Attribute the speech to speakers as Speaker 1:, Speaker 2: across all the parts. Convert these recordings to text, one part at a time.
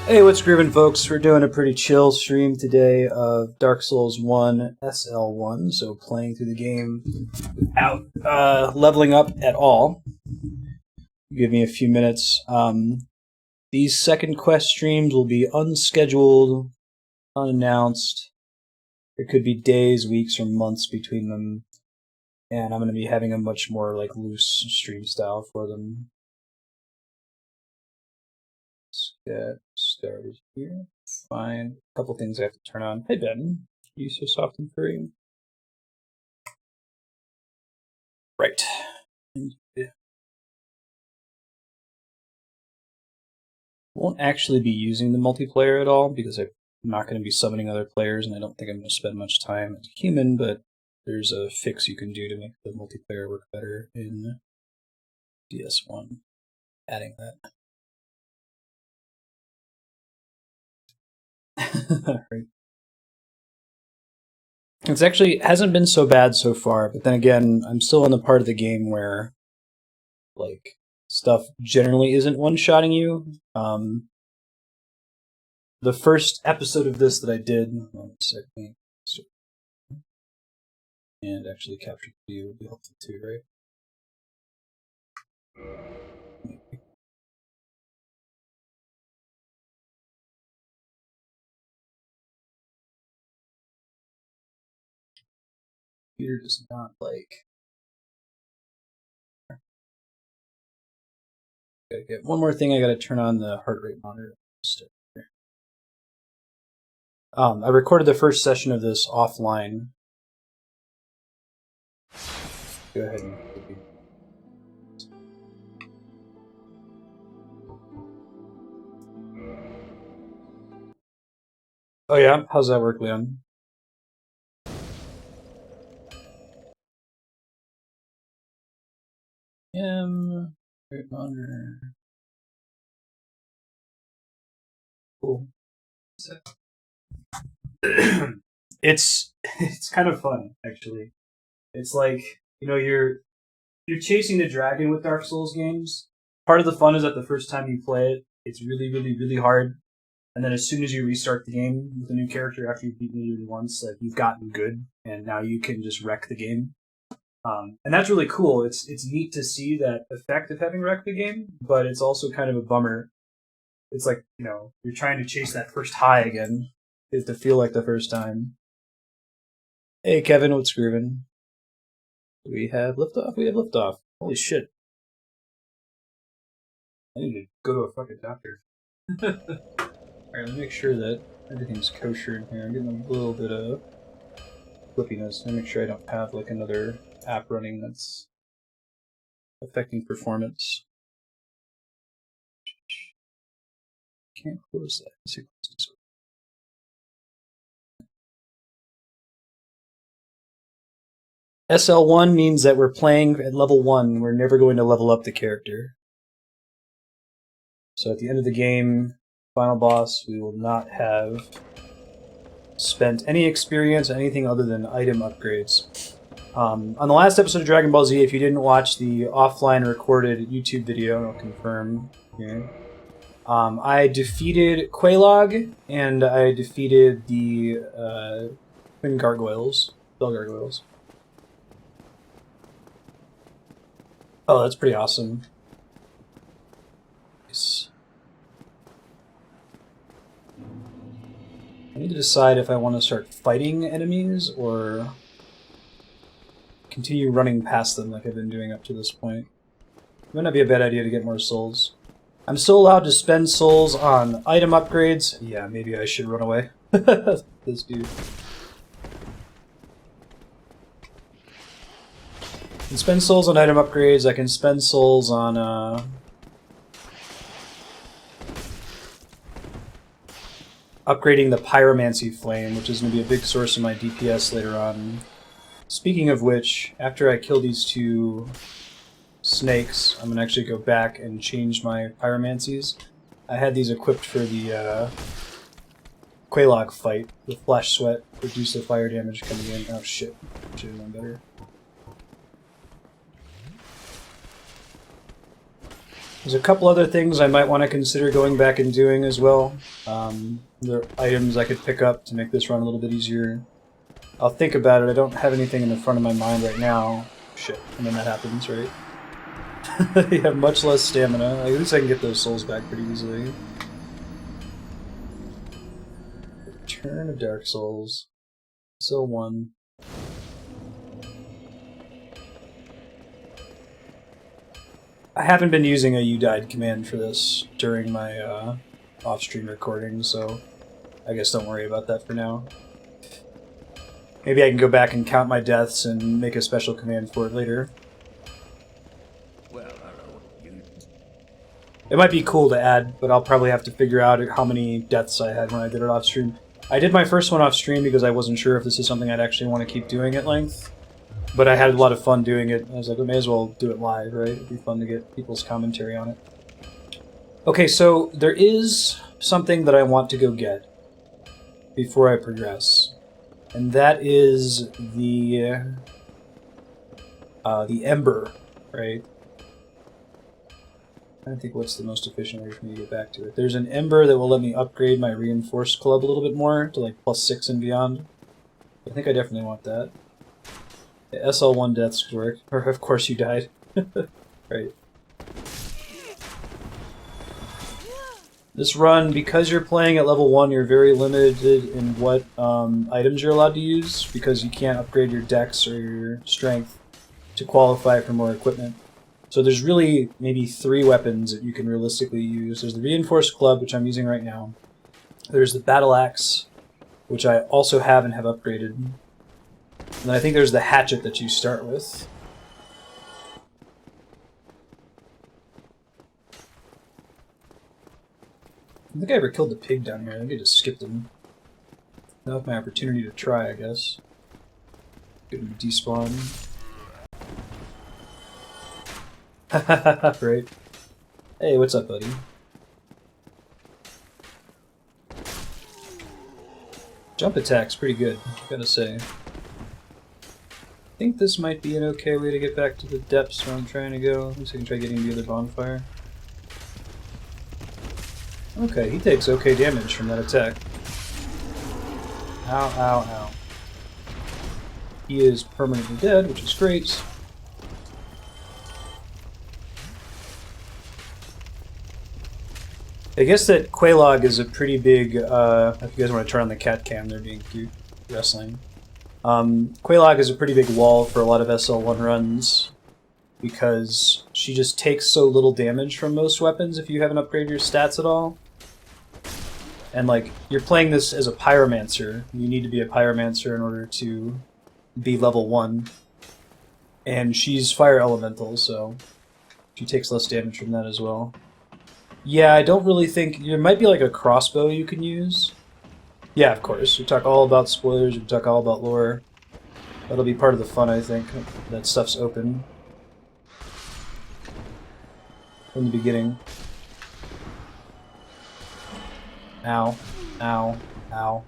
Speaker 1: Hey, what's groovin', folks? We're doing a pretty chill stream today of Dark Souls 1 SL1, so playing through the game without leveling up at all. Give me a few minutes. These second quest streams will be unscheduled, unannounced. There could be days, weeks, or months between them, and I'm going to be having a much more loose stream style for them. Let's get started here. Fine. A couple things I have to turn on. Hey Ben, you so soft and furry. Right. Won't actually be using the multiplayer at all because I'm not going to be summoning other players, and I don't think I'm going to spend much time as a human, but there's a fix you can do to make the multiplayer work better in DS1. Adding that. Right. It's actually hasn't been so bad so far, but then again, I'm still on the part of the game where stuff generally isn't one-shotting you. The first episode of this that I did, one second, and actually captured the view would be helpful too, right? Computer does not like. Okay, one more thing, I gotta turn on the heart rate monitor. I recorded the first session of this offline. Go ahead and oh yeah? How's that work, Leon? Rate monitor. Cool. It's kind of fun, actually. It's like, you're chasing the dragon with Dark Souls games. Part of the fun is that the first time you play it, it's really, really, really hard. And then as soon as you restart the game with a new character after you've beaten it once, you've gotten good, and now you can just wreck the game. And that's really cool. It's neat to see that effect of having wrecked the game, but it's also kind of a bummer. It's like, you're trying to chase that first high again. It to feel like the first time. Hey Kevin, what's groovin'? We have liftoff? We have liftoff. Holy shit. I need to go to a fucking doctor. Alright, let me make sure that everything's kosher in here. I'm getting a little bit of flippiness. Let me make sure I don't have another app running that's affecting performance. Can't close that. SL1 means that we're playing at level 1. We're never going to level up the character. So at the end of the game, final boss, we will not have spent any experience on anything other than item upgrades. On the last episode of Dragon Ball Z, if you didn't watch the offline recorded YouTube video, I'll confirm here, I defeated Quelaag, and I defeated the twin gargoyles, bell gargoyles. Oh, that's pretty awesome. Nice. I need to decide if I want to start fighting enemies or continue running past them like I've been doing up to this point. It might not be a bad idea to get more souls. I'm still allowed to spend souls on item upgrades. Yeah, maybe I should run away. This dude. I can spend souls on item upgrades. I can spend souls on upgrading the Pyromancy Flame, which is going to be a big source of my DPS later on. Speaking of which, after I kill these two snakes, I'm going to actually go back and change my Pyromancies. I had these equipped for the Quelaag fight. The Flash Sweat, reduce the fire damage coming in. Oh shit, should have done better. There's a couple other things I might want to consider going back and doing as well. There are items I could pick up to make this run a little bit easier. I'll think about it. I don't have anything in the front of my mind right now. Shit, and then that happens, right? You have much less stamina. At least I can get those souls back pretty easily. Return of Dark Souls. SL1. I haven't been using a "you died" command for this during my off-stream recording, so I guess don't worry about that for now. Maybe I can go back and count my deaths and make a special command for it later.
Speaker 2: Well, hello.
Speaker 1: It might be cool to add, but I'll probably have to figure out how many deaths I had when I did it off-stream. I did my first one off-stream because I wasn't sure if this is something I'd actually want to keep doing at length. But I had a lot of fun doing it. I was like, I may as well do it live, right? It'd be fun to get people's commentary on it. Okay, so there is something that I want to go get before I progress. And that is the Ember, right? I don't think what's the most efficient way for me to get back to it. There's an Ember that will let me upgrade my Reinforced Club a little bit more to like +6 and beyond. I think I definitely want that. The SL1 deaths work. Or of course you died. Right. This run, because you're playing at level 1, you're very limited in what items you're allowed to use, because you can't upgrade your dex or your strength to qualify for more equipment. So there's really maybe 3 weapons that you can realistically use. There's the Reinforced Club, which I'm using right now. There's the Battle Axe, which I also have and have upgraded. And then I think there's the Hatchet that you start with. I don't think I ever killed the pig down here. I think I just skipped him. That was my opportunity to try, I guess. Get him to despawn. Right. Hey, what's up, buddy? Jump attack's pretty good, gotta say. I think this might be an okay way to get back to the depths where I'm trying to go. At least I can try getting the other bonfire. Okay, he takes okay damage from that attack. Ow, ow, ow. He is permanently dead, which is great. I guess that Quelaag is a pretty big, if you guys want to turn on the cat cam, they're being cute, wrestling. Quelaag is a pretty big wall for a lot of SL1 runs, because she just takes so little damage from most weapons if you haven't upgraded your stats at all. And like, you're playing this as a Pyromancer. You need to be a Pyromancer in order to be level 1. And she's Fire Elemental, so she takes less damage from that as well. Yeah, I don't really think... There might be like a crossbow you can use. Yeah, of course. We talk all about spoilers, we talk all about lore. That'll be part of the fun, I think. That stuff's open from the beginning. Ow. Ow. Ow.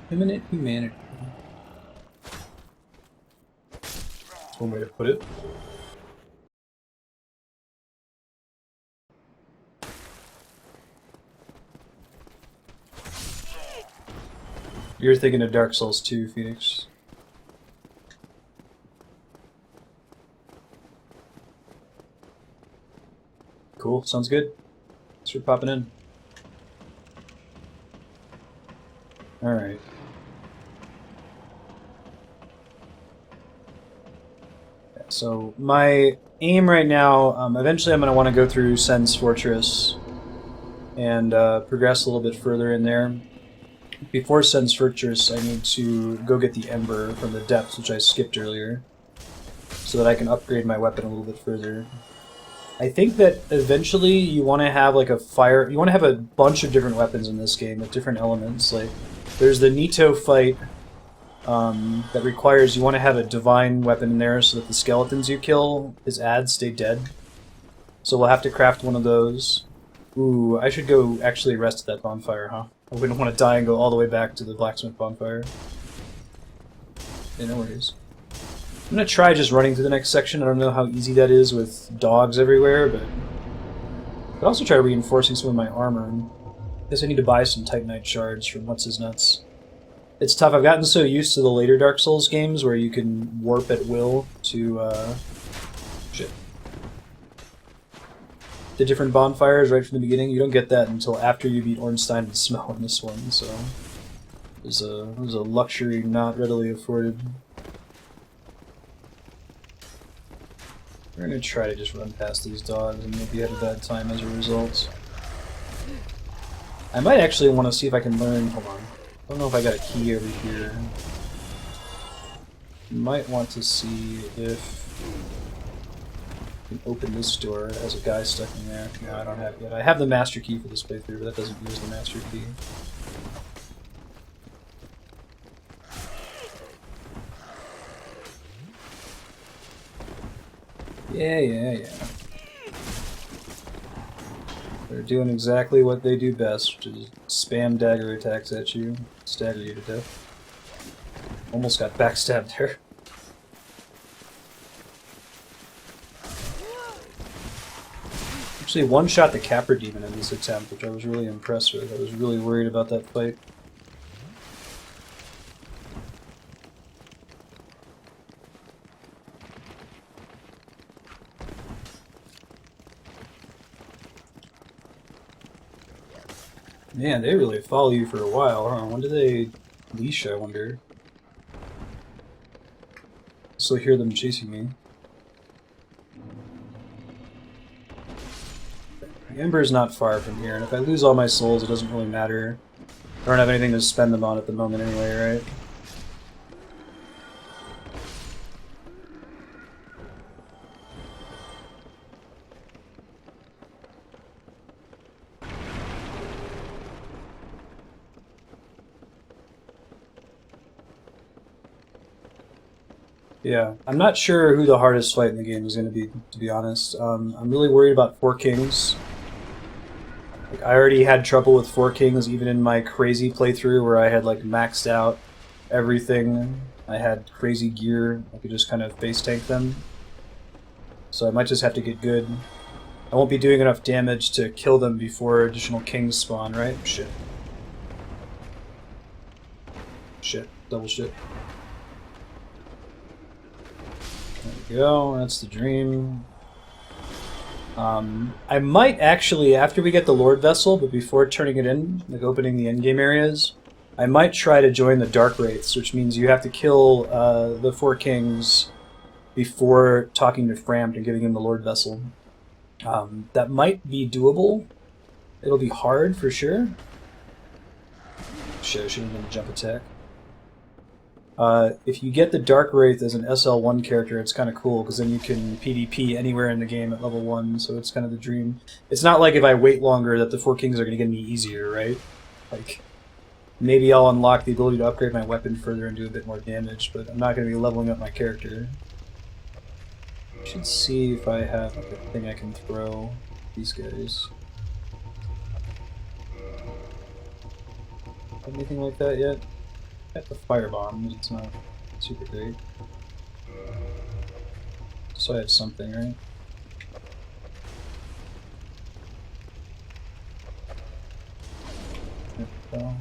Speaker 1: Imminent humanity. That's one way to put it. You're thinking of Dark Souls 2, Phoenix. Cool, sounds good. Thanks for popping in. Alright. So, my aim right now, eventually I'm going to want to go through Sen's Fortress and progress a little bit further in there. Before Sen's Fortress, I need to go get the Ember from the depths, which I skipped earlier, so that I can upgrade my weapon a little bit further. I think that eventually you want to have like a fire... You want to have a bunch of different weapons in this game with different elements. Like, there's the Nito fight that requires you want to have a divine weapon in there so that the skeletons you kill, his ads, stay dead. So we'll have to craft one of those. Ooh, I should go actually rest at that bonfire, huh? I wouldn't want to die and go all the way back to the blacksmith bonfire. Yeah, no worries. I'm gonna try just running to the next section. I don't know how easy that is with dogs everywhere, but I'd also try reinforcing some of my armor. I guess I need to buy some Titanite shards from What's His Nuts. It's tough. I've gotten so used to the later Dark Souls games where you can warp at will to, shit. The different bonfires right from the beginning. You don't get that until after you beat Ornstein and Smell in this one, so it was a luxury not readily afforded. We're gonna try to just run past these dogs and maybe have a bad time as a result. I might actually want to see if I can learn... Hold on. I don't know if I got a key over here. Might want to see if I can open this door as a guy stuck in there. No, I don't have it yet. I have the master key for this playthrough, but that doesn't use the master key. Yeah. They're doing exactly what they do best, which is spam dagger attacks at you, stagger you to death. Almost got backstabbed there. Actually one-shot the Capra Demon in this attempt, which I was really impressed with. I was really worried about that fight. Man, they really follow you for a while, huh? When do they leash, I wonder? Still hear them chasing me. The Ember's not far from here, and if I lose all my souls, it doesn't really matter. I don't have anything to spend them on at the moment anyway, right? Yeah, I'm not sure who the hardest fight in the game is going to be, to be honest. I'm really worried about Four Kings. Like, I already had trouble with Four Kings even in my crazy playthrough where I had like maxed out everything. I had crazy gear. I could just kind of face tank them. So I might just have to get good. I won't be doing enough damage to kill them before additional kings spawn, right? Shit. Shit. Double shit. There we go, that's the dream. I might actually, after we get the Lord Vessel, but before turning it in, like opening the endgame areas, I might try to join the Dark Wraiths, which means you have to kill the Four Kings before talking to Frampt and giving him the Lord Vessel. That might be doable. It'll be hard for sure. Shit, I should have done a jump attack. If you get the Dark Wraith as an SL1 character, it's kind of cool, because then you can PvP anywhere in the game at level 1, so it's kind of the dream. It's not like if I wait longer that the Four Kings are going to get me easier, right? Like, maybe I'll unlock the ability to upgrade my weapon further and do a bit more damage, but I'm not going to be leveling up my character. I should see if I have like, a thing I can throw these guys. Anything like that yet? Got the firebombs, it's not super great. So I have something, right? There we go.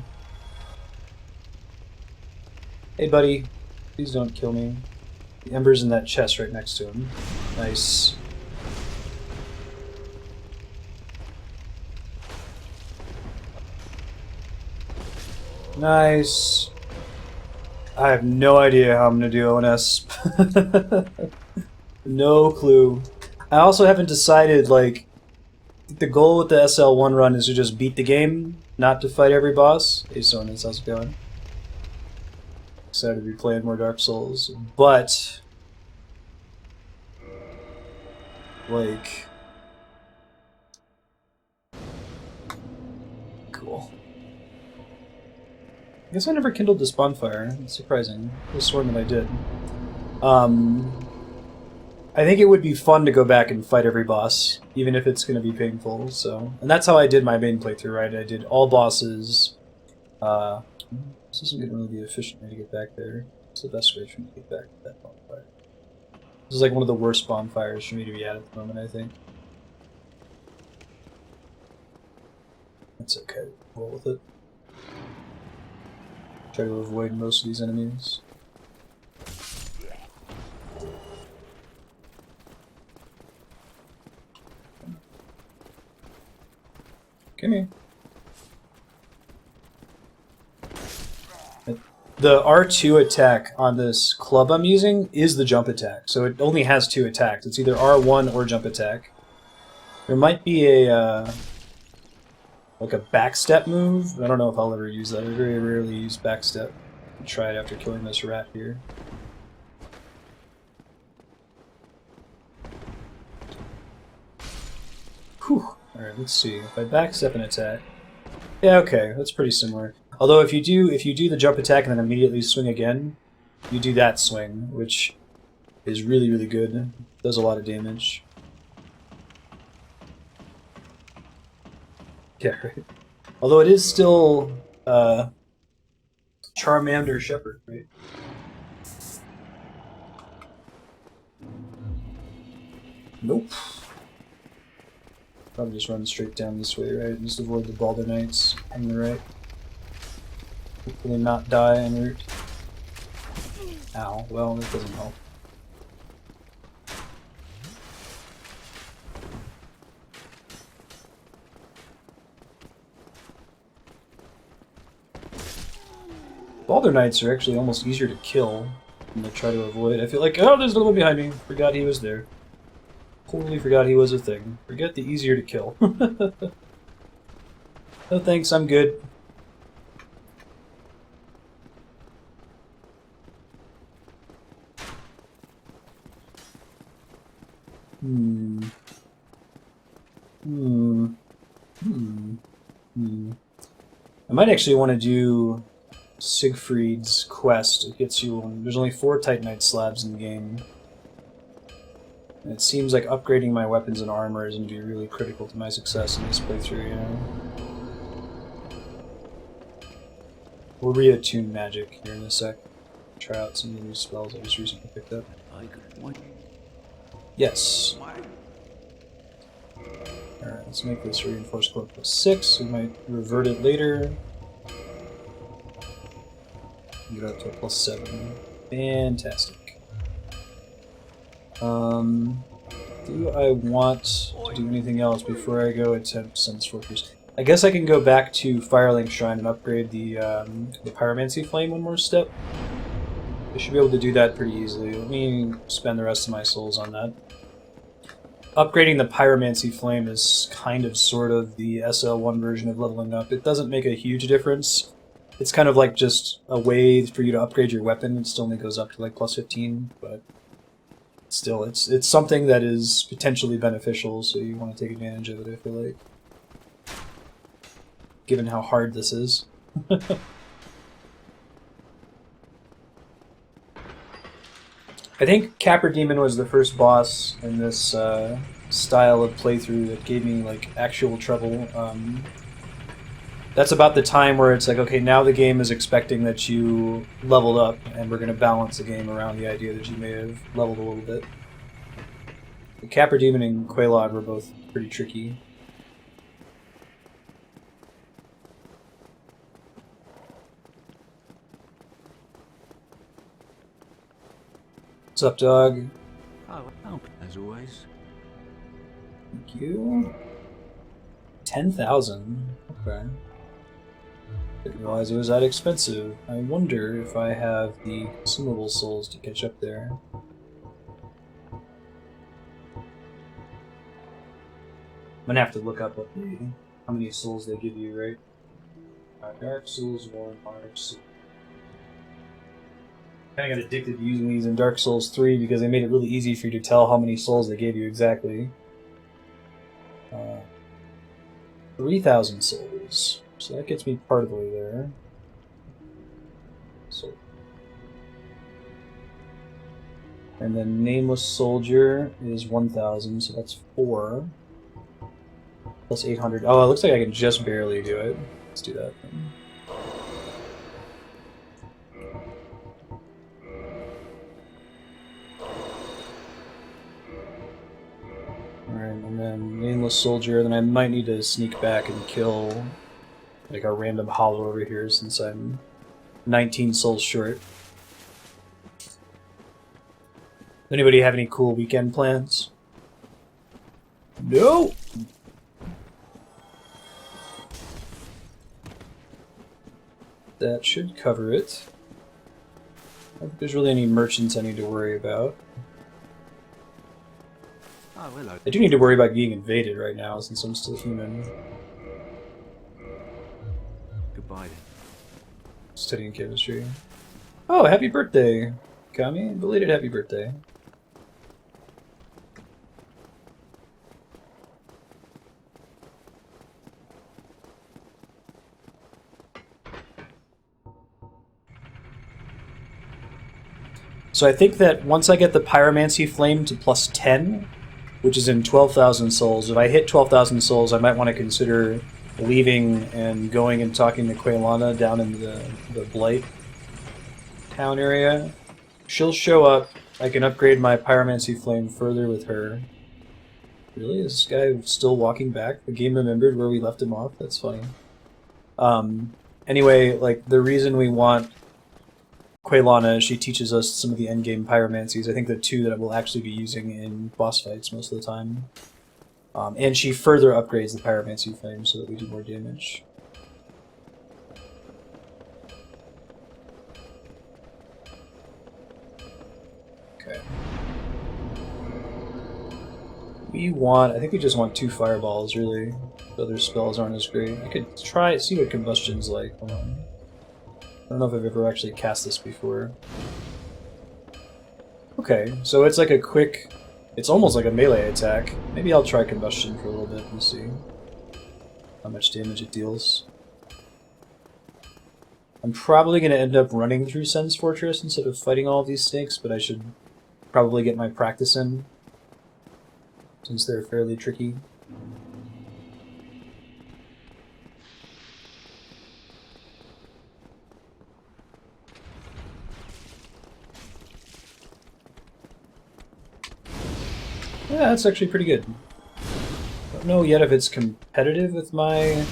Speaker 1: Hey buddy, please don't kill me. The Ember's in that chest right next to him. Nice. Nice. I have no idea how I'm gonna do ONS. No clue. I also haven't decided, like, the goal with the SL1 run is to just beat the game, not to fight every boss. Hey Sonis, how's it going? Excited to be playing more Dark Souls, but like, cool. I guess I never kindled this bonfire. It's surprising. I was sworn that I did. I think it would be fun to go back and fight every boss, even if it's going to be painful. So, and that's how I did my main playthrough, right? I did all bosses. This isn't going to really be an efficient way to get back there. It's the best way for me to get back to that bonfire. This is like one of the worst bonfires for me to be at the moment, I think. That's okay. Roll with it. Try to avoid most of these enemies. Come here. The R2 attack on this club I'm using is the jump attack, so it only has 2 attacks. It's either R1 or jump attack. There might be a like a backstep move. I don't know if I'll ever use that. I very rarely use backstep. I'll try it after killing this rat here. Whew. Alright, let's see. If I backstep an attack. Yeah, okay, that's pretty similar. Although if you do the jump attack and then immediately swing again, you do that swing, which is really, really good. Does a lot of damage. Yeah, right. Although it is still Charmander Shepherd, right? Nope. Probably just run straight down this way, right? Just avoid the Balder Knights on the right. Hopefully not die en route. Ow, well, that doesn't help. Balder Knights are actually almost easier to kill than to try to avoid. I feel like, oh, there's another one behind me. Forgot he was there. Totally forgot he was a thing. Forget the easier to kill. No thanks, I'm good. I might actually want to do Siegfried's quest. It gets you on. There's only 4 Titanite slabs in the game. And it seems like upgrading my weapons and armor is going to be really critical to my success in this playthrough, you know? We'll reattune magic here in a sec. Try out some of the new spells I just recently picked up. Yes. Alright, let's make this reinforced core plus 6. We might revert it later. Get up to a plus 7. Fantastic. Do I want to do anything else before I go attempt Sun's Fortress? I guess I can go back to Firelink Shrine and upgrade the Pyromancy Flame one more step. I should be able to do that pretty easily. Let me spend the rest of my souls on that. Upgrading the Pyromancy Flame is kind of sort of the SL1 version of leveling up. It doesn't make a huge difference. It's kind of like just a way for you to upgrade your weapon. It still only goes up to like plus 15, but still, it's something that is potentially beneficial, so you want to take advantage of it, I feel like. Given how hard this is. I think Capra Demon was the first boss in this style of playthrough that gave me like actual trouble. That's about the time where it's like, okay, now the game is expecting that you leveled up, and we're going to balance the game around the idea that you may have leveled a little bit. The Capra Demon and Quelaag were both pretty tricky. What's up, dog?
Speaker 2: Oh, as always.
Speaker 1: Thank you. 10,000. Okay. Didn't realize it was that expensive. I wonder if I have the consumable souls to catch up there. I'm gonna have to look up how many souls they give you, right? Dark Souls 1, Dark Souls. I got addicted to using these in Dark Souls 3 because they made it really easy for you to tell how many souls they gave you exactly. 3,000 souls. So that gets me part of the way there. So And then Nameless Soldier is 1,000, so that's 4. Plus 800. Oh, it looks like I can just barely do it. Let's do that then. Alright, and then Nameless Soldier, then I might need to sneak back and kill like a random hollow over here since I'm 19 souls short. Anybody have any cool weekend plans? No! That should cover it. I don't think there's really any merchants I need to worry about.
Speaker 2: Oh, hello.
Speaker 1: I do need to worry about getting invaded right now since I'm still human.
Speaker 2: Goodbye then.
Speaker 1: Studying chemistry. Oh, happy birthday, Kami. Belated happy birthday. So I think that once I get the Pyromancy Flame to plus 10, which is in 12,000 souls, if I hit 12,000 souls, I might want to consider leaving and going and talking to Quaylana down in the Blight town area. She'll show up. I can upgrade my Pyromancy Flame further with her. Really? Is this guy still walking back? The game remembered where we left him off? That's funny. Anyway, like, the reason we want Quaylana, she teaches us some of the endgame pyromancies. I think the 2 that we'll actually be using in boss fights most of the time. And she further upgrades the pyromancy flame so that we do more damage. Okay. I think we just want 2 fireballs, really. The other spells aren't as great. I could try, see what combustion's like. Hold on. I don't know if I've ever actually cast this before. Okay, so it's like a quick... It's almost like a melee attack. Maybe I'll try combustion for a little bit and see how much damage it deals. I'm probably going to end up running through Sen's Fortress instead of fighting all of these snakes, but I should probably get my practice in, since they're fairly tricky. Yeah, that's actually pretty good. Don't know yet if it's competitive with my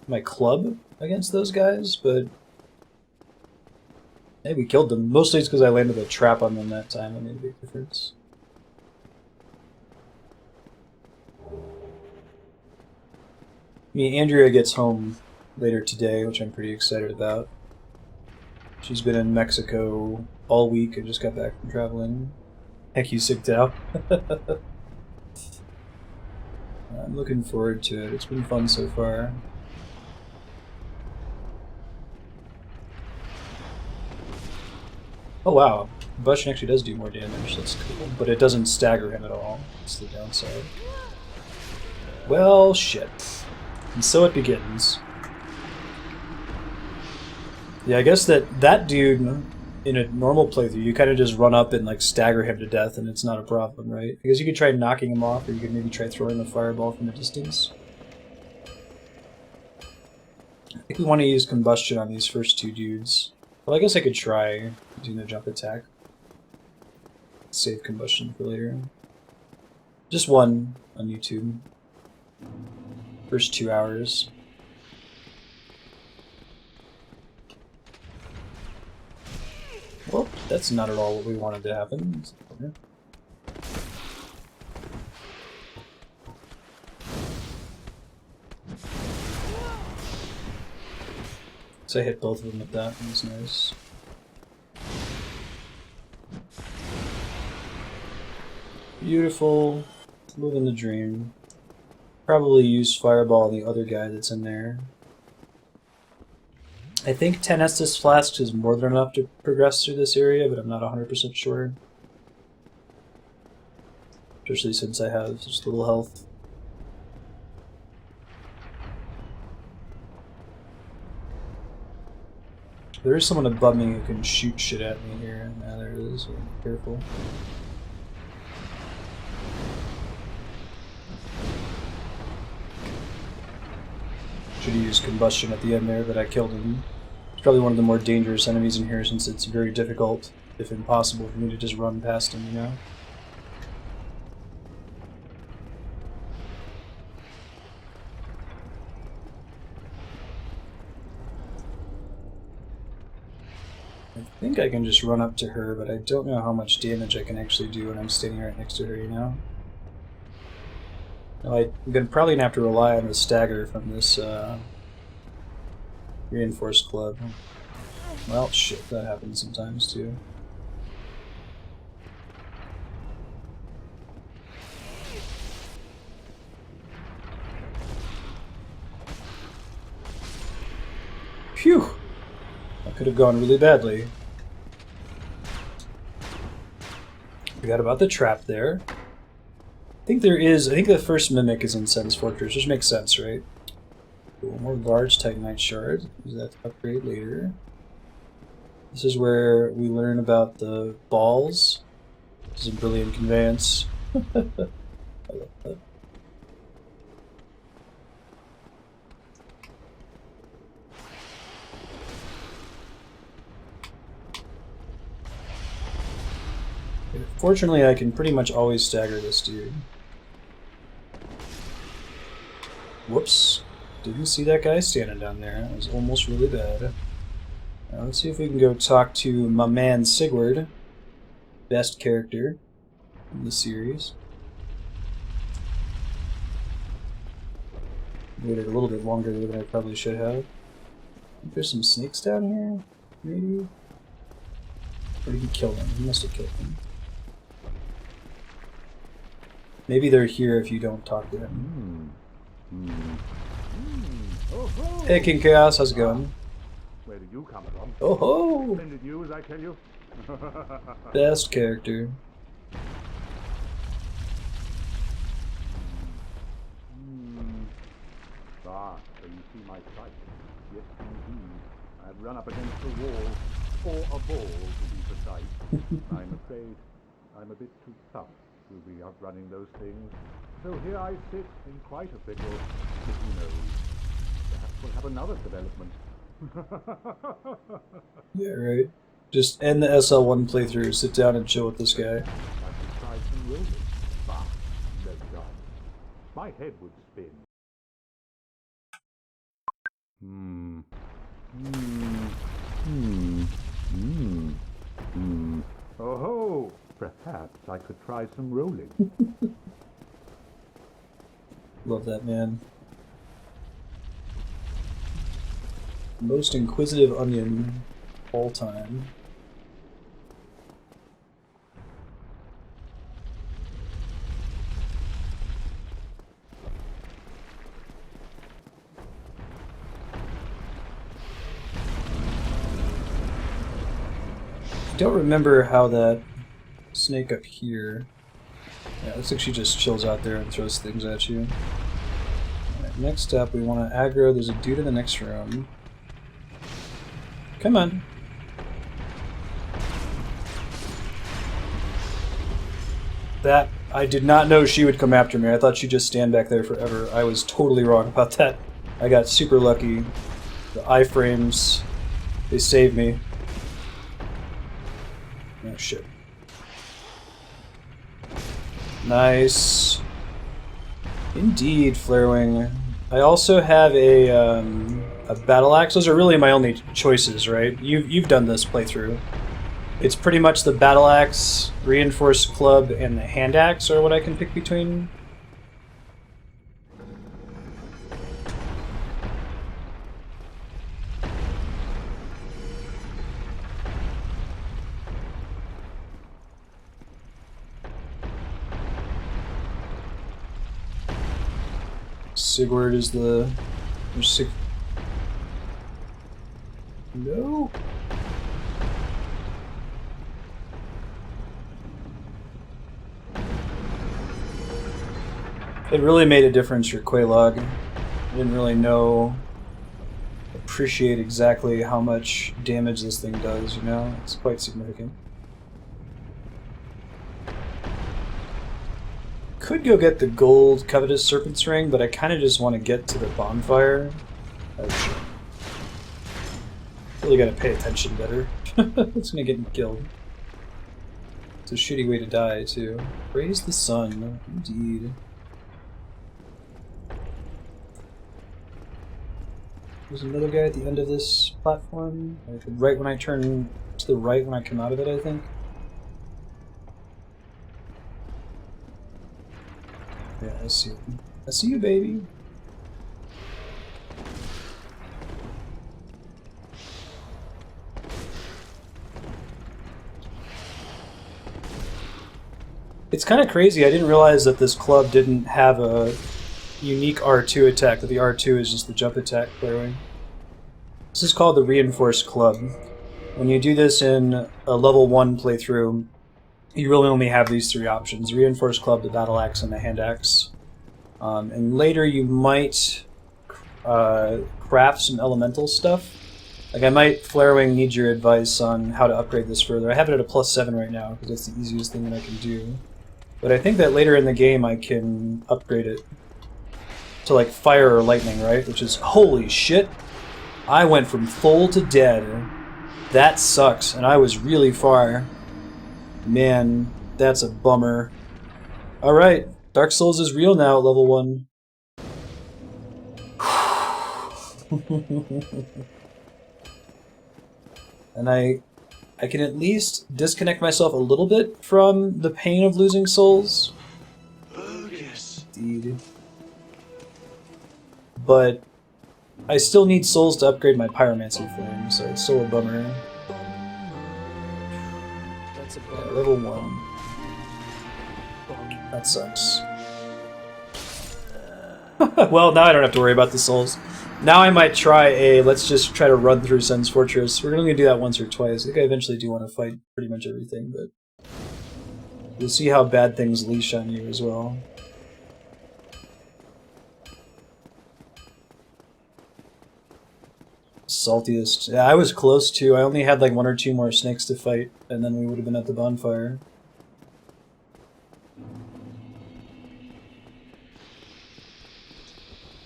Speaker 1: my club against those guys, but hey, we killed them. Mostly it's because I landed a trap on them that time. That made a big difference. I mean, Andrea gets home later today, which I'm pretty excited about. She's been in Mexico all week and just got back from traveling. Heck, you sick out. I'm looking forward to it. It's been fun so far. Oh wow, combustion actually does do more damage. That's cool, but it doesn't stagger him at all. That's the downside. Well, shit. And so it begins. Yeah, I guess that dude, in a normal playthrough, you kind of just run up and like stagger him to death and it's not a problem, right? I guess you could try knocking him off, or you could maybe try throwing a fireball from a distance. I think we want to use combustion on these first 2 dudes. Well, I guess I could try using the jump attack. Save combustion for later. Just 1 on YouTube. First 2 hours. Well, that's not at all what we wanted to happen. So I hit both of them with that. That was nice. Beautiful. Living the dream. Probably use Fireball on the other guy that's in there. I think 10 Estus Flasks is more than enough to progress through this area, but I'm not 100% sure. Especially since I have just little health. There is someone above me who can shoot shit at me here. Now there it is. Be careful. Should have used combustion at the end there, but I killed him. It's probably one of the more dangerous enemies in here since it's very difficult, if impossible, for me to just run past him, you know? I think I can just run up to her, but I don't know how much damage I can actually do when I'm standing right next to her, you know? Now, I'm probably gonna have to rely on the stagger from this reinforced club. Well, shit, that happens sometimes too. Phew! That could have gone really badly. Forgot about the trap there. I think the first mimic is in Sen's Fortress, which makes sense, right? Cool, more large Titanite shards. Use that to upgrade later. This is where we learn about the balls. This is a brilliant conveyance. I love that. Fortunately, I can pretty much always stagger this dude. Whoops. Didn't see that guy standing down there. That was almost really bad. Now, let's see if we can go talk to my man Sigurd. Best character in the series. Waited a little bit longer than I probably should have. There's some snakes down here, maybe? Or did he kill them? He must have killed them. Maybe they're here if you don't talk to him. Hey, King Chaos, how's it going?
Speaker 3: Where did you come from?
Speaker 1: Oh ho!
Speaker 3: Splendid news, I tell you.
Speaker 1: Best character.
Speaker 3: Ah, so you see my sight. Yes, indeed. I've run up against the wall, or a ball to be precise. I'm afraid I'm a bit too tough to be outrunning those things. So here I sit in quite a pickle. But who knows? Perhaps we'll have another development.
Speaker 1: Yeah, right. Just end the SL1 playthrough, sit down and chill with this guy.
Speaker 3: I could try some rolling, but no chance. My head would spin. Oh ho! Perhaps I could try some rolling.
Speaker 1: Love that man. Most inquisitive onion all time. Don't remember how that snake up here. Yeah, it looks like she just chills out there and throws things at you. Alright, next up we want to aggro. There's a dude in the next room. Come on. That, I did not know she would come after me. I thought she'd just stand back there forever. I was totally wrong about that. I got super lucky. The iframes, they saved me. Oh shit. Nice. Indeed, Flarewing. I also have a battle axe. Those are really my only choices, right? You've done this playthrough. It's pretty much the battle axe, reinforced club, and the hand axe are what I can pick between. Sigurd is the... No? It really made a difference for Quelaag. I didn't really know appreciate exactly how much damage this thing does, you know? It's quite significant. Could go get the gold covetous serpent's ring, but I kind of just want to get to the bonfire. Oh shit. Really gotta pay attention better. It's gonna get me killed. It's a shitty way to die, too. Praise the sun. Indeed. There's another guy at the end of this platform. Right when I turn to the right when I come out of it, I think. Yeah, I see you. I see you, baby. It's kind of crazy. I didn't realize that this club didn't have a unique R2 attack, that the R2 is just the jump attack clearing. This is called the Reinforced Club. When you do this in a level 1 playthrough, you really only have these three options: Reinforced Club, the Battle Axe, and the Hand Axe. And later you might craft some elemental stuff. Like, I might, Flarewing, need your advice on how to upgrade this further. I have it at a +7 right now, because it's the easiest thing that I can do. But I think that later in the game I can upgrade it to, like, fire or lightning, right? Which is, holy shit! I went from full to dead. That sucks, and I was really far. Man, that's a bummer. Alright, Dark Souls is real now at level 1. And I can at least disconnect myself a little bit from the pain of losing souls. Indeed. But I still need souls to upgrade my pyromancy flame, so it's still a bummer. That's a bummer. Yeah, level 1. That sucks. Well, now I don't have to worry about the souls. Now I might try let's just try to run through Sen's Fortress. We're only going to do that once or twice. I think I eventually do want to fight pretty much everything, but you'll see how bad things leash on you as well. Saltiest. Yeah, I was close to. I only had like 1 or 2 more snakes to fight, and then we would have been at the bonfire.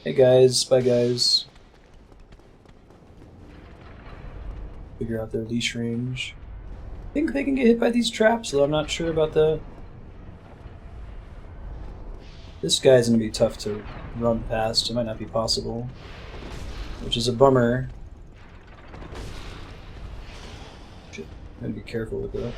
Speaker 1: Hey guys, bye guys. Figure out their leash range. I think they can get hit by these traps, though I'm not sure about that. This guy's gonna be tough to run past. It might not be possible, which is a bummer. Shit, I'm gonna be careful with that.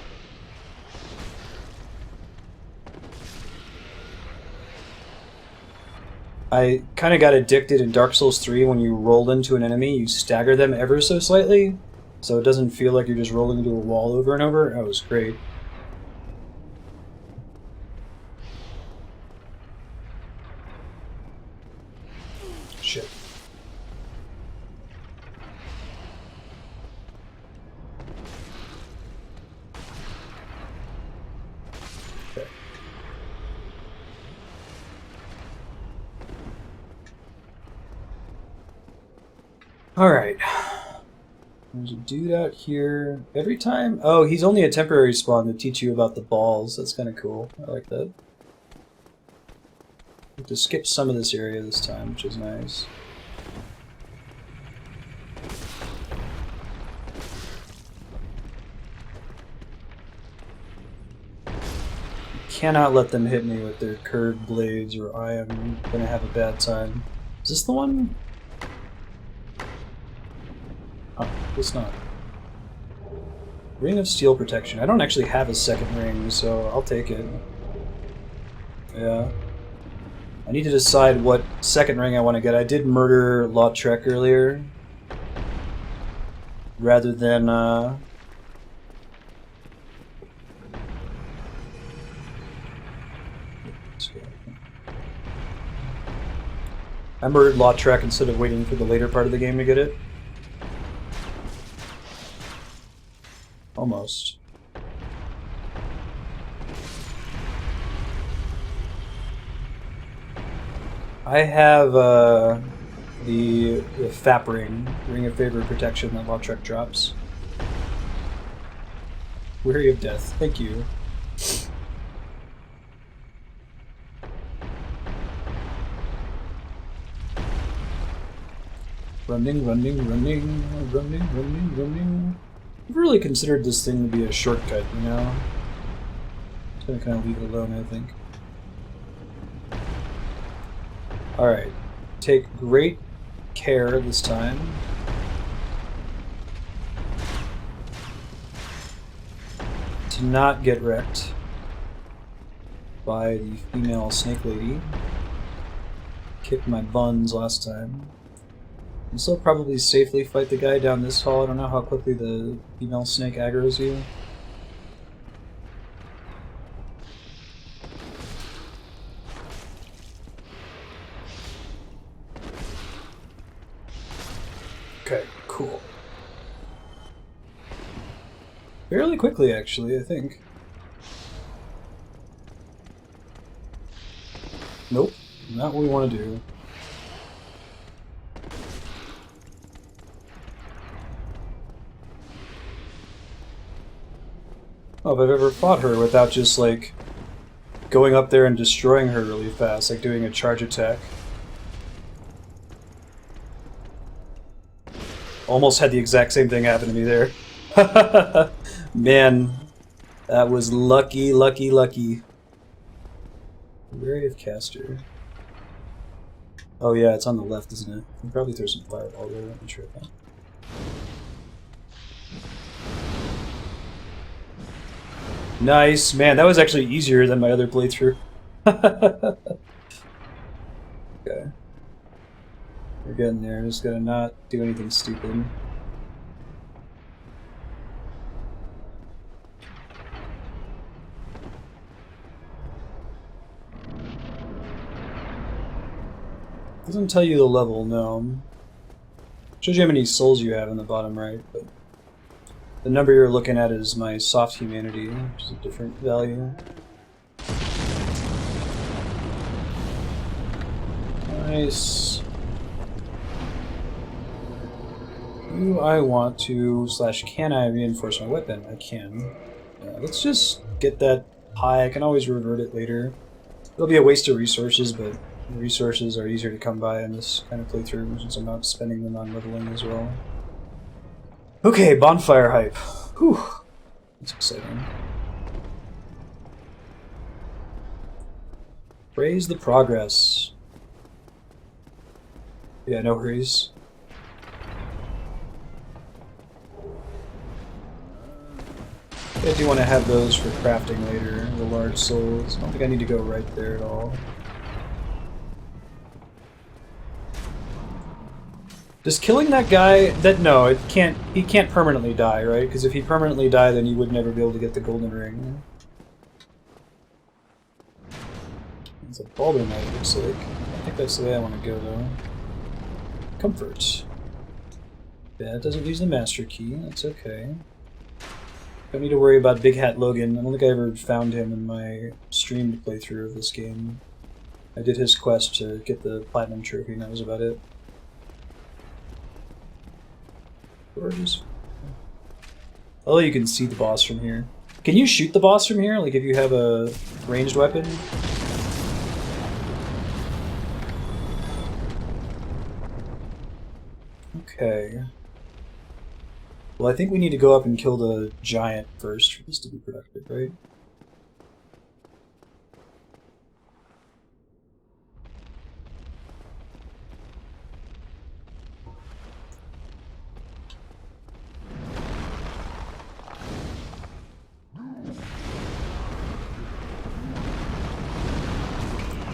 Speaker 1: I kind of got addicted in Dark Souls 3 when you roll into an enemy, you stagger them ever so slightly, so it doesn't feel like you're just rolling into a wall over and over. That was great. Shit. Okay. Alright. There's a dude out here. Every time... Oh, he's only a temporary spawn to teach you about the balls. That's kind of cool. I like that. I have to skip some of this area this time, which is nice. Cannot let them hit me with their curved blades or I am gonna have a bad time. Is this the one? Oh, it's not. Ring of Steel Protection. I don't actually have a second ring, so I'll take it. Yeah. I need to decide what second ring I want to get. I did murder Lautrec earlier. Rather than, I murdered Lautrec instead of waiting for the later part of the game to get it. Almost. I have, the FAP ring of favor protection that Lautrec drops. Weary of death. Thank you. Running. I've really considered this thing to be a shortcut, you know? Just gonna kind of leave it alone, I think. Alright. Take great care this time. To not get wrecked by the female snake lady. Kicked my buns last time. And still probably safely fight the guy down this hall. I don't know how quickly the female snake aggroes you. Okay, cool. Fairly quickly, actually, I think. Nope, not what we want to do. Oh, if I've ever fought her without just, like, going up there and destroying her really fast, like doing a charge attack. Almost had the exact same thing happen to me there. Man, that was lucky. Wary of caster. Oh yeah, it's on the left, isn't it? I can probably throw some fireball there, let me try that. Nice, man, that was actually easier than my other playthrough. Okay. We're getting there, just gotta not do anything stupid. Doesn't tell you the level, no. Shows you how many souls you have in the bottom right, but the number you're looking at is my soft humanity, which is a different value. Nice. Do I want to, / can I reinforce my weapon? I can. Let's just get that high. I can always revert it later. It'll be a waste of resources, but resources are easier to come by in this kind of playthrough since I'm not spending them on leveling as well. Okay, bonfire hype. Whew. That's exciting. Praise the progress. Yeah, no hurries. I do want to have those for crafting later, the large souls. I don't think I need to go right there at all. Does killing that guy... no, it can't... he can't permanently die, right? Because if he permanently died, then you would never be able to get the golden ring. It's a Baldur Knight, it looks like. I think that's the way I want to go, though. Comfort. Yeah, it doesn't use the master key. That's okay. Don't need to worry about Big Hat Logan. I don't think I ever found him in my streamed playthrough of this game. I did his quest to get the Platinum Trophy, and that was about it. Gorgeous. Oh, you can see the boss from here. Can you shoot the boss from here? Like if you have a ranged weapon? Okay. Well, I think we need to go up and kill the giant first for this to be productive, right?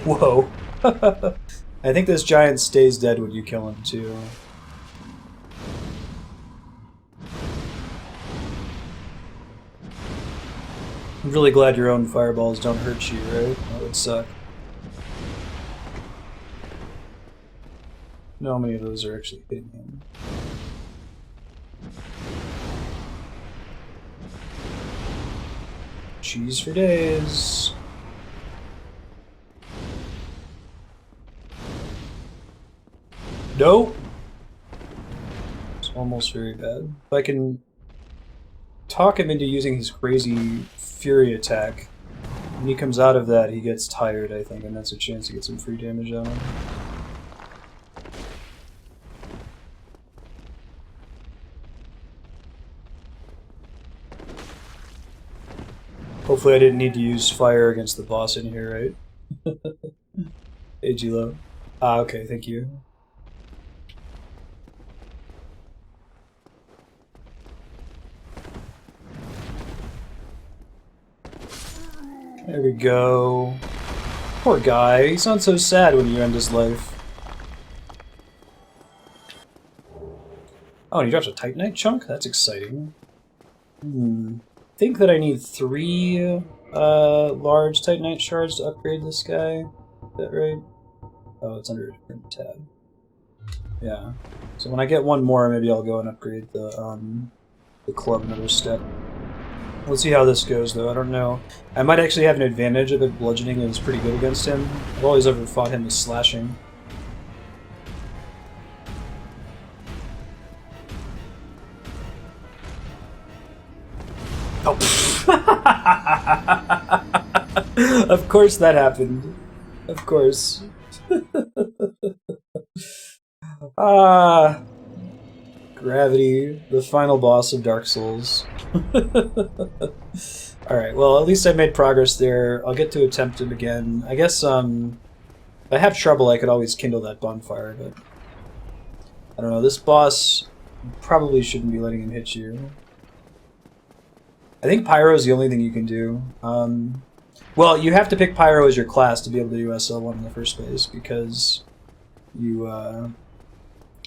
Speaker 1: Whoa. I think this giant stays dead when you kill him, too. I'm really glad your own fireballs don't hurt you, right? That would suck. No, how many of those are actually hitting him? Cheese for days. Nope. It's almost very bad. If I can talk him into using his crazy fury attack, when he comes out of that, he gets tired, I think, and that's a chance to get some free damage on him. Hopefully I didn't need to use fire against the boss in here, right? Hey, Gilo. Ah, okay, thank you. There we go. Poor guy, he sounds so sad when you end his life. Oh, and he drops a Titanite chunk? That's exciting. Think that I need 3 large Titanite shards to upgrade this guy. Is that right? Oh, it's under a different tab. Yeah. So when I get 1 more, maybe I'll go and upgrade the club another step. Let's see how this goes, though. I don't know. I might actually have an advantage of it bludgeoning that is pretty good against him. I've always ever fought him with slashing. Oh. Of course that happened. Of course. Ah. Gravity, the final boss of Dark Souls. Alright, well, at least I made progress there. I'll get to attempt it again. I guess, if I have trouble, I could always kindle that bonfire, but... I don't know, this boss probably shouldn't be letting him hit you. I think Pyro is the only thing you can do. Well, you have to pick Pyro as your class to be able to do SL1 in the first place, because you,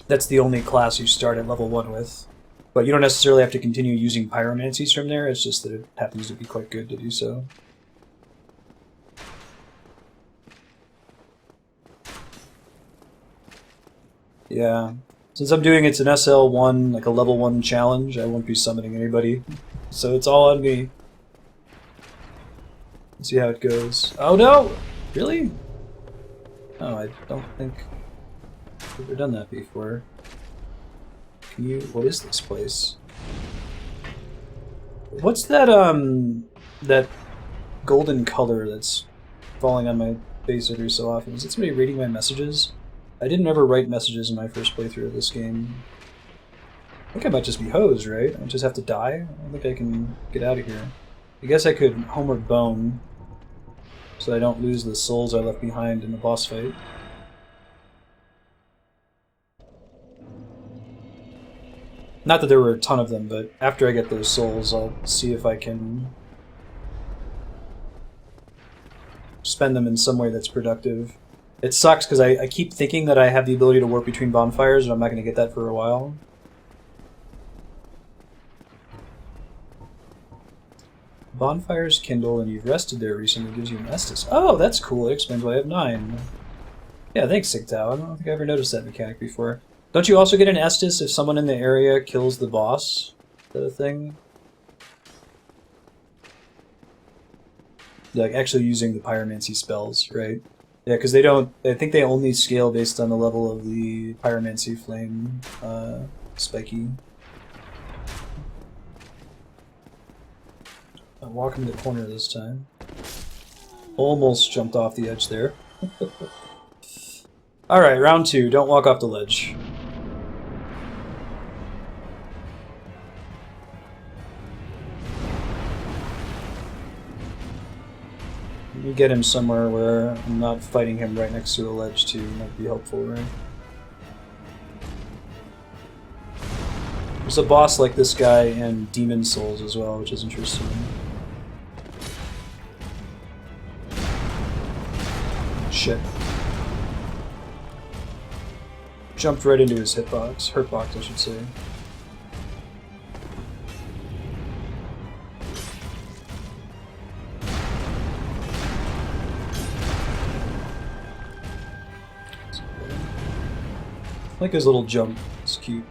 Speaker 1: that's the only class you start at level 1 with. But you don't necessarily have to continue using pyromancies from there, it's just that it happens to be quite good to do so. Yeah. Since I'm doing it's an SL1, like a level 1 challenge, I won't be summoning anybody. So it's all on me. Let's see how it goes. Oh no! Really? Oh, I don't think I've ever done that before. Can you... what is this place? What's that, that golden color that's falling on my face every so often? Is it somebody reading my messages? I didn't ever write messages in my first playthrough of this game. I think I might just be hosed, right? I just have to die? I don't think I can get out of here. I guess I could homeward bone, so I don't lose the souls I left behind in the boss fight. Not that there were a ton of them, but after I get those souls, I'll see if I can spend them in some way that's productive. It sucks because I keep thinking that I have the ability to warp between bonfires, and I'm not going to get that for a while. Bonfires kindle, and you've rested there recently gives you an Estus. Oh, that's cool. It explains why I have 9. Yeah, thanks, Sigtao. I don't think I ever noticed that mechanic before. Don't you also get an Estus if someone in the area kills the boss? Is that a thing? Like, actually using the pyromancy spells, right? Yeah, because they don't... I think they only scale based on the level of the pyromancy flame, spiky. I'm walking the corner this time. Almost jumped off the edge there. Alright, round 2. Don't walk off the ledge. Let me get him somewhere where I'm not fighting him right next to a ledge too. Might be helpful, right? There's a boss like this guy in Demon Souls as well, which is interesting. Shit. Jumped right into his hitbox. Hurtbox, I should say. I like his little jump. It's cute.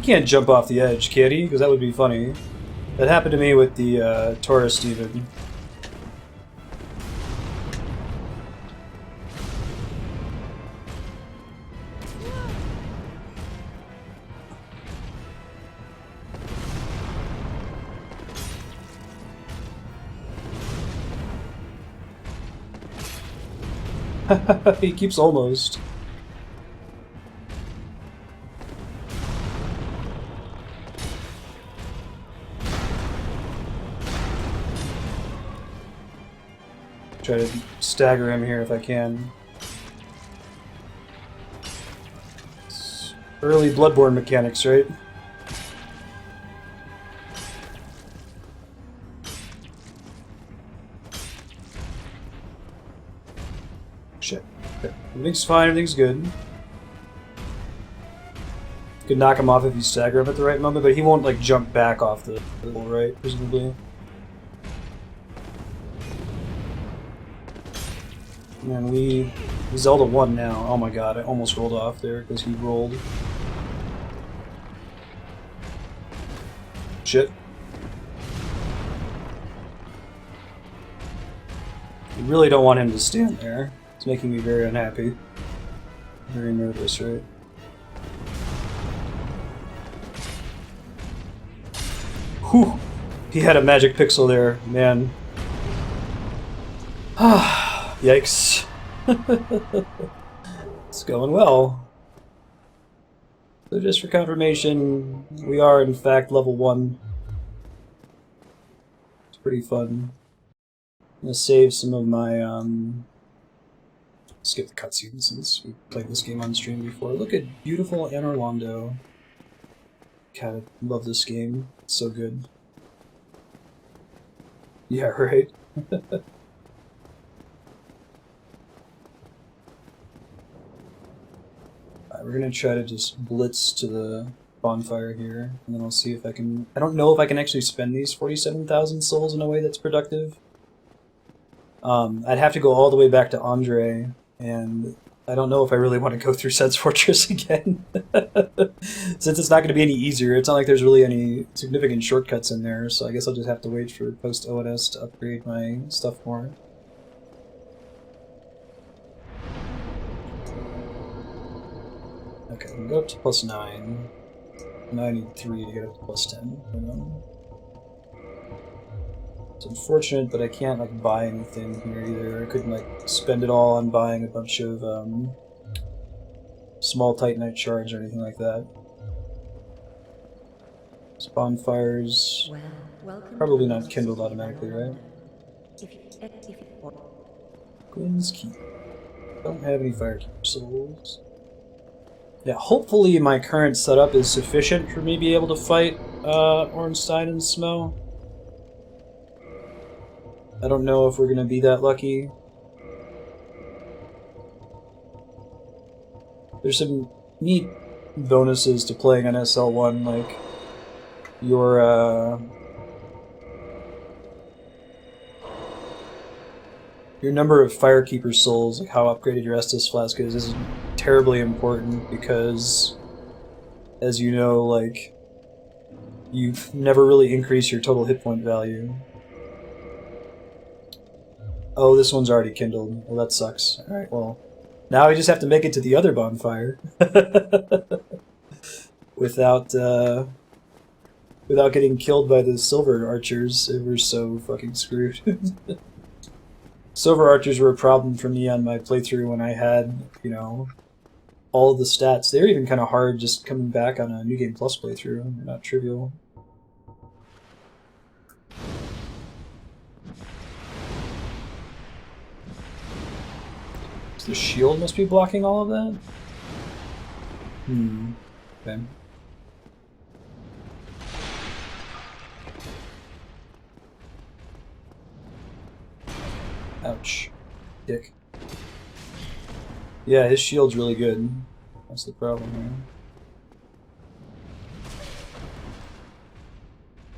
Speaker 1: can't jump off the edge, can he? Because that would be funny. That happened to me with the tourist even. He keeps almost. Try to stagger him here if I can. It's early Bloodborne mechanics, right? Shit. Okay. Everything's fine, everything's good. Could knock him off if you stagger him at the right moment, but he won't like jump back off the wall, right? Presumably. And we Zelda 1 now. Oh my god, I almost rolled off there because he rolled. Shit. I really don't want him to stand there. It's making me very unhappy. Very nervous, right? Whew! He had a magic pixel there, man. Yikes. It's going well. So just for confirmation, we are in fact level 1. It's pretty fun. I'm gonna save some of my, skip the cutscenes since we played this game on stream before. Look at beautiful Anne Orlando. God, I love this game. It's so good. Yeah, right? We're gonna try to just blitz to the bonfire here, and then I'll see if I can... I don't know if I can actually spend these 47,000 souls in a way that's productive. I'd have to go all the way back to Andre, and I don't know if I really want to go through Sense Fortress again. Since it's not going to be any easier, it's not like there's really any significant shortcuts in there, so I guess I'll just have to wait for post-ONS to upgrade my stuff more. Okay, we can go up to +9. Now I need 3 to get up to +10. It's unfortunate that I can't like buy anything here either. I couldn't like spend it all on buying a bunch of small Titanite shards or anything like that. These bonfires probably not kindled automatically, right? Quinn's Keep. Don't have any firekeeper souls. Yeah, hopefully my current setup is sufficient for me to be able to fight Ornstein and Smo. I don't know if we're going to be that lucky. There's some neat bonuses to playing on SL1, like your number of Firekeeper souls, like how upgraded your Estus flask is terribly important because, as you know, like, you never really increase your total hit point value. Oh, this one's already kindled. Well, that sucks. Alright, well, now we just have to make it to the other bonfire. without getting killed by the silver archers. We're so fucking screwed. Silver archers were a problem for me on my playthrough when I had, you know, all of the stats. They were even kind of hard just coming back on a New Game Plus playthrough. They're not trivial. So the shield must be blocking all of that? Okay. Ouch. Dick. Yeah, his shield's really good. That's the problem here.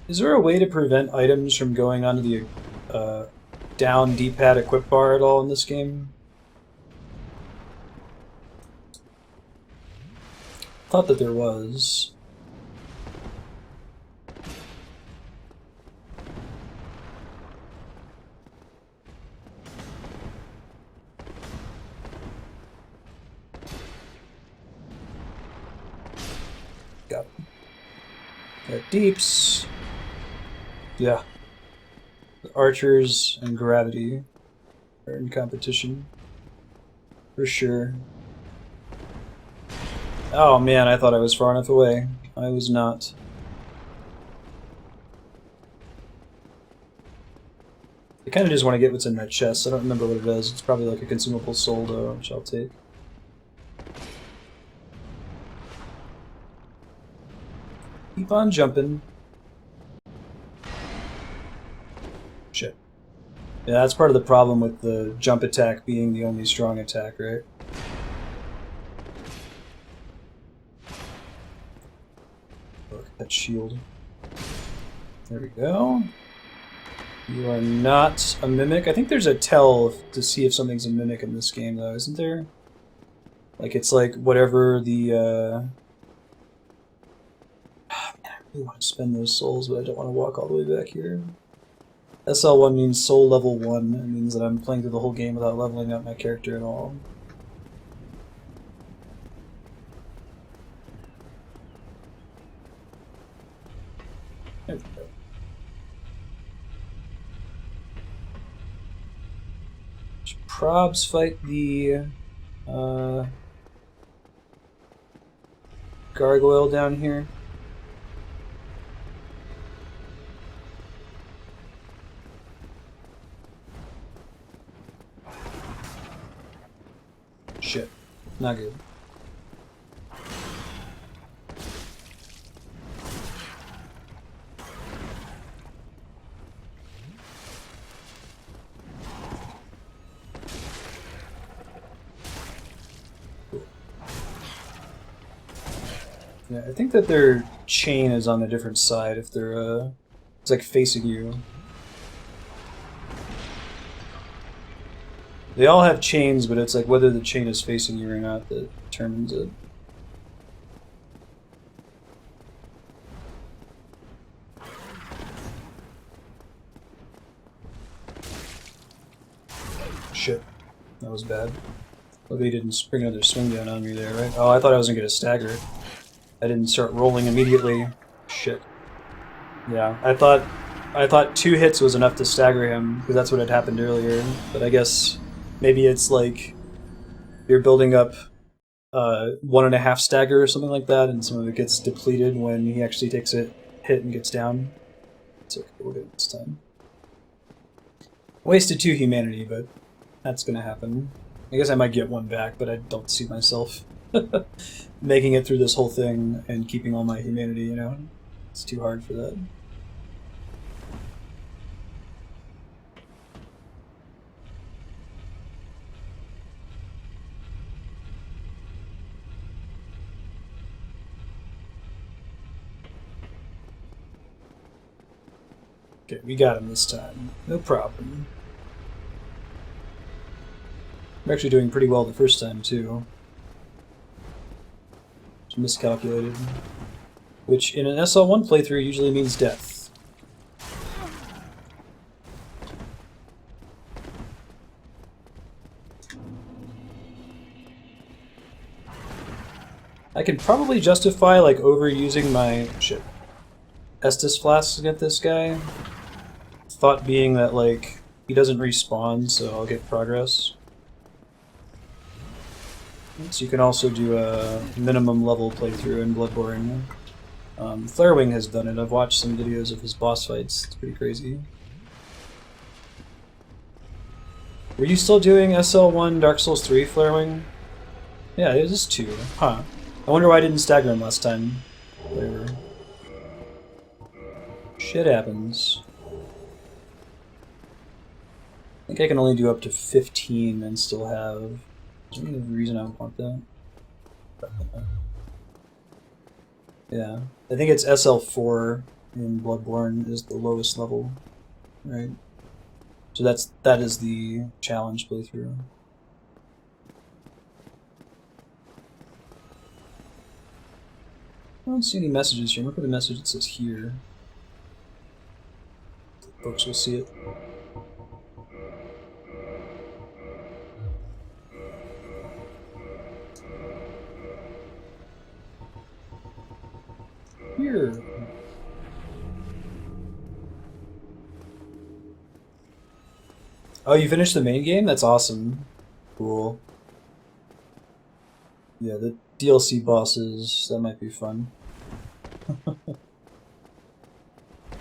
Speaker 1: Is there a way to prevent items from going onto the down D-pad equip bar at all in this game? Thought that there was. Got him. Got deeps. Yeah. The archers and gravity are in competition. For sure. Oh man, I thought I was far enough away. I was not. I kind of just want to get what's in my chest. I don't remember what it is. It's probably like a consumable soul, though, which I'll take. Keep on jumping. Shit. Yeah, that's part of the problem with the jump attack being the only strong attack, right? Look at that shield. There we go. You are not a mimic. I think there's a tell to see if something's a mimic in this game, though, isn't there? Like, it's like whatever the, man, I really want to spend those souls, but I don't want to walk all the way back here. SL1 means soul level 1. It means that I'm playing through the whole game without leveling up my character at all. There we go. Probs fight the gargoyle down here. Shit. Not good. Yeah, I think that their chain is on a different side if they're, it's like facing you. They all have chains, but it's like whether the chain is facing you or not that determines it. Shit. That was bad. Well, they didn't spring another swing down on me there, right? Oh, I thought I was gonna get a stagger. I didn't start rolling immediately. Shit. Yeah, I thought 2 hits was enough to stagger him, because that's what had happened earlier. But I guess maybe it's like you're building up 1.5 stagger or something like that, and some of it gets depleted when he actually takes a hit and gets down. It's okay, we'll get it this time. Wasted 2 humanity, but that's gonna happen. I guess I might get 1 back, but I don't see myself making it through this whole thing and keeping all my humanity, you know? It's too hard for that. Okay, we got him this time. No problem. We're actually doing pretty well the first time, too. Just miscalculated. Which, in an SL1 playthrough, usually means death. I can probably justify, like, overusing my... shit. Estus flasks against this guy. Thought being that, like, he doesn't respawn, so I'll get progress. So you can also do a minimum level playthrough in Bloodborne. Flarewing has done it. I've watched some videos of his boss fights. It's pretty crazy. Were you still doing SL1 Dark Souls 3 Flarewing? Yeah, it is 2. Huh. I wonder why I didn't stagger him last time. Whatever. Shit happens. I think I can only do up to 15 and still have... Is there any reason I would want that? Yeah. I think it's SL4 in Bloodborne is the lowest level. Right? So that is the challenge playthrough. I don't see any messages here. Look at the message that says here. Folks will see it. Here. Oh, you finished the main game? That's awesome. Cool. Yeah, the DLC bosses, that might be fun.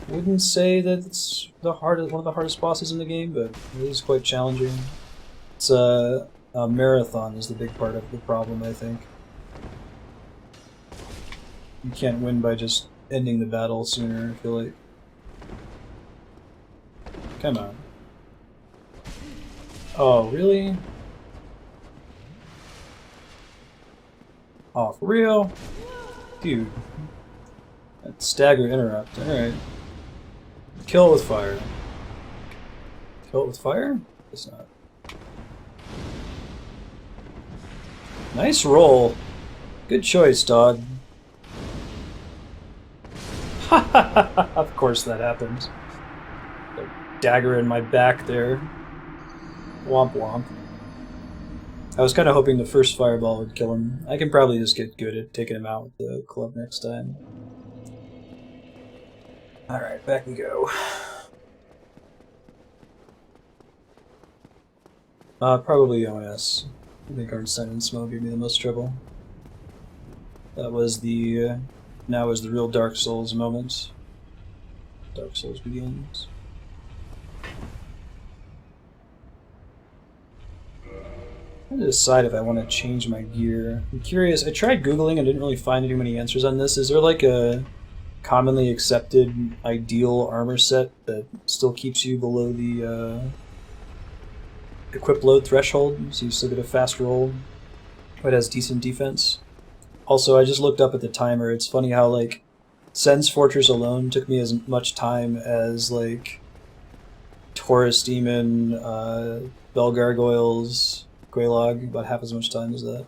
Speaker 1: Wouldn't say that it's one of the hardest bosses in the game, but it is quite challenging. It's a marathon is the big part of the problem, I think. You can't win by just ending the battle sooner, I feel like. Come on. Oh, really? Oh, for real? Dude. That stagger interrupt, alright. Kill it with fire. Kill it with fire? It's not. Nice roll. Good choice, dog. Of course that happens. The dagger in my back there. Womp womp. I was kind of hoping the first fireball would kill him. I can probably just get good at taking him out with the club next time. Alright, back we go. Probably OS. I think Arnstein and Smoke gave me the most trouble. That was the... now is the real Dark Souls moment. Dark Souls begins. I'm gonna decide if I want to change my gear. I'm curious. I tried Googling and didn't really find too many answers on this. Is there like a commonly accepted ideal armor set that still keeps you below the equip load threshold, so you still get a fast roll, but has decent defense? Also, I just looked up at the timer. It's funny how, like, Sen's Fortress alone took me as much time as, like, Taurus Demon, Bell Gargoyles, Guelag, about half as much time as that.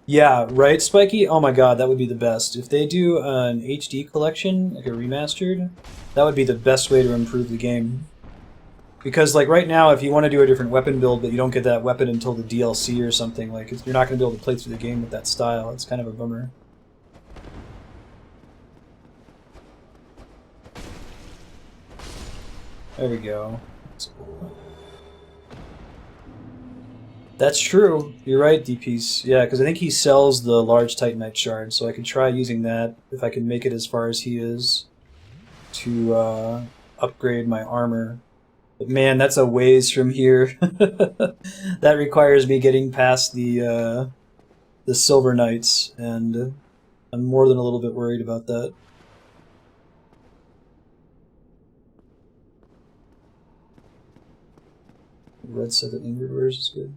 Speaker 1: Yeah, right, Spiky? Oh my god, that would be the best. If they do an HD collection, like a remastered, that would be the best way to improve the game. Because, like, right now, if you want to do a different weapon build, but you don't get that weapon until the DLC or something, like, you're not going to be able to play through the game with that style. It's kind of a bummer. There we go. That's true. You're right, D-Piece. Yeah, because I think he sells the large Titanite shard, so I can try using that, if I can make it as far as he is, to upgrade my armor. But man, that's a ways from here. That requires me getting past the Silver Knights, and I'm more than a little bit worried about that. Red said that Ingrid wears is good.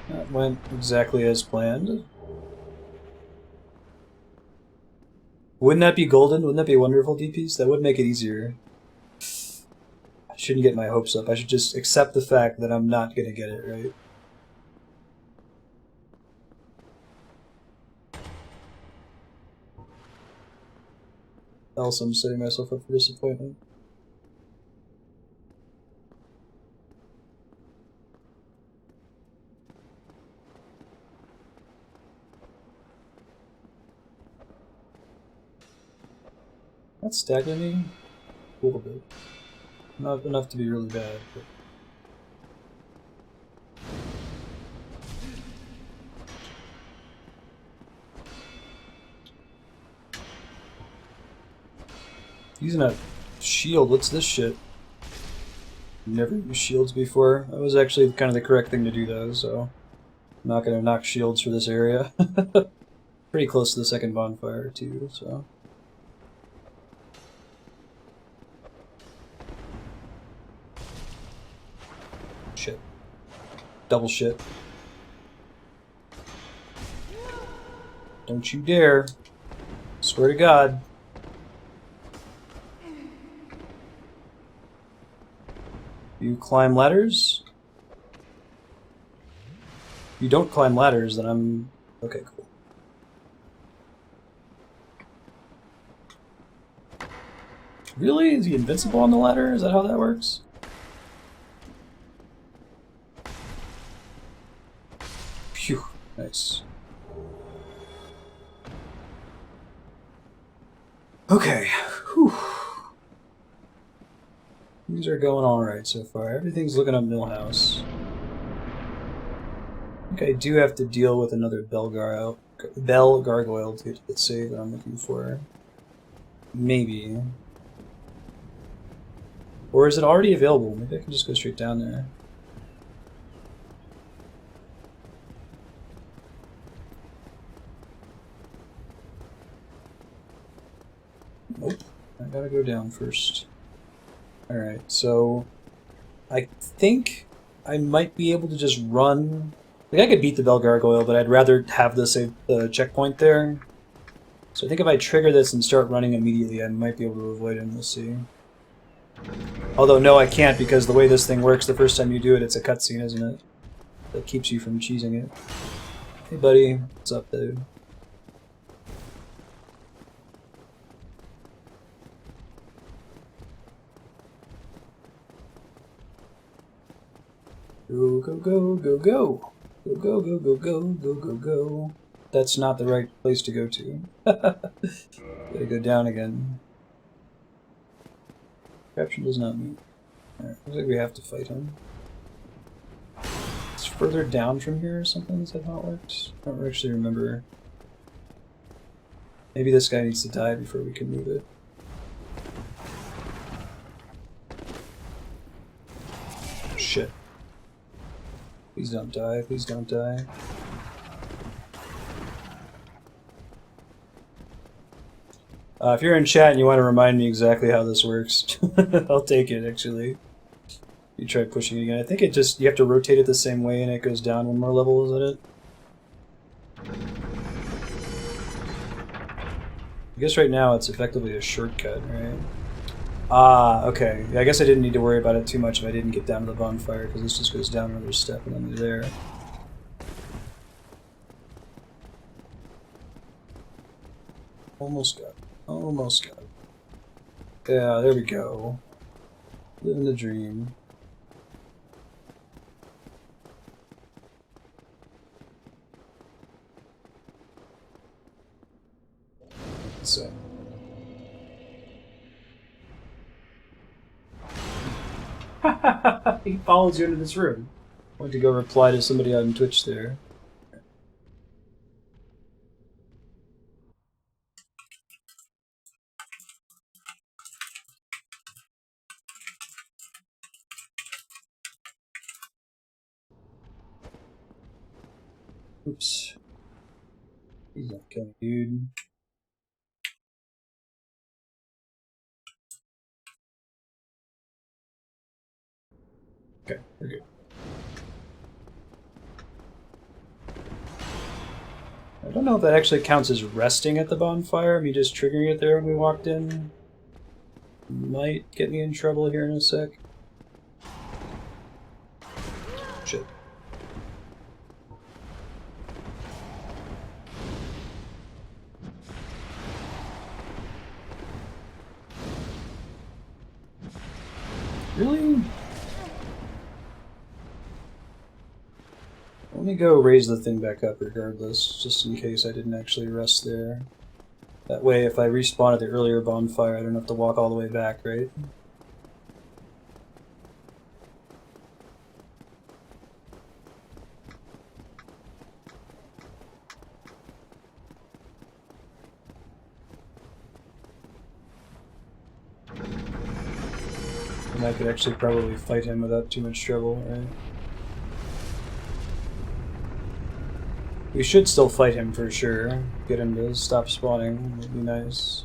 Speaker 1: That went exactly as planned. Wouldn't that be golden? Wouldn't that be wonderful, DPs? That would make it easier. I shouldn't get my hopes up. I should just accept the fact that I'm not gonna get it right. Else I'm setting myself up for disappointment. That's staggering me a little bit. Not enough to be really bad, but... Using a shield, what's this shit? Never used shields before. That was actually kind of the correct thing to do though, so... I'm not gonna knock shields for this area. Pretty close to the second bonfire too, so... Shit. Double shit. Don't you dare. Swear to God. You climb ladders? You don't climb ladders, then I'm... Okay, cool. Really? Is he invincible on the ladder? Is that how that works? Phew. Nice. Okay. Whew. Things are going alright so far. Everything's looking up Millhouse. I think I do have to deal with another bell gargoyle to get to the save that I'm looking for. Maybe. Or is it already available? Maybe I can just go straight down there. Nope. I gotta go down first. Alright, so I think I might be able to just run. Like, I could beat the Bell Gargoyle, but I'd rather have the checkpoint there. So I think if I trigger this and start running immediately, I might be able to avoid him. We'll see. Although, no, I can't, because the way this thing works, the first time you do it, it's a cutscene, isn't it? That keeps you from cheesing it. Hey, buddy. What's up, dude? Go, go, go, go, go. Go, go, go, go, go, go, go, go. That's not the right place to go to. Gotta go down again. Caption does not meet. Alright, looks like we have to fight him. It's further down from here or something? Is that how it works? I don't actually remember. Maybe this guy needs to die before we can move it. Shit. Please don't die, please don't die. If you're in chat and you want to remind me exactly how this works, I'll take it, actually. You try pushing it again. I think it just, you have to rotate it the same way and it goes down one more level, isn't it? I guess right now it's effectively a shortcut, right? Ah, okay. Yeah, I guess I didn't need to worry about it too much if I didn't get down to the bonfire, because this just goes down another step and then you're there. Almost got it. Almost got it. Yeah, there we go. Living the dream. So. He follows you into this room. I went to go reply to somebody on Twitch there. Oops. He's not coming, dude. Okay, we're good. I don't know if that actually counts as resting at the bonfire. Me just triggering it there when we walked in might get me in trouble here in a sec. Shit. Really? Let me go raise the thing back up regardless, just in case I didn't actually rest there. That way, if I respawn at the earlier bonfire, I don't have to walk all the way back, right? And I could actually probably fight him without too much trouble, right? We should still fight him for sure. Get him to stop spawning, would be nice.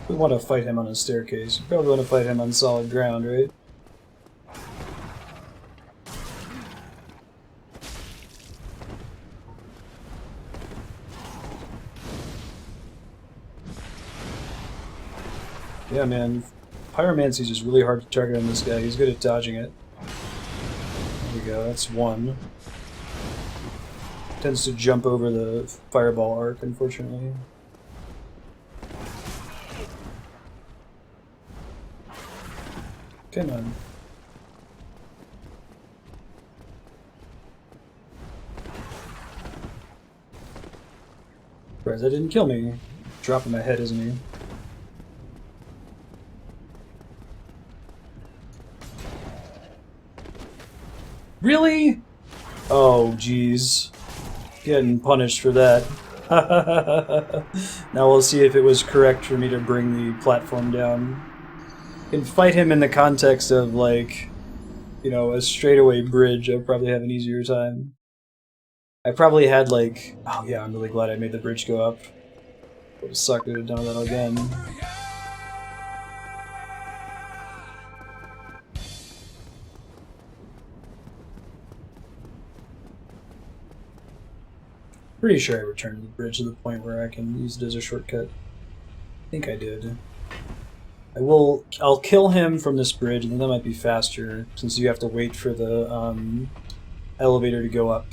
Speaker 1: We want to fight him on a staircase. We probably want to fight him on solid ground, right? Yeah, man. Pyromancy's just really hard to target on this guy. He's good at dodging it. There we go, that's one. Tends to jump over the fireball arc, unfortunately. Come on. Surprised that didn't kill me. Dropping my head, isn't he? Really? Oh, jeez. Getting punished for that. Now we'll see if it was correct for me to bring the platform down. Can fight him in the context of, like, you know, a straightaway bridge. I'd probably have an easier time. I probably had, like... Oh yeah, I'm really glad I made the bridge go up. Would have sucked to have done that again. Pretty sure I returned the bridge to the point where I can use it as a shortcut. I think I did. I'll kill him from this bridge, and then that might be faster, since you have to wait for the elevator to go up.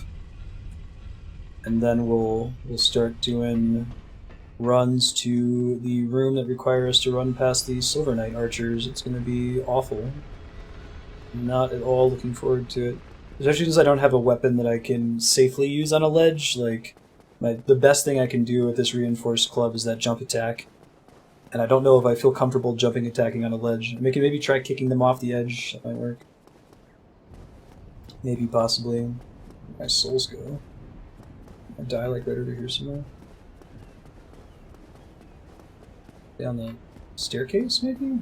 Speaker 1: And then we'll start doing runs to the room that require us to run past the Silver Knight archers. It's going to be awful. I'm not at all looking forward to it. Especially since I don't have a weapon that I can safely use on a ledge. Like, the best thing I can do with this reinforced club is that jump attack. And I don't know if I feel comfortable jumping attacking on a ledge. I can maybe try kicking them off the edge. That might work. Maybe, possibly. Where my souls go. I die like right over here somewhere. Down the staircase, maybe?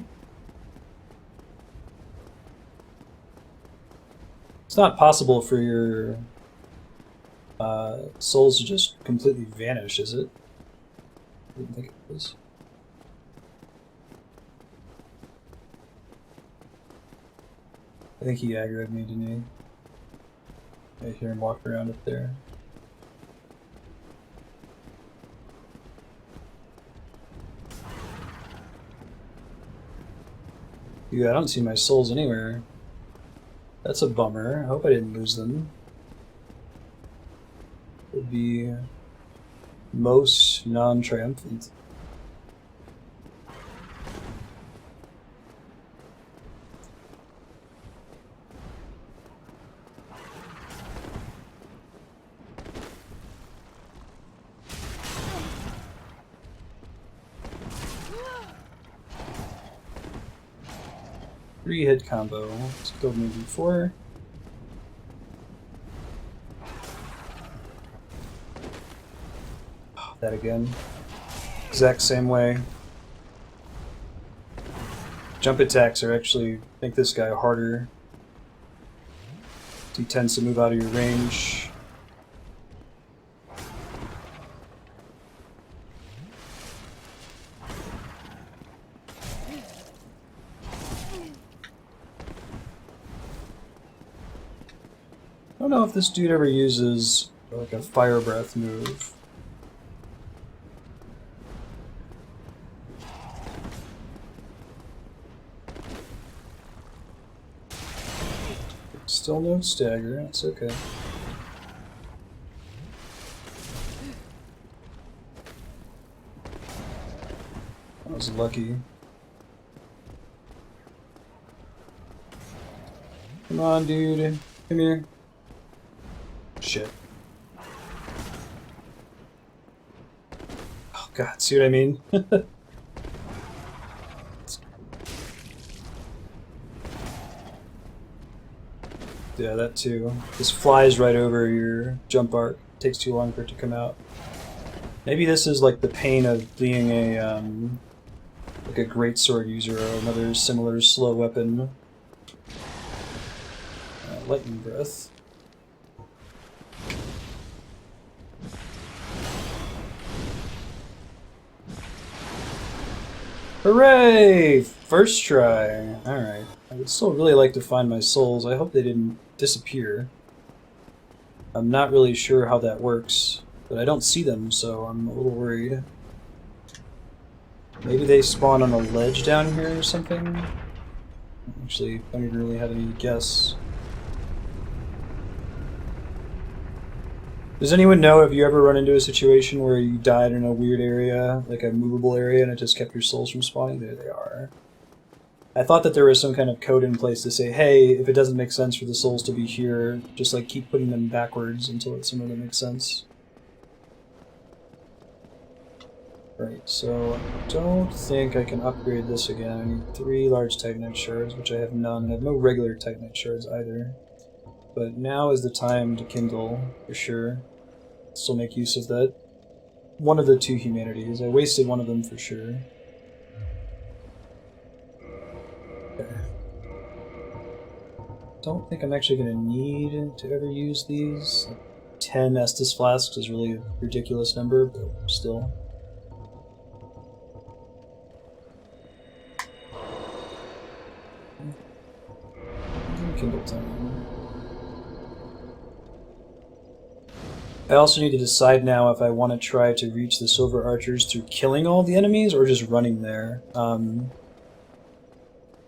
Speaker 1: It's not possible for your souls to just completely vanish, is it? I didn't think it was. I think he aggroed me, didn't he? I hear him walk around up there. Dude, I don't see my souls anywhere. That's a bummer. I hope I didn't lose them. Would be most non-triumphant. Three-hit combo. Let's build maybe 4. Oh, that again. Exact same way. Jump attacks are actually make this guy harder. He tends to move out of your range. I don't know if this dude ever uses like a fire breath move. Still no stagger, that's okay. I was lucky. Come on, dude. Come here. Shit. Oh god, see what I mean? Yeah, that too. This flies right over your jump arc. It takes too long for it to come out. Maybe this is like the pain of being a like a greatsword user or another similar slow weapon. Lightning breath. Hooray! First try. Alright. I would still really like to find my souls. I hope they didn't disappear. I'm not really sure how that works, but I don't see them, so I'm a little worried. Maybe they spawn on a ledge down here or something? Actually, I don't even really have any guess. Does anyone know if you ever run into a situation where you died in a weird area, like a movable area, and it just kept your souls from spawning? There they are. I thought that there was some kind of code in place to say, hey, if it doesn't make sense for the souls to be here, just like keep putting them backwards until some of them make sense. Right, so I don't think I can upgrade this again. I need 3 large Titanite shards, which I have none. I have no regular Titanite shards either. But now is the time to kindle, for sure. Still make use of that. One of the 2 humanities. I wasted one of them for sure. Okay. Don't think I'm actually going to need to ever use these. 10 Estus flasks is really a ridiculous number, but still. Kindle time. I also need to decide now if I want to try to reach the Silver Archers through killing all the enemies or just running there.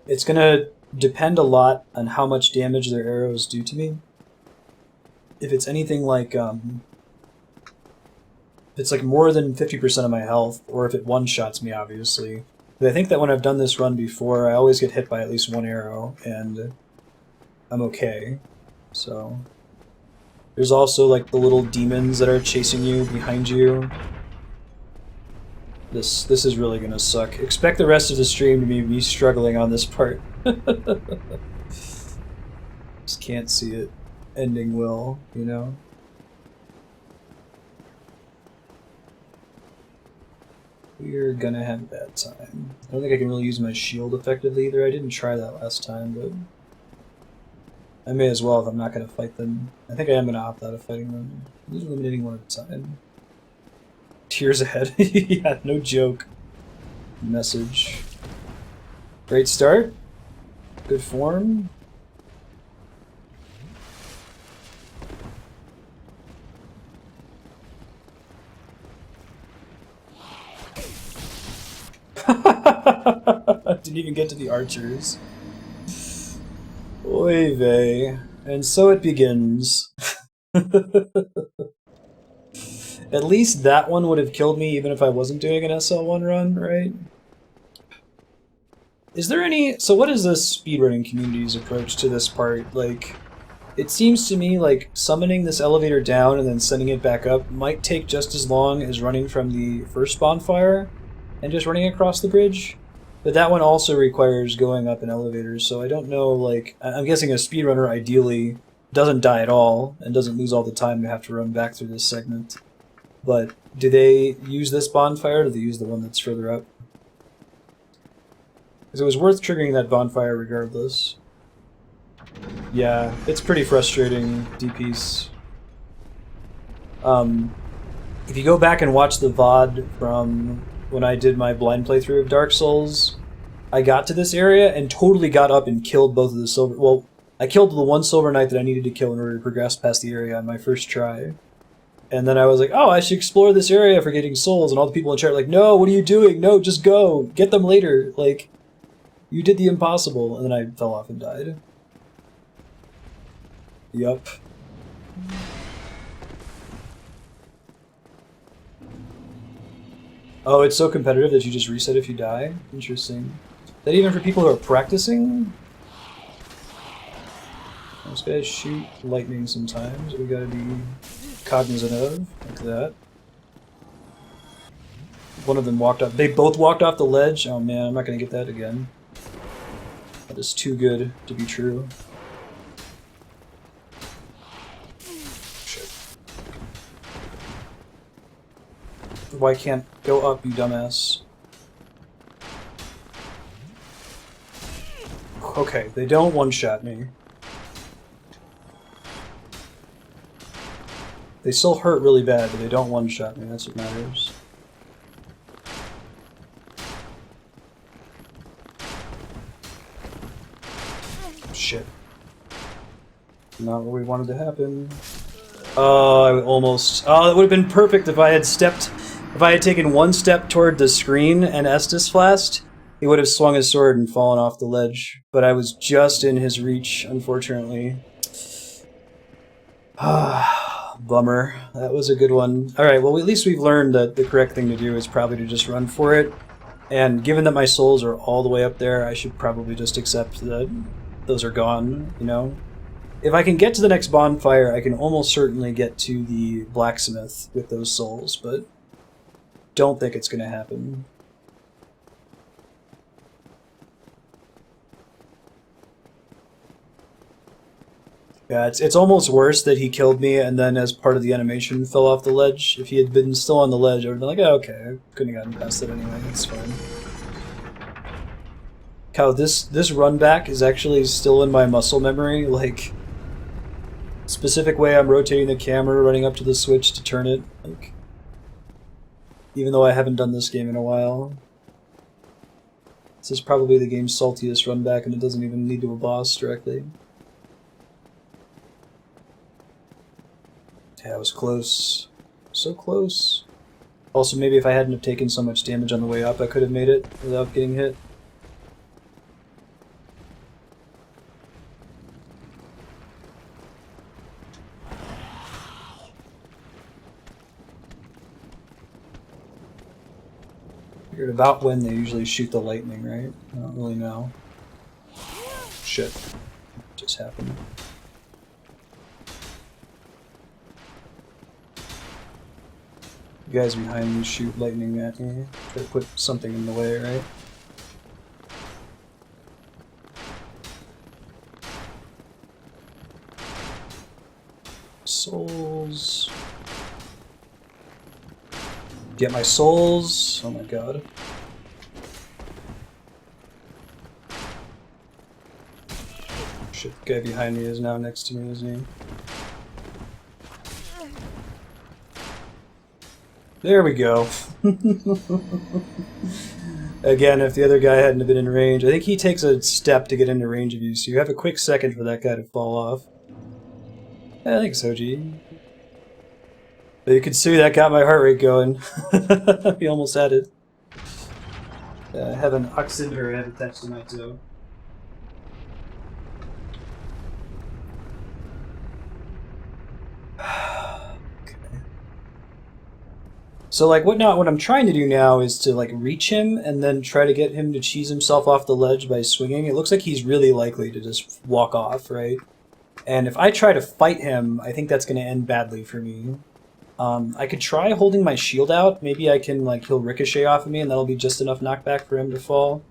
Speaker 1: It's gonna depend a lot on how much damage their arrows do to me. If it's anything like, if it's like more than 50% of my health, or if it one-shots me, obviously. But I think that when I've done this run before, I always get hit by at least 1 arrow, and I'm okay. So there's also like the little demons that are chasing you behind you. This is really gonna suck. Expect the rest of the stream to be me struggling on this part. Just can't see it ending well, you know? We're gonna have a bad time. I don't think I can really use my shield effectively either. I didn't try that last time, but I may as well if I'm not going to fight them. I think I am going to opt out of fighting them. I'm just eliminating one at a time. Tears ahead. Yeah, no joke. Message. Great start. Good form. Didn't even get to the archers. Oy vey. And so it begins. At least that one would have killed me even if I wasn't doing an SL1 run, right? Is there any... So what is this speedrunning community's approach to this part? Like, it seems to me like summoning this elevator down and then sending it back up might take just as long as running from the first bonfire and just running across the bridge. But that one also requires going up in elevators, so I don't know, like... I'm guessing a speedrunner ideally doesn't die at all and doesn't lose all the time to have to run back through this segment. But do they use this bonfire, or do they use the one that's further up? Because it was worth triggering that bonfire regardless. Yeah, it's pretty frustrating, DPs. If you go back and watch the VOD from when I did my blind playthrough of Dark Souls, I got to this area and totally got up and killed both of the silver... Well, I killed the one Silver Knight that I needed to kill in order to progress past the area on my first try. And then I was like, oh, I should explore this area for getting souls, and all the people in chat were like, no, what are you doing? No, just go. Get them later. Like, you did the impossible. And then I fell off and died. Yup. Oh, it's so competitive that you just reset if you die? Interesting. Is that even for people who are practicing? Those guys shoot lightning sometimes. We gotta be cognizant of, like that. One of them walked off. They both walked off the ledge? Oh man, I'm not gonna get that again. That is too good to be true. Shit. Why can't go up, you dumbass? Okay, they don't one-shot me. They still hurt really bad, but they don't one-shot me, that's what matters. Shit. Not what we wanted to happen. Oh, I almost... Oh, it would have been perfect if I had stepped If I had taken one step toward the screen and Estus flashed, he would have swung his sword and fallen off the ledge. But I was just in his reach, unfortunately. Bummer. That was a good one. Alright, well at least we've learned that the correct thing to do is probably to just run for it. And given that my souls are all the way up there, I should probably just accept that those are gone, you know? If I can get to the next bonfire, I can almost certainly get to the blacksmith with those souls, but don't think it's going to happen. Yeah, it's almost worse that he killed me and then as part of the animation fell off the ledge. If he had been still on the ledge, I would have been like, oh, okay, I couldn't have gotten past it anyway, it's fine. Cow, this run back is actually still in my muscle memory, like, specific way I'm rotating the camera, running up to the switch to turn it, like, even though I haven't done this game in a while. This is probably the game's saltiest run back and it doesn't even lead to a boss directly. Yeah, it was close. So close. Also, maybe if I hadn't have taken so much damage on the way up, I could have made it without getting hit. Figured about when they usually shoot the lightning, right? I don't really know. Shit. Just happened. You guys behind me shoot lightning at me. Try to put something in the way, right? Souls. Get my souls. Oh my god. Shit, the guy behind me is now next to me, isn't he? There we go. Again, if the other guy hadn't been in range, I think he takes a step to get into range of you, so you have a quick second for that guy to fall off. I think so, G. But you can see that got my heart rate going. We almost had it. I have an oximeter I have attached to my toe. So like what I'm trying to do now is to like reach him and then try to get him to cheese himself off the ledge by swinging. It looks like he's really likely to just walk off, right? And if I try to fight him, I think that's going to end badly for me. I could try holding my shield out. Maybe I can, like, he'll ricochet off of me and that'll be just enough knockback for him to fall.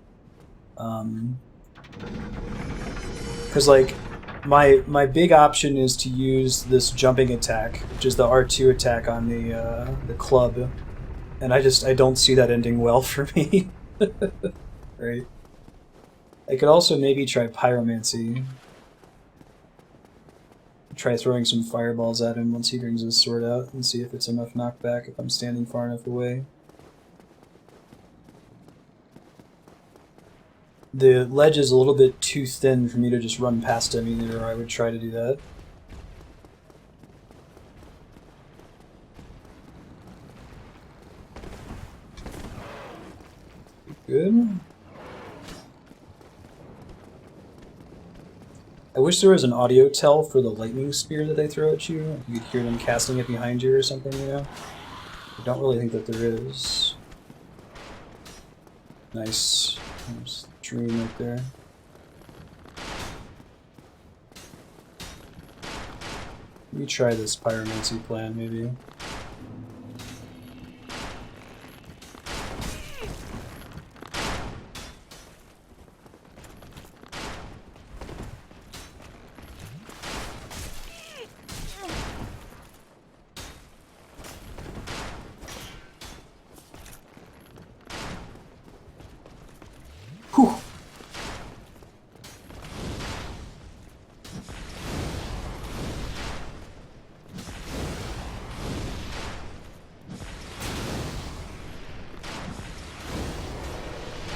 Speaker 1: Because, like, my big option is to use this jumping attack, which is the R2 attack on the club. And I don't see that ending well for me. Right? I could also maybe try pyromancy. Try throwing some fireballs at him once he brings his sword out and see if it's enough knockback if I'm standing far enough away. The ledge is a little bit too thin for me to just run past him either, or I would try to do that. Good. I wish there was an audio tell for the lightning spear that they throw at you. You could hear them casting it behind you or something, you know? I don't really think that there is. Nice. There's the dream right there. Let me try this pyromancy plan, maybe. Whew.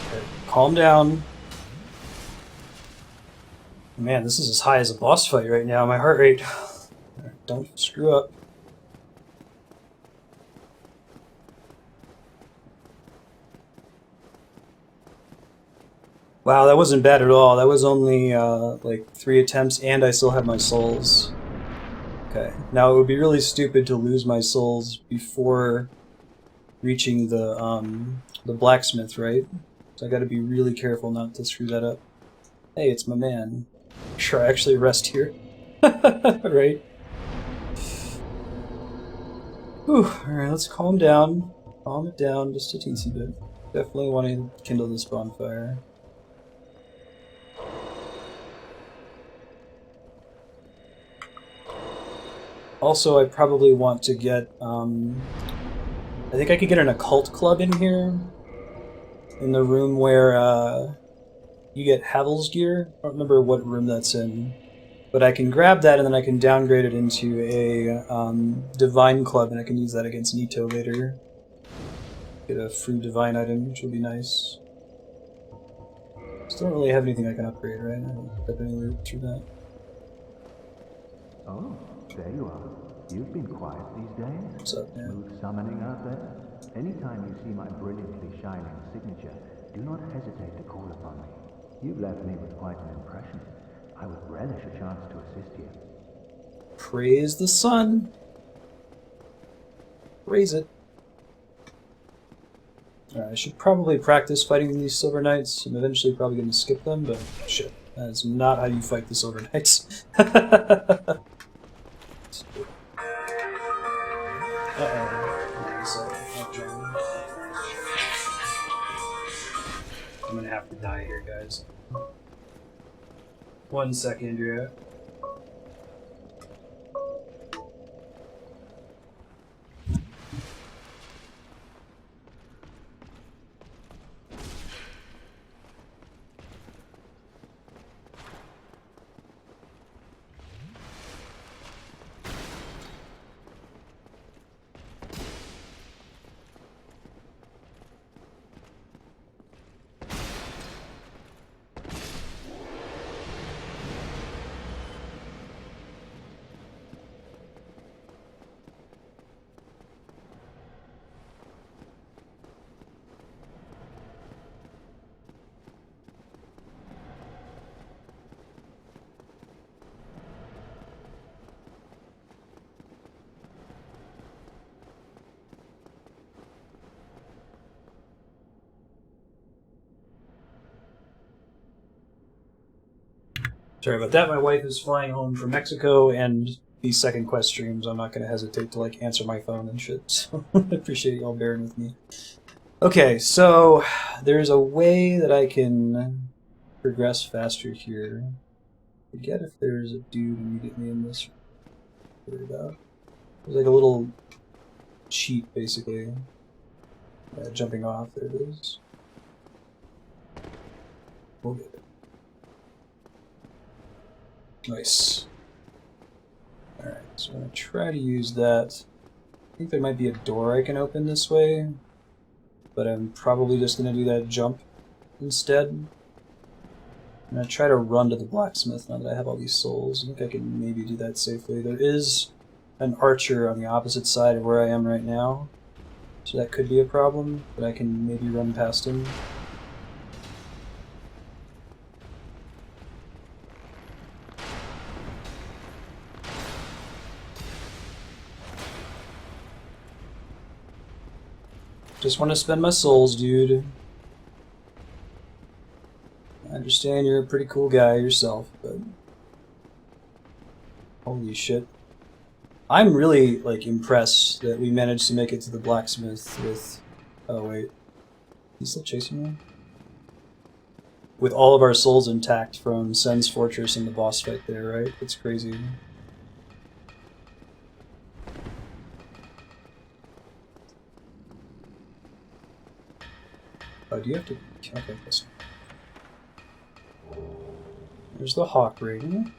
Speaker 1: Okay, calm down. Man, this is as high as a boss fight right now, my heart rate. Don't screw up. Wow, that wasn't bad at all. That was only like 3 attempts, and I still have my souls. Okay, now it would be really stupid to lose my souls before reaching the blacksmith, right? So I got to be really careful not to screw that up. Hey, it's my man. Sure, I actually rest here. Right? Whew, alright, let's calm down. Calm it down just a teensy bit. Definitely want to kindle this bonfire. Also, I probably want to get, I think I could get an occult club in here. In the room where, you get Havel's gear. I don't remember what room that's in. But I can grab that and then I can downgrade it into a, divine club and I can use that against Nito later. Get a free divine item, which would be nice. Still don't really have anything I can upgrade, right? I haven't got any loot through that.
Speaker 2: Oh, there you are. You've been quiet these days.
Speaker 1: What's up, man?
Speaker 2: Smooth summoning out there. Anytime you see my brilliantly shining signature, do not hesitate to call upon me. You've left me with quite an impression. I would relish a chance to assist you.
Speaker 1: Praise the sun! Praise it. Alright, I should probably practice fighting these Silver Knights. I'm eventually probably going to skip them, but shit. That is not how you fight the Silver Knights. Uh-oh. I'm gonna have to die here, guys. 1 second, Andrea. Sorry about that. My wife is flying home from Mexico, and these second quest streams, I'm not going to hesitate to like answer my phone and shit. So I appreciate y'all bearing with me. Okay, so there's a way that I can progress faster here. I forget if there's a dude immediately in this. There's like a little cheat, basically. Jumping off. There it is. We'll get it. Nice. Alright, so I'm going to try to use that. I think there might be a door I can open this way, but I'm probably just going to do that jump instead. I'm going to try to run to the blacksmith now that I have all these souls. I think I can maybe do that safely. There is an archer on the opposite side of where I am right now, so that could be a problem, but I can maybe run past him. Just want to spend my souls, dude. I understand you're a pretty cool guy yourself, but... Holy shit. I'm really, like, impressed that we managed to make it to the blacksmith with... Oh, wait. He's still chasing me? With all of our souls intact from Sen's Fortress and the boss fight there, right? It's crazy. Oh, do you have to... Okay, listen. There's the Hawk Ring.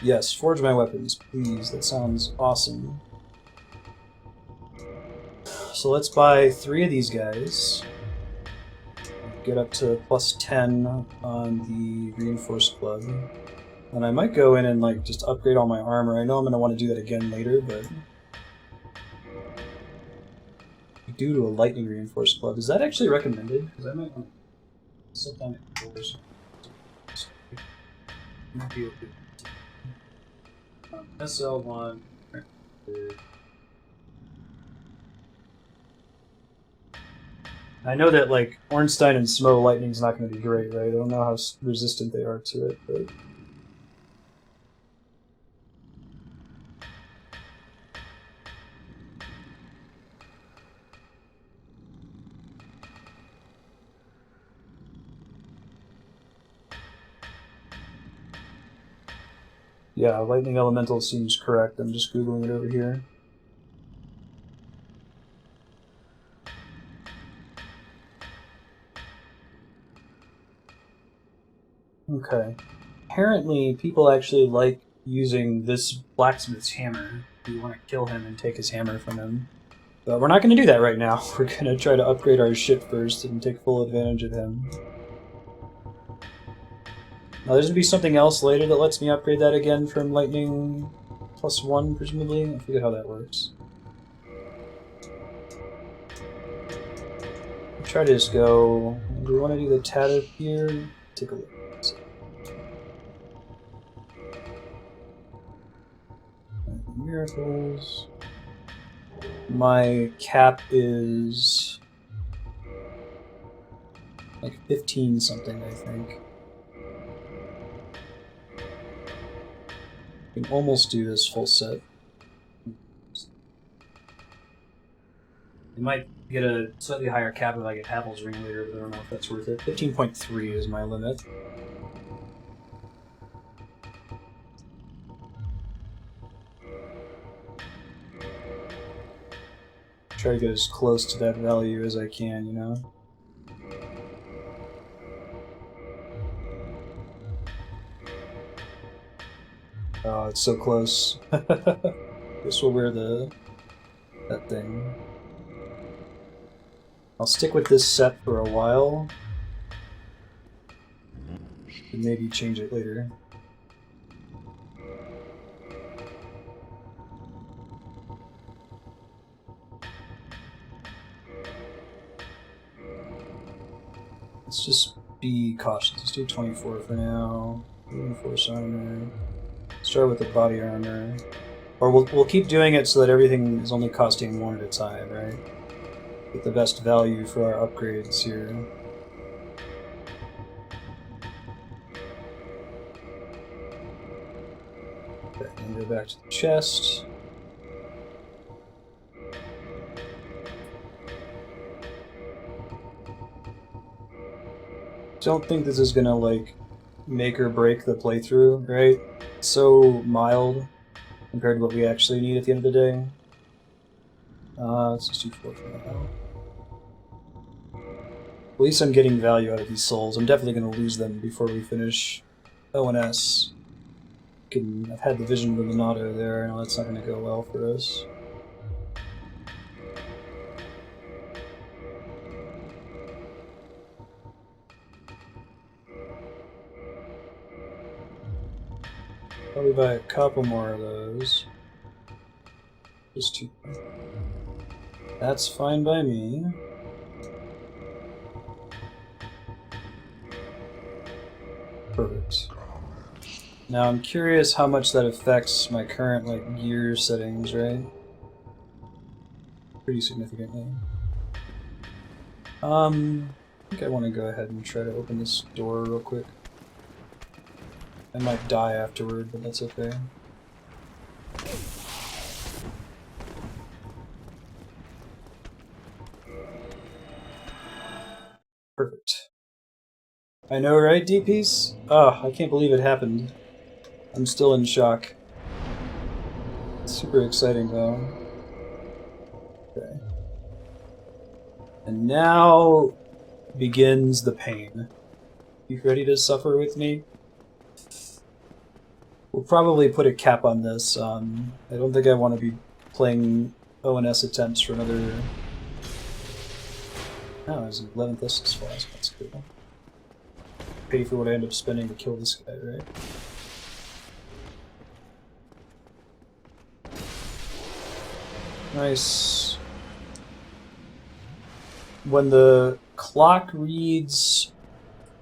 Speaker 1: Yes, forge my weapons, please. That sounds awesome. So let's buy 3 of these guys. Get up to plus 10 on the reinforced club. And I might go in and like just upgrade all my armor. I know I'm going to want to do that again later, but... Due to a lightning reinforced glove. Is that actually recommended? Because I might want to set down a controllers. Might be able to. SL1. I know that like Ornstein and Smo lightning's not going to be great, right? I don't know how resistant they are to it, but. Yeah, lightning elemental seems correct. I'm just googling it over here. Okay. Apparently, people actually like using this blacksmith's hammer. You want to kill him and take his hammer from him. But we're not going to do that right now. We're going to try to upgrade our shit first and take full advantage of him. Now, there's going to be something else later that lets me upgrade that again from lightning +1, presumably. I forget how that works. I'll try to just go... Do we want to do the tatter here? Take a look. Miracles. My cap is like 15 something, I think. I can almost do this full set. I might get a slightly higher cap if I get Havel's Ring later, but I don't know if that's worth it. 15.3 is my limit. Try to get as close to that value as I can, you know? Oh, it's so close. Guess we'll wear that thing. I'll stick with this set for a while. And maybe change it later. Let's just be cautious. Let's do 24 for now. Reinforce armor. Start with the body armor. Or we'll keep doing it so that everything is only costing 1 at a time, right? Get the best value for our upgrades here. Okay, and go back to the chest. Don't think this is gonna like make or break the playthrough, right? It's so mild compared to what we actually need at the end of the day. Let's just do 4 for now. At least I'm getting value out of these souls. I'm definitely gonna lose them before we finish ONS. I've had the vision of the Minato there. I know that's not gonna go well for us. Probably buy a couple more of those. Just 2. That's fine by me. Perfect. Now I'm curious how much that affects my current like gear settings, right? Pretty significantly. I think I want to go ahead and try to open this door real quick. I might die afterward, but that's okay. Perfect. I know, right, DPs? Oh, I can't believe it happened. I'm still in shock. It's super exciting, though. Okay. And now begins the pain. You ready to suffer with me? We'll probably put a cap on this. I don't think I want to be playing ONS attempts for another... Oh, there's an 11th Estus Flask. That's cool. Pay for what I end up spending to kill this guy, right? Nice. when the clock reads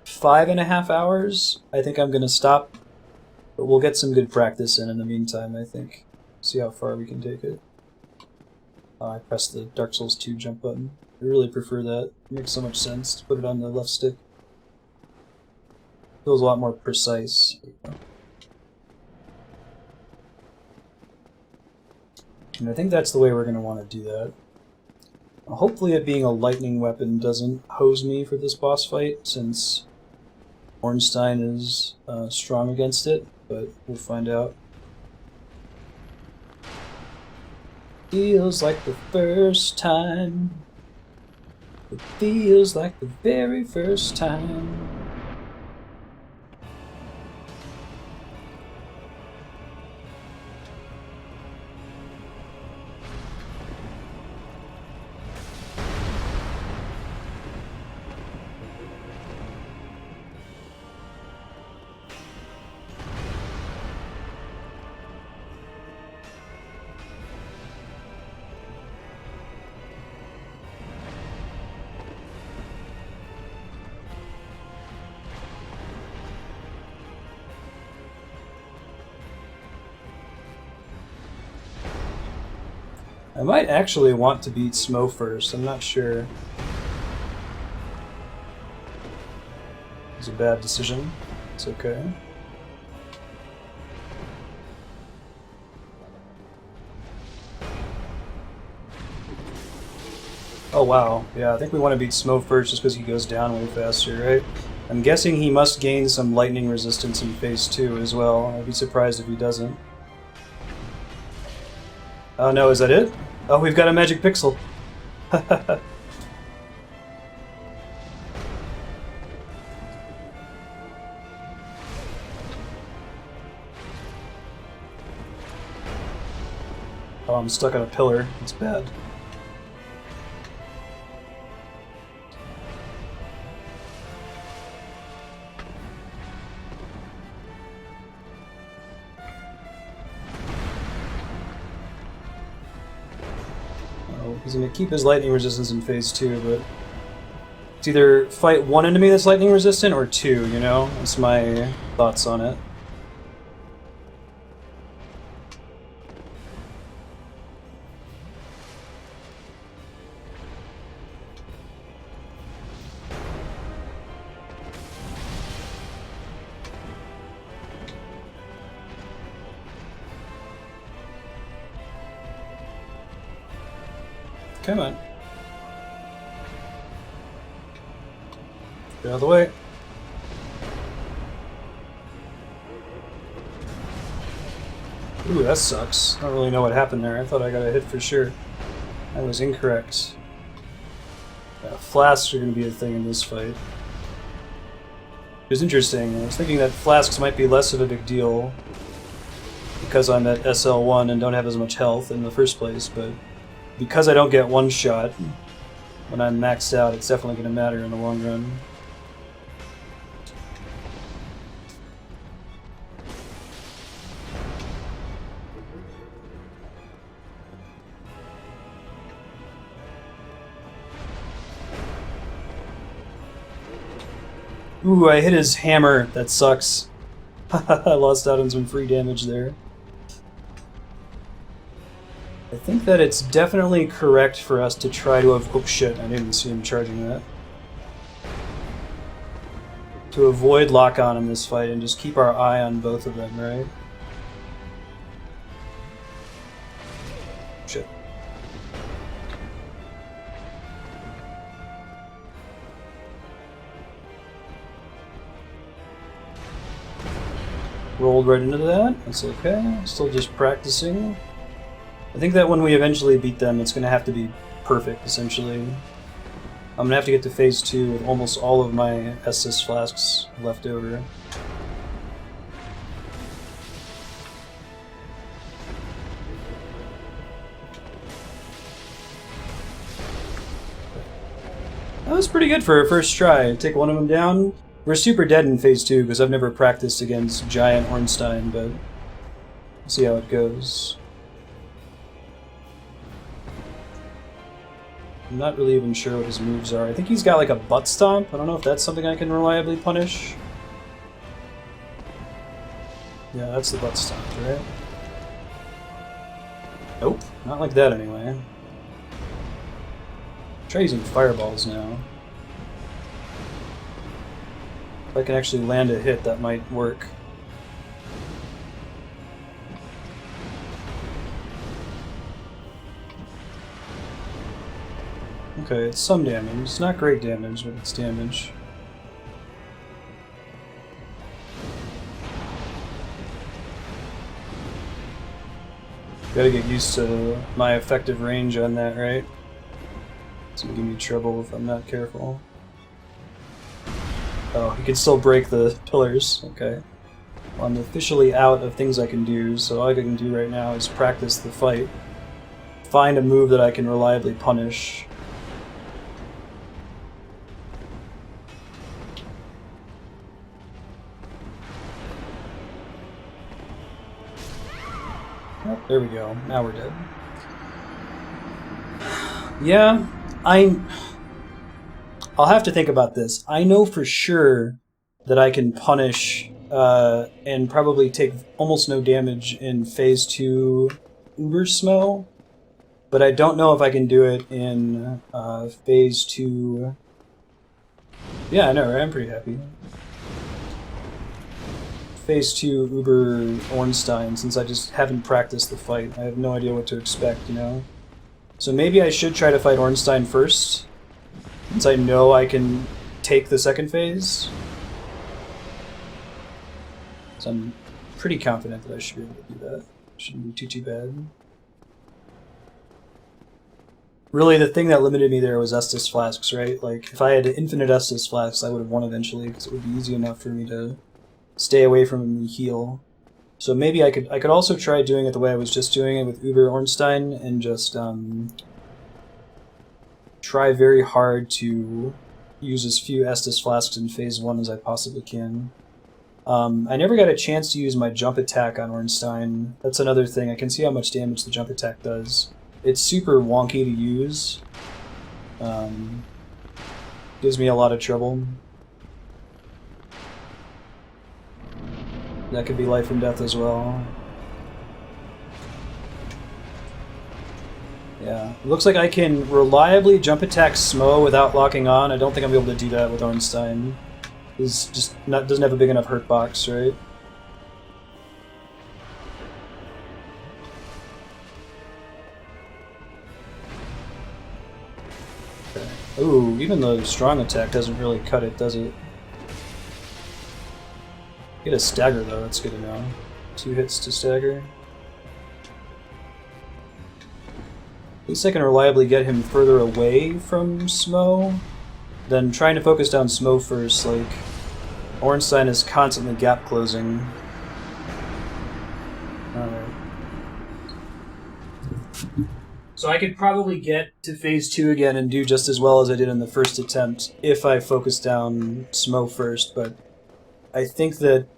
Speaker 1: 5.5 hours, I think I'm gonna stop. But we'll get some good practice in the meantime, I think. See how far we can take it. I pressed the Dark Souls 2 jump button. I really prefer that. It makes so much sense to put it on the left stick. Feels a lot more precise. And I think that's the way we're going to want to do that. Hopefully it being a lightning weapon doesn't hose me for this boss fight, since Ornstein is strong against it, but we'll find out. Feels like the first time. It feels like the very first time. I might actually want to beat Smo first, I'm not sure. It's a bad decision. It's okay. Oh wow, yeah, I think we want to beat Smo first just because he goes down way faster, right? I'm guessing he must gain some lightning resistance in phase 2 as well. I'd be surprised if he doesn't. Oh no, is that it? Oh, we've got a magic pixel. Oh, I'm stuck on a pillar. It's bad. He's going to keep his lightning resistance in phase 2, but it's either fight one enemy that's lightning resistant or two, you know? That's my thoughts on it. Come on. Get out of the way. Ooh, that sucks. I don't really know what happened there. I thought I got a hit for sure. I was incorrect. Flasks are going to be a thing in this fight. It was interesting. I was thinking that flasks might be less of a big deal because I'm at SL1 and don't have as much health in the first place, but because I don't get one shot when I'm maxed out, it's definitely going to matter in the long run. Ooh, I hit his hammer. That sucks. I lost out on some free damage there. I think that it's definitely correct for us to try to avoid... Oh shit, I didn't see him charging that. To avoid lock-on in this fight and just keep our eye on both of them, right? Shit. Rolled right into that. That's okay. Still just practicing. I think that when we eventually beat them, it's going to have to be perfect, essentially. I'm going to have to get to phase 2 with almost all of my SS flasks left over. That was pretty good for a first try. Take one of them down. We're super dead in phase 2 because I've never practiced against Giant Ornstein, but we'll see how it goes. I'm not really even sure what his moves are. I think he's got like a butt stomp. I don't know if that's something I can reliably punish. Yeah, that's the butt stomp, right? Nope, not like that anyway. Try using fireballs now. If I can actually land a hit, that might work. Okay, it's some damage. It's not great damage, but it's damage. Gotta get used to my effective range on that, right? It's gonna give me trouble if I'm not careful. Oh, he can still break the pillars. Okay. Well, I'm officially out of things I can do, so all I can do right now is practice the fight. Find a move that I can reliably punish. Oh, there we go. Now we're dead. Yeah, I'll have to think about this. I know for sure that I can punish and probably take almost no damage in Phase 2 Uber Smell, but I don't know if I can do it in Phase 2... Yeah, I know, right? I'm pretty happy. Phase 2 Uber Ornstein, since I just haven't practiced the fight. I have no idea what to expect, you know? So maybe I should try to fight Ornstein first, since I know I can take the second phase. So I'm pretty confident that I should be able to do that. Shouldn't be too bad. Really, the thing that limited me there was Estus Flasks, right? Like, if I had infinite Estus Flasks, I would have won eventually, because it would be easy enough for me to stay away from him and heal. So maybe I could also try doing it the way I was just doing it with Uber Ornstein, and just try very hard to use as few Estus Flasks in Phase 1 as I possibly can. I never got a chance to use my jump attack on Ornstein. That's another thing. I can see how much damage the jump attack does. It's super wonky to use. Gives me a lot of trouble. That could be life and death as well. Yeah, it looks like I can reliably jump attack Smo without locking on. I don't think I'm able to do that with Ornstein. He's just doesn't have a big enough hurt box, right? Okay. Ooh, even the strong attack doesn't really cut it, does it? Get a stagger though, that's good to know. 2 hits to stagger. At least I can reliably get him further away from Smo than trying to focus down Smo first. Like, Ornstein is constantly gap closing. Alright. So I could probably get to Phase 2 again and do just as well as I did in the first attempt if I focus down Smo first, but I think that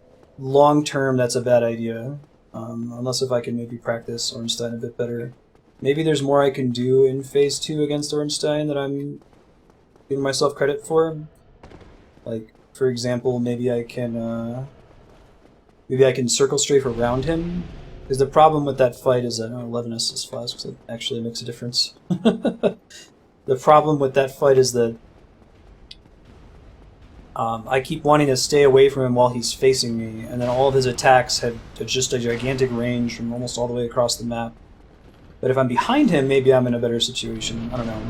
Speaker 1: long term that's a bad idea, unless if I can maybe practice Ornstein a bit better. Maybe there's more I can do in Phase 2 against Ornstein that I'm giving myself credit for. Like, for example, maybe I can circle strafe around him. Because the problem with that fight is that 11 Estus Flasks, it actually makes a difference. The problem with that fight is that I keep wanting to stay away from him while he's facing me, and then all of his attacks have just a gigantic range from almost all the way across the map. But if I'm behind him, maybe I'm in a better situation. I don't know.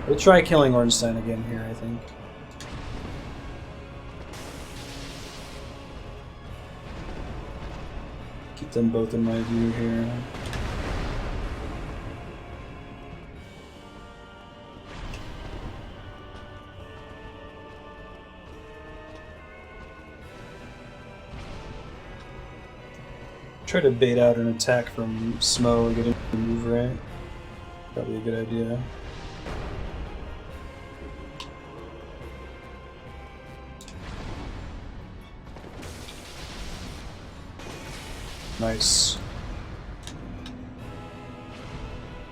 Speaker 1: We'll try killing Ornstein again here, I think. Keep them both in my view here. Try to bait out an attack from Smo and get him to move right. Probably a good idea. Nice.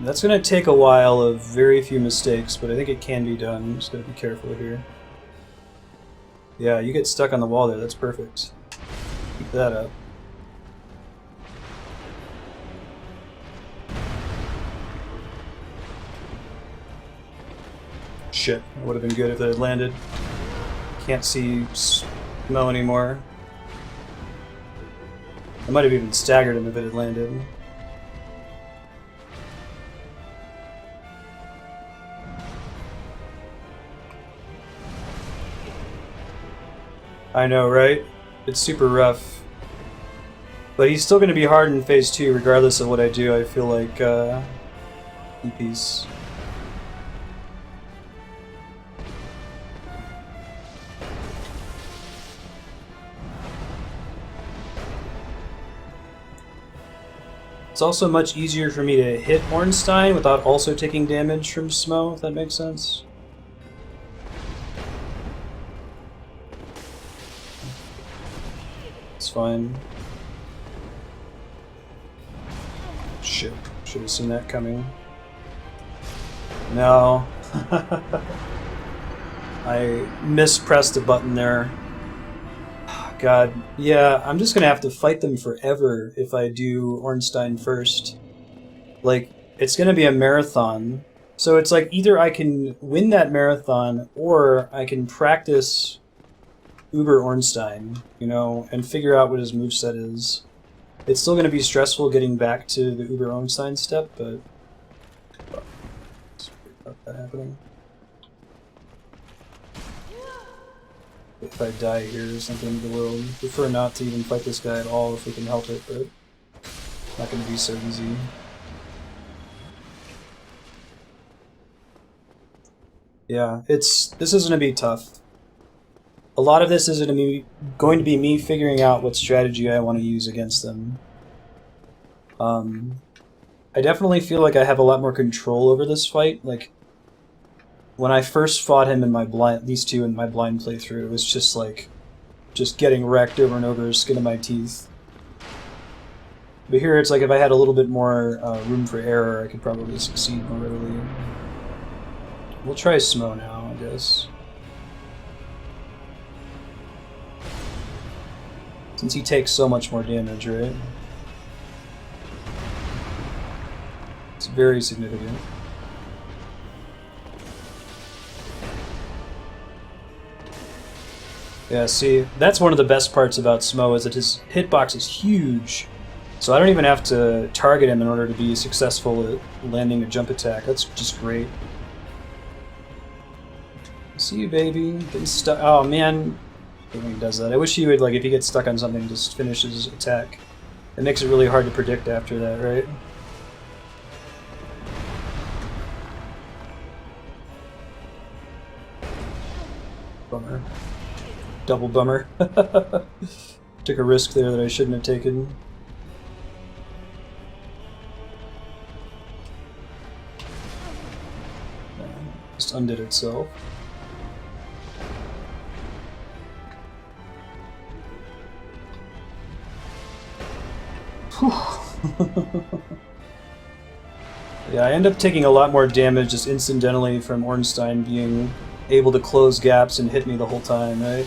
Speaker 1: That's going to take a while of very few mistakes, but I think it can be done. Just got to be careful here. Yeah, you get stuck on the wall there. That's perfect. Keep that up. Shit, it would have been good if it had landed. Can't see Smo anymore. I might have even staggered him if it had landed. I know, right? It's super rough. But he's still going to be hard in Phase 2 regardless of what I do. I feel like, E-piece. It's also much easier for me to hit Ornstein without also taking damage from Smo, if that makes sense. It's fine. Shit, should have seen that coming. No. I mispressed a button there. God, yeah, I'm just gonna have to fight them forever if I do Ornstein first. Like, it's gonna be a marathon. So it's like either I can win that marathon or I can practice Uber Ornstein, you know, and figure out what his moveset is. It's still gonna be stressful getting back to the Uber Ornstein step, but it's about that happening. If I die here or something in the world. Prefer not to even fight this guy at all if we can help it, but it's not going to be so easy. Yeah, this is going to be tough. A lot of this is going to be me figuring out what strategy I want to use against them. I definitely feel like I have a lot more control over this fight. Like, when I first fought him in my these two in my blind playthrough, it was just like, just getting wrecked over and over, skin of my teeth. But here it's like if I had a little bit more room for error, I could probably succeed more readily. We'll try Smo now, I guess. Since he takes so much more damage, right? It's very significant. Yeah, see, that's one of the best parts about Smo, is that his hitbox is huge. So I don't even have to target him in order to be successful at landing a jump attack. That's just great. See you, baby. Getting stuck. Oh, man. I hate when he does that. I wish he would, like, if he gets stuck on something, just finish his attack. It makes it really hard to predict after that, right? Bummer. Double bummer. Took a risk there that I shouldn't have taken. Just undid itself. Yeah, I end up taking a lot more damage just incidentally from Ornstein being able to close gaps and hit me the whole time, right?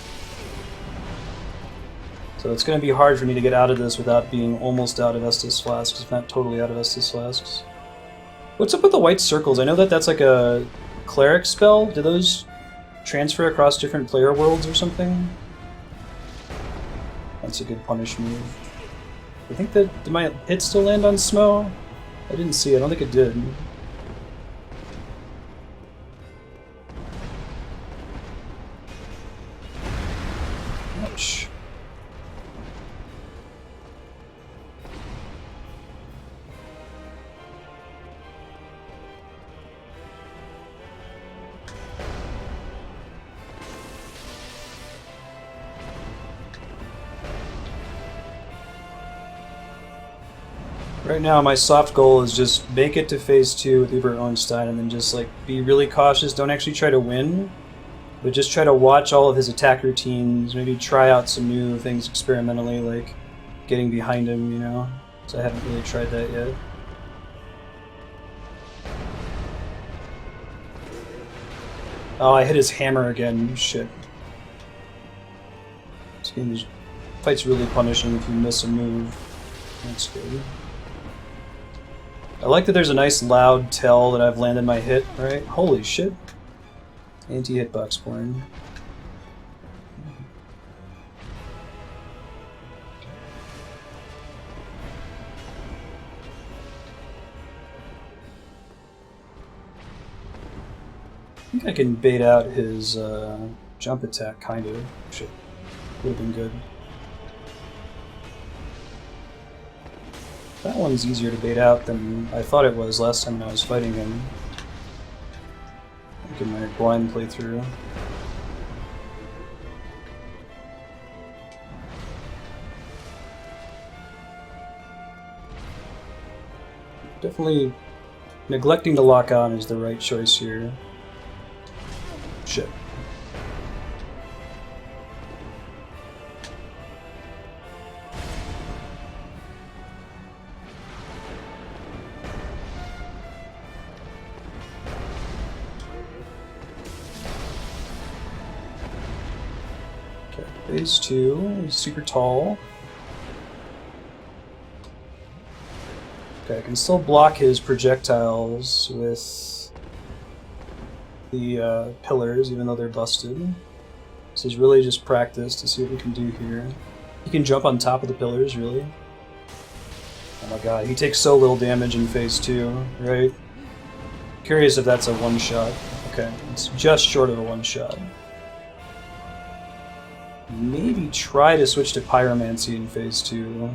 Speaker 1: So it's going to be hard for me to get out of this without being almost out of Estus Flasks, if not totally out of Estus Flasks. What's up with the white circles? I know that that's like a cleric spell. Do those transfer across different player worlds or something? That's a good punish move. I think that, did my hit still land on Smo? I didn't see it. I don't think it did. Ouch. Right now, my soft goal is just make it to Phase 2 with Uber Ornstein and then just like be really cautious. Don't actually try to win, but just try to watch all of his attack routines, maybe try out some new things experimentally, like getting behind him, you know? So I haven't really tried that yet. Oh, I hit his hammer again. Shit. This game's fight's really punishing if you miss a move. That's good. I like that there's a nice loud tell that I've landed my hit, right? Holy shit. Anti-hitbox porn. I think I can bait out his jump attack, kind of. Shit. Would have been good. That one's easier to bait out than I thought it was last time when I was fighting him. Like in my blind playthrough. Definitely neglecting to lock on is the right choice here. Shit. Okay, phase 2 is super tall. Okay, I can still block his projectiles with the pillars, even though they're busted. This is really just practice to see what we can do here. He can jump on top of the pillars, really. Oh my god, he takes so little damage in phase 2, right? Curious if that's a one-shot. Okay, it's just short of a one-shot. Maybe try to switch to pyromancy in phase 2.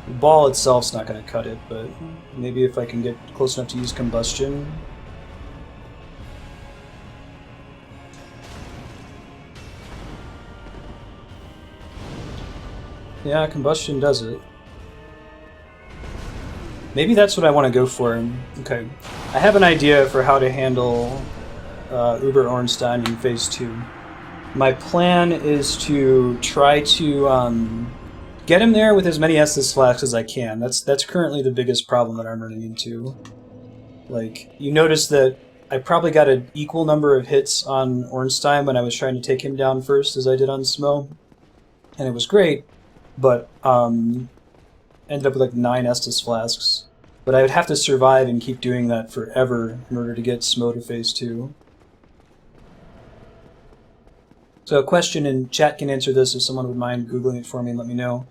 Speaker 1: The ball itself's not going to cut it, but maybe if I can get close enough to use combustion. Yeah, combustion does it. Maybe that's what I want to go for. Okay, I have an idea for how to handle Uber Ornstein in phase 2. My plan is to try to get him there with as many Estus flasks as I can. That's currently the biggest problem that I'm running into. Like, you notice that I probably got an equal number of hits on Ornstein when I was trying to take him down first as I did on Smo. And it was great, but ended up with like 9 Estus flasks. But I would have to survive and keep doing that forever in order to get Smo to phase 2. So a question in chat can answer this if someone would mind Googling it for me and let me know.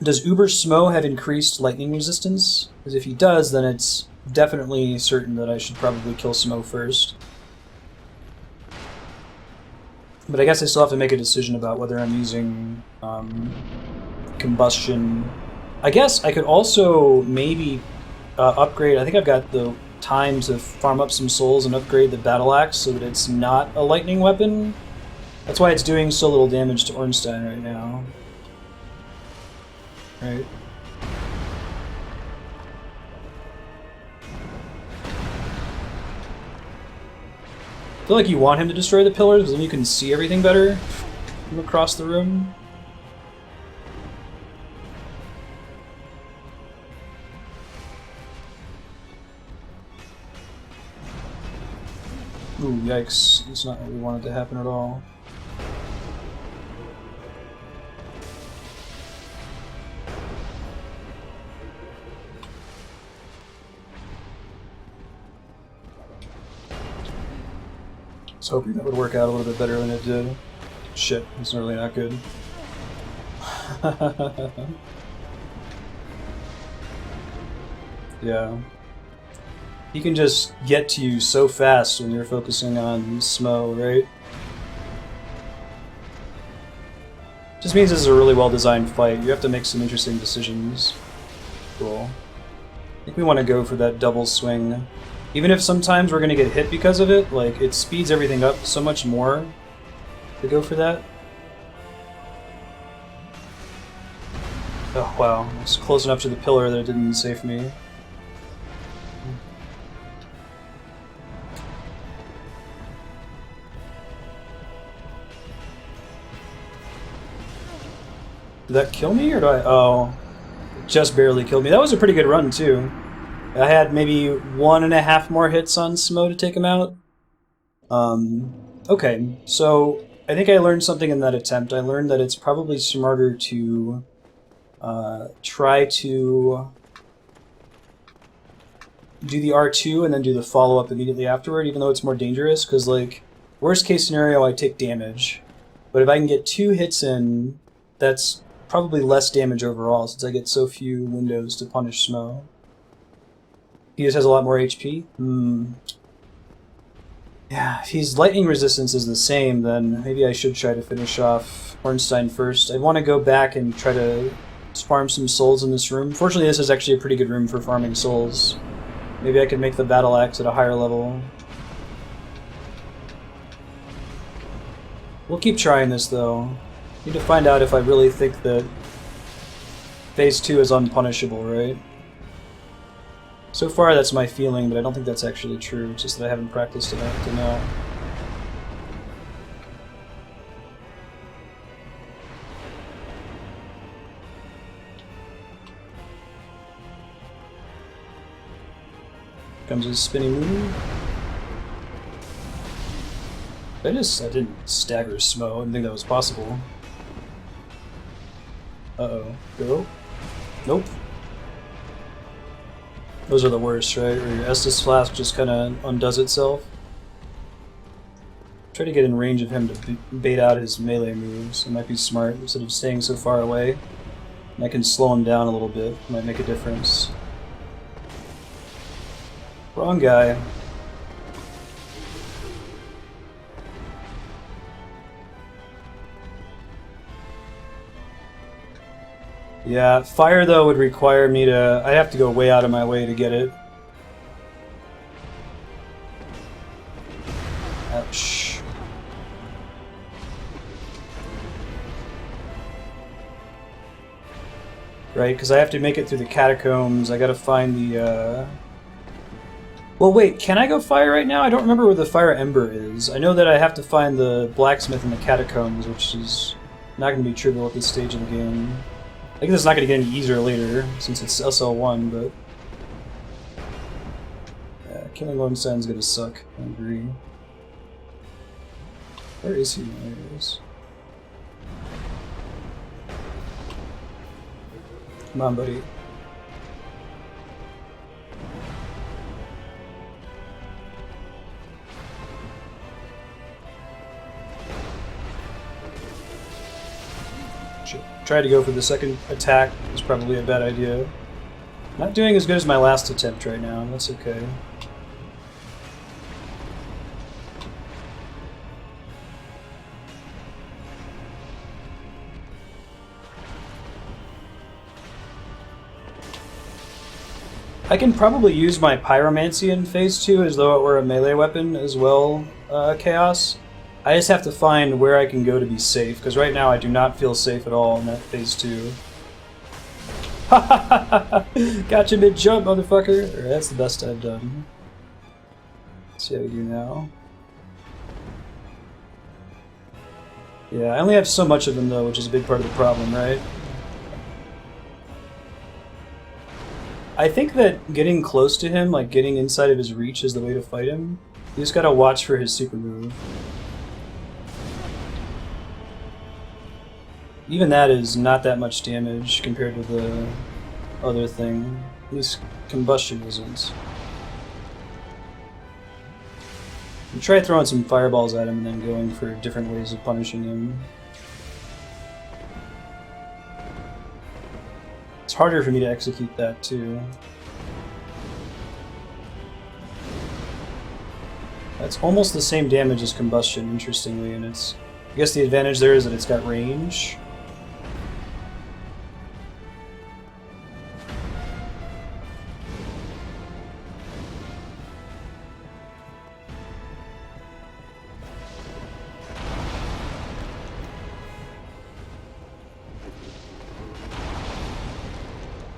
Speaker 1: Does Uber Smo have increased lightning resistance? Because if he does, then it's definitely certain that I should probably kill Smo first. But I guess I still have to make a decision about whether I'm using combustion. I guess I could also maybe upgrade. I think I've got the time to farm up some souls and upgrade the battle axe so that it's not a lightning weapon. That's why it's doing so little damage to Ornstein right now. Right. I feel like you want him to destroy the pillars because then you can see everything better from across the room. Ooh, yikes. That's not what we wanted to happen at all. I was hoping that would work out a little bit better than it did. Shit, it's really not good. Yeah. He can just get to you so fast when you're focusing on Smo, right? Just means this is a really well-designed fight. You have to make some interesting decisions. Cool. I think we want to go for that double swing. Even if sometimes we're going to get hit because of it, like, it speeds everything up so much more to go for that. Oh, wow. It's close enough to the pillar that it didn't save me. Did that kill me, or do I... Oh. It just barely killed me. That was a pretty good run, too. I had maybe 1.5 more hits on Smo to take him out. Okay, so I think I learned something in that attempt. I learned that it's probably smarter to try to do the R2 and then do the follow-up immediately afterward, even though it's more dangerous, because, like, worst case scenario, I take damage. But if I can get 2 hits in, that's probably less damage overall, since I get so few windows to punish Smo. He just has a lot more HP? Yeah, if his lightning resistance is the same, then maybe I should try to finish off Ornstein first. I want to go back and try to farm some souls in this room. Fortunately, this is actually a pretty good room for farming souls. Maybe I could make the battle axe at a higher level. We'll keep trying this, though. Need to find out if I really think that Phase 2 is unpunishable, right? So far, that's my feeling, but I don't think that's actually true. It's just that I haven't practiced enough to know. Comes his spinning move. I didn't stagger Smo. I didn't think that was possible. Uh-oh. Go? Nope. Those are the worst, right? Where your Estus Flask just kind of undoes itself. Try to get in range of him to bait out his melee moves. It might be smart instead of staying so far away. And I can slow him down a little bit. Might make a difference. Wrong guy. Yeah, fire though would require me to... I'd have to go way out of my way to get it. Ouch. Right, because I have to make it through the catacombs. I gotta find the... Well, wait, can I go fire right now? I don't remember where the fire ember is. I know that I have to find the blacksmith in the catacombs, which is not going to be trivial at this stage of the game. I guess it's not going to get any easier later, since it's SL1, but... Yeah, killing Ornstein's going to suck, I agree. Where is he? There he is. Come on, buddy. Try to go for the second attack is probably a bad idea. Not doing as good as my last attempt right now, and that's okay. I can probably use my Pyromancy in Phase 2 as though it were a melee weapon as well, Chaos. I just have to find where I can go to be safe, because right now I do not feel safe at all in that Phase 2. Gotcha mid-jump, motherfucker! Alright, that's the best I've done. Let's see how we do now. Yeah, I only have so much of them though, which is a big part of the problem, right? I think that getting close to him, like getting inside of his reach, is the way to fight him. You just gotta watch for his super move. Even that is not that much damage compared to the other thing. At least combustion isn't. You try throwing some fireballs at him and then going for different ways of punishing him. It's harder for me to execute that too. That's almost the same damage as combustion, interestingly, and it's... I guess the advantage there is that it's got range.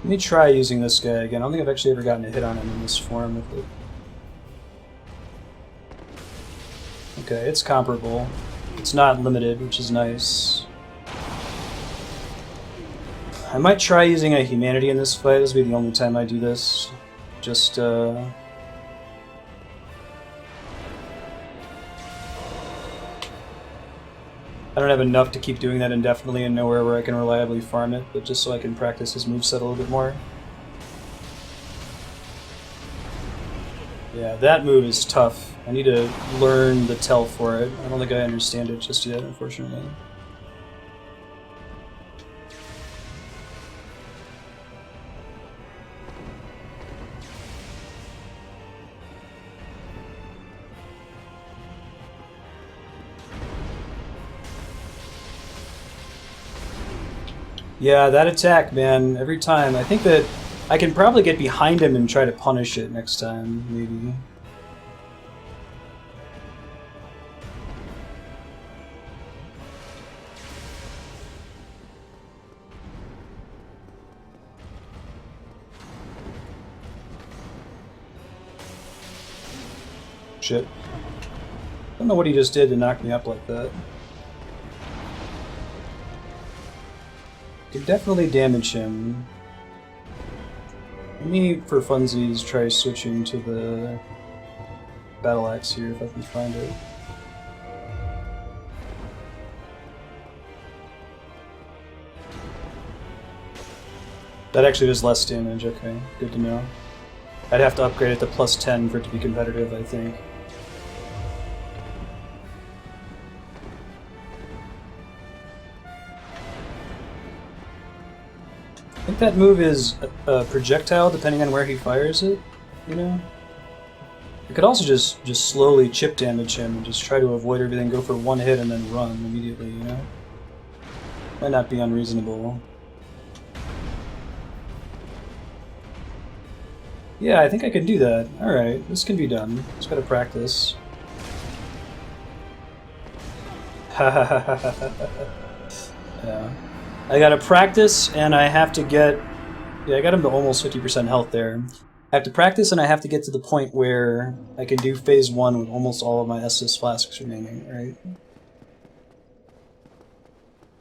Speaker 1: Let me try using this guy again. I don't think I've actually ever gotten a hit on him in this form with it. Okay, it's comparable. It's not limited, which is nice. I might try using a humanity in this fight. This will be the only time I do this. Just, I don't have enough to keep doing that indefinitely and nowhere where I can reliably farm it, but just so I can practice his moveset a little bit more. Yeah, that move is tough. I need to learn the tell for it. I don't think I understand it just yet, unfortunately. Yeah, that attack, man, every time. I think that I can probably get behind him and try to punish it next time, maybe. Shit. I don't know what he just did to knock me up like that. Could definitely damage him. Let me, for funsies, try switching to the battle axe here if I can find it. That actually does less damage, okay. Good to know. I'd have to upgrade it to +10 for it to be competitive, I think. I think that move is a projectile depending on where he fires it, you know? I could also just slowly chip damage him and just try to avoid everything, go for one hit and then run immediately, you know? Might not be unreasonable. Yeah, I think I can do that. Alright, this can be done. Just gotta practice. Yeah. I gotta practice, and I have to get... Yeah, I got him to almost 50% health there. I have to practice, and I have to get to the point where I can do phase 1 with almost all of my Estus flasks remaining, right?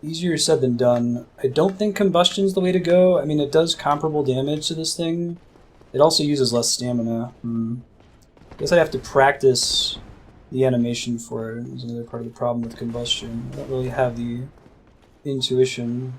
Speaker 1: Easier said than done. I don't think combustion's the way to go. I mean, it does comparable damage to this thing. It also uses less stamina. I guess I have to practice the animation for it. Is another part of the problem with combustion. I don't really have the intuition.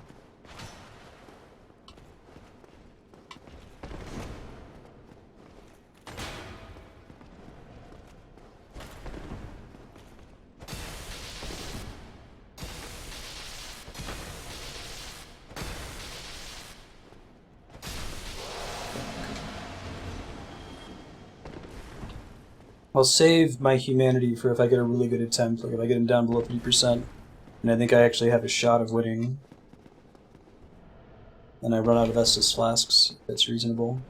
Speaker 1: I'll save my humanity for if I get a really good attempt, like if I get him down below 50%, and I think I actually have a shot of winning. And I run out of Estus flasks, if that's reasonable.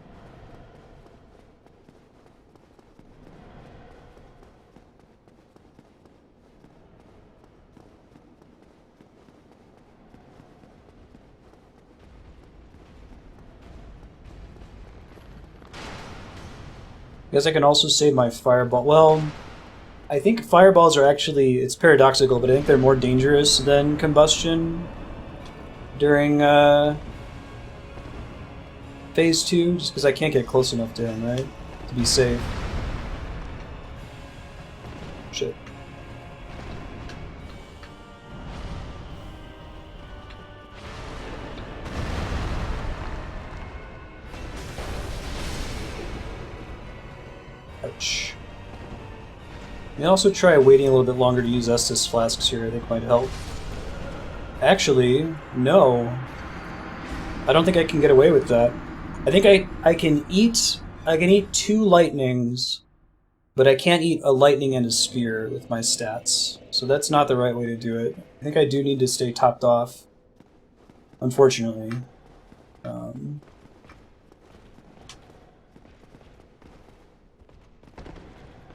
Speaker 1: I guess I can also save my fireball. Well, I think fireballs are actually, it's paradoxical, but I think they're more dangerous than combustion during phase 2, just because I can't get close enough to him, right? To be safe. Shit. Ouch. You can also try waiting a little bit longer to use Estus flasks here, I think might help. Actually, no. I don't think I can get away with that. I think I can eat 2 lightnings, but I can't eat a lightning and a spear with my stats. So that's not the right way to do it. I think I do need to stay topped off, unfortunately.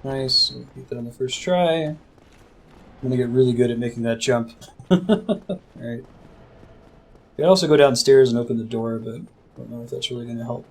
Speaker 1: Nice, we'll beat that on the first try. I'm gonna get really good at making that jump. Alright. I could also go downstairs and open the door, but I don't know if that's really gonna help.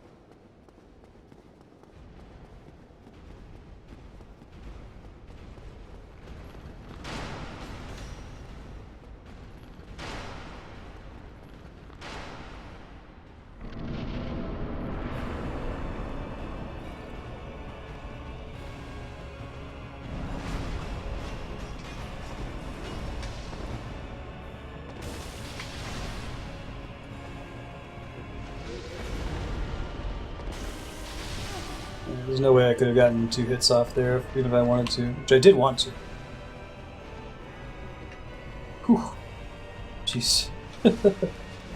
Speaker 1: there's no way I could have gotten 2 hits off there, even if I wanted to, which I did want to. Whew. Jeez.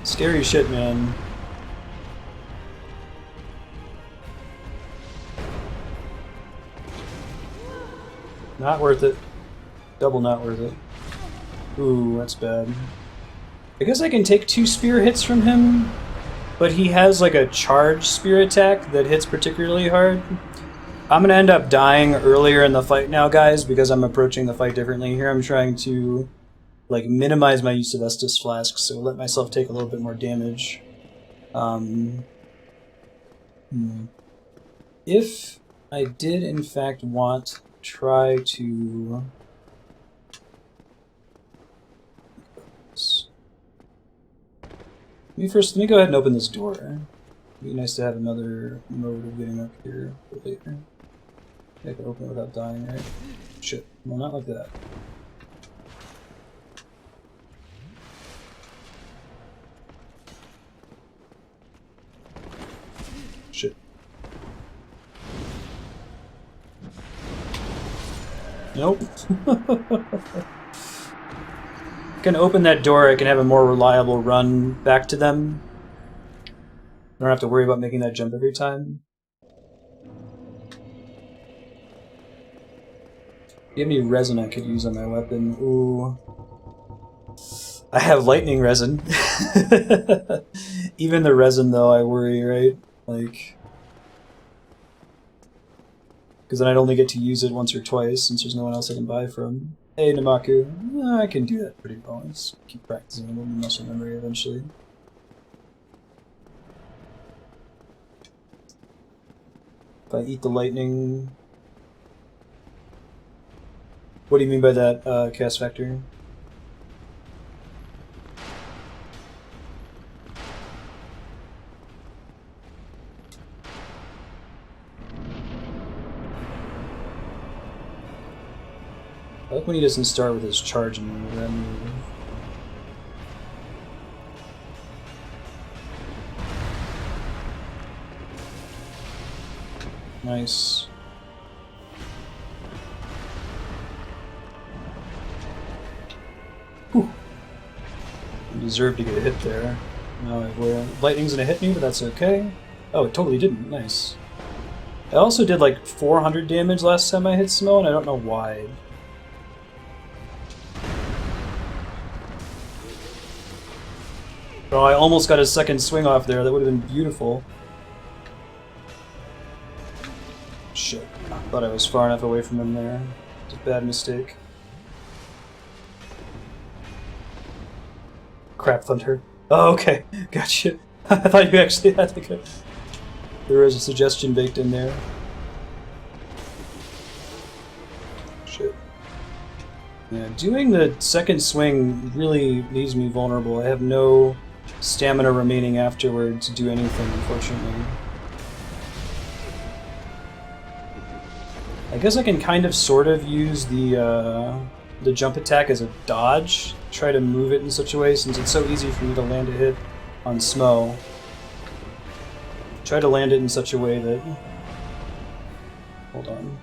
Speaker 1: Scary shit, man. Not worth it. Double not worth it. Ooh, that's bad. I guess I can take 2 spear hits from him, but he has like a charged spear attack that hits particularly hard. I'm gonna end up dying earlier in the fight now, guys, because I'm approaching the fight differently here. I'm trying to like minimize my use of Estus Flasks, so let myself take a little bit more damage. If I did in fact want to try to... Let me go ahead and open this door. It'd be nice to have another mode of getting up here for later. I can open it without dying, right? Shit. Well, not like that. Shit. Nope. I can open that door, I can have a more reliable run back to them. I don't have to worry about making that jump every time. Do you have any resin I could use on my weapon? Ooh. I have lightning resin. Even the resin, though, I worry, right? Like... Because then I'd only get to use it once or twice, since there's no one else I can buy from. Hey, Namaku. I can do that pretty well. Let's keep practicing a little muscle memory eventually. If I eat the lightning... What do you mean by that, cast factor? I like when he doesn't start with his charge move, that move. Nice. Whew. I deserve to get a hit there. No, lightning's gonna hit me, but that's okay. Oh, it totally didn't. Nice. I also did like 400 damage last time I hit Smo, and I don't know why. Oh, I almost got a second swing off there. That would have been beautiful. Shit. I thought I was far enough away from him there. It's a bad mistake. Crap thunder. Oh, okay. Gotcha. I thought you actually had to go. There was a suggestion baked in there. Shit. Yeah, doing the second swing really leaves me vulnerable. I have no stamina remaining afterward to do anything, unfortunately. I guess I can kind of sort of use the jump attack as a dodge. Try to move it in such a way, since it's so easy for me to land a hit on Smo. Try to land it in such a way that... Hold on.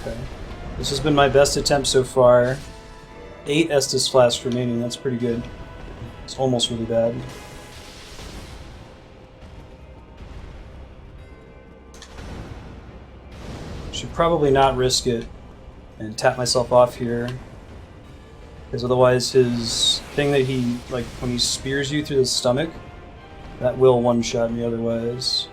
Speaker 1: Okay. This has been my best attempt so far. 8 Estus Flasks remaining, that's pretty good. It's almost really bad. Should probably not risk it and tap myself off here. Because otherwise his thing that he, like, when he spears you through the stomach, that will one-shot me otherwise.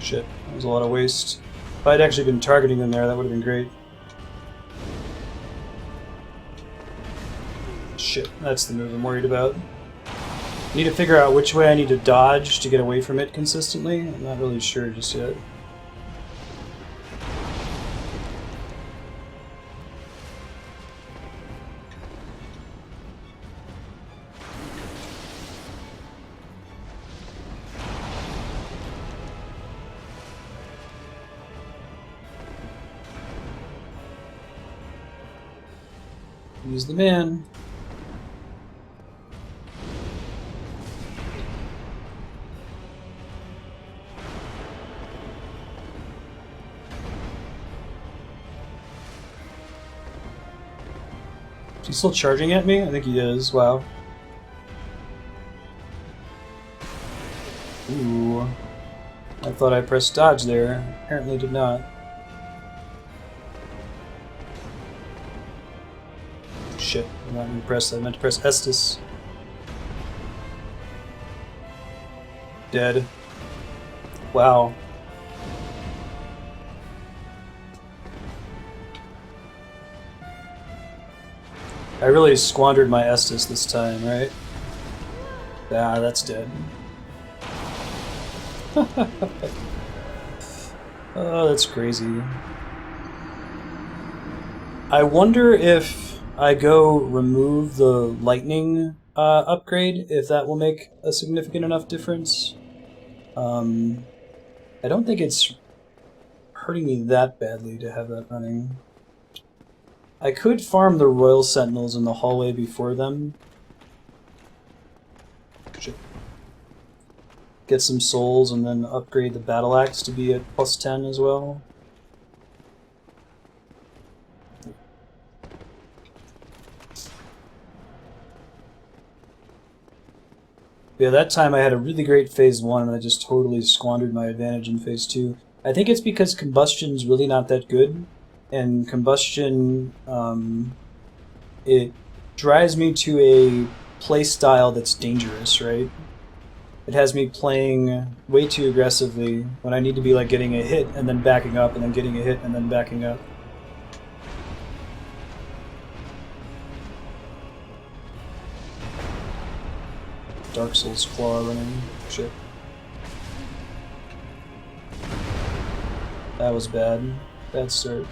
Speaker 1: Shit, that was a lot of waste. If I'd actually been targeting them there, that would have been great. Shit, that's the move I'm worried about. I need to figure out which way I need to dodge to get away from it consistently. I'm not really sure just yet. He's the man. Is he still charging at me? I think he is. Wow. Ooh. I thought I pressed dodge there. Apparently did not. Shit. I'm not going to press that. I meant to press Estus. Dead. Wow. I really squandered my Estus this time, right? Ah, that's dead. Oh, that's crazy. I wonder if I go remove the lightning upgrade, if that will make a significant enough difference. I don't think it's hurting me that badly to have that running. I could farm the Royal Sentinels in the hallway before them. Get some souls and then upgrade the Battle Axe to be at +10 as well. Yeah, that time I had a really great Phase 1 and I just totally squandered my advantage in Phase 2. I think it's because Combustion's really not that good, and Combustion, it drives me to a play style that's dangerous, right? It has me playing way too aggressively when I need to be like getting a hit and then backing up and then getting a hit and then backing up. Dark Souls Claw running. Shit. That was bad. Bad start.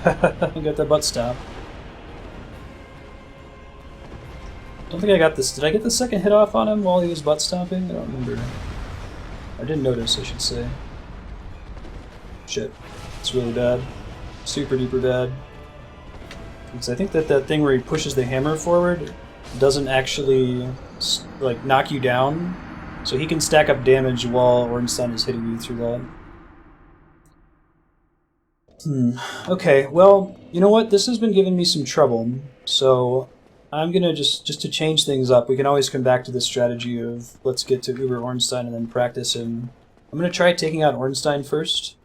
Speaker 1: I got the butt stop. Don't think I got this. Did I get the second hit off on him while he was butt stomping? I don't remember. I didn't notice, I should say. Shit. It's really bad. Super duper bad. Because I think that that thing where he pushes the hammer forward doesn't actually like knock you down. So he can stack up damage while Ornstein is hitting you through that. Okay, well, you know what? This has been giving me some trouble, so I'm gonna just to change things up. We can always come back to this strategy of let's get to Uber Ornstein and then practice him. I'm gonna try taking out Ornstein first.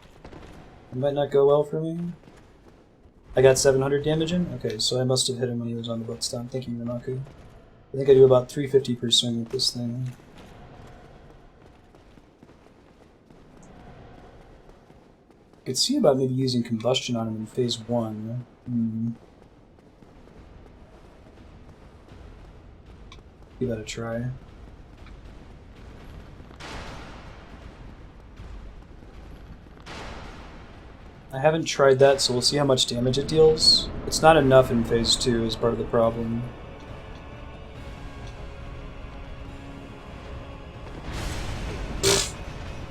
Speaker 1: It might not go well for me. I got 700 damage in? Okay, so I must have hit him when he was on the butt stomp. Thank you, Nanaku. I think I do about 350 per swing with this thing. I could see about maybe using combustion on him in phase 1. Give that a try. I haven't tried that, so we'll see how much damage it deals. It's not enough in phase 2 is part of the problem.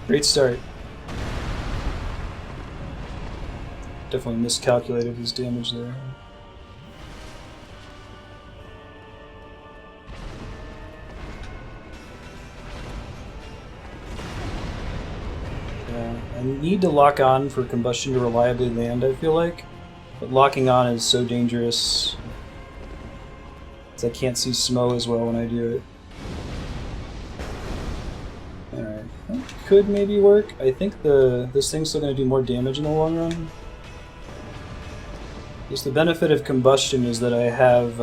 Speaker 1: Great start. Definitely miscalculated his damage there. Yeah, I need to lock on for combustion to reliably land, I feel like. But locking on is so dangerous. Because I can't see Smo as well when I do it. Alright, that could maybe work. I think this thing's still going to do more damage in the long run. Just the benefit of combustion is that I have,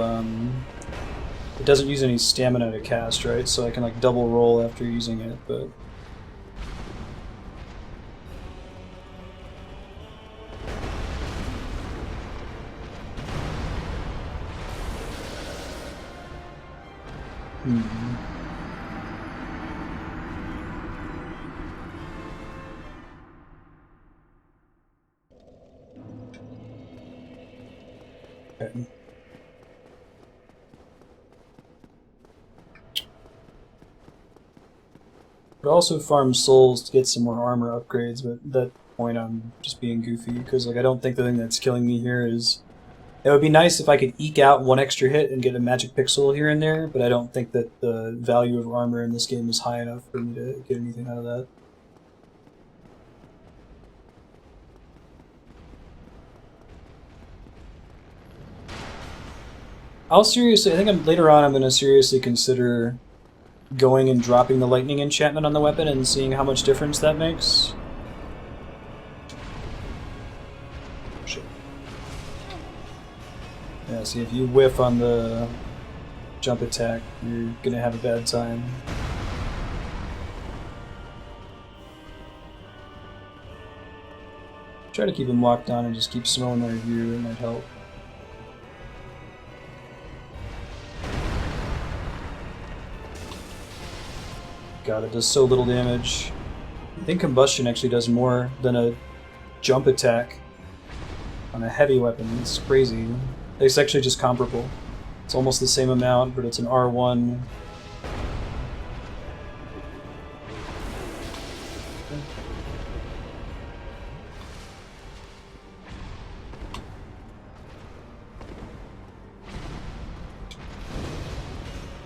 Speaker 1: it doesn't use any stamina to cast, right? So I can like double roll after using it, but... Okay. But also farm souls to get some more armor upgrades, but at that point I'm just being goofy, because like I don't think the thing that's killing me here is... It would be nice if I could eke out one extra hit and get a magic pixel here and there, but I don't think that the value of armor in this game is high enough for me to get anything out of that. I think later on I'm going to seriously consider going and dropping the lightning enchantment on the weapon and seeing how much difference that makes. Shit. Yeah, see, if you whiff on the jump attack, you're going to have a bad time. Try to keep him locked on and just keep snowing their view, it might help. God, it does so little damage. I think combustion actually does more than a jump attack on a heavy weapon. It's crazy. It's actually just comparable. It's almost the same amount, but it's an R1.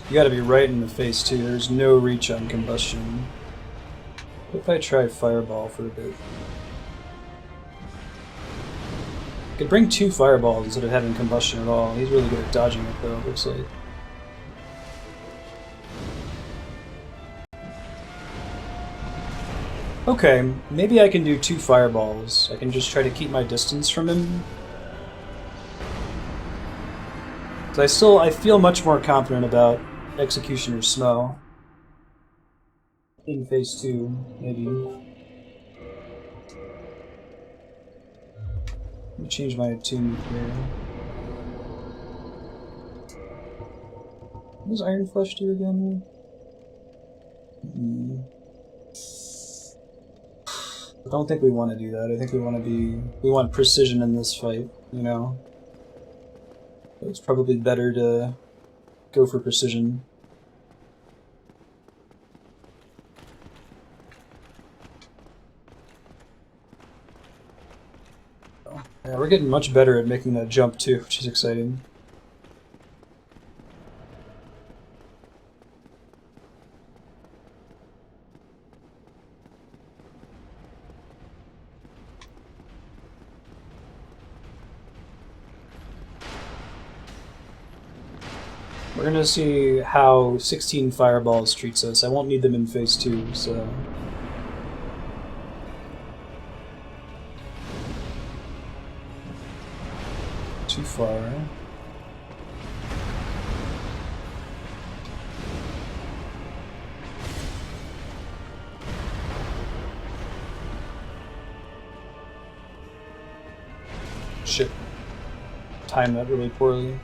Speaker 1: You gotta be right in the face too, there's no reach on combustion. What if I try fireball for a bit? I could bring 2 fireballs instead of having combustion at all. He's really good at dodging it though, it looks like. Okay, maybe I can do 2 fireballs. I can just try to keep my distance from him. I feel much more confident about Executioner Snow. In phase 2, maybe. Let me change my attunement here. What does Iron Flesh do again? I don't think we want to do that. I think we want precision in this fight, you know? It's probably better to go for precision. Yeah, we're getting much better at making that jump too, which is exciting. We're gonna see how 16 fireballs treats us. I won't need them in phase 2, so... Too far. Shit. Timed that really poorly.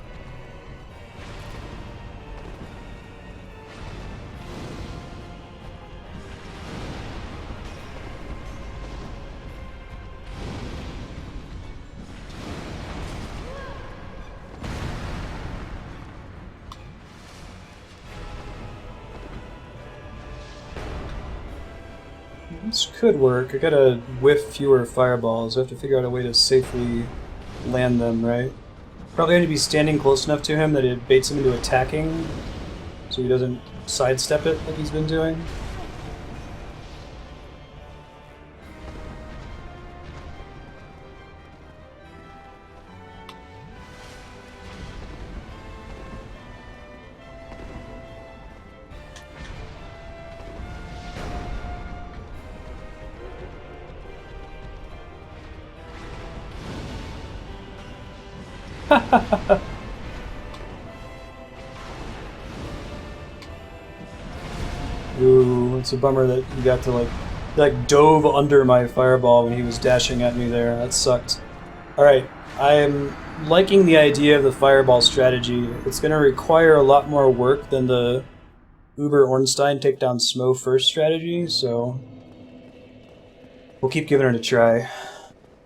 Speaker 1: This could work. I gotta whiff fewer fireballs. I have to figure out a way to safely land them, right? Probably going to be standing close enough to him that it baits him into attacking, so he doesn't sidestep it like he's been doing. Ooh, it's a bummer that you got to like dove under my fireball when he was dashing at me there. That sucked. Alright, I'm liking the idea of the fireball strategy. It's going to require a lot more work than the Uber Ornstein take down Smo first strategy, so we'll keep giving it a try.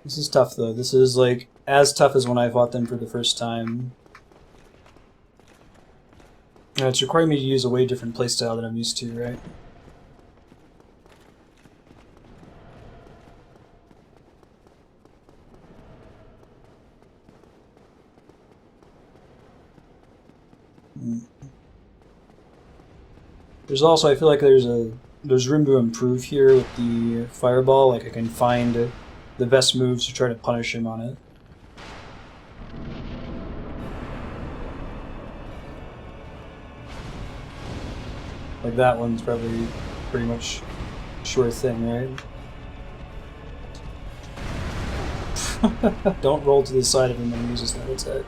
Speaker 1: This is tough though. This is like as tough as when I fought them for the first time. It's requiring me to use a way different playstyle than I'm used to, right? There's also, I feel like there's room to improve here with the fireball. Like I can find the best moves to try to punish him on it. Like that one's probably pretty much sure thing, right? Don't roll to the side of him when he uses that attack.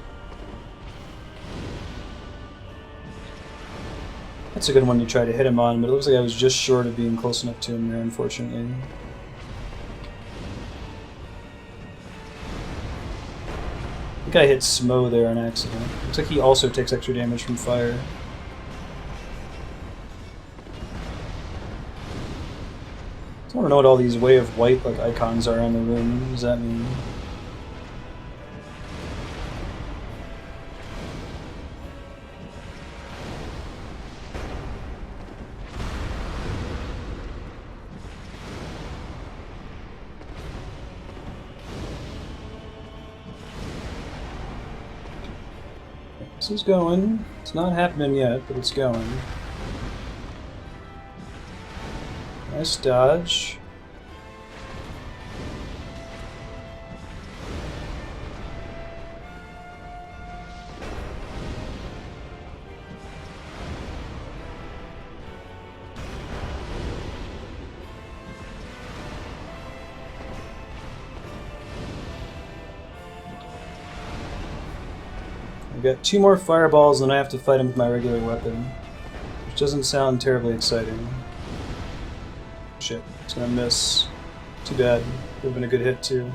Speaker 1: That's a good one to try to hit him on, but it looks like I was just short of being close enough to him there, unfortunately. I think I hit Smo there on accident. Looks like he also takes extra damage from fire. I don't know what all these Way of White like icons are on the room. What does that mean? This is going. It's not happening yet, but it's going. Nice dodge. I've got 2 more fireballs, and I have to fight him with my regular weapon, which doesn't sound terribly exciting. Shit, it's gonna miss. Too bad. Would have been a good hit too.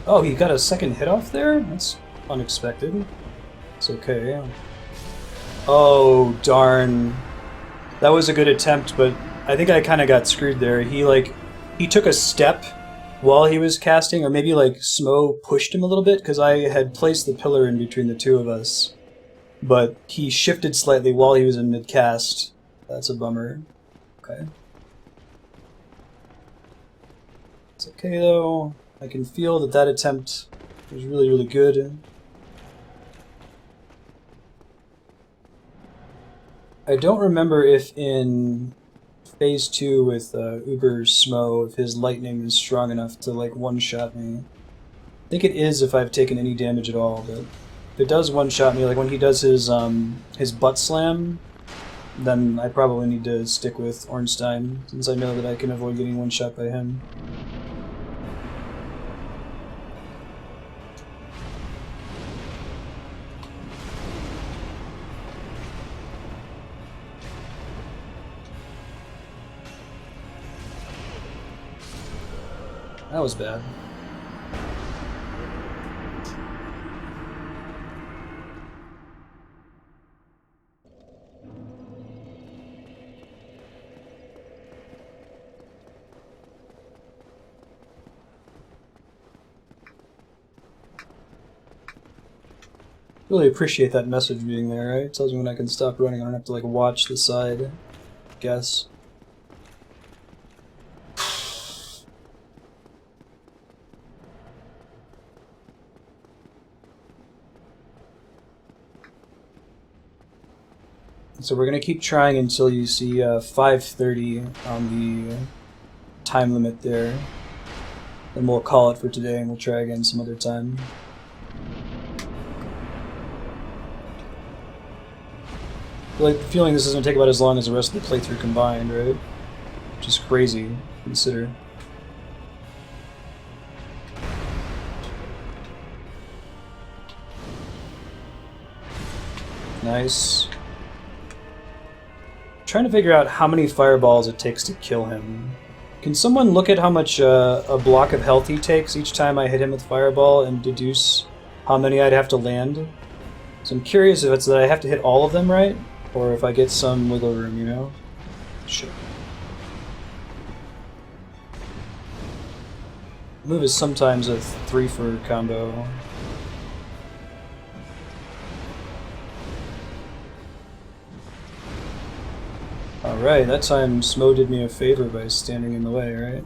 Speaker 1: Oh, he got a second hit off there? That's unexpected. It's okay. Oh, darn. That was a good attempt, but I think I kind of got screwed there. He took a step while he was casting, or maybe like Smo pushed him a little bit, because I had placed the pillar in between the two of us. But he shifted slightly while he was in mid-cast. That's a bummer. Okay. It's okay though. I can feel that that attempt was really, really good. I don't remember if in Phase 2 with Uber Smo, if his lightning is strong enough to like one-shot me. I think it is if I've taken any damage at all, but if it does one-shot me, like when he does his butt slam, then I probably need to stick with Ornstein, since I know that I can avoid getting one-shot by him. That was bad. Really appreciate that message being there, right? It tells me when I can stop running. I don't have to like watch the side, I guess. So we're going to keep trying until you see 5:30 on the time limit there. Then we'll call it for today and we'll try again some other time. I like the feeling this is going to take about as long as the rest of the playthrough combined, right? Which is crazy to consider. Nice. Trying to figure out how many fireballs it takes to kill him. Can someone look at how much a block of health he takes each time I hit him with fireball and deduce how many I'd have to land? So I'm curious if it's that I have to hit all of them right, or if I get some wiggle room, you know? Shit. Move is sometimes a 3-for combo. Alright, that time Smo did me a favor by standing in the way, right?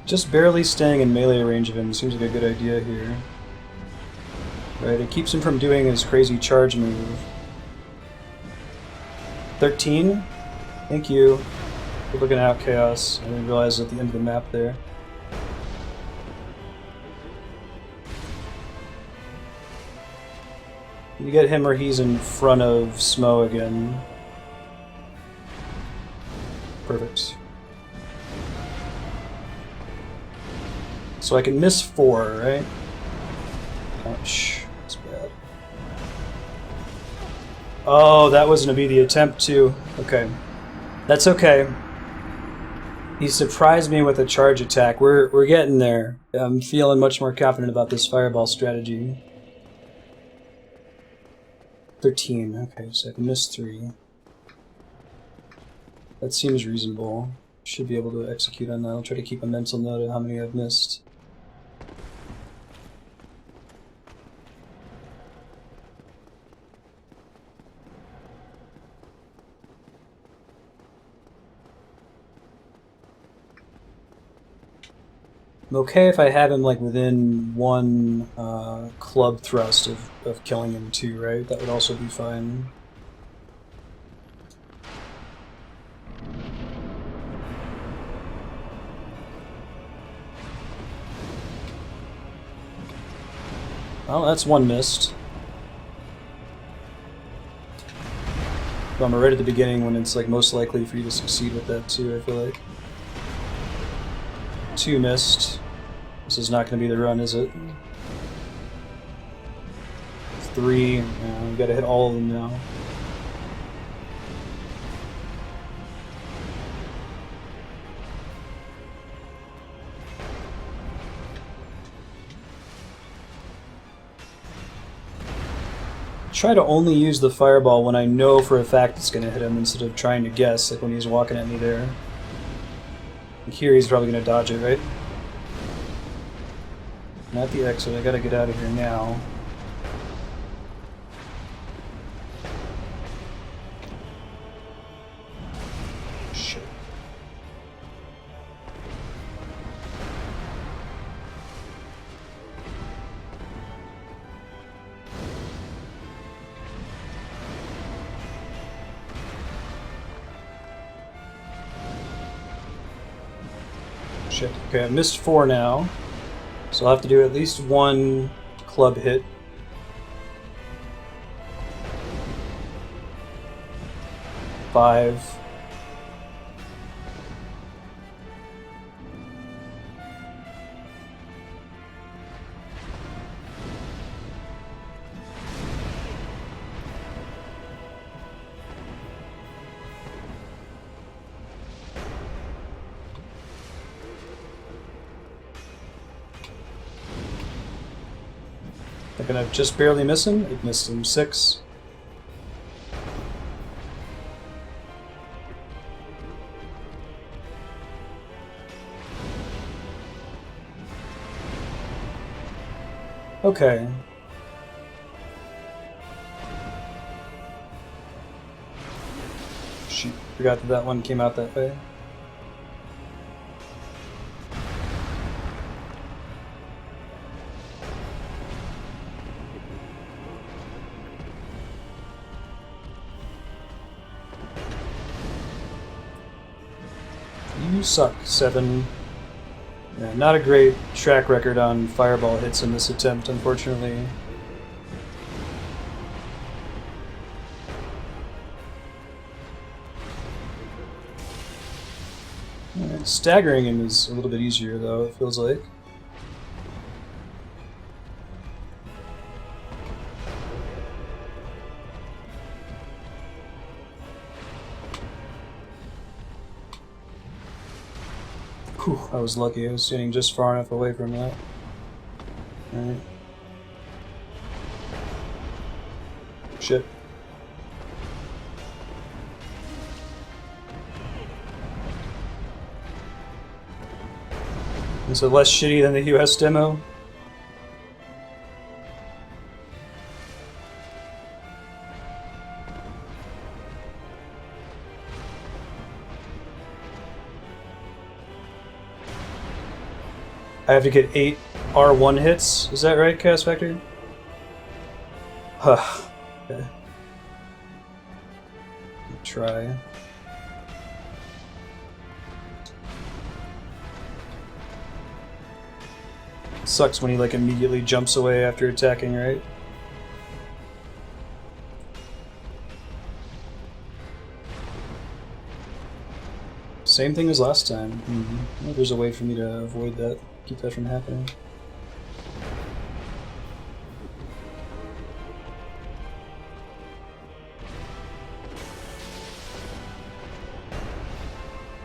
Speaker 1: Just barely staying in melee range of him seems like a good idea here. Right, it keeps him from doing his crazy charge move. 13? Thank you. Good looking out, Chaos. I didn't realize at the end of the map there. You get him or he's in front of Smo again. Perfect. So I can miss 4, right? Ouch. That's bad. Oh, that was going to be the attempt too. Okay. That's okay. He surprised me with a charge attack. We're getting there. I'm feeling much more confident about this fireball strategy. 13. Okay, so I can miss 3. That seems reasonable. Should be able to execute on that. I'll try to keep a mental note of how many I've missed. I'm okay if I have him like within 1 club thrust of killing him too, right? That would also be fine. Oh, that's 1 missed. Bummer, right at the beginning when it's like most likely for you to succeed with that too, I feel like. 2 missed. This is not going to be the run, is it? 3. Yeah, we gotta hit all of them now. Try to only use the fireball when I know for a fact it's going to hit him instead of trying to guess, like when he's walking at me there. Here he's probably going to dodge it, right? Not the exit, I gotta get out of here now. Shit. Shit. Okay, I've missed 4 now. So I'll have to do at least 1 club hit. Five. I'm gonna just barely miss him. It missed him. 6. Okay. Shoot, forgot that that one came out that way. You suck, 7. Yeah, not a great track record on fireball hits in this attempt, unfortunately. Staggering him is a little bit easier, though, it feels like. Whew, I was lucky. I was standing just far enough away from that. Alright. Shit. Is it less shitty than the US demo? I have to get 8 R1 hits, is that right, Cast Factor? Huh. Okay. Try. Sucks when he like immediately jumps away after attacking, right? Same thing as last time. Well, there's a way for me to avoid that, keep that from happening.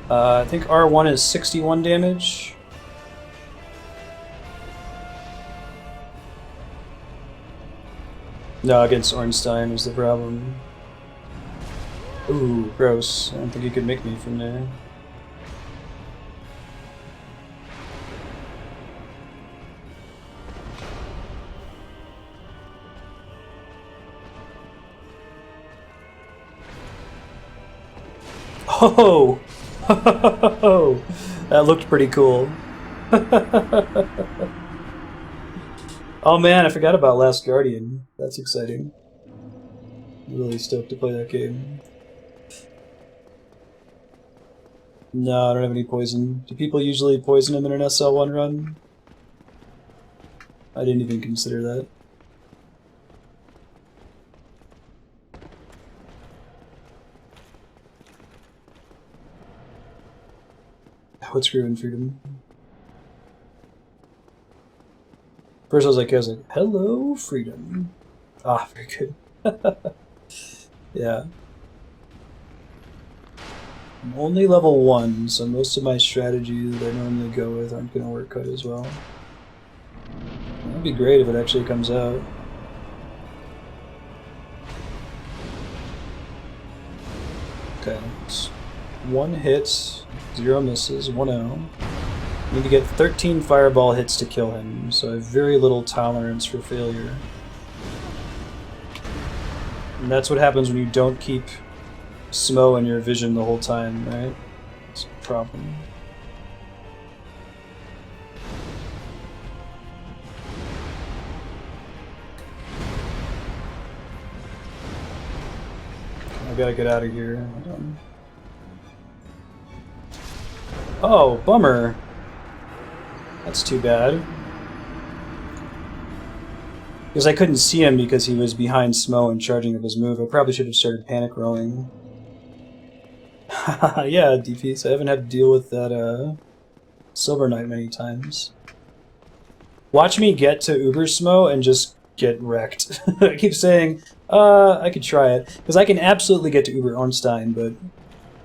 Speaker 1: I think R1 is 61 damage. No, against Ornstein is the problem. Ooh, gross. I don't think he could make me from there. Oh! That looked pretty cool. Oh man, I forgot about Last Guardian. That's exciting. I'm really stoked to play that game. No, I don't have any poison. Do people usually poison him in an SL1 run? I didn't even consider that. What's screwing freedom? First I was like, hello, freedom. Ah, very good. Yeah. I'm only level 1, so most of my strategies that I normally go with aren't going to work quite as well. That'd be great if it actually comes out. Okay, it's 1 hit, 0 misses, 1-0. I need to get 13 fireball hits to kill him, so I have very little tolerance for failure. And that's what happens when you don't keep Smo in your vision the whole time, right? It's a problem. I gotta get out of here. Hold on. Oh, bummer. That's too bad. Because I couldn't see him because he was behind Smo and charging of his move. I probably should have started panic rolling. Yeah, DPS. I haven't had to deal with that Silver Knight many times. Watch me get to Uber Smo and just get wrecked. I keep saying, I could try it. Because I can absolutely get to Uber Ornstein, but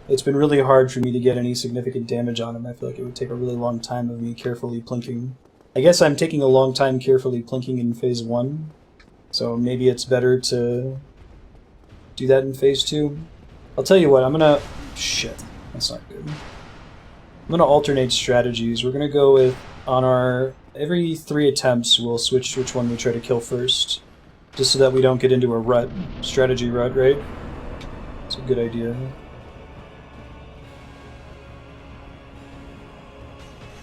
Speaker 1: it's been really hard for me to get any significant damage on him. I feel like it would take a really long time of me carefully plinking. I guess I'm taking a long time carefully plinking in Phase 1, so maybe it's better to do that in Phase 2. I'll tell you what, I'm gonna... Shit, that's not good. I'm gonna alternate strategies. We're gonna go with, on our... Every 3 attempts, we'll switch which one we try to kill first, just so that we don't get into a rut. Strategy rut, right? It's a good idea.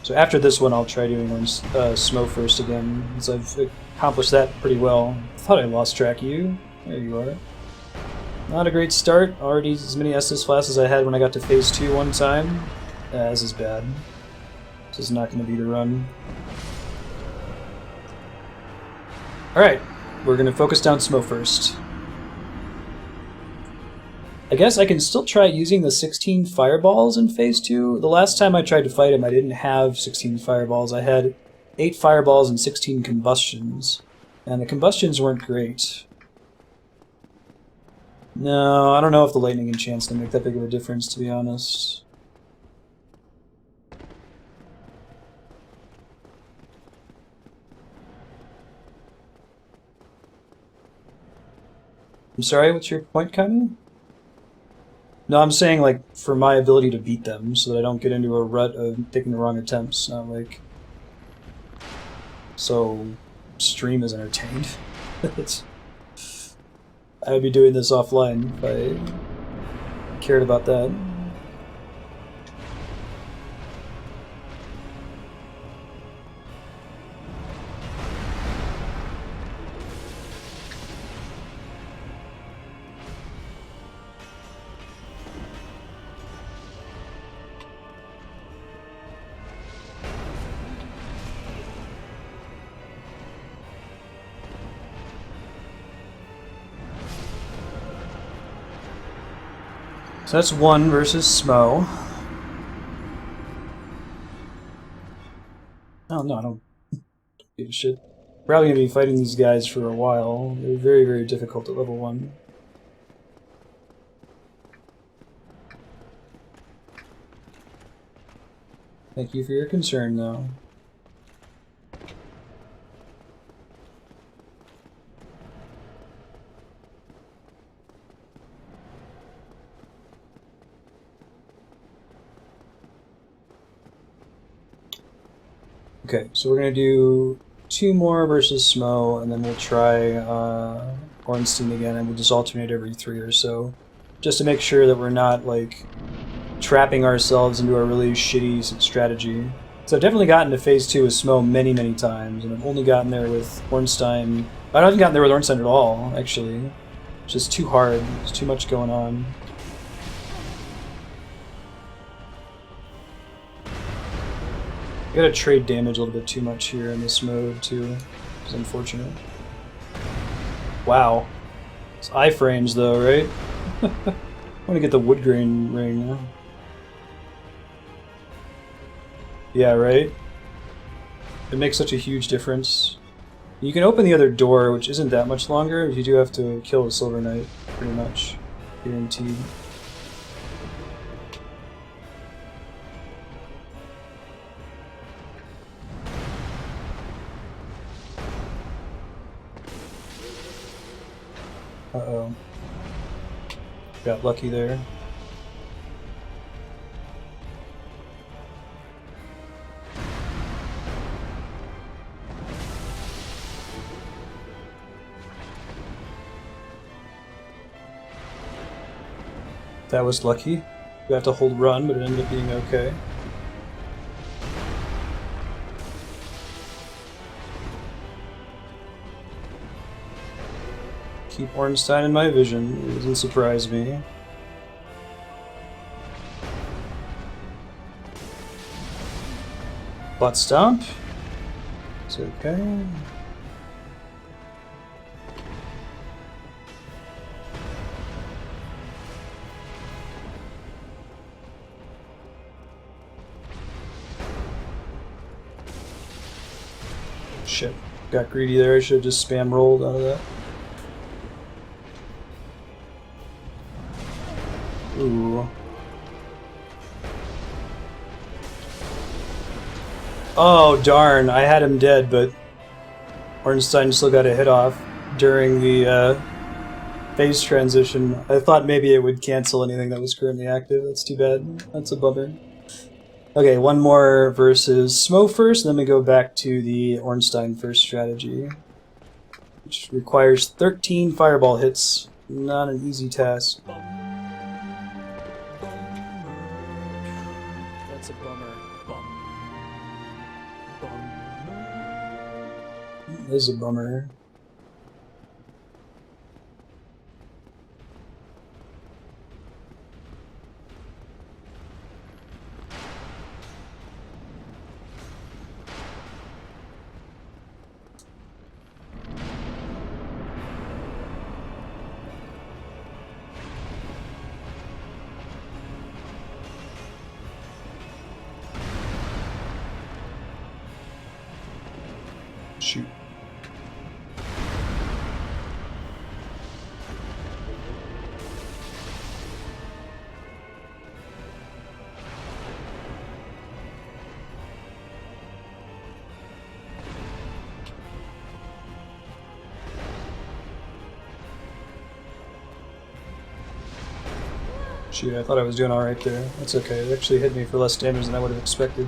Speaker 1: So after this one, I'll try doing Smo first again, since I've accomplished that pretty well. I thought I lost track of you. There you are. Not a great start. Already as many Estus flasks as I had when I got to Phase 2 one time. This is bad. This is not going to be the run. Alright, we're going to focus down Smo first. I guess I can still try using the 16 fireballs in Phase 2. The last time I tried to fight him, I didn't have 16 fireballs. I had 8 fireballs and 16 combustions. And the combustions weren't great. No, I don't know if the lightning enchant's gonna make that big of a difference, to be honest. I'm sorry, what's your point, Kami? No, I'm saying, like, for my ability to beat them, so that I don't get into a rut of taking the wrong attempts, not like so stream is entertained. I would be doing this offline if I cared about that. So that's 1 versus Smo. Oh no, I don't give a shit. Probably gonna be fighting these guys for a while. They're very, very difficult at level 1. Thank you for your concern, though. Okay, so we're gonna do 2 more versus Smo, and then we'll try Ornstein again, and we'll just alternate every 3 or so, just to make sure that we're not like trapping ourselves into a really shitty strategy. So I've definitely gotten to phase 2 with Smo many, many times, and I've only gotten there with Ornstein. I haven't gotten there with Ornstein at all, actually. It's just too hard. There's too much going on. I gotta trade damage a little bit too much here in this mode, too. It's unfortunate. Wow. It's iframes, though, right? I want to get the wood grain ring now. Yeah, right? It makes such a huge difference. You can open the other door, which isn't that much longer, but you do have to kill a Silver Knight, pretty much. Guaranteed. Uh-oh. Got lucky there. That was lucky. We have to hold run, but it ended up being okay. Keep Ornstein in my vision. It doesn't surprise me. Bot stomp. It's okay. Shit. Got greedy there. I should have just spam rolled out of that. Ooh. Oh, darn. I had him dead, but Ornstein still got a hit off during the phase transition. I thought maybe it would cancel anything that was currently active. That's too bad. That's a bummer. Okay, 1 more versus Smo first, and then we go back to the Ornstein first strategy, which requires 13 fireball hits. Not an easy task. That's a bummer. It is a bummer. Shoot. Shoot, I thought I was doing alright there. That's okay. It actually hit me for less damage than I would have expected.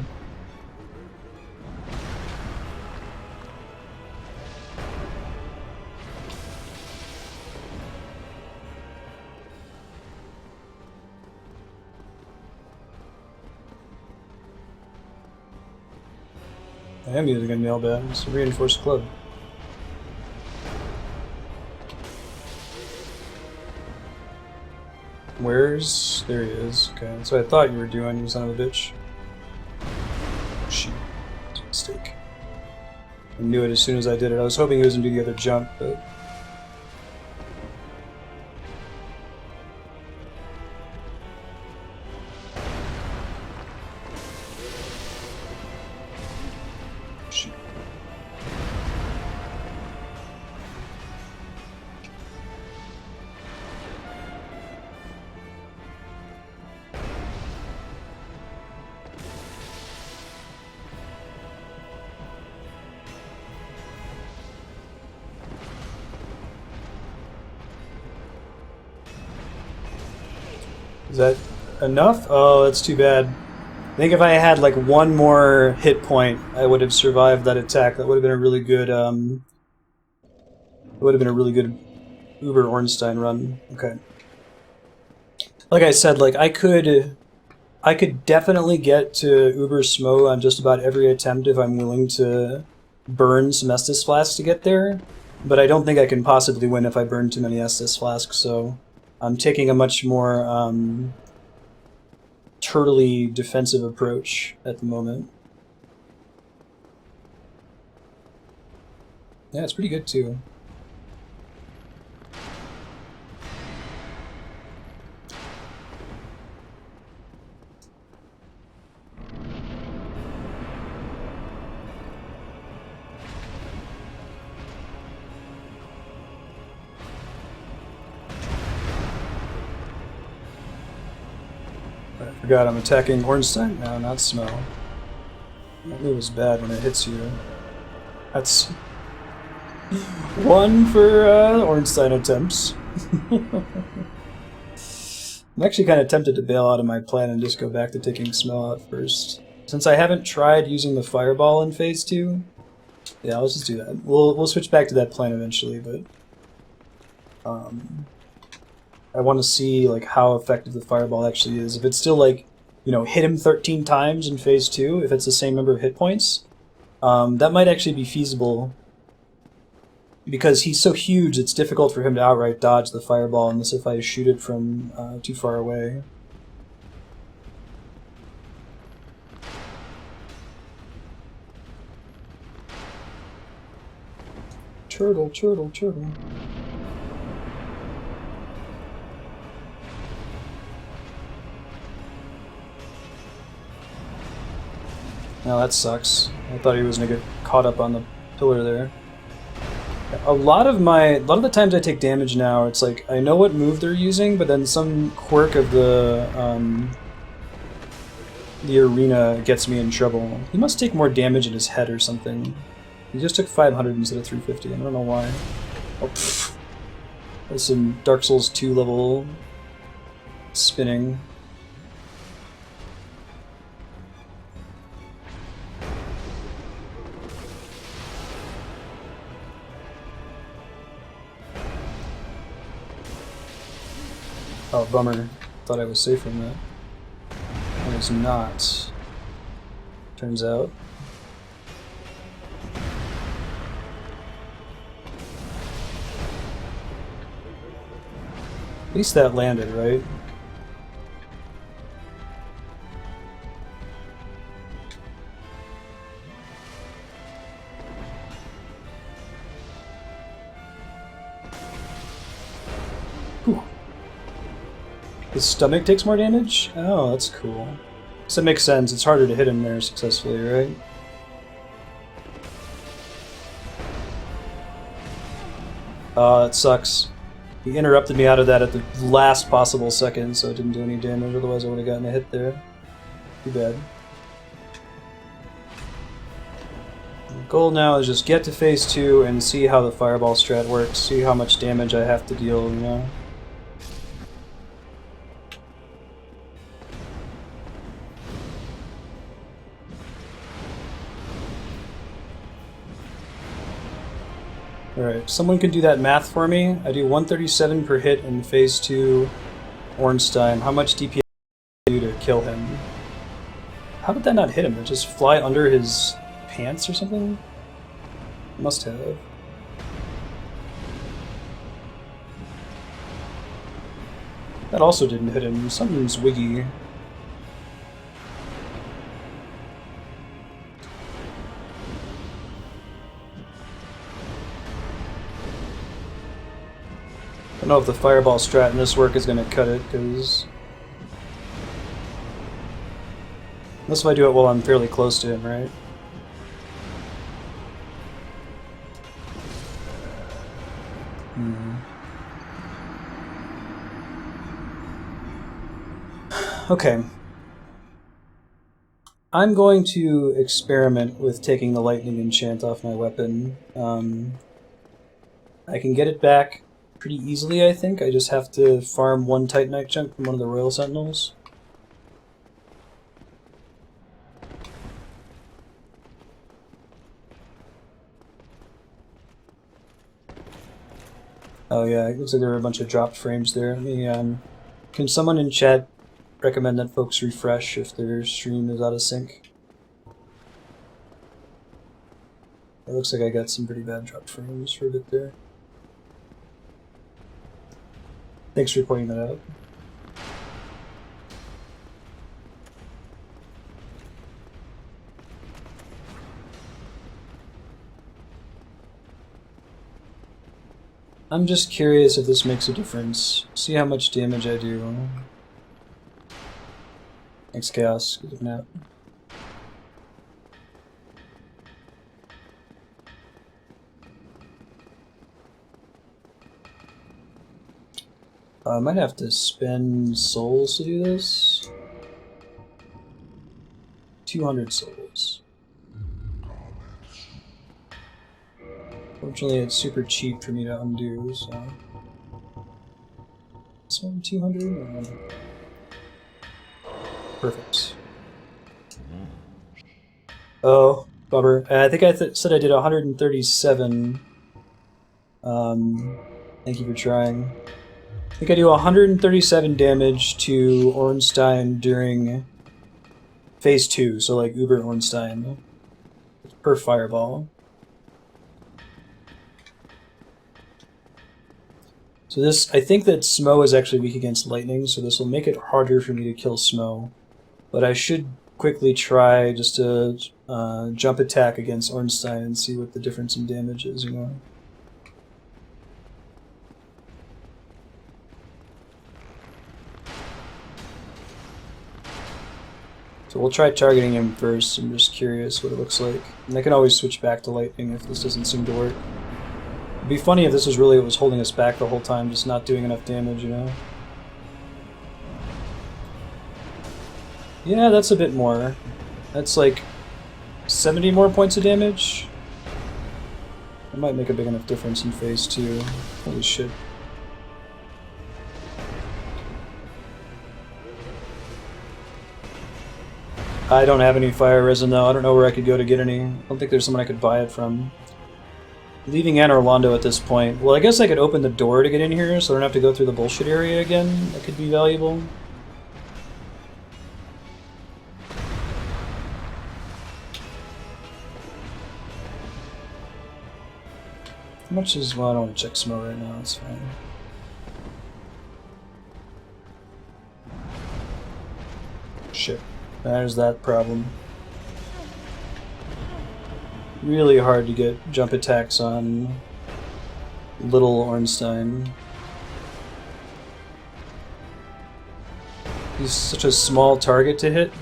Speaker 1: I am using a nail bat. It's a reinforced club. Where's... There he is. Okay, that's what I thought you were doing, you son of a bitch. Shoot. It's a mistake. I knew it as soon as I did it. I was hoping he was going to do the other jump, but... Shoot. Is that enough? Oh, that's too bad. I think if I had like one more hit point, I would have survived that attack. That would have been a really good, it would have been a really good Uber Ornstein run. Okay. Like I said, like I could definitely get to Uber Smo on just about every attempt if I'm willing to burn some Estus Flasks to get there, but I don't think I can possibly win if I burn too many Estus Flasks, so I'm taking a much more turtly defensive approach at the moment. Yeah, it's pretty good too. I forgot I'm attacking Ornstein? No, not Smell. That move is bad when it hits you. That's... one for Ornstein attempts. I'm actually kind of tempted to bail out of my plan and just go back to taking Smell out first. Since I haven't tried using the Fireball in Phase 2, yeah, let's just do that. We'll switch back to that plan eventually, but... I want to see like how effective the Fireball actually is. If it's still like, you know, hit him 13 times in Phase 2, if it's the same number of hit points, that might actually be feasible. Because he's so huge, it's difficult for him to outright dodge the Fireball unless if I shoot it from too far away. Turtle, turtle, turtle. Now that sucks. I thought he was gonna get caught up on the pillar there. A lot of the times I take damage now, it's like I know what move they're using, but then some quirk of the arena gets me in trouble. He must take more damage in his head or something. He just took 500 instead of 350. I don't know why. Oh, pfft. That's some Dark Souls 2 level spinning. Oh, bummer. Thought I was safe from that. I was not. Turns out. At least that landed, right? Whew. His stomach takes more damage? Oh, that's cool. So that makes sense. It's harder to hit him there successfully, right? It sucks. He interrupted me out of that at the last possible second, so it didn't do any damage, otherwise I would have gotten a hit there. Too bad. The goal now is just get to Phase 2 and see how the Fireball strat works, see how much damage I have to deal, you know? Alright, if someone can do that math for me. I do 137 per hit in Phase 2 Ornstein. How much DPS do I do to kill him? How did that not hit him? Did it just fly under his pants or something? Must have. That also didn't hit him. Something's wiggy. I don't know if the fireball strat in this work is going to cut it, because... Unless if I do it while I'm fairly close to him, right? Okay. I'm going to experiment with taking the lightning enchant off my weapon. I can get it back pretty easily, I think. I just have to farm one Titanite chunk from one of the Royal Sentinels. Oh yeah, it looks like there are a bunch of dropped frames there. Let me, can someone in chat recommend that folks refresh if their stream is out of sync? It looks like I got some pretty bad dropped frames for a bit there. Thanks for pointing that out. I'm just curious if this makes a difference. See how much damage I do. Thanks, Chaos. Good nap. I might have to spend souls to do this. 200 souls. Fortunately, it's super cheap for me to undo, so... This one, 200? Or... Perfect. Oh, bummer. I think I said I did 137. Thank you for trying. I think I do 137 damage to Ornstein during phase 2, so like Uber Ornstein per fireball. So this, I think that Smo is actually weak against lightning, so this will make it harder for me to kill Smo. But I should quickly try just to jump attack against Ornstein and see what the difference in damage is, you know. So we'll try targeting him first. I'm just curious what it looks like. And I can always switch back to lightning if this doesn't seem to work. It'd be funny if this was really what was holding us back the whole time, just not doing enough damage, you know? Yeah, that's a bit more. That's like 70 more points of damage. That might make a big enough difference in phase 2. Holy shit. I don't have any fire resin though. I don't know where I could go to get any. I don't think there's someone I could buy it from. Leaving Anne Orlando at this point. Well, I guess I could open the door to get in here so I don't have to go through the bullshit area again. That could be valuable. How much is... well, I don't want to check Smo right now. That's fine. Shit. There's that problem. Really hard to get jump attacks on Little Ornstein. He's such a small target to hit.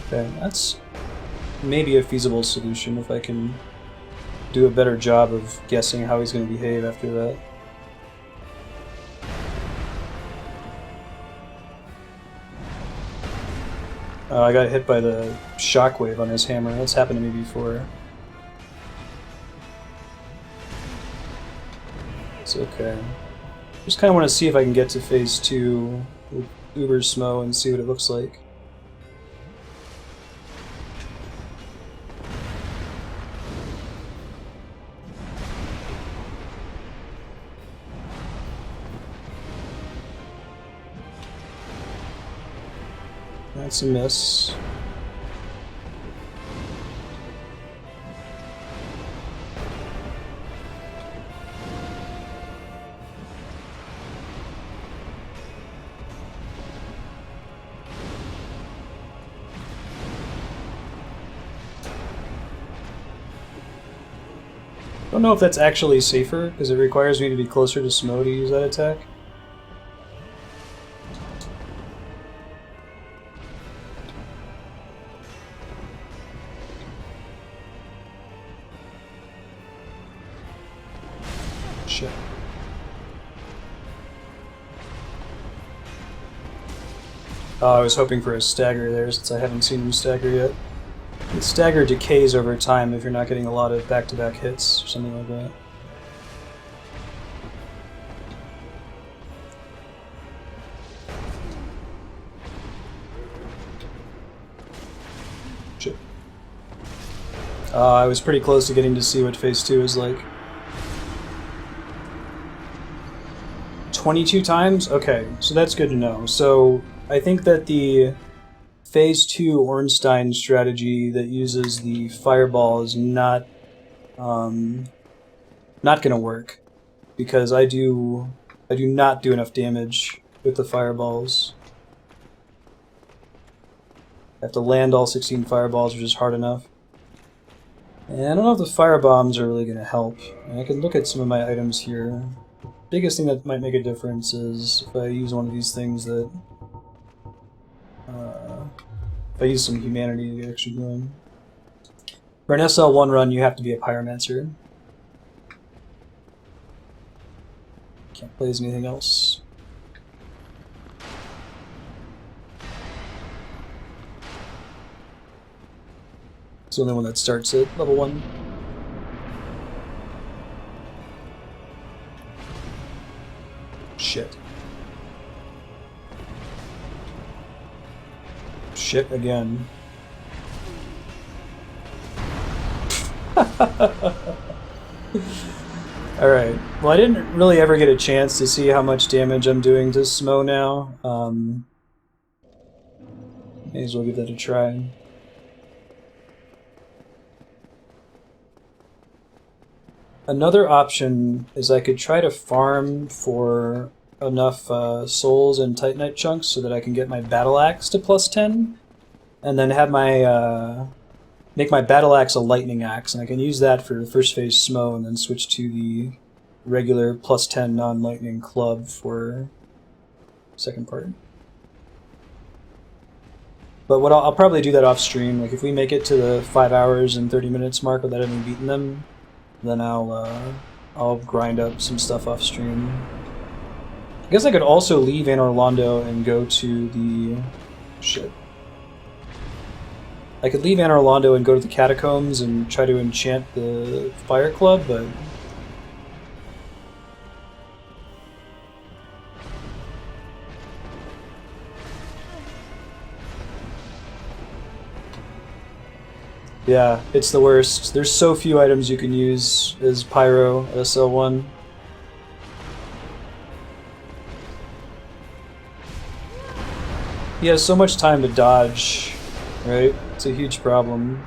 Speaker 1: Okay, that's maybe a feasible solution if I can do a better job of guessing how he's going to behave after that. I got hit by the shockwave on his hammer. That's happened to me before. It's okay. Just kind of want to see if I can get to phase 2 with Uber Smo and see what it looks like. That's a miss. I don't know if that's actually safer, because it requires me to be closer to Smo to use that attack. Shit. Oh, I was hoping for a stagger there, since I haven't seen him stagger yet. The stagger decays over time if you're not getting a lot of back-to-back hits or something like that. Shit. I was pretty close to getting to see what Phase 2 is like. 22 times? Okay, so that's good to know. So I think that the Phase 2 Ornstein strategy that uses the fireball is not gonna work, because I do not do enough damage with the fireballs. I have to land all 16 fireballs, which is hard enough. And I don't know if the fire bombs are really gonna help. And I can look at some of my items here. Biggest thing that might make a difference is if I use one of these things that if I use some humanity to get extra going. For an SL1 run, you have to be a pyromancer. Can't play as anything else. It's the only one that starts at level 1. Shit. Shit again. Alright, well I didn't really ever get a chance to see how much damage I'm doing to Smo now. May as well give that a try. Another option is I could try to farm for enough souls and Titanite chunks so that I can get my battle axe to +10, and then have my make my battle axe a lightning axe, and I can use that for the first phase Smo, and then switch to the regular +10 non-lightning club for second part. But what I'll probably do that off stream. Like if we make it to the 5 hours and 30 minutes mark without having beaten them, then I'll grind up some stuff off stream. I guess I could also leave Anor Londo and go to the... shit. I could leave Anor Londo and go to the catacombs and try to enchant the fire club, but... yeah, it's the worst. There's so few items you can use as Pyro at SL1. He has so much time to dodge, right? It's a huge problem.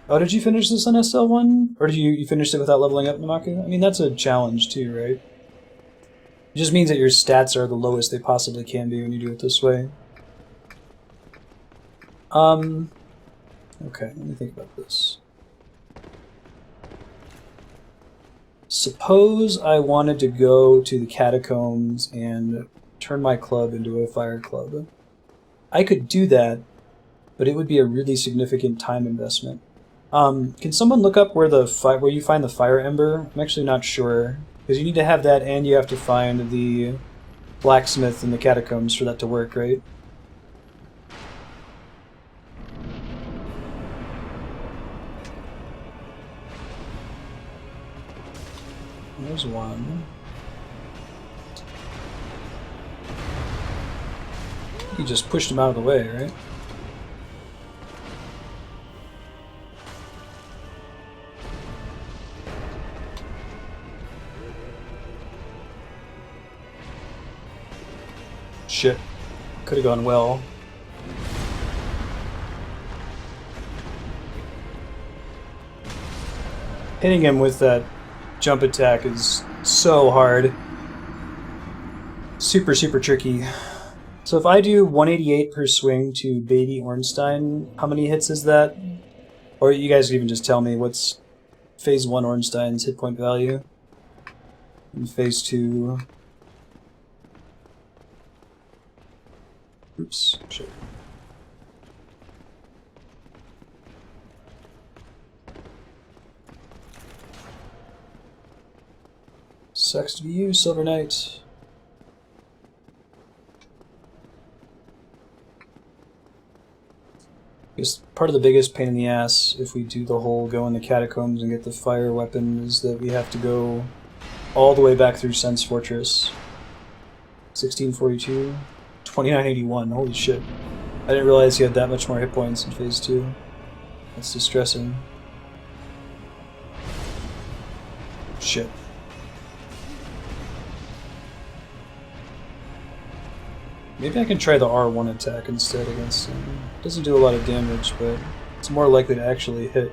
Speaker 1: Oh, did you finish this on SL1? Or did you finish it without leveling up, Namaku? I mean, that's a challenge too, right? It just means that your stats are the lowest they possibly can be when you do it this way. Okay, let me think about this. Suppose I wanted to go to the catacombs and turn my club into a fire club. I could do that, but it would be a really significant time investment. Can someone look up where where you find the fire ember? I'm actually not sure. Because you need to have that, and you have to find the blacksmith in the catacombs for that to work, right? There's one. You just pushed him out of the way, right? Shit. Could have gone well. Hitting him with that jump attack is so hard. Super, super tricky. So if I do 188 per swing to Baby Ornstein, how many hits is that? Or you guys can even just tell me what's Phase 1 Ornstein's hit point value. And Phase 2... Oops, shit. Sucks to be you, Silver Knight. I guess part of the biggest pain in the ass if we do the whole go in the catacombs and get the fire weapon is that we have to go all the way back through Sense Fortress. 1642, 2981, holy shit. I didn't realize he had that much more hit points in Phase 2. That's distressing. Shit. Maybe I can try the R1 attack instead against him. Doesn't do a lot of damage, but it's more likely to actually hit.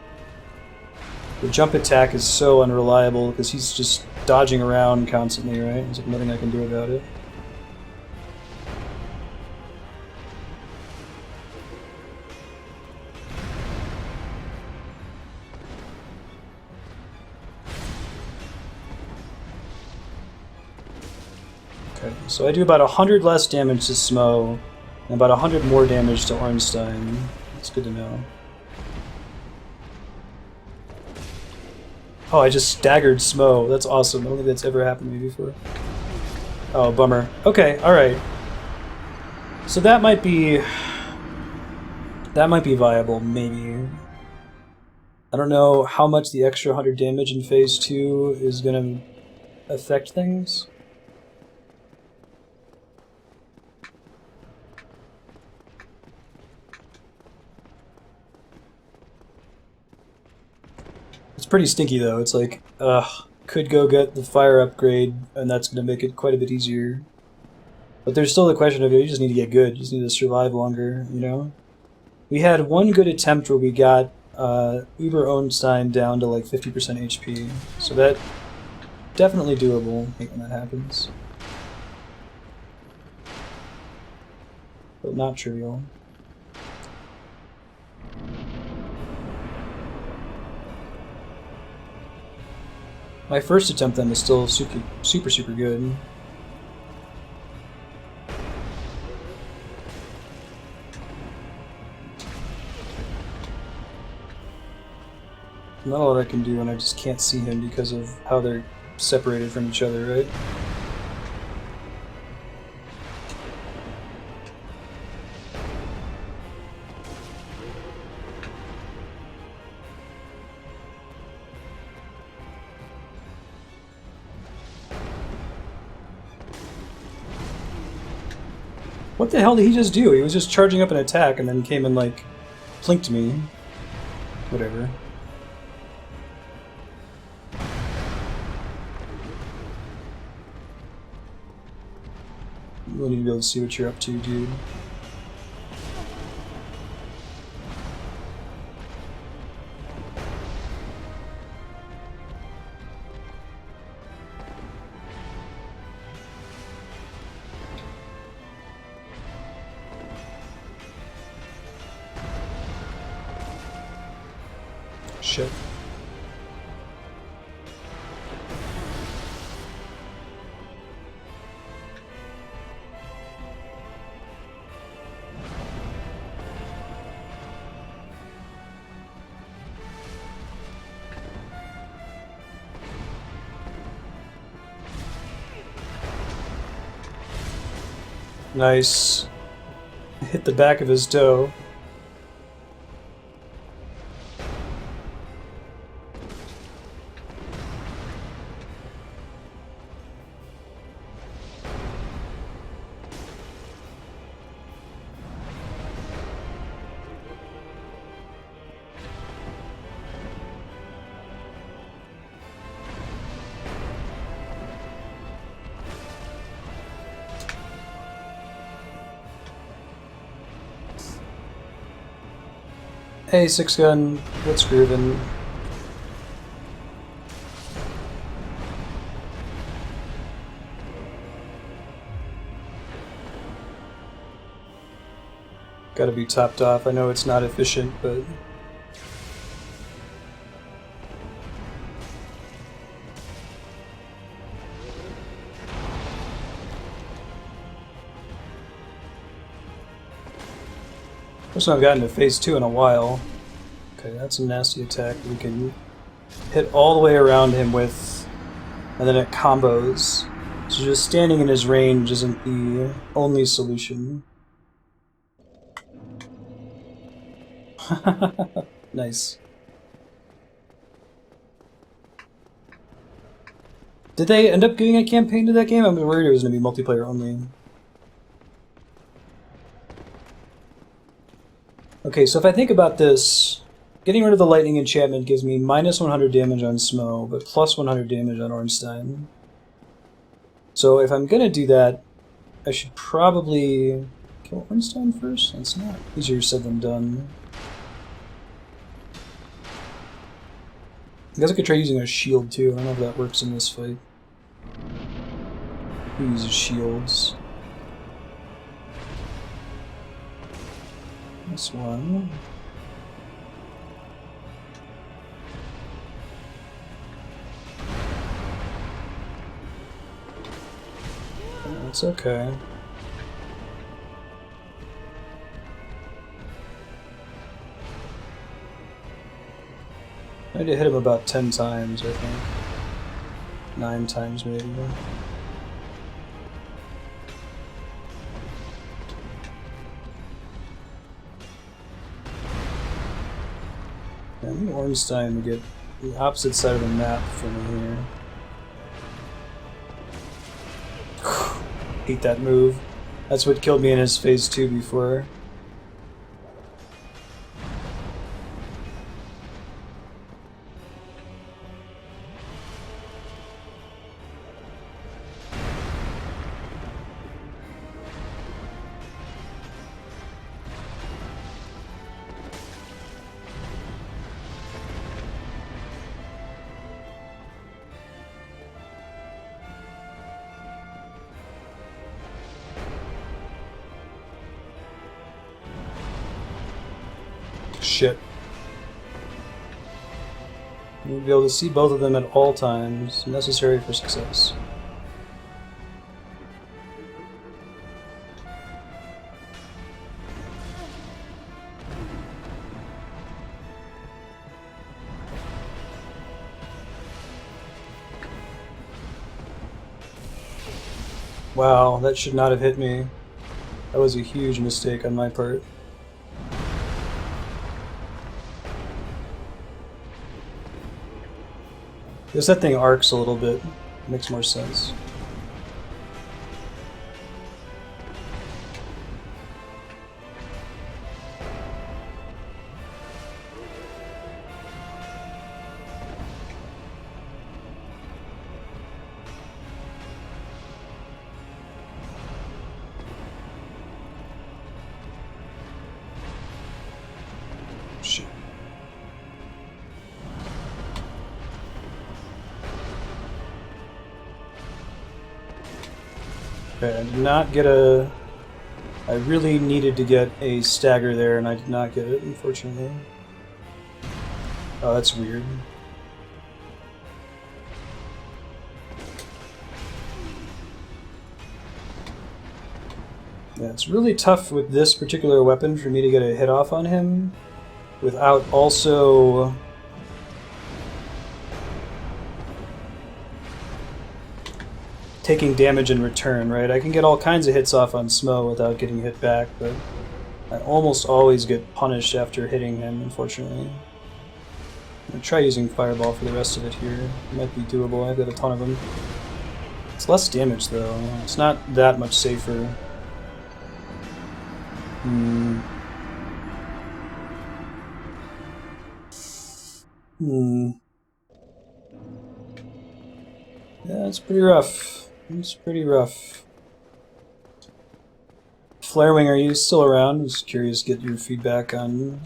Speaker 1: The jump attack is so unreliable because he's just dodging around constantly, right? There's nothing I can do about it. Okay, so I do about 100 less damage to Smo, and about 100 more damage to Ornstein. That's good to know. Oh, I just staggered Smo. That's awesome. I don't think that's ever happened to me before. Oh, bummer. Okay, alright. So that might be viable, maybe. I don't know how much the extra 100 damage in Phase 2 is going to affect things. It's pretty stinky though. It's like, could go get the fire upgrade, and that's going to make it quite a bit easier. But there's still the question of, you just need to get good. You just need to survive longer, you know? We had one good attempt where we got Uber Ornstein down to like 50% HP. So that definitely doable, I think, when that happens. But not trivial. My first attempt then was still super, super, super good. Not a lot I can do when I just can't see him because of how they're separated from each other, right? What the hell did he just do? He was just charging up an attack and then came and, like, plinked me. Whatever. We'll need to be able to see what you're up to, dude. Shit. Nice. Hit the back of his toe. Hey, Six Gun, what's groovin'? Gotta be topped off. I know it's not efficient, but... First time I've gotten to phase 2 in a while. Okay, that's a nasty attack we can hit all the way around him with, and then it combos. So just standing in his range isn't the only solution. Nice. Did they end up giving a campaign to that game? I'm worried it was going to be multiplayer only. Okay, so if I think about this, getting rid of the lightning enchantment gives me minus 100 damage on Smo, but plus 100 damage on Ornstein. So if I'm gonna do that, I should probably kill Ornstein first? That's not easier said than done. I guess I could try using a shield too. I don't know if that works in this fight. Who uses shields? This one. That's okay. I need to hit him about 10 times, I think. 9 times maybe. I need Ornstein to get the opposite side of the map from here. Hate that move. That's what killed me in his phase 2 before. Shit. You'll be able to see both of them at all times, necessary for success. Wow, that should not have hit me. That was a huge mistake on my part. Guess that thing arcs a little bit. Makes more sense. Shit. Okay, I did not get a... I really needed to get a stagger there, and I did not get it, unfortunately. Oh, that's weird. Yeah, it's really tough with this particular weapon for me to get a hit off on him without also... taking damage in return, right? I can get all kinds of hits off on Smo without getting hit back, but I almost always get punished after hitting him, unfortunately. I'm gonna try using Fireball for the rest of it here. It might be doable, I've got a ton of them. It's less damage though, it's not that much safer. Yeah, it's pretty rough. It's pretty rough. Flarewing, are you still around? I'm just curious to get your feedback on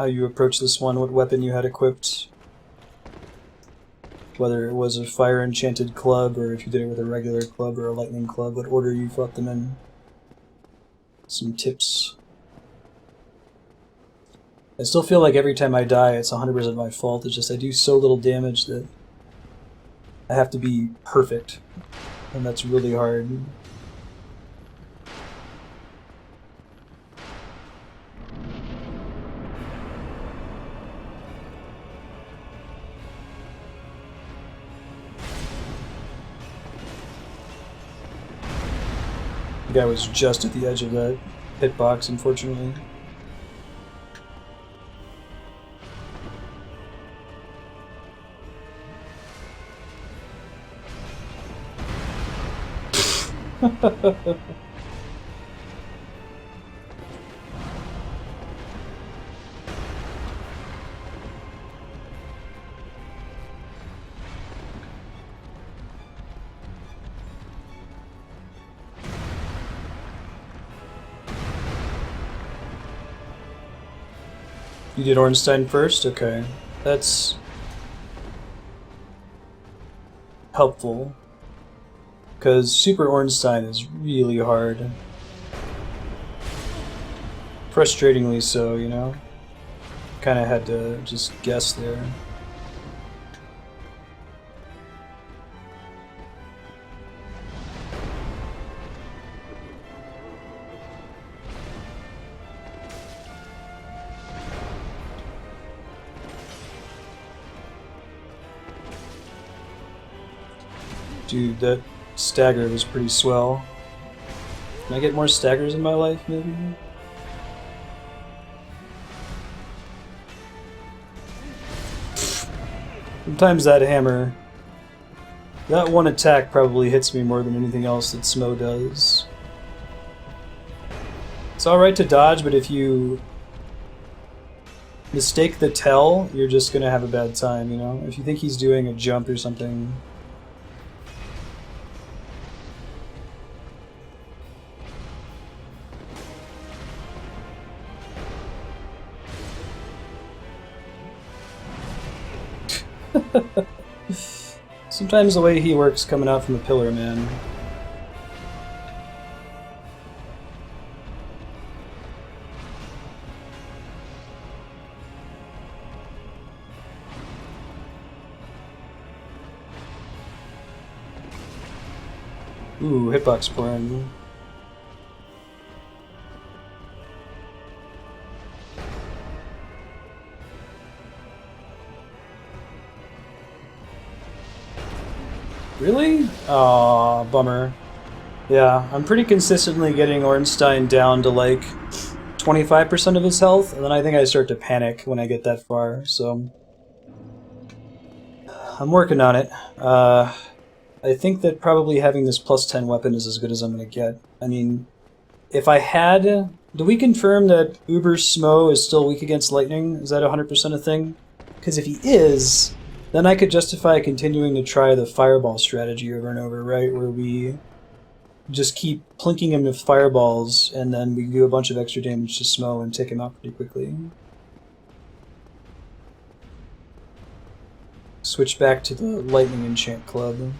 Speaker 1: how you approach this one, what weapon you had equipped. Whether it was a fire enchanted club, or if you did it with a regular club or a lightning club, what order you fought them in. Some tips. I still feel like every time I die, it's 100% my fault. It's just I do so little damage that I have to be perfect, and that's really hard. The guy was just at the edge of that hitbox, unfortunately. You did Ornstein first? Okay. That's helpful. Because Super Ornstein is really hard. Frustratingly so, you know? Kinda had to just guess there. Dude, that stagger was pretty swell. Can I get more staggers in my life, maybe? Sometimes that hammer... That one attack probably hits me more than anything else that Smo does. It's alright to dodge, but if you mistake the tell, you're just gonna have a bad time, you know? If you think he's doing a jump or something... Sometimes the way he works coming out from the pillar, man. Ooh, hitbox porn. Really? Aw, bummer. Yeah, I'm pretty consistently getting Ornstein down to like 25% of his health, and then I think I start to panic when I get that far, so... I'm working on it. I think that probably having this plus 10 weapon is as good as I'm gonna get. I mean, if I had... Do we confirm that Uber Smo is still weak against lightning? Is that 100% a thing? Because if he is... Then I could justify continuing to try the fireball strategy over and over, right? Where we just keep plinking him with fireballs, and then we do a bunch of extra damage to Smo and take him out pretty quickly. Switch back to the lightning enchant club.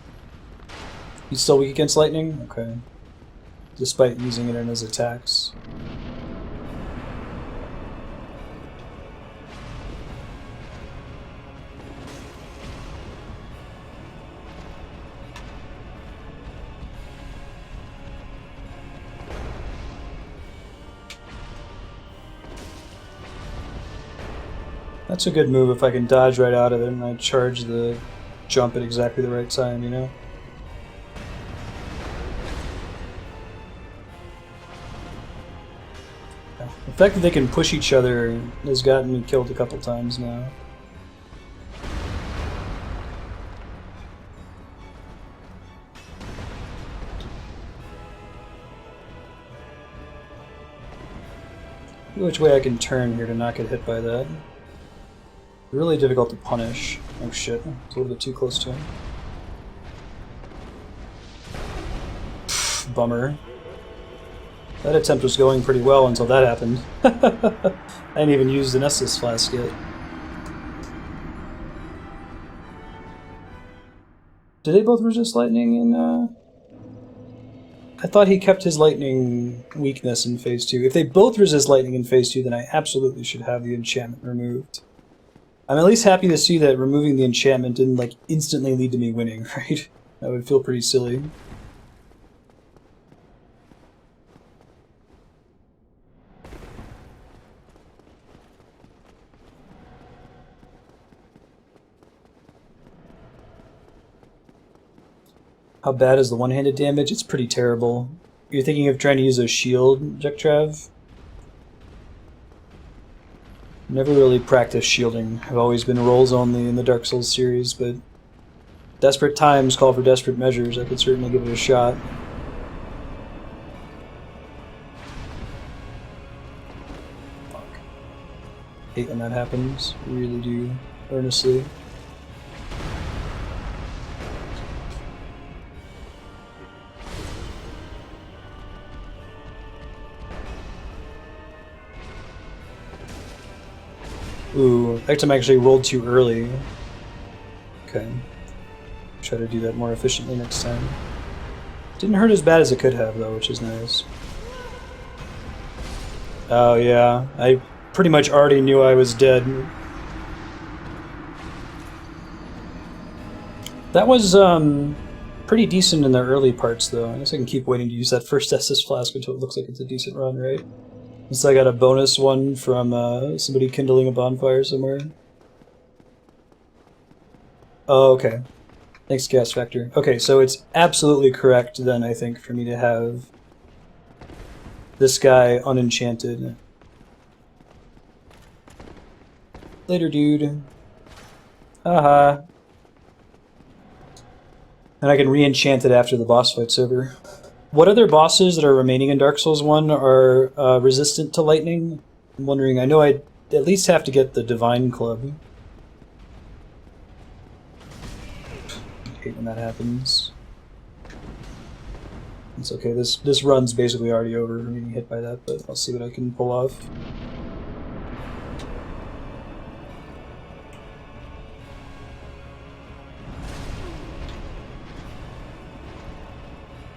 Speaker 1: He's still weak against lightning? Okay. Despite using it in his attacks. That's a good move if I can dodge right out of it and I charge the jump at exactly the right time, you know? Yeah. The fact that they can push each other has gotten me killed a couple times now. Which way I can turn here to not get hit by that. Really difficult to punish. Oh shit, it's a little bit too close to him. Bummer. That attempt was going pretty well until that happened. I hadn't even used an Estus flask yet. Do they both resist lightning in, I thought he kept his lightning weakness in Phase 2. If they both resist lightning in Phase 2, then I absolutely should have the enchantment removed. I'm at least happy to see that removing the enchantment didn't, like, instantly lead to me winning, right? That would feel pretty silly. How bad is the one-handed damage? It's pretty terrible. You're thinking of trying to use a shield, Jektrav? Never really practiced shielding. I've always been rolls only in the Dark Souls series, but desperate times call for desperate measures. I could certainly give it a shot. Fuck. Hate when that happens. Really do. Earnestly. Ooh, that time I actually rolled too early. Okay. Try to do that more efficiently next time. Didn't hurt as bad as it could have, though, which is nice. Oh, yeah. I pretty much already knew I was dead. That was, pretty decent in the early parts, though. I guess I can keep waiting to use that first Estus flask until it looks like it's a decent run, right? Since I got a bonus one from somebody kindling a bonfire somewhere. Oh, okay. Thanks, Gas Factor. Okay, so it's absolutely correct then, I think, for me to have this guy unenchanted. Later, dude. Haha. And I can re-enchant it after the boss fight's over. What other bosses that are remaining in Dark Souls 1 are resistant to lightning? I'm wondering, I know I'd at least have to get the Divine Club. I hate when that happens. It's okay, this run's basically already over from getting hit by that, but I'll see what I can pull off.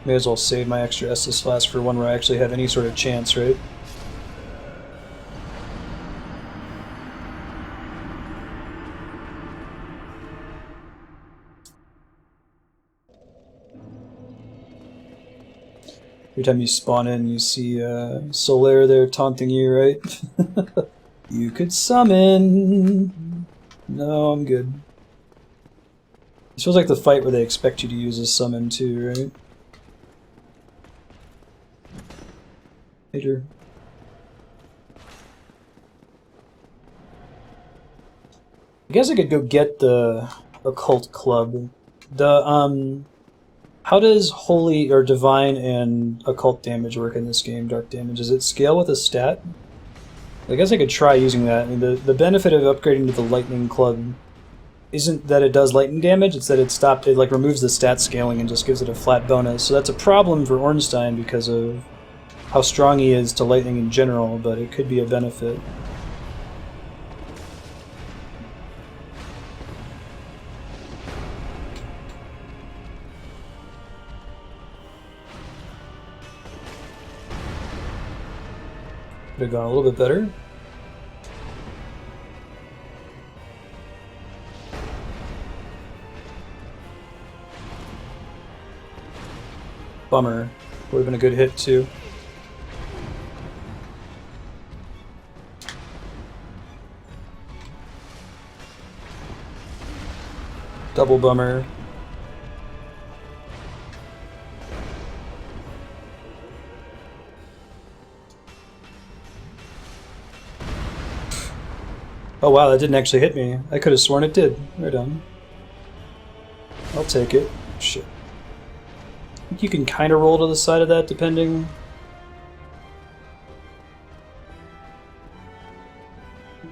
Speaker 1: May as well save my extra Estus flask for one where I actually have any sort of chance, right? Every time you spawn in, you see Solaire there taunting you, right? You could summon! No, I'm good. This feels like the fight where they expect you to use a summon too, right? Later. I guess I could go get the Occult Club. The, how does Holy or Divine and Occult damage work in this game, Dark damage? Does it scale with a stat? I guess I could try using that. I mean, the benefit of upgrading to the Lightning Club isn't that it does lightning damage, it's that it like removes the stat scaling and just gives it a flat bonus. So that's a problem for Ornstein because of how strong he is to lightning in general, but it could be a benefit. Could have gone a little bit better. Bummer. Would have been a good hit too. Double bummer. Oh wow, that didn't actually hit me. I could have sworn it did. Right on. I'll take it. Shit. I think you can kind of roll to the side of that, depending.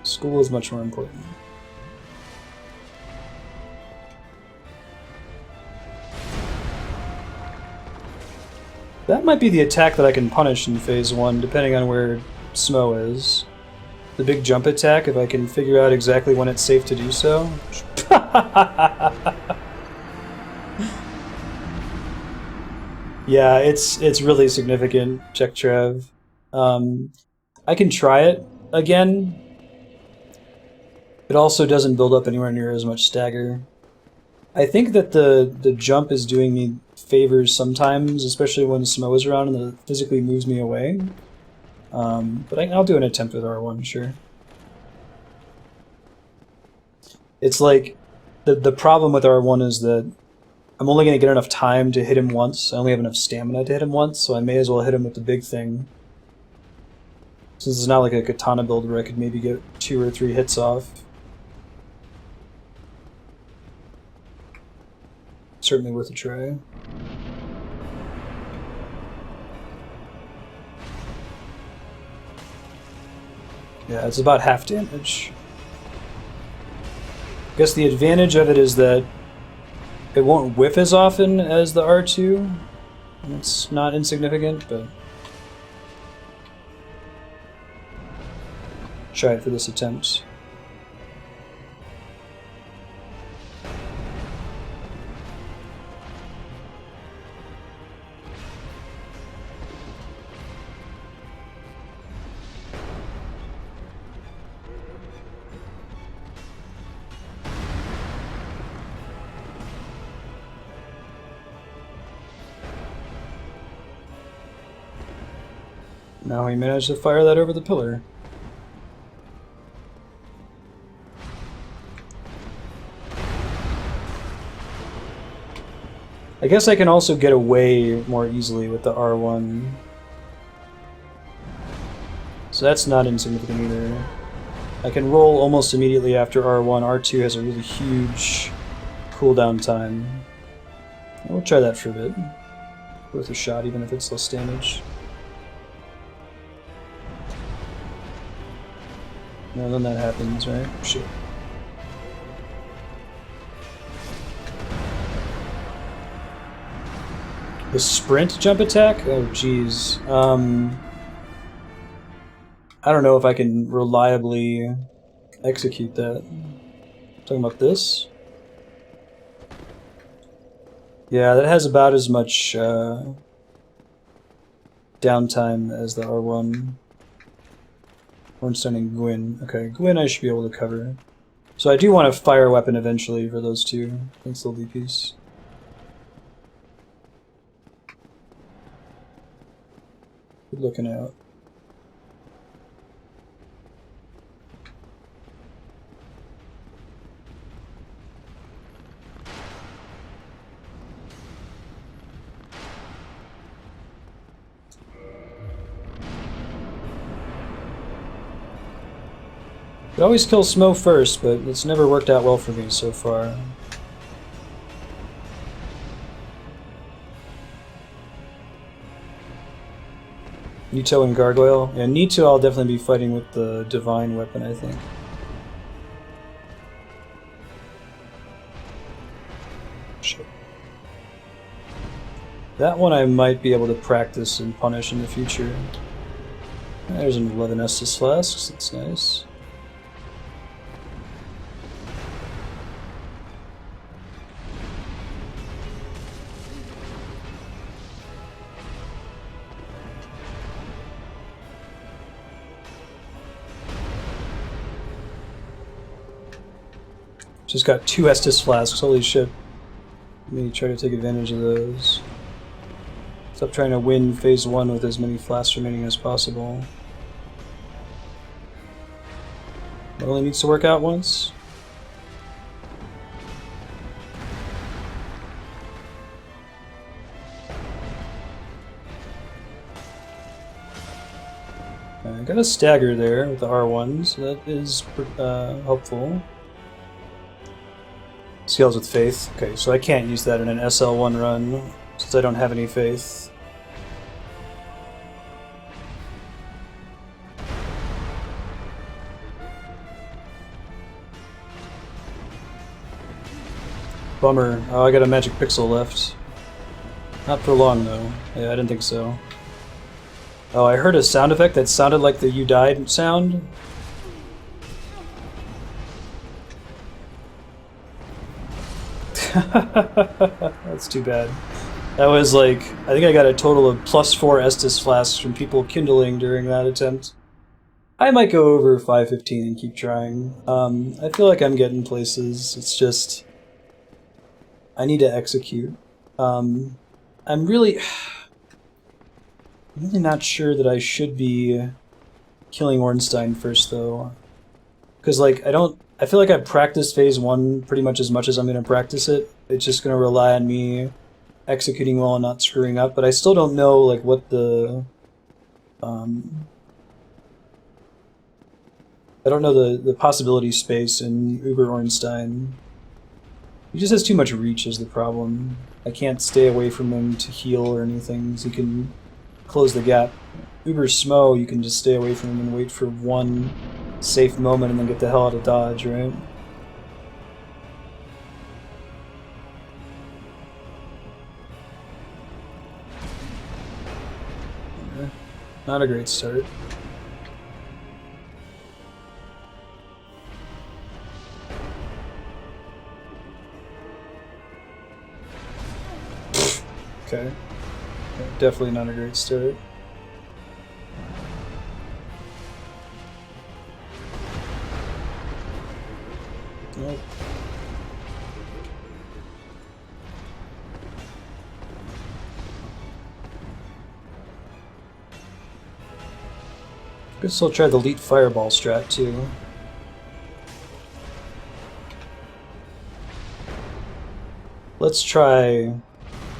Speaker 1: School is much more important. That might be the attack that I can punish in phase 1, depending on where Smo is. The big jump attack, if I can figure out exactly when it's safe to do so. Yeah, it's really significant, Check Trev. I can try it again. It also doesn't build up anywhere near as much stagger. I think that the jump is doing me favors sometimes, especially when Smo is around and it physically moves me away. But I'll do an attempt with R1, sure. It's like, the problem with R1 is that I'm only going to get enough time to hit him once. I only have enough stamina to hit him once, so I may as well hit him with the big thing. Since it's not like a katana build where I could maybe get 2 or 3 hits off. Certainly worth a try. Yeah, it's about half damage. I guess the advantage of it is that it won't whiff as often as the R2. It's not insignificant, but... try it for this attempt. Now he managed to fire that over the pillar. I guess I can also get away more easily with the R1. So that's not insignificant either. I can roll almost immediately after R1. R2 has a really huge cooldown time. We'll try that for a bit. Worth a shot, even if it's less damage. No, then that happens, right? Shit. The sprint jump attack? Oh, jeez. I don't know if I can reliably execute that. Talking about this? Yeah, that has about as much downtime as the R1. Ornstein and Gwyn. Okay, Gwyn I should be able to cover. So I do want a fire weapon eventually for those two. Thanks, little DPs. Good looking out. I always kill Smo first, but it's never worked out well for me so far. Nito and Gargoyle? Yeah, Nito I'll definitely be fighting with the Divine Weapon, I think. Shit. That one I might be able to practice and punish in the future. There's an 11 Estus Flasks, that's nice. Just got 2 Estus Flasks, holy shit. Let me try to take advantage of those. Stop trying to win phase 1 with as many flasks remaining as possible. It only needs to work out once. I got a stagger there with the R1, so that is helpful. Scales with Faith. Okay, so I can't use that in an SL1 run, since I don't have any Faith. Bummer. Oh, I got a magic pixel left. Not for long, though. Yeah, I didn't think so. Oh, I heard a sound effect that sounded like the "you died" sound. That's too bad. That was like, I think I got a total of +4 Estus flasks from people kindling during that attempt. I might go over 515 and keep trying. I feel like I'm getting places. It's just, I need to execute. I'm really not sure that I should be killing Ornstein first, though. Because, like, I feel like I've practiced phase 1 pretty much as I'm going to practice it. It's just going to rely on me executing well and not screwing up, but I still don't know, like, what the... I don't know the possibility space in Uber Ornstein. He just has too much reach is the problem. I can't stay away from him to heal or anything, so he can close the gap. Uber Smo, you can just stay away from him and wait for one safe moment and then get the hell out of dodge, right? Not a great start. Okay. Definitely not a great start. Nope. Could still try the Elite Fireball strat too. Let's try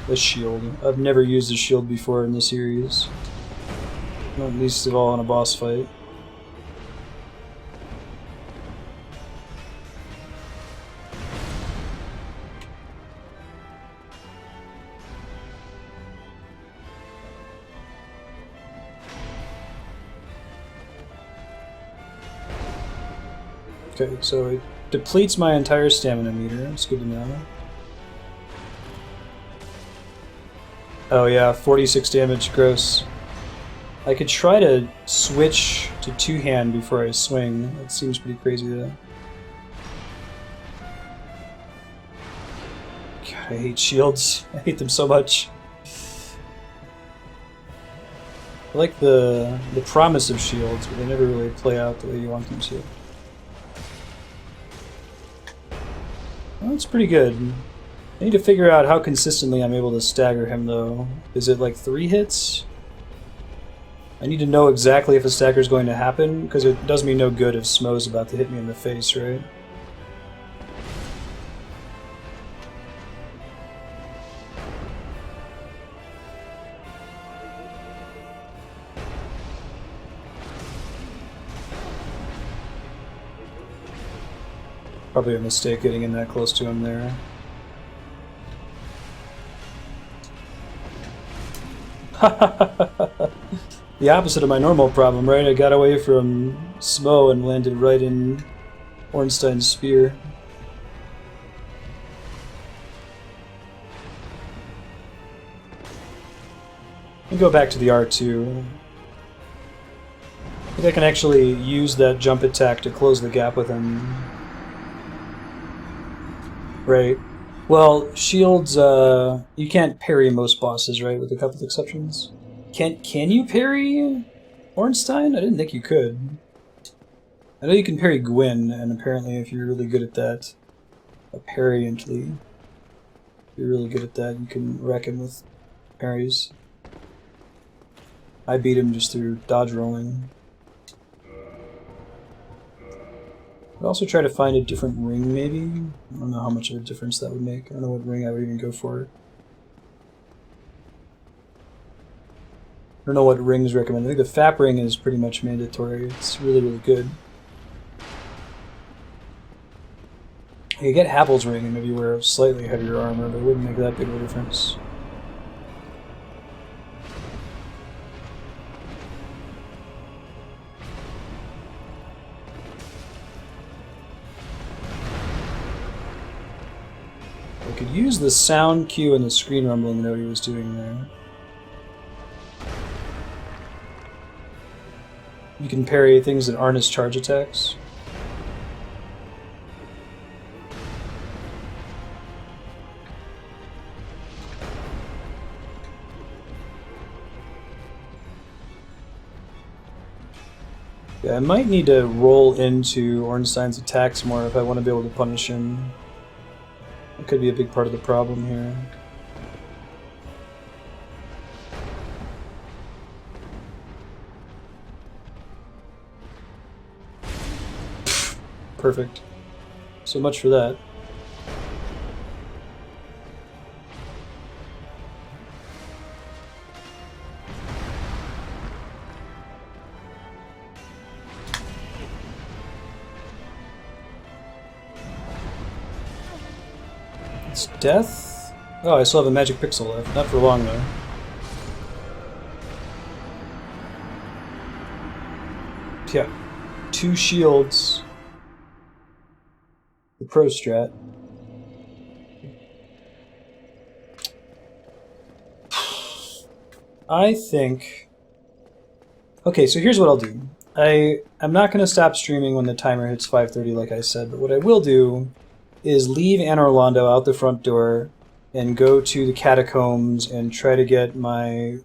Speaker 1: the shield. I've never used a shield before in the series. Not least of all in a boss fight. Okay, so it depletes my entire stamina meter. It's good to know. Oh yeah, 46 damage, gross. I could try to switch to two-hand before I swing. That seems pretty crazy though. God, I hate shields. I hate them so much. I like the promise of shields, but they never really play out the way you want them to. Well, that's pretty good. I need to figure out how consistently I'm able to stagger him, though. Is it like 3 hits? I need to know exactly if a stagger is going to happen, because it does me no good if Smo's about to hit me in the face, right? Probably a mistake getting in that close to him there. The opposite of my normal problem, right? I got away from Smo and landed right in Ornstein's spear. Let me go back to the R2. I think I can actually use that jump attack to close the gap with him. Right. Well, shields, you can't parry most bosses, right? With a couple of exceptions. Can you parry Ornstein? I didn't think you could. I know you can parry Gwyn, and apparently if you're really good at that, apparently, if you're really good at that, you can wreck him with parries. I beat him just through dodge rolling. I'd also try to find a different ring, maybe? I don't know how much of a difference that would make. I don't know what ring I would even go for. I don't know what rings recommend. I think the FAP ring is pretty much mandatory. It's really, really good. You get Havel's ring and maybe wear slightly heavier armor, but it wouldn't make that big of a difference. I could use the sound cue and the screen rumbling to know what he was doing there. You can parry things that aren't his charge attacks. Yeah, I might need to roll into Ornstein's attacks more if I want to be able to punish him. That could be a big part of the problem here. Perfect. So much for that. It's death? Oh, I still have a magic pixel left. Not for long, though. Yeah. 2 shields. The pro strat. I think... Okay, so here's what I'll do. I'm not going to stop streaming when the timer hits 5:30 like I said, but what I will do is leave Anor Londo out the front door and go to the catacombs and try to get my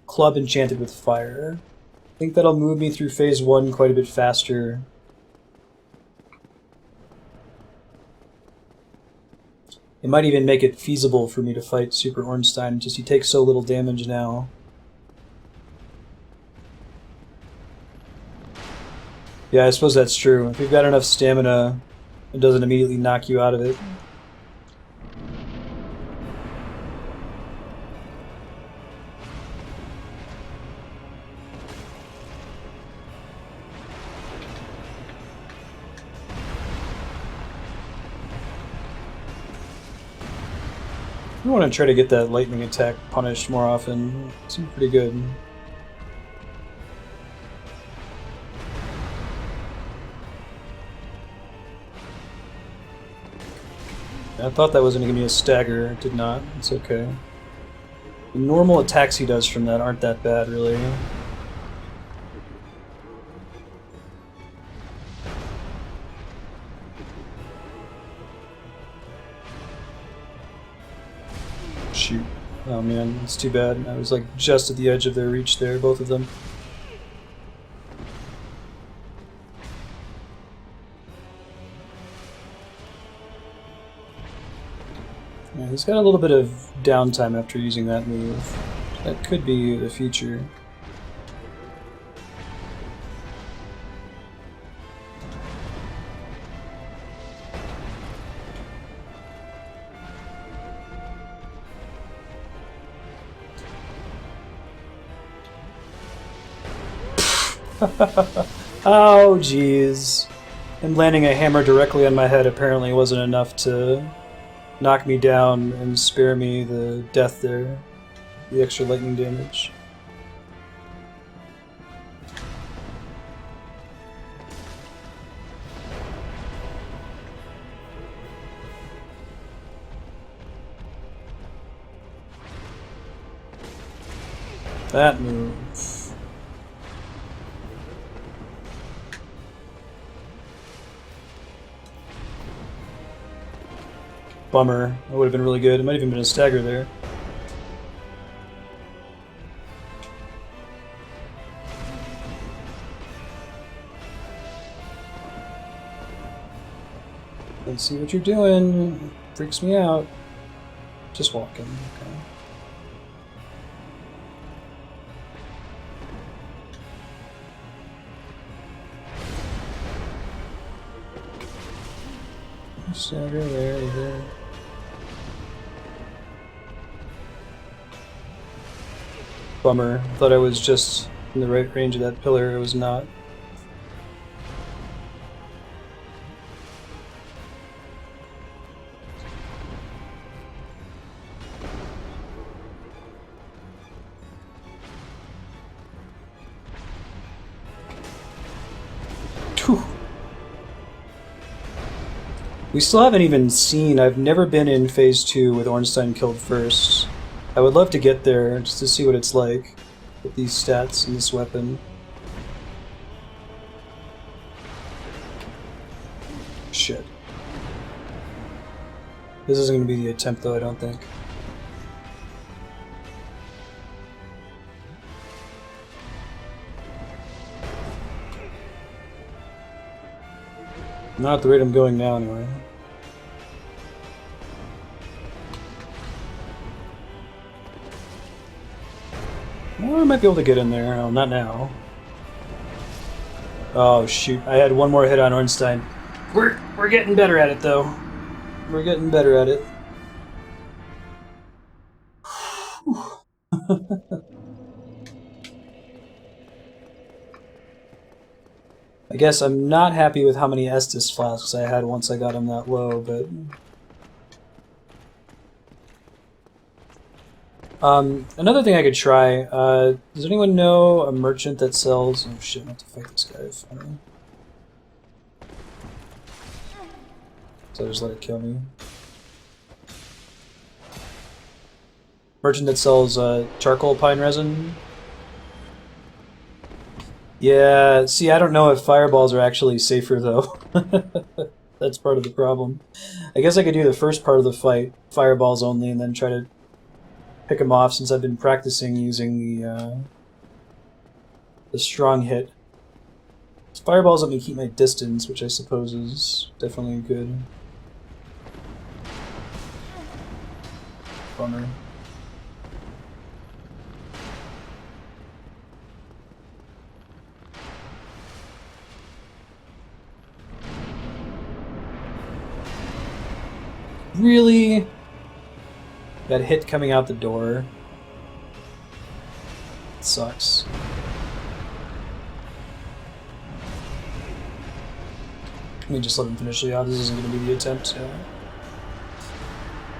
Speaker 1: club enchanted with fire. I think that'll move me through phase 1 quite a bit faster. It might even make it feasible for me to fight Super Ornstein, just he takes so little damage now. Yeah, I suppose that's true. If you've got enough stamina, it doesn't immediately knock you out of it. I want to try to get that lightning attack punished more often. It seems pretty good. I thought that was going to give me a stagger. It did not. It's okay. The normal attacks he does from that aren't that bad, really. Shoot. Oh man, it's too bad. I was like just at the edge of their reach there, both of them. Yeah, he's got a little bit of downtime after using that move. That could be the future. Oh, jeez. And landing a hammer directly on my head apparently wasn't enough to knock me down and spare me the death there. The extra lightning damage. That move. Bummer. That would have been really good. It might have even been a stagger there. Let's see what you're doing. Freaks me out. Just walking. Okay. Stagger there. Bummer. Thought I was just in the right range of that pillar. It was not. We still haven't even seen... I've never been in Phase 2 with Ornstein killed first. I would love to get there just to see what it's like with these stats and this weapon. Shit. This isn't going to be the attempt though, I don't think. Not at the rate I'm going now, anyway. Well, I might be able to get in there. Oh, not now. Oh, shoot. I had one more hit on Ornstein. We're getting better at it, though. We're getting better at it. I guess I'm not happy with how many Estus flasks I had once I got him that low, but... another thing I could try, does anyone know a merchant that sells... Oh shit, I have to fight this guy, finally. So I just let it kill me. Merchant that sells, charcoal pine resin? Yeah, see, I don't know if fireballs are actually safer, though. That's part of the problem. I guess I could do the first part of the fight, fireballs only, and then try to pick them off since I've been practicing using the strong hit. Fireballs let me keep my distance, which I suppose is definitely good. Bummer. Really? That hit coming out the door. It sucks. Let me just let him finish it out. This isn't going to be the attempt.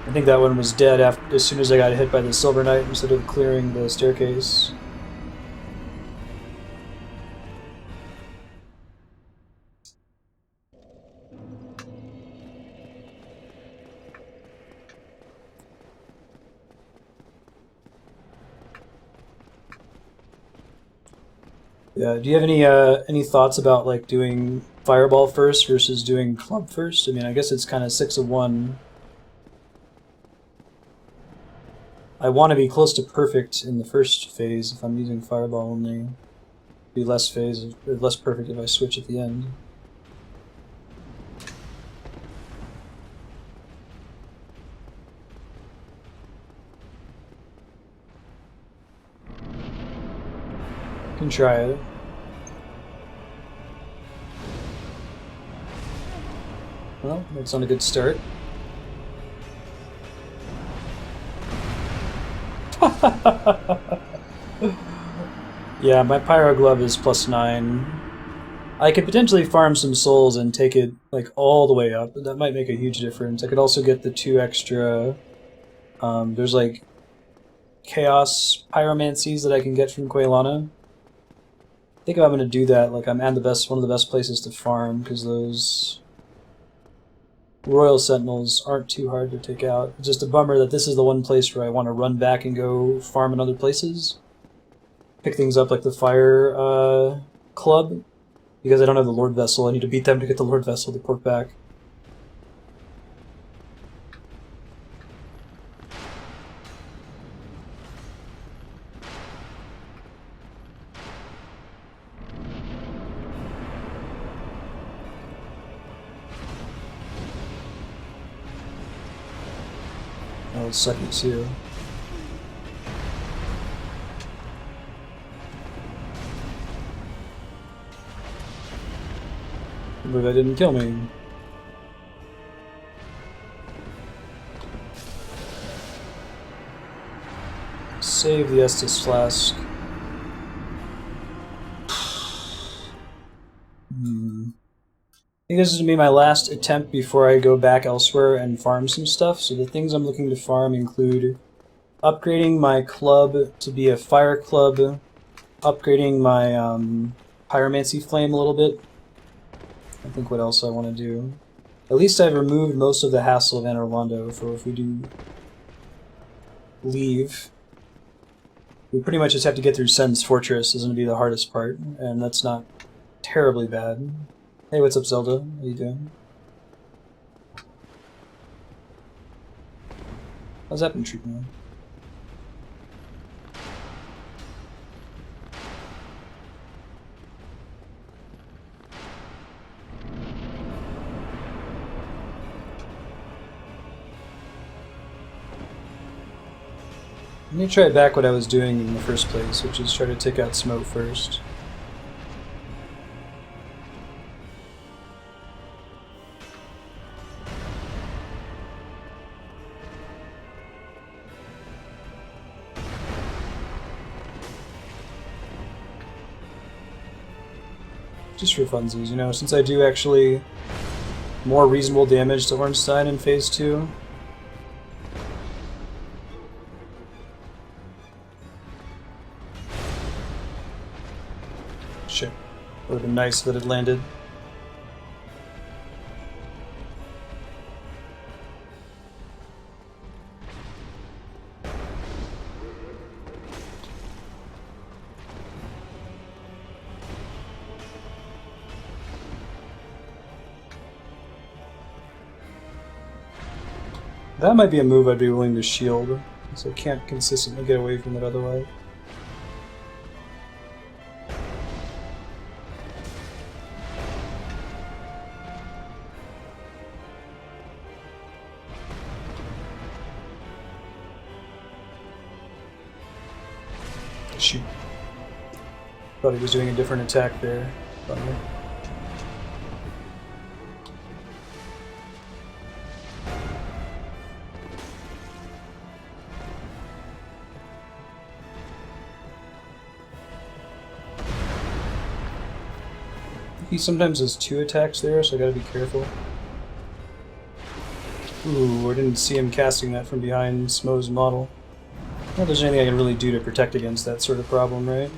Speaker 1: I think that one was dead as soon as I got hit by the Silver Knight instead of clearing the staircase. Yeah, do you have any thoughts about like doing fireball first versus doing club first? I mean, I guess it's kind of 6 of 1. I want to be close to perfect in the first phase if I'm using fireball only. Be less perfect if I switch at the end. Can try it. Well, that's not a good start. Yeah, my Pyro Glove is +9. I could potentially farm some souls and take it like all the way up. That might make a huge difference. I could also get the 2 extra... there's like Chaos Pyromancies that I can get from Quailana. I think if I'm going to do that, like I'm at one of the best places to farm, because those Royal Sentinels aren't too hard to take out. It's just a bummer that this is the one place where I want to run back and go farm in other places. Pick things up like the Fire Club, because I don't have the Lord Vessel. I need to beat them to get the Lord Vessel to port back. Oh, second too. But that didn't kill me. Save the Estus Flask. I think this is going to be my last attempt before I go back elsewhere and farm some stuff. So the things I'm looking to farm include upgrading my club to be a fire club, upgrading my pyromancy flame a little bit. I think what else I want to do. At least I've removed most of the hassle of Anor Londo for if we do leave. We pretty much just have to get through Sen's Fortress is going to be the hardest part, and that's not terribly bad. Hey, what's up, Zelda? How you doing? How's that been treating you? Let me try back what I was doing in the first place, which is try to take out smoke first. Just for funsies, you know, since I do actually more reasonable damage to Ornstein in Phase 2. Shit. Would have been nice if it had landed. That might be a move I'd be willing to shield, so I can't consistently get away from it otherwise. Shoot. Thought he was doing a different attack there. Bummer. He sometimes has 2 attacks there, so I gotta be careful. Ooh, I didn't see him casting that from behind Smo's model. I don't think there's anything I can really do to protect against that sort of problem, right?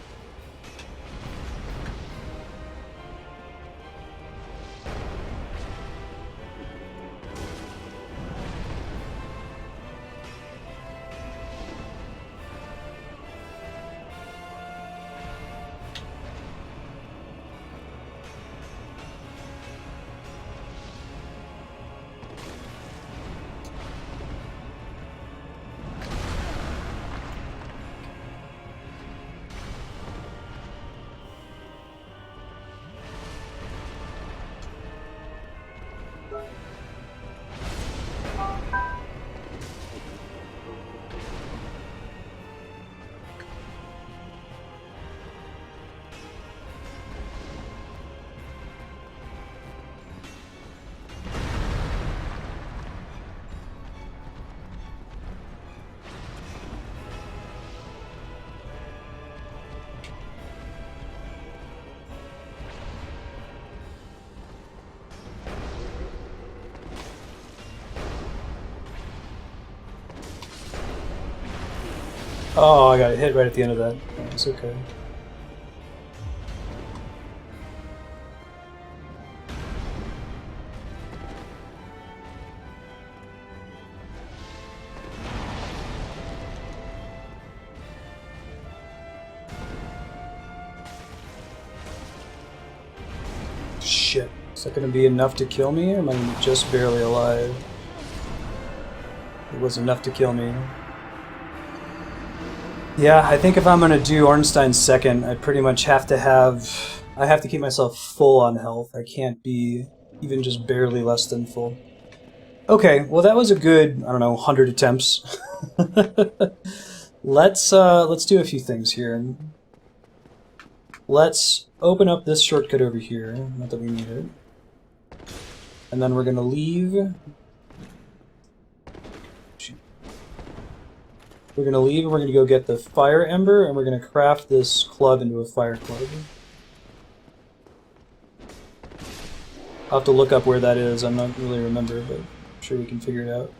Speaker 1: Oh, I got hit right at the end of that. It's okay. Shit. Is that going to be enough to kill me, or am I just barely alive? It was enough to kill me. Yeah, I think if I'm gonna do Ornstein second, I pretty much have to have... I have to keep myself full on health. I can't be even just barely less than full. Okay, well that was a good, I don't know, 100 attempts. Let's do a few things here. Let's open up this shortcut over here, not that we need it. And then we're gonna leave... We're going to leave and we're going to go get the fire ember and we're going to craft this club into a fire club. I'll have to look up where that is. I'm not really remember, but I'm sure we can figure it out.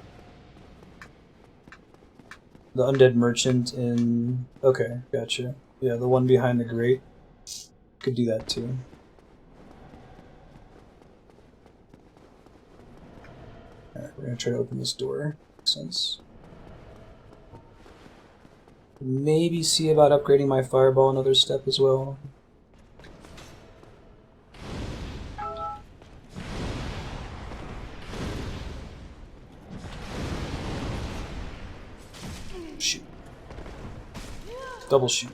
Speaker 1: The undead merchant in... Okay, gotcha. Yeah, the one behind the grate. Could do that too. Alright, we're gonna try to open this door. Makes sense. Maybe see about upgrading my fireball another step as well. Shoot. Double shoot.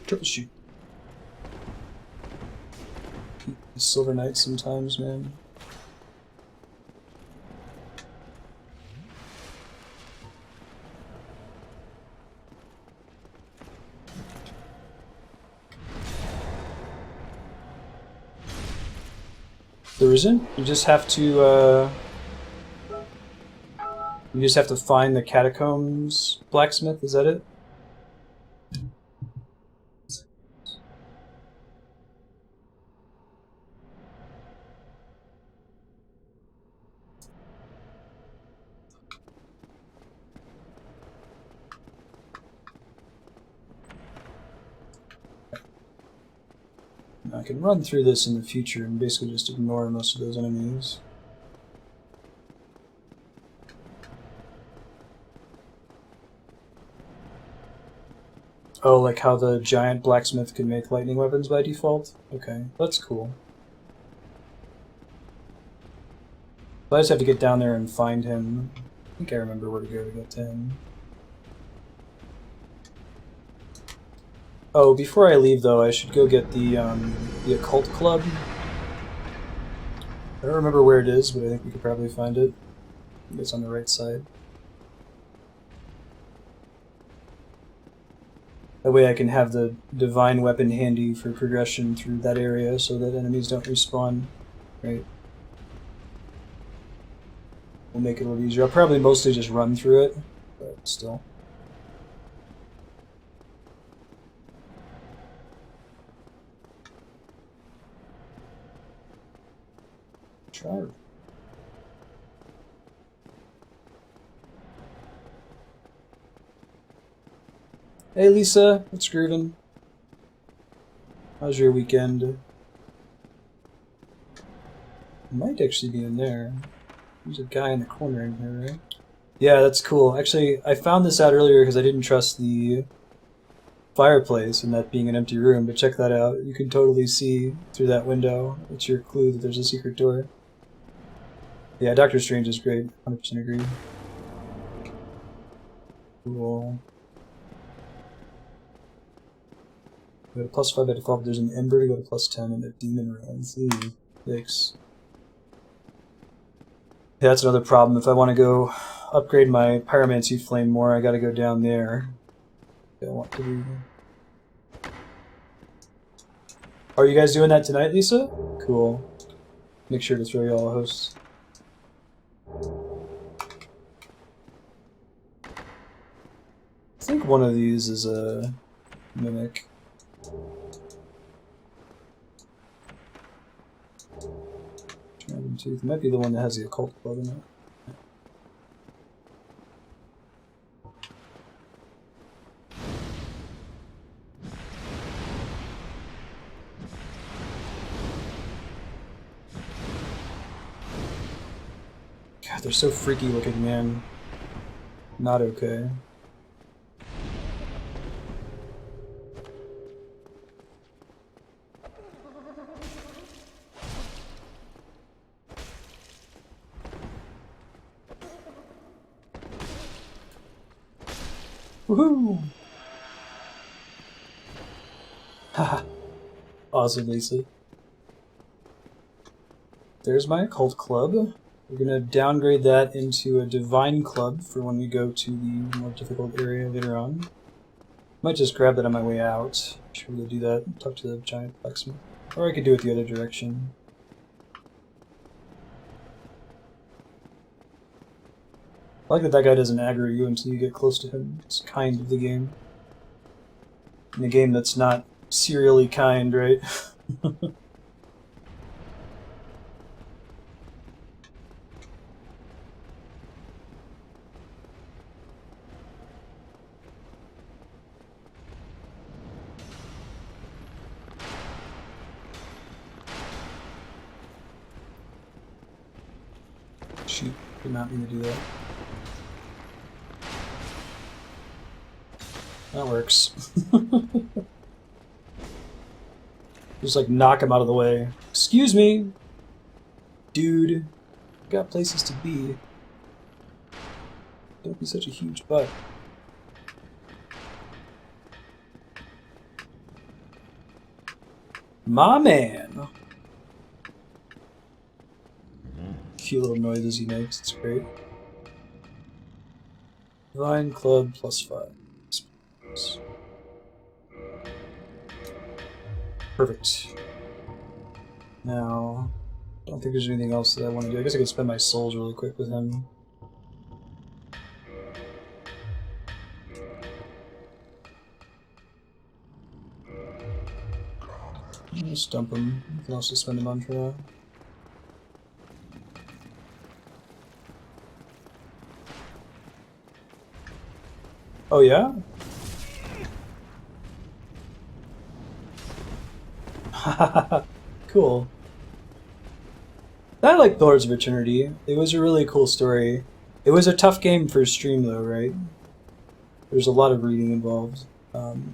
Speaker 1: Triple shoot. These Silver Knights sometimes, man. There isn't? You just have to, you just have to find the catacombs blacksmith, is that it? I can run through this in the future and basically just ignore most of those enemies. Oh, like how the giant blacksmith can make lightning weapons by default? Okay, that's cool. But I just have to get down there and find him. I think I remember where to go to get to him. Oh, before I leave though, I should go get the occult club. I don't remember where it is, but I think we could probably find it. I think it's on the right side. That way I can have the divine weapon handy for progression through that area so that enemies don't respawn. Right. We'll make it a little easier. I'll probably mostly just run through it, but still. Try. Hey Lisa, what's groovin'? How's your weekend? Might actually be in there. There's a guy in the corner in here, right? Yeah, that's cool. Actually, I found this out earlier because I didn't trust the fireplace and that being an empty room, but check that out. You can totally see through that window. It's your clue that there's a secret door. Yeah, Doctor Strange is great. 100% agree. Cool. Go to +5 by default, but there's an Ember to go to +10 and a Demon Runs. Ooh, yikes. Yeah, that's another problem. If I want to go upgrade my Pyromancy Flame more, I gotta go down there. I want to do... Are you guys doing that tonight, Lisa? Cool. Make sure to throw y'all a host. I think one of these is a mimic. Dragon Tooth might be the one that has the occult club in it. God, they're so freaky looking, man. Not okay. Woohoo! Haha. Awesome, Lisa. There's my occult club. We're gonna downgrade that into a divine club for when we go to the more difficult area later on. Might just grab that on my way out. Should we do that? Talk to the giant blacksmith. Or I could do it the other direction. I like that that guy doesn't aggro you until you get close to him. It's kind of the game. In a game that's not serially kind, right? Did not mean to do that. That works. Just like knock him out of the way. Excuse me, dude. Got places to be. Don't be such a huge butt. My man. Cute little noises he makes. It's great. Divine Club +5. Perfect. Now, I don't think there's anything else that I want to do. I guess I could spend my souls really quick with him. Just dump him. Nothing else to spend him on for now. Oh yeah? Cool. I like Lords of Eternity. It was a really cool story. It was a tough game for stream though, right? There's a lot of reading involved,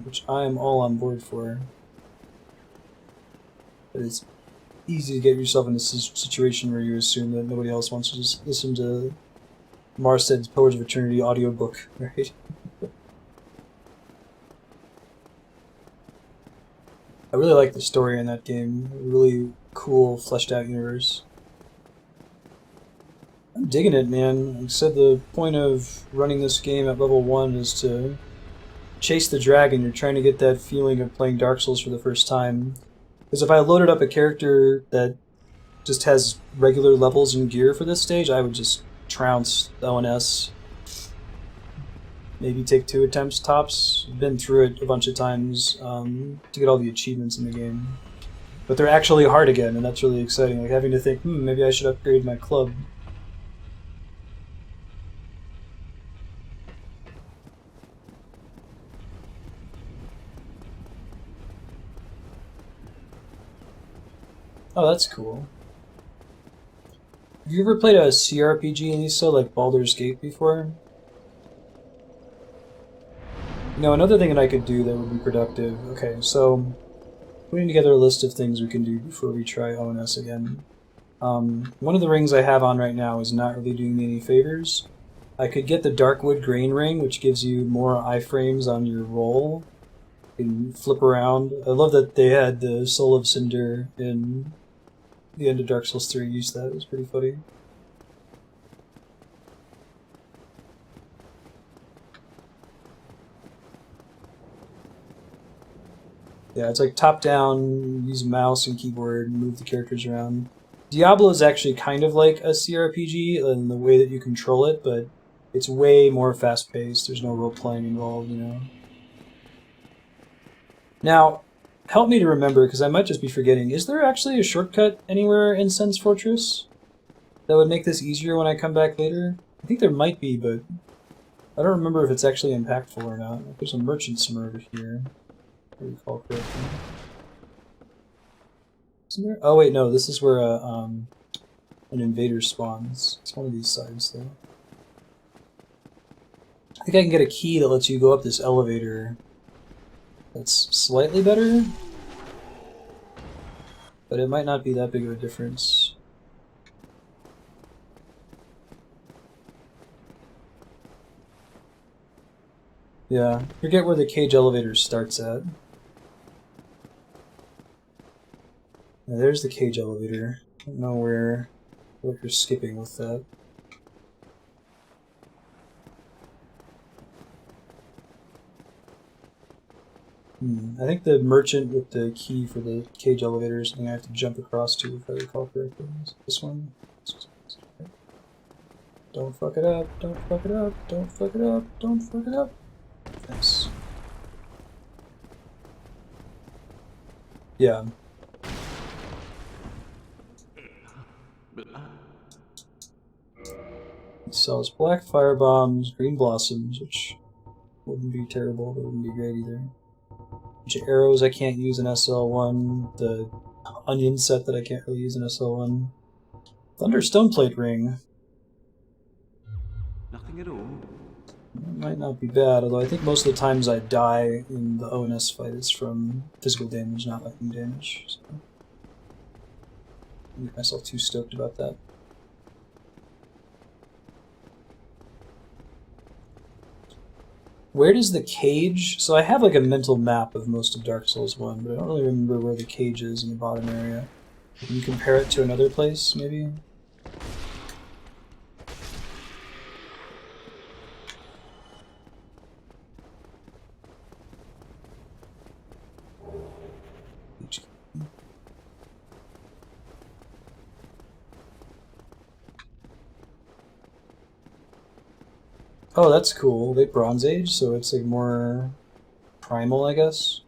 Speaker 1: which I'm all on board for. But it's easy to get yourself in a situation where you assume that nobody else wants to just listen to Marsted's Pillars of Eternity audiobook, right? I really like the story in that game. A really cool, fleshed out universe. I'm digging it, man. Like I said, the point of running this game at level 1 is to chase the dragon. You're trying to get that feeling of playing Dark Souls for the first time. Because if I loaded up a character that just has regular levels and gear for this stage, I would just trounce ONS. Maybe take 2 attempts tops. I've been through it a bunch of times to get all the achievements in the game. But they're actually hard again, and that's really exciting. Like having to think, maybe I should upgrade my club. Oh, that's cool. Have you ever played a CRPG, Anissa, like Baldur's Gate before? You know, another thing that I could do that would be productive. Okay, so putting together a list of things we can do before we try ONS again. One of the rings I have on right now is not really doing me any favors. I could get the Darkwood Grain Ring, which gives you more iframes on your roll. You can flip around. I love that they had the Soul of Cinder in the end of Dark Souls 3 used that. It was pretty funny. Yeah, it's like top-down, use mouse and keyboard, move the characters around. Diablo is actually kind of like a CRPG in the way that you control it, but it's way more fast-paced. There's no role-playing involved, you know. Now, help me to remember, because I might just be forgetting, is there actually a shortcut anywhere in Sen's Fortress that would make this easier when I come back later? I think there might be, but I don't remember if it's actually impactful or not. There's a merchant somewhere over here. If I recall correctly. Isn't there? Oh wait, no, this is where an invader spawns. It's one of these sides, though. I think I can get a key that lets you go up this elevator. That's slightly better, but it might not be that big of a difference. Yeah, forget where the cage elevator starts at. Yeah, there's the cage elevator. I don't know what you're skipping with that. I think the merchant with the key for the cage elevator is something I have to jump across to, if I recall correctly. Is this one? Don't fuck it up, don't fuck it up, don't fuck it up, don't fuck it up. Thanks. Yeah. He sells black fire bombs, green blossoms, which wouldn't be terrible, but wouldn't be great either. Bunch of arrows I can't use in SL1, the onion set that I can't really use in SL1. Thunder Stoneplate Ring.
Speaker 4: Nothing at all?
Speaker 1: It might not be bad, although I think most of the times I die in the ONS fight is from physical damage, not weapon damage. So I don't get myself too stoked about that. Where does the cage... So I have like a mental map of most of Dark Souls 1, but I don't really remember where the cage is in the bottom area. Can you compare it to another place, maybe? Oh, that's cool. Late Bronze Age, so it's like more primal, I guess.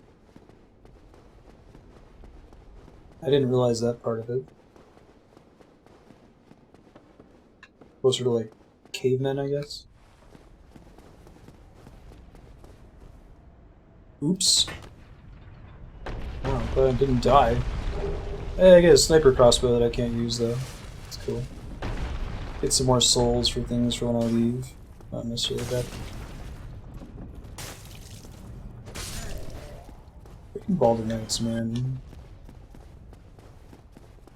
Speaker 1: I didn't realize that part of it. Closer to like cavemen, I guess. Oops. Oh, I'm glad I didn't die. Hey, I get a sniper crossbow that I can't use though. It's cool. Get some more souls for things for when I leave. Not necessarily bad. Freaking Baldur Knights, man.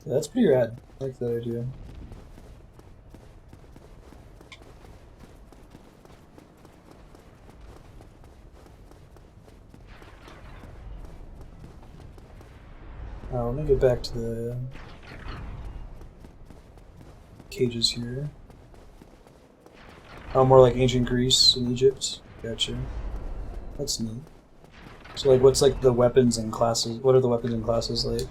Speaker 1: Yeah, that's pretty rad. I like that idea. Let me get back to the cages here. Oh, more like ancient Greece and Egypt. Gotcha. That's neat. So, like, what's like the weapons and classes? What are the weapons and classes like?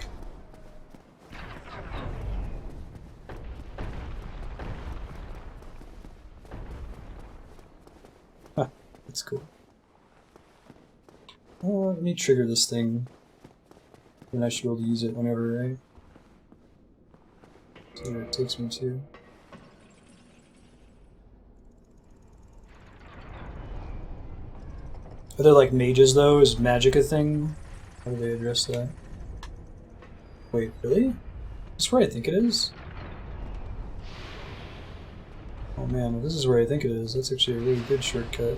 Speaker 1: Huh, that's cool. Let me trigger this thing. And I should be able to use it whenever, right? See where it takes me to. Are there like mages though? Is magic a thing? How do they address that? Wait, really? That's where I think it is? Oh man, well, this is where I think it is. That's actually a really good shortcut.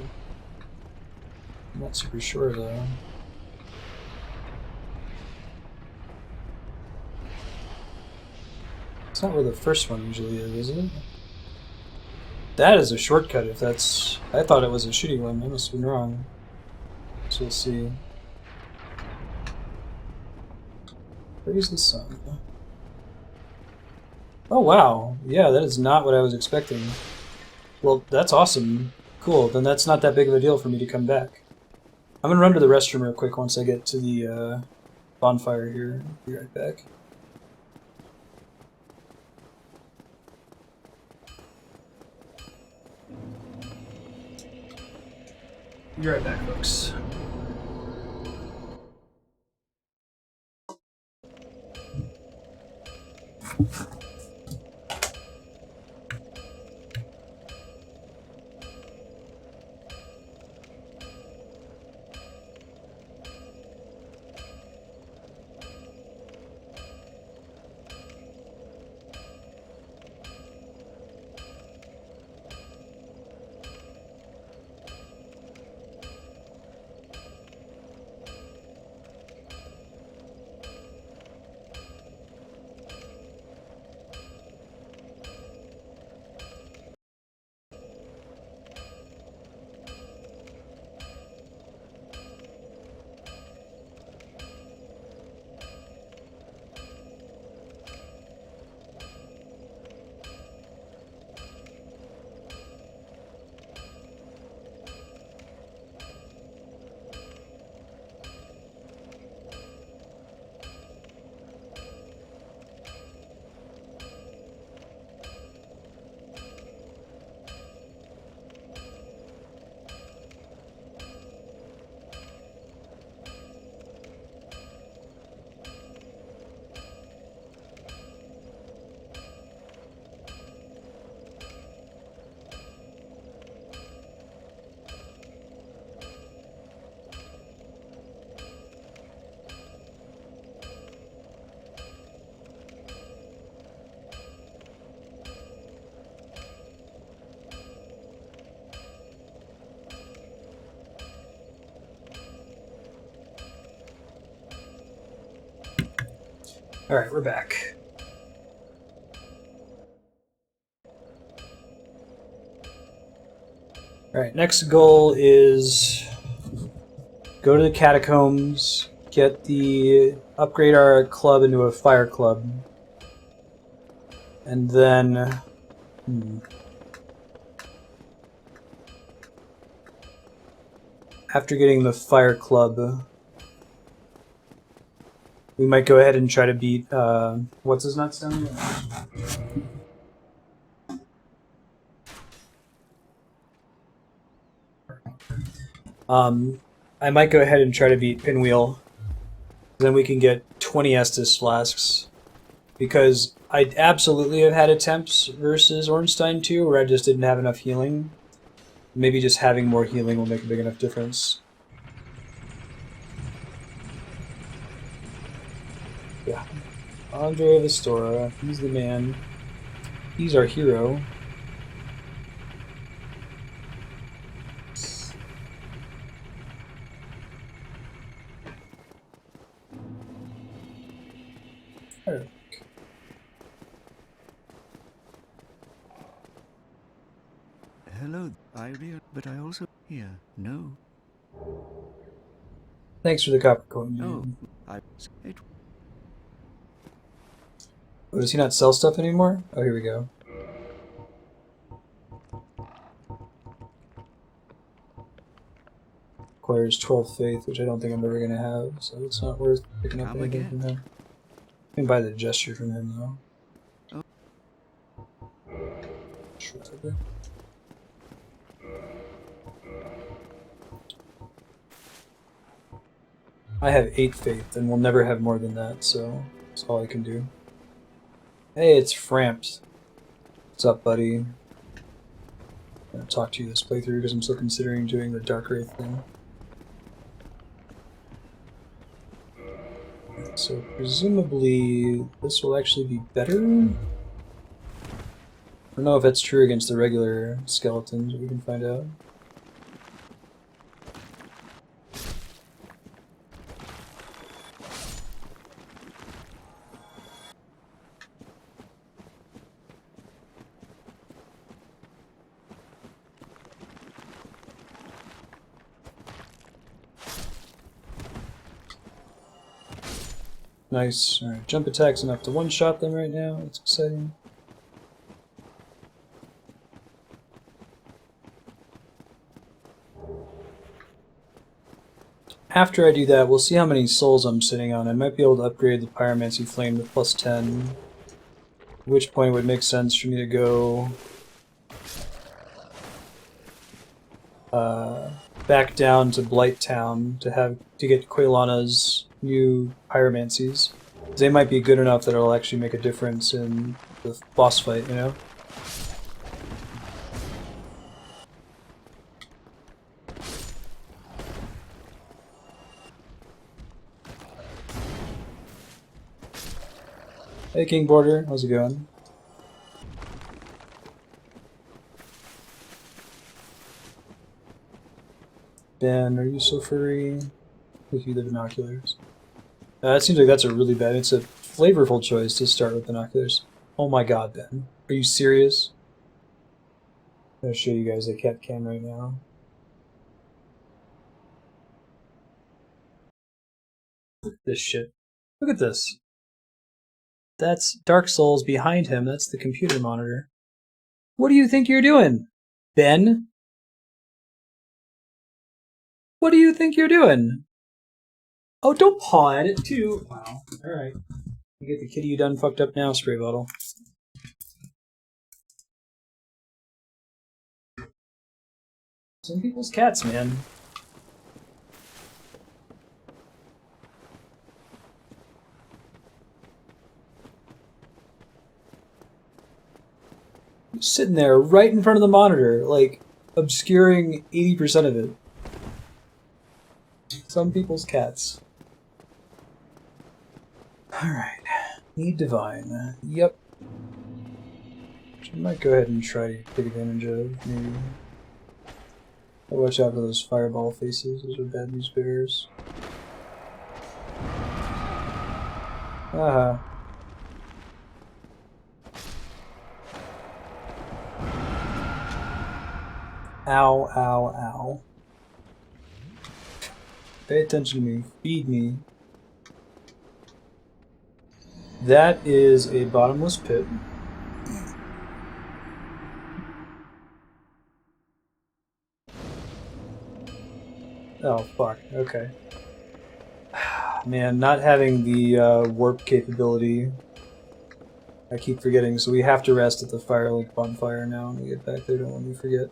Speaker 1: I'm not super sure though. It's not where the first one usually is it? That is a shortcut if that's... I thought it was a shitty one. I must have been wrong. So we'll see. Praise the sun. Oh wow. Yeah, that is not what I was expecting. Well, that's awesome. Cool, then that's not that big of a deal for me to come back. I'm gonna run to the restroom real quick once I get to the bonfire here. Be right back. Be right back, folks. Alright, we're back. Alright, next goal is go to the catacombs, upgrade our club into a fire club. And then after getting the fire club, we might go ahead and try to beat what's his nuts down there? I might go ahead and try to beat Pinwheel. Then we can get 20 Estus flasks. Because I absolutely have had attempts versus Ornstein 2 where I just didn't have enough healing. Maybe just having more healing will make a big enough difference. Yeah. Andre Vistora, he's the man. He's our hero. Alright.
Speaker 4: Hello, but I also here. No.
Speaker 1: Thanks for the copper coin.
Speaker 4: Oh, it.
Speaker 1: Oh, does he not sell stuff anymore? Oh, here we go. Requires 12 faith, which I don't think I'm ever gonna have, so it's not worth picking up anything from him. I can buy the gesture from him though. Shrug. I have 8 faith, and we'll never have more than that, so that's all I can do. Hey, it's Framps. What's up, buddy? I'm gonna talk to you this playthrough because I'm still considering doing the Dark Wraith thing. So presumably this will actually be better? I don't know if that's true against the regular skeletons, but we can find out. Nice. Alright, jump attack's enough to one-shot them right now. That's exciting. After I do that, we'll see how many souls I'm sitting on. I might be able to upgrade the Pyromancy Flame to +10. At which point it would make sense for me to go back down to Blight Town to get Quailana's new pyromancies. They might be good enough that it'll actually make a difference in the boss fight, you know? Hey King Border, how's it going? Ben, are you so furry? With you the binoculars. It seems like that's a really bad, it's a flavorful choice to start with binoculars. Oh my god, Ben. Are you serious? I'm gonna show you guys a cat cam right now. Look at this shit. Look at this. That's Dark Souls behind him. That's the computer monitor. What do you think you're doing, Ben? What do you think you're doing? Oh, don't paw at it, too. Wow. Alright. You get the kitty you done fucked up now, spray bottle. Some people's cats, man. Sitting there right in front of the monitor, like, obscuring 80% of it. Some people's cats. Alright. Need Divine. Yep. Which I might go ahead and try to take advantage of, maybe. I'll watch out for those fireball faces, those are bad news bearers. Aha. Ow, ow, ow. Pay attention to me. Feed me. That is a bottomless pit. Oh, fuck. Okay. Man, not having the warp capability. I keep forgetting, so we have to rest at the Firelink bonfire now when we get back there. Don't let me forget.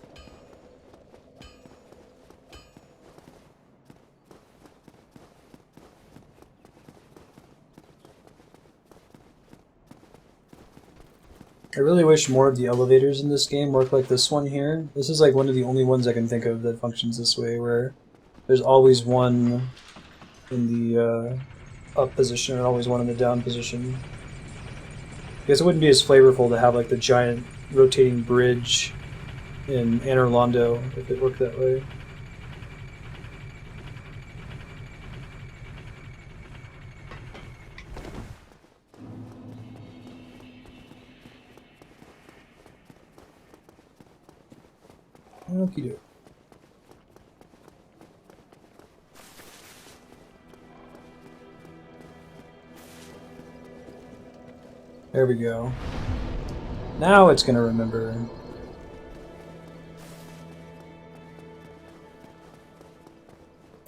Speaker 1: I really wish more of the elevators in this game work like this one here. This is like one of the only ones I can think of that functions this way, where there's always one in the up position and always one in the down position. I guess it wouldn't be as flavorful to have like the giant rotating bridge in Anor Londo if it worked that way. Okie doke. There we go. Now it's gonna remember.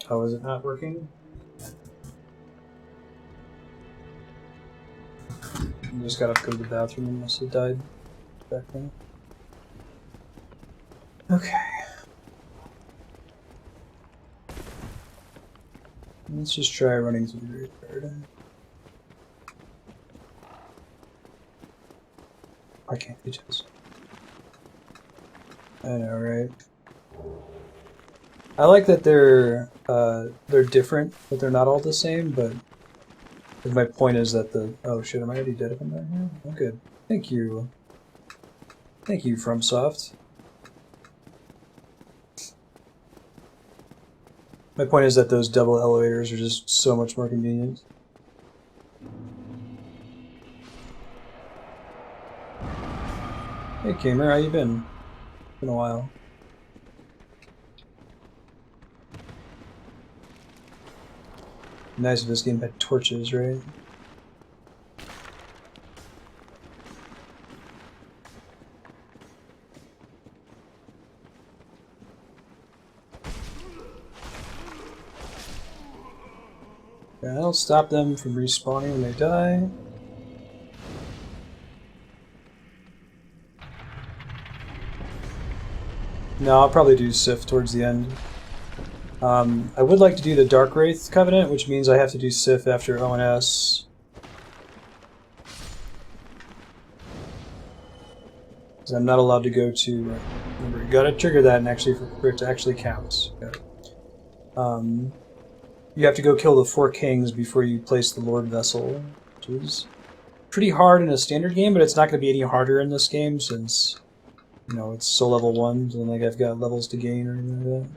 Speaker 1: Oh, is it not working? I just gotta go to the bathroom and must have died back then. Okay. Let's just try running through the graveyard. I can't be just. I know, right? I like that they're different, but they're not all the same. But my point is that the oh shit, am I already dead if I'm down here? Oh, good. Thank you, FromSoft. My point is that those double elevators are just so much more convenient. Hey Kamer, how you been? Been a while. Nice if this game had torches, right? That'll stop them from respawning when they die. No, I'll probably do Sif towards the end. I would like to do the Dark Wraith Covenant, which means I have to do Sif after ONS. Because I'm not allowed to go to... remember, you gotta trigger that and actually for it to actually count. You have to go kill the 4 kings before you place the Lord Vessel, which is pretty hard in a standard game, but it's not going to be any harder in this game since, you know, it's so level 1, and like I've got levels to gain or anything like that.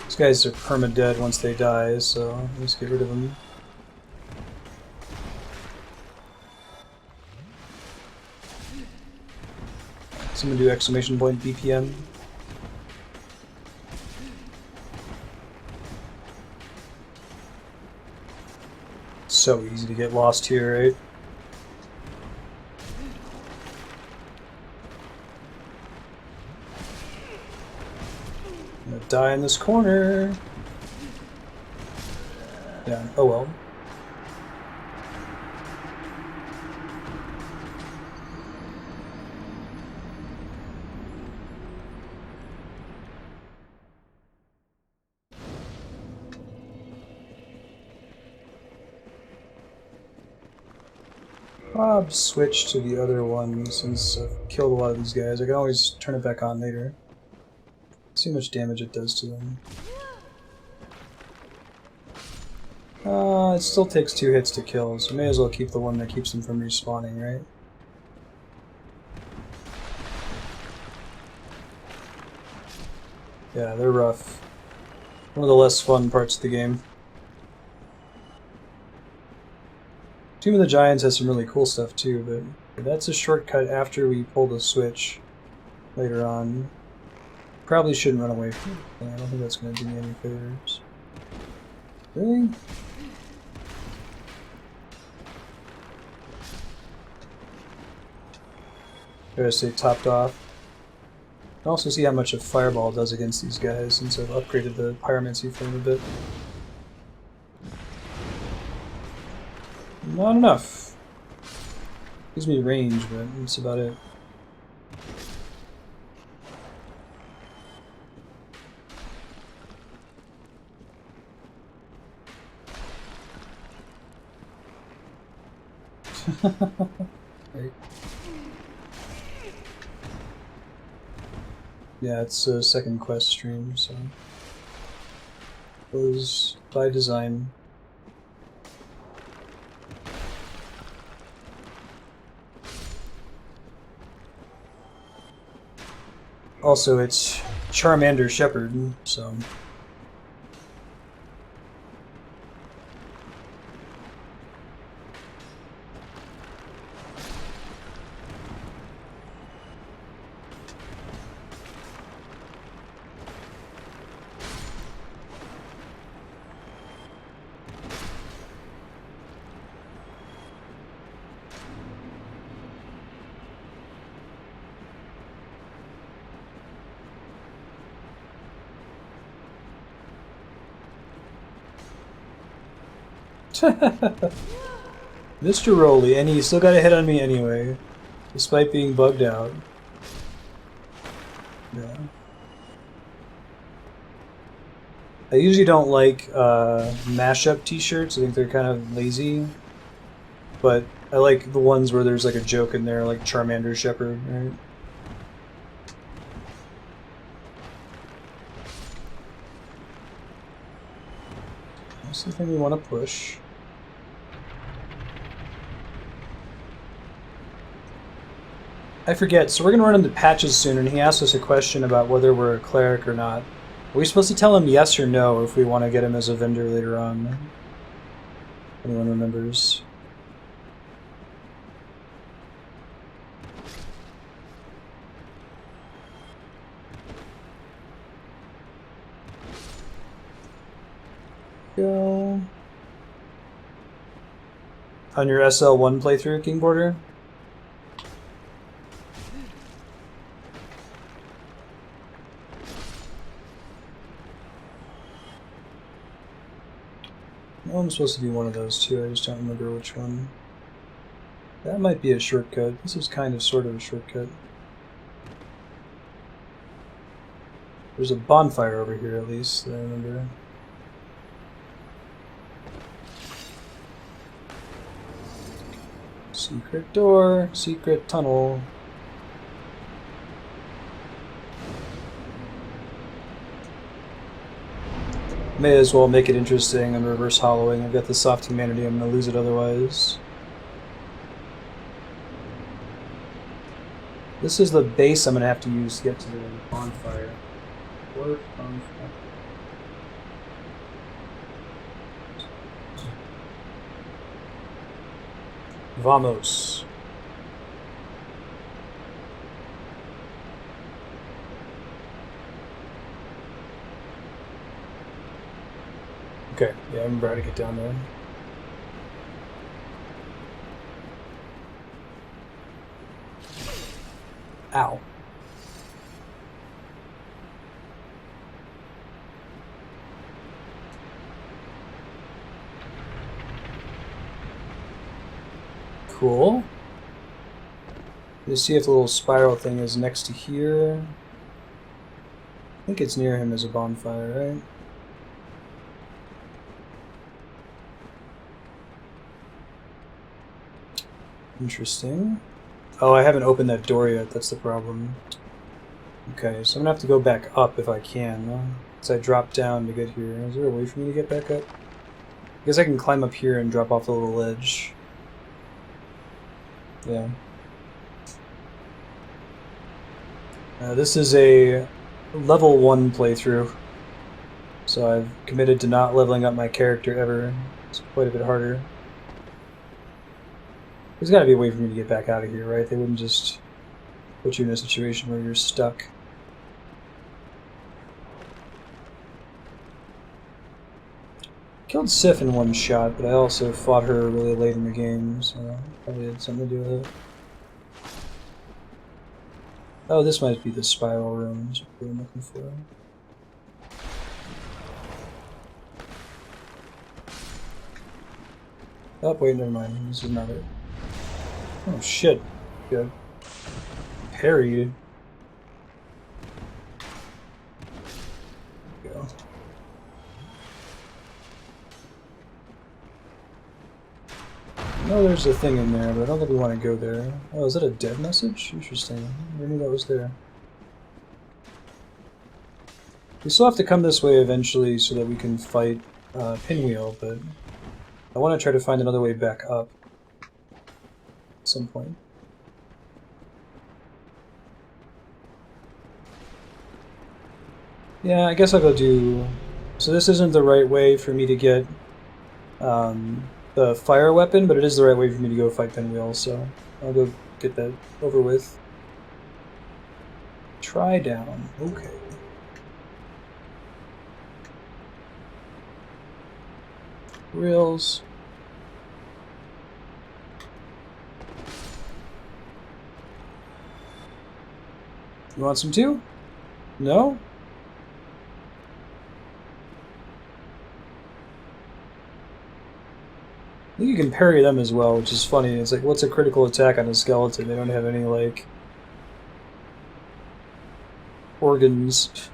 Speaker 1: These guys are perma-dead once they die, so let's get rid of them. Someone do exclamation point BPM. So easy to get lost here, right? I'm gonna die in this corner. Yeah, oh well. I'll switch to the other one since I've killed a lot of these guys. I can always turn it back on later. See how much damage it does to them. It still takes 2 hits to kill, so may as well keep the one that keeps them from respawning, right? Yeah, they're rough. One of the less fun parts of the game. Tomb of the Giants has some really cool stuff too, but that's a shortcut after we pull the switch later on. Probably shouldn't run away from it. I don't think that's going to do me any favors. Really? Gotta stay topped off. I can also see how much a fireball does against these guys since I've upgraded the pyromancy flame a bit. Not enough. Gives me range, but that's about it. Right. Yeah, it's a second quest stream, so it was by design. Also, it's Charmander Shepherd, so... Mr. Rowley, and he still got a hit on me anyway, despite being bugged out. Yeah. I usually don't like mashup t-shirts. I think they're kind of lazy. But I like the ones where there's like a joke in there, like Charmander Shepherd, right? That's the thing we want to push. I forget, so we're going to run into Patches soon, and he asked us a question about whether we're a cleric or not. Are we supposed to tell him yes or no if we want to get him as a vendor later on? If anyone remembers. Go. On your SL1 playthrough, King Border? I'm supposed to be one of those two, I just don't remember which one. That might be a shortcut. This is kind of sort of a shortcut. There's a bonfire over here at least, that I remember. Secret door, secret tunnel. May as well make it interesting and reverse hollowing. I've got the soft humanity, I'm gonna lose it otherwise. This is the base I'm gonna have to use to get to the bonfire. Or bonfire. Vamos. Okay, yeah, I remember how to get down there. Ow. Cool. Let's see if the little spiral thing is next to here. I think it's near him as a bonfire, right? Interesting. Oh, I haven't opened that door yet, that's the problem. Okay, so I'm gonna have to go back up if I can. Because I dropped down to get here. Is there a way for me to get back up? I guess I can climb up here and drop off the little ledge. Yeah. This is a level 1 playthrough. So I've committed to not leveling up my character ever. It's quite a bit harder. There's got to be a way for me to get back out of here, right? They wouldn't just put you in a situation where you're stuck. Killed Sif in one shot, but I also fought her really late in the game, so probably had something to do with it. Oh, this might be the spiral room. That's what I'm looking for. Oh, wait, never mind. This is not it. Oh, shit. Good. Parried. Go. No, there's a thing in there, but I don't think we want to go there. Oh, is that a dead message? Interesting. I never knew that was there. We still have to come this way eventually so that we can fight Pinwheel, but I want to try to find another way back up at some point. Yeah, I guess I'll go do... So this isn't the right way for me to get the fire weapon, but it is the right way for me to go fight Pinwheel, so I'll go get that over with. Try down. Okay. Rails. You want some too? No? I think you can parry them as well, which is funny. It's like, what's a critical attack on a skeleton? They don't have any, like, organs.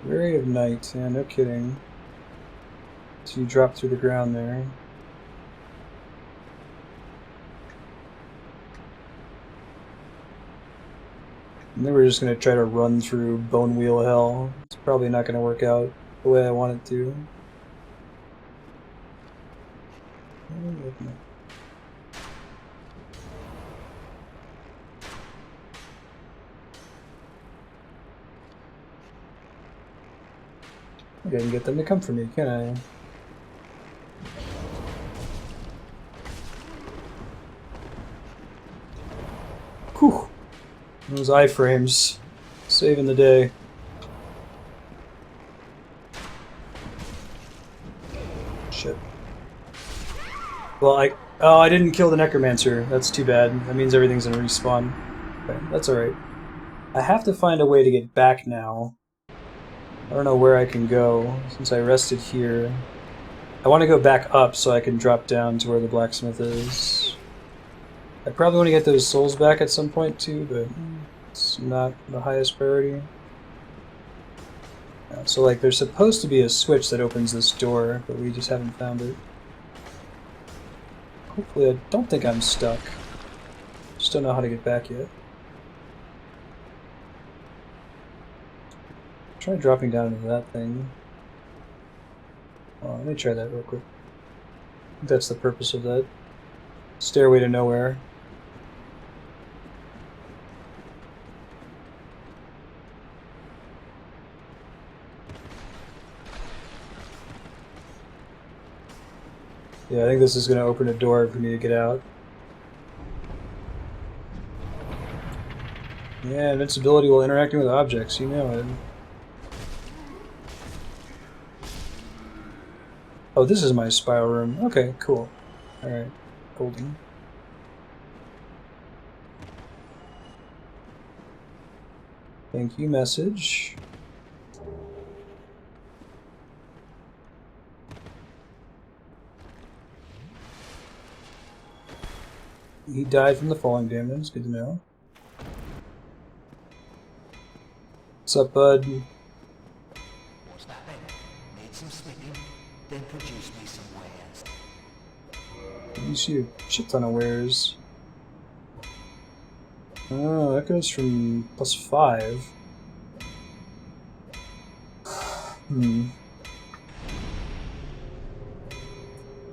Speaker 1: Ray of Night, yeah, no kidding. So you drop through the ground there. And then we're just going to try to run through Bone Wheel Hell. It's probably not going to work out the way I want it to. I can get them to come for me, can I? Whew. Those iframes. Saving the day. Shit. Well, I didn't kill the Necromancer. That's too bad. That means everything's in respawn. Okay, that's alright. I have to find a way to get back now. I don't know where I can go, since I rested here. I want to go back up so I can drop down to where the blacksmith is. I probably want to get those souls back at some point too, but it's not the highest priority. So like, there's supposed to be a switch that opens this door, but we just haven't found it. Hopefully I don't think I'm stuck. Just don't know how to get back yet. Try dropping down into that thing. Oh, let me try that real quick. I think that's the purpose of that. Stairway to nowhere. Yeah, I think this is going to open a door for me to get out. Yeah, invincibility while interacting with objects, you know it. Oh, this is my spiral room. Okay, cool. Alright, golden. Thank you, message. He died from the falling damage, good to know. What's up, bud?
Speaker 5: What's that then? Need some smitting? Then produce me some wares.
Speaker 1: You see a shit ton of wares. Oh, that goes from +5.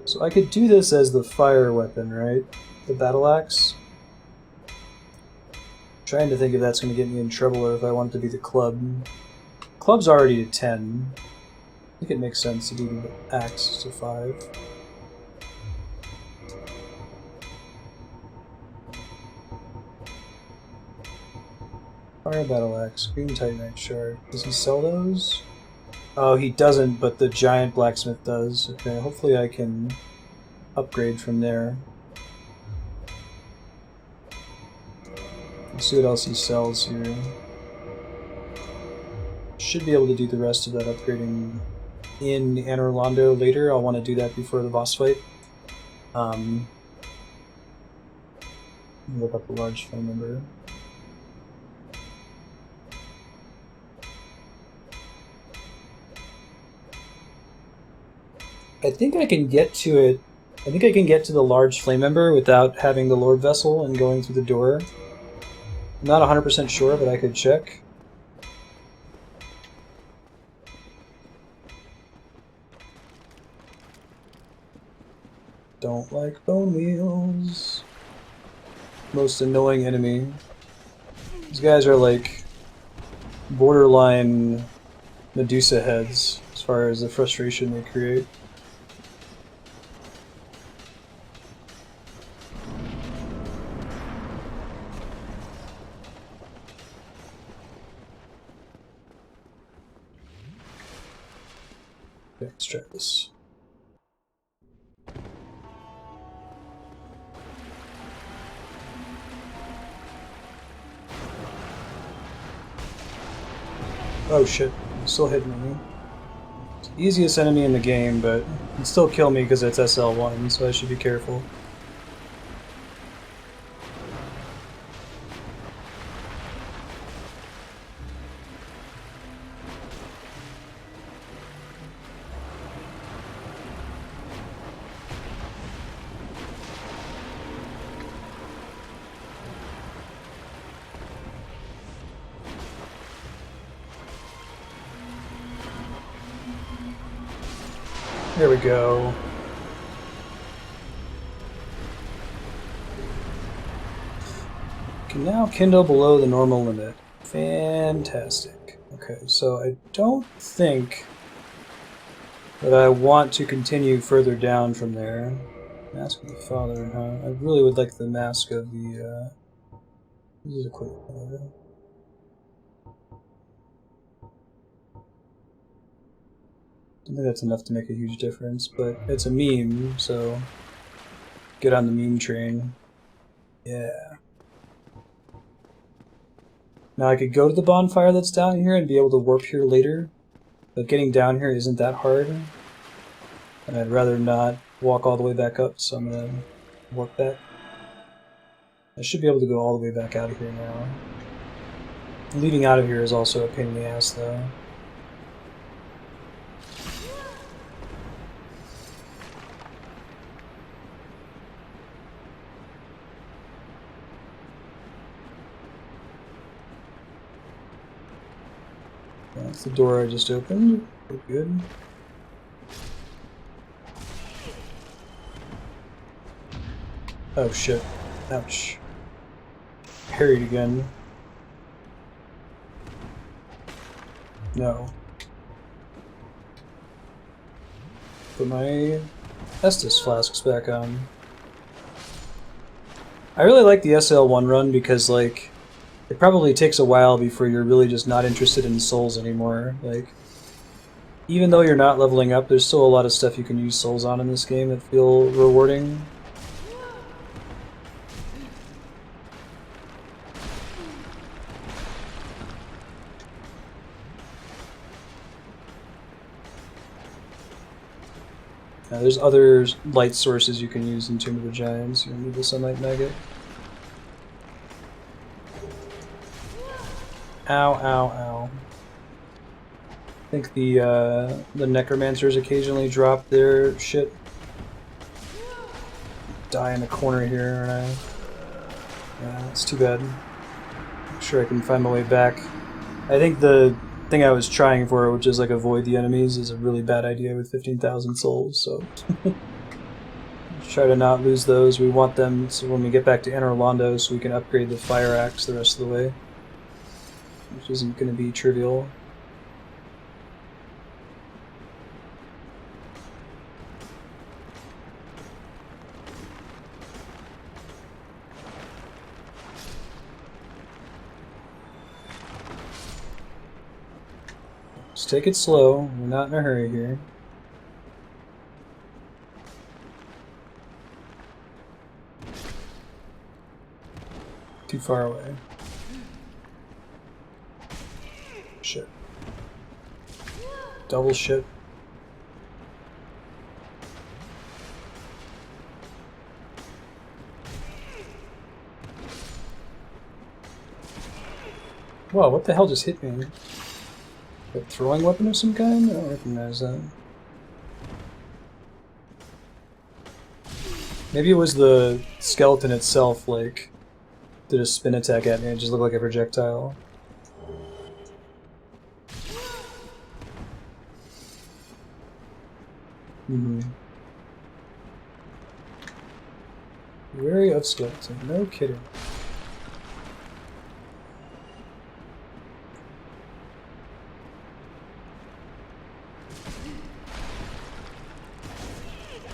Speaker 1: So I could do this as the fire weapon, right? The battle axe. Trying to think if that's going to get me in trouble or if I want it to be the club. Club's already to 10. I think it makes sense to do the axe to 5. Fire battle axe, green titanite shard. Does he sell those? Oh, he doesn't, but the giant blacksmith does. Okay, hopefully I can upgrade from there. Let's see what else he sells here. Should be able to do the rest of that upgrading in Anor Londo later. I'll want to do that before the boss fight. Look up the large phone number. I think I can get to it. I think I can get to the large flame ember without having the Lord Vessel and going through the door. I'm not 100% sure, but I could check. Don't like bone wheels. Most annoying enemy. These guys are like borderline Medusa heads as far as the frustration they create. Okay, let's try this. Oh shit, it's still hitting me. It's the easiest enemy in the game, but it can still kill me because it's SL1, so I should be careful. There we go. Can now kindle below the normal limit. Fantastic. Okay, so I don't think that I want to continue further down from there. Mask of the Father, huh? I really would like the Mask of the, This is a quick one. I think that's enough to make a huge difference, but it's a meme, so get on the meme train. Yeah. Now I could go to the bonfire that's down here and be able to warp here later, but getting down here isn't that hard, and I'd rather not walk all the way back up, so I'm gonna warp that. I should be able to go all the way back out of here now. Leaving out of here is also a pain in the ass, though. That's the door I just opened. We're good. Oh shit. Ouch. Parried again. No. Put my Estus flasks back on. I really like the SL1 run because, like, it probably takes a while before you're really just not interested in souls anymore. Like, even though you're not leveling up, there's still a lot of stuff you can use souls on in this game that feel rewarding. There's other light sources you can use in Tomb of the Giants. You need the Sunlight Maggot. Ow, ow, ow. I think the Necromancers occasionally drop their shit. Die in the corner here, aren't I? Yeah, it's too bad. I'm sure I can find my way back. I think the thing I was trying for, which is like avoid the enemies, is a really bad idea with 15,000 souls, so Try to not lose those. We want them so when we get back to Anor Londo so we can upgrade the fire axe the rest of the way. Which isn't going to be trivial. Just take it slow. We're not in a hurry here. Too far away. Shit. Double shit. Whoa, what the hell just hit me? A throwing weapon of some kind? I don't recognize that. Maybe it was the skeleton itself, like, did a spin attack at me and it just looked like a projectile. Wary of skeleton, no kidding.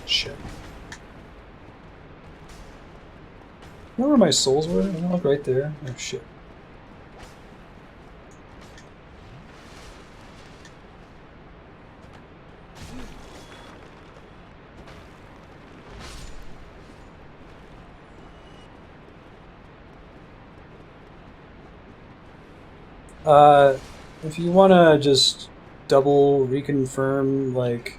Speaker 1: Shit. You know where my souls were? Oh, look right there. Oh shit. If you wanna just double reconfirm, like,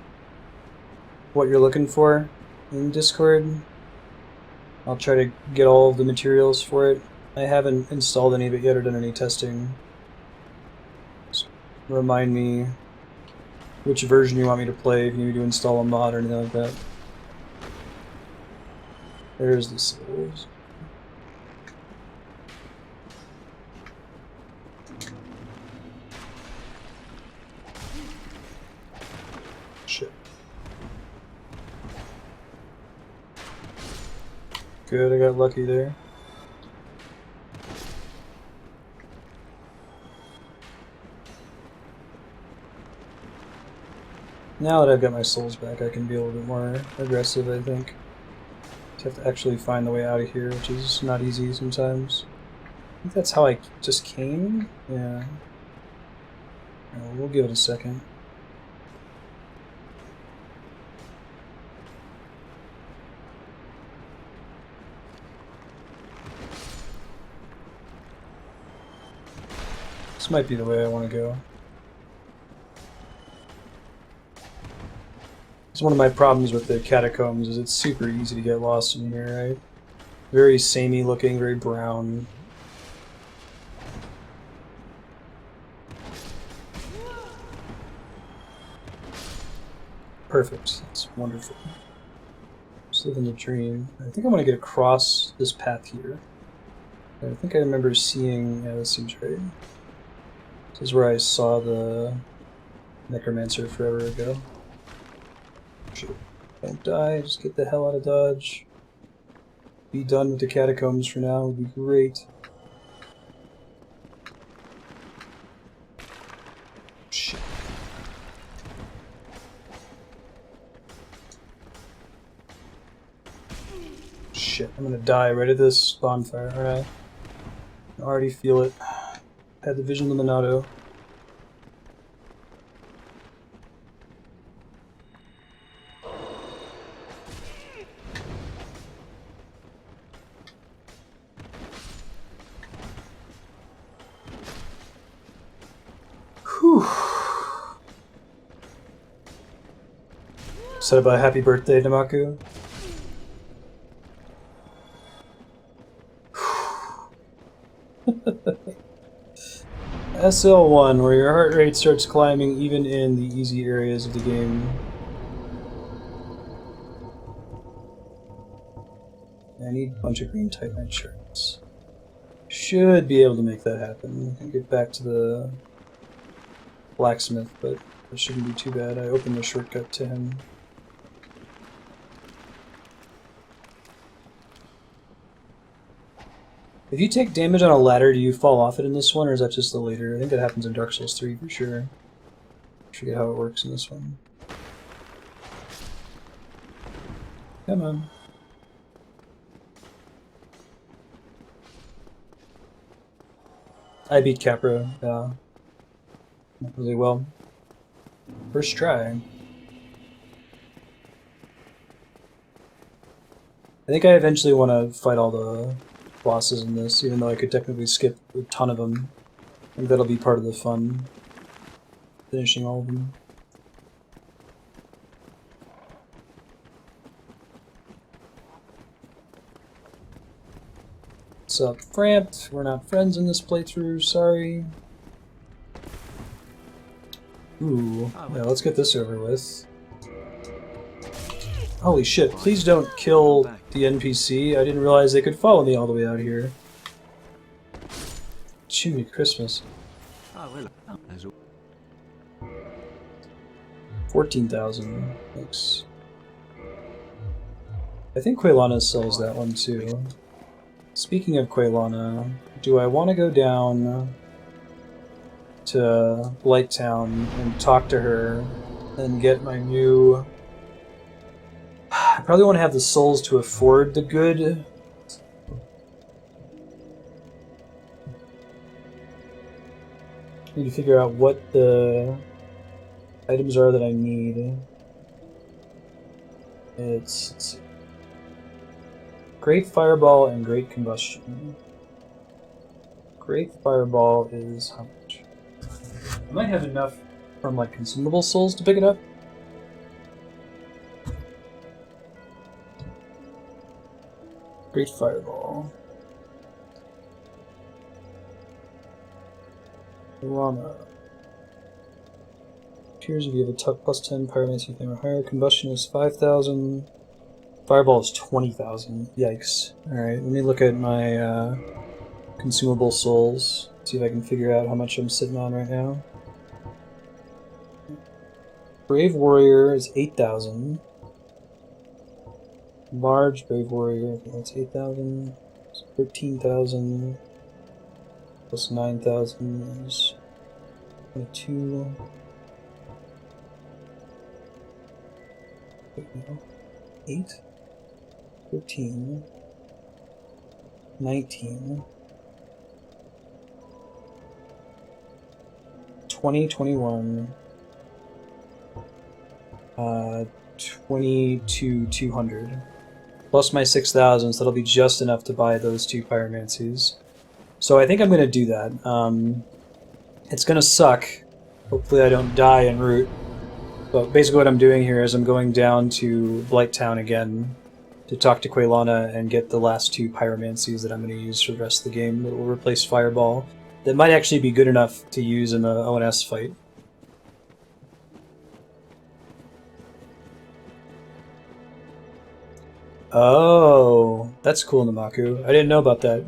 Speaker 1: what you're looking for in Discord, I'll try to get all of the materials for it. I haven't installed any of it yet or done any testing. Just remind me which version you want me to play, if you need me to install a mod or anything like that. There's the souls. Shit. Good, I got lucky there. Now that I've got my souls back, I can be a little bit more aggressive, I think. Just have to actually find the way out of here, which is not easy sometimes. I think that's how I just came? Yeah. We'll give it a second. This might be the way I want to go. It's one of my problems with the catacombs is it's super easy to get lost in here, right? Very samey looking, very brown. Perfect. That's wonderful. Just living the dream. I think I want to get across this path here. I think I remember seeing... Yeah, that seems right. This is where I saw the necromancer forever ago. Shit. Don't die, just get the hell out of Dodge. Be done with the catacombs for now, would be great. Shit. Shit, I'm gonna die right at this bonfire, alright. I already feel it. Had the vision of the Minato. Whew. Said about happy birthday, Namaku. SL1, where your heart rate starts climbing even in the easy areas of the game. I need a bunch of green Titanite shards. Should be able to make that happen. And get back to the blacksmith, but it shouldn't be too bad. I opened the shortcut to him. If you take damage on a ladder, do you fall off it in this one, or is that just the later? I think that happens in Dark Souls 3 for sure. I forget how it works in this one. Come on. I beat Capra, not really well. First try. I think I eventually want to fight all the bosses in this, even though I could technically skip a ton of them. I think that'll be part of the fun, finishing all of them. What's up, Frampt? We're not friends in this playthrough, sorry. Ooh, yeah, let's get this over with. Holy shit, please don't kill the NPC. I didn't realize they could follow me all the way out here. Jiminy Christmas. 14,000. Thanks. I think Quaylana sells that one too. Speaking of Quaylana, do I want to go down to Blighttown and talk to her and get my new... I probably want to have the souls to afford the good. Need to figure out what the items are that I need. It's... let's see. Great Fireball and Great Combustion. Great Fireball is how much? I might have enough from like consumable souls to pick it up. Great Fireball. Lana. Appears if you have a tuck plus 10, pyromancy flame or higher. Combustion is 5,000. Fireball is 20,000. Yikes. Alright, let me look at my consumable souls. See if I can figure out how much I'm sitting on right now. Brave Warrior is 8,000. Large Brave Warrior, I think that's 8,000. 13,000. Plus 9,000 is 22. Wait, no. 8? 13. 19. 20, 21. 22, 200. Plus my 6,000, so that'll be just enough to buy those two pyromancies. So I think I'm going to do that. It's going to suck. Hopefully I don't die en route. But basically what I'm doing here is I'm going down to Blighttown again to talk to Quaylana and get the last two pyromancies that I'm going to use for the rest of the game that will replace Fireball. That might actually be good enough to use in the ONS fight. Oh, that's cool, Namaku. I didn't know about that.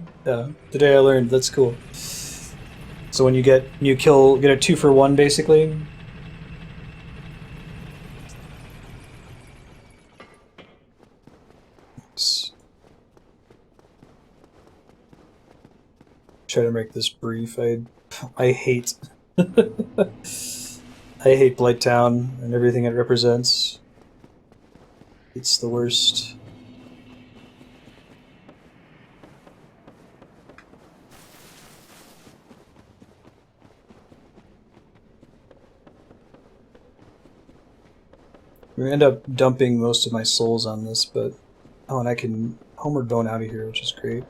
Speaker 1: Today I learned. That's cool. So when you get a 2-for-1 basically. Try to make this brief. I hate I hate Blighttown and everything it represents. It's the worst. I'm gonna end up dumping most of my souls on this, but oh, and I can homeward bone out of here, which is great.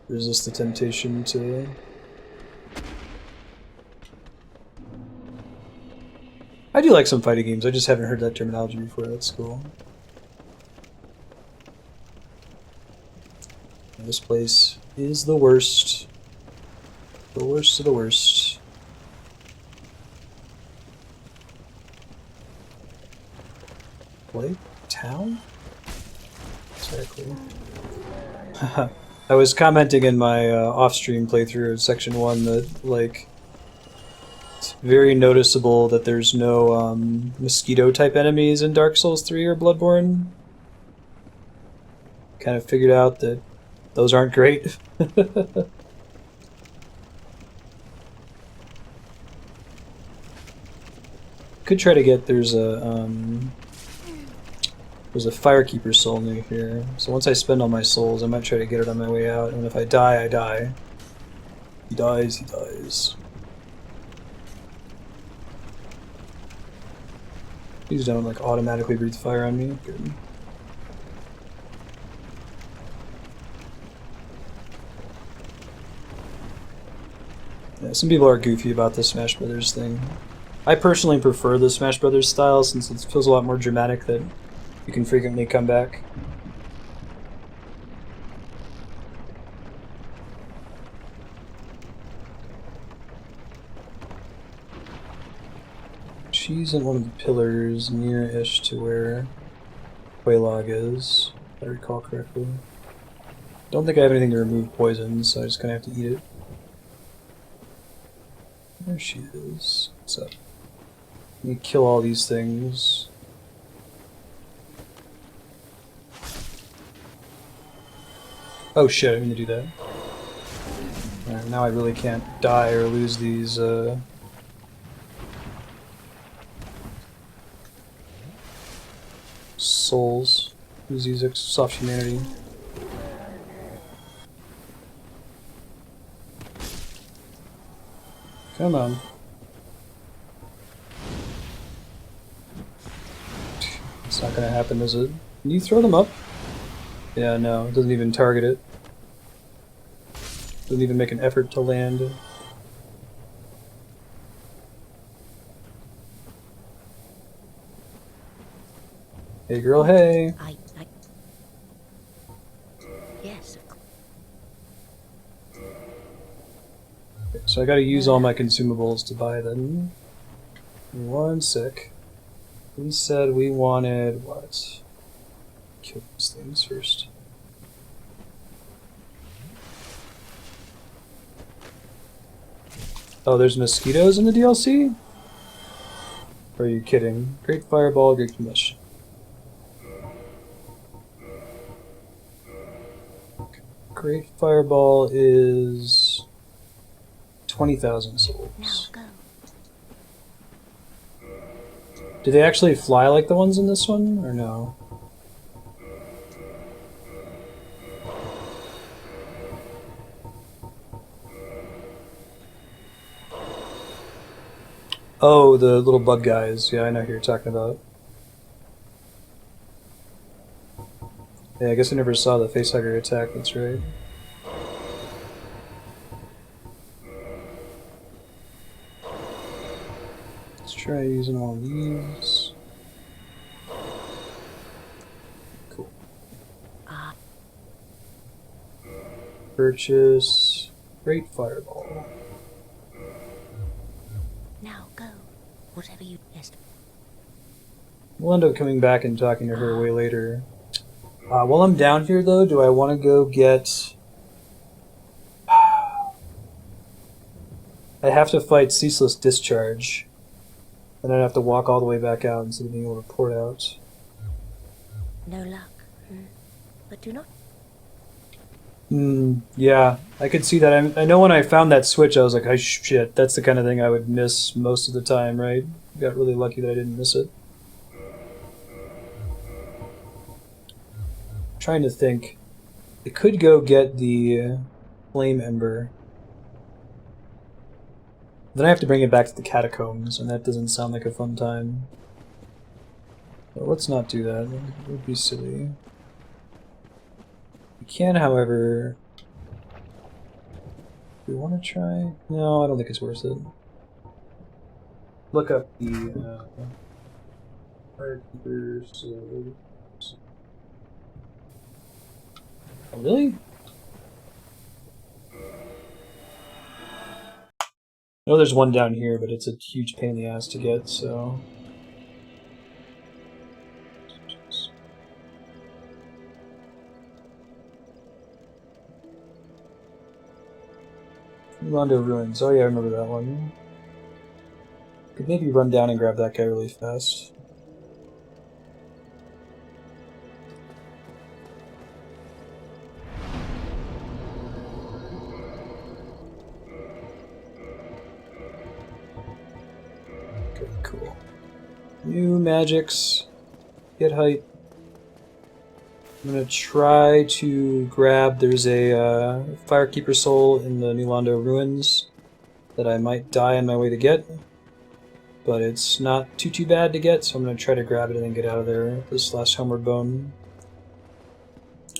Speaker 1: Resist the temptation to... I do like some fighting games, I just haven't heard that terminology before, that's cool. And this place is the worst. The worst of the worst. Town? Exactly. I was commenting in my off-stream playthrough of Section 1 that, like, it's very noticeable that there's no mosquito-type enemies in Dark Souls 3 or Bloodborne. kind of figured out that those aren't great. Could try to get there's a firekeeper soul near here. So once I spend all my souls, I might try to get it on my way out. And if I die, I die. He dies. He dies. Please don't like automatically breathe fire on me. Good. Yeah, some people are goofy about the Smash Brothers thing. I personally prefer the Smash Brothers style since it feels a lot more dramatic that you can frequently come back. She's in one of the pillars near-ish to where Quelaag is, if I recall correctly. Don't think I have anything to remove poison, so I just kind of have to eat it. There she is. What's up? Let me kill all these things. Oh shit, I didn't mean to do that. Alright, now I really can't die or lose these, souls. Lose these soft humanity. Come on. It's not gonna happen, is it? Can you throw them up? Yeah, no, it doesn't even target it. Doesn't even make an effort to land. Hey girl, hey!
Speaker 6: Yes.
Speaker 1: Okay, so I gotta use all my consumables to buy them. One sec. We said we wanted what? Kill these things first. Oh, there's mosquitoes in the DLC? Or are you kidding? Great fireball, great combustion. Great fireball is 20,000 souls.
Speaker 6: Now go.
Speaker 1: Do they actually fly like the ones in this one, or no? Oh, the little bug guys. Yeah, I know who you're talking about. Yeah, I guess I never saw the facehugger attack, that's right. Let's try using all these. Cool. Purchase. Great fireball.
Speaker 6: Now go. Whatever you best.
Speaker 1: We'll end up coming back and talking to her way later. While I'm down here, though, do I want to go get... I have to fight Ceaseless Discharge. And I'd have to walk all the way back out instead of being able to port out.
Speaker 6: No luck. But do not.
Speaker 1: Yeah, I could see that. I know when I found that switch, I was like, oh shit, that's the kind of thing I would miss most of the time, right? Got really lucky that I didn't miss it. Trying to think. I could go get the Flame Ember. Then I have to bring it back to the catacombs, and that doesn't sound like a fun time. But let's not do that. It would be silly. We can, however... Do we want to try? No, I don't think it's worth it. Look up the Firekeeper Souls. Oh, really? I know there's one down here, but it's a huge pain in the ass to get, so... Rondo Ruins. Oh yeah, I remember that one. Could maybe run down and grab that guy really fast. Cool. New magics. Get hype. I'm gonna try to grab. There's a Firekeeper soul in the New Londo ruins that I might die on my way to get, but it's not too bad to get, so I'm gonna try to grab it and then get out of there. This last homeward bone.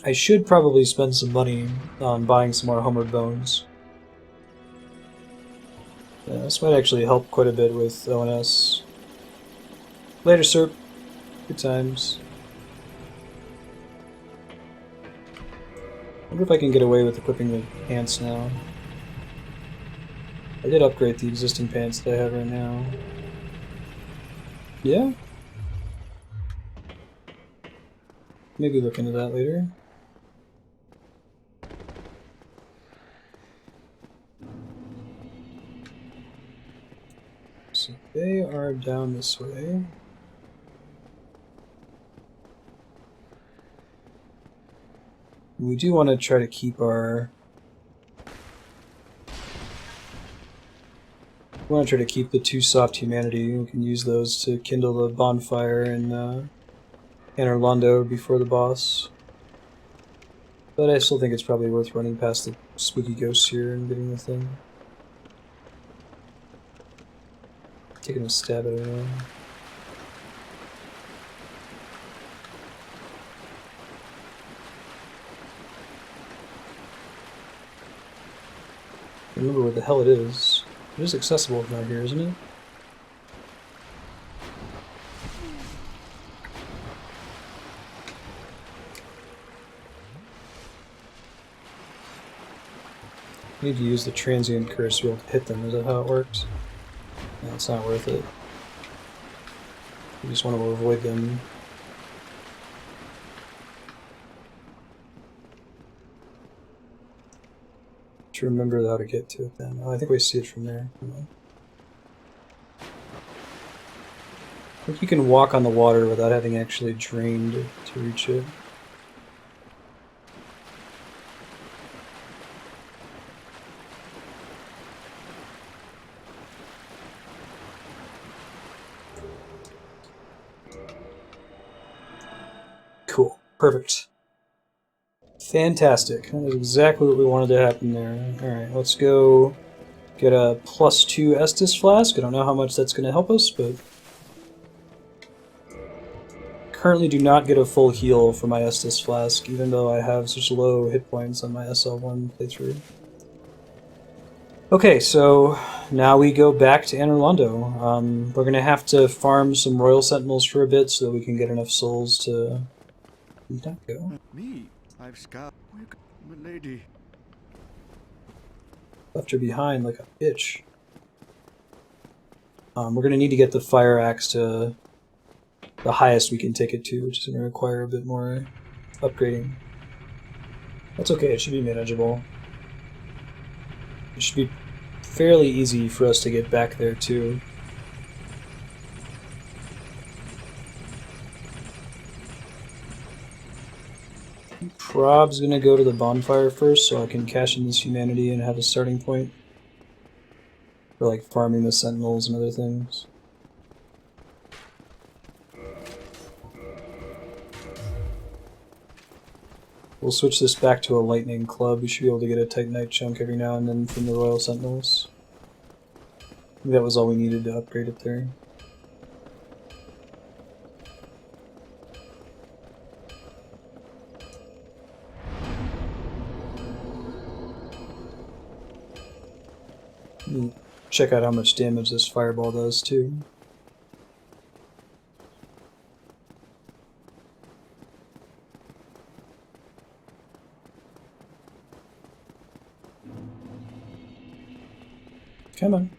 Speaker 1: I should probably spend some money on buying some more homeward bones. Yeah, this might actually help quite a bit with ONS. Later, Serp. Good times. I wonder if I can get away with equipping the pants now. I did upgrade the existing pants that I have right now. Yeah? Maybe look into that later. So they are down this way. We do want to try to keep our... We want to try to keep the 2 soft humanity. We can use those to kindle the bonfire in Anor Londo before the boss. But I still think it's probably worth running past the spooky ghosts here and getting the thing. Taking a stab at it anyway. Remember where the hell it is. It is accessible from out here, isn't it? I need to use the transient curse to be able to hit them. Is that how it works? No, it's not worth it. You just want to avoid them. To remember how to get to it then. Oh, I think we see it from there. I think you can walk on the water without having actually drained to reach it. Cool. Perfect. Fantastic. That is exactly what we wanted to happen there. Alright, let's go get a +2 Estus flask. I don't know how much that's going to help us, but... Currently do not get a full heal for my Estus flask, even though I have such low hit points on my SL1 playthrough. Okay, so now we go back to Anor Londo. We're going to have to farm some Royal Sentinels for a bit so that we can get enough souls to... Not go.
Speaker 4: Me? I've scoured. Milady.
Speaker 1: Left her behind like a bitch. We're going to need to get the fire axe to the highest we can take it to, which is going to require a bit more upgrading. That's okay, it should be manageable. It should be fairly easy for us to get back there too. Prob's gonna go to the bonfire first so I can cash in this humanity and have a starting point for like farming the sentinels and other things. We'll switch this back to a lightning club. We should be able to get a Titanite chunk every now and then from the Royal Sentinels. I think that was all we needed to upgrade it there. Check out how much damage this fireball does too. Come on.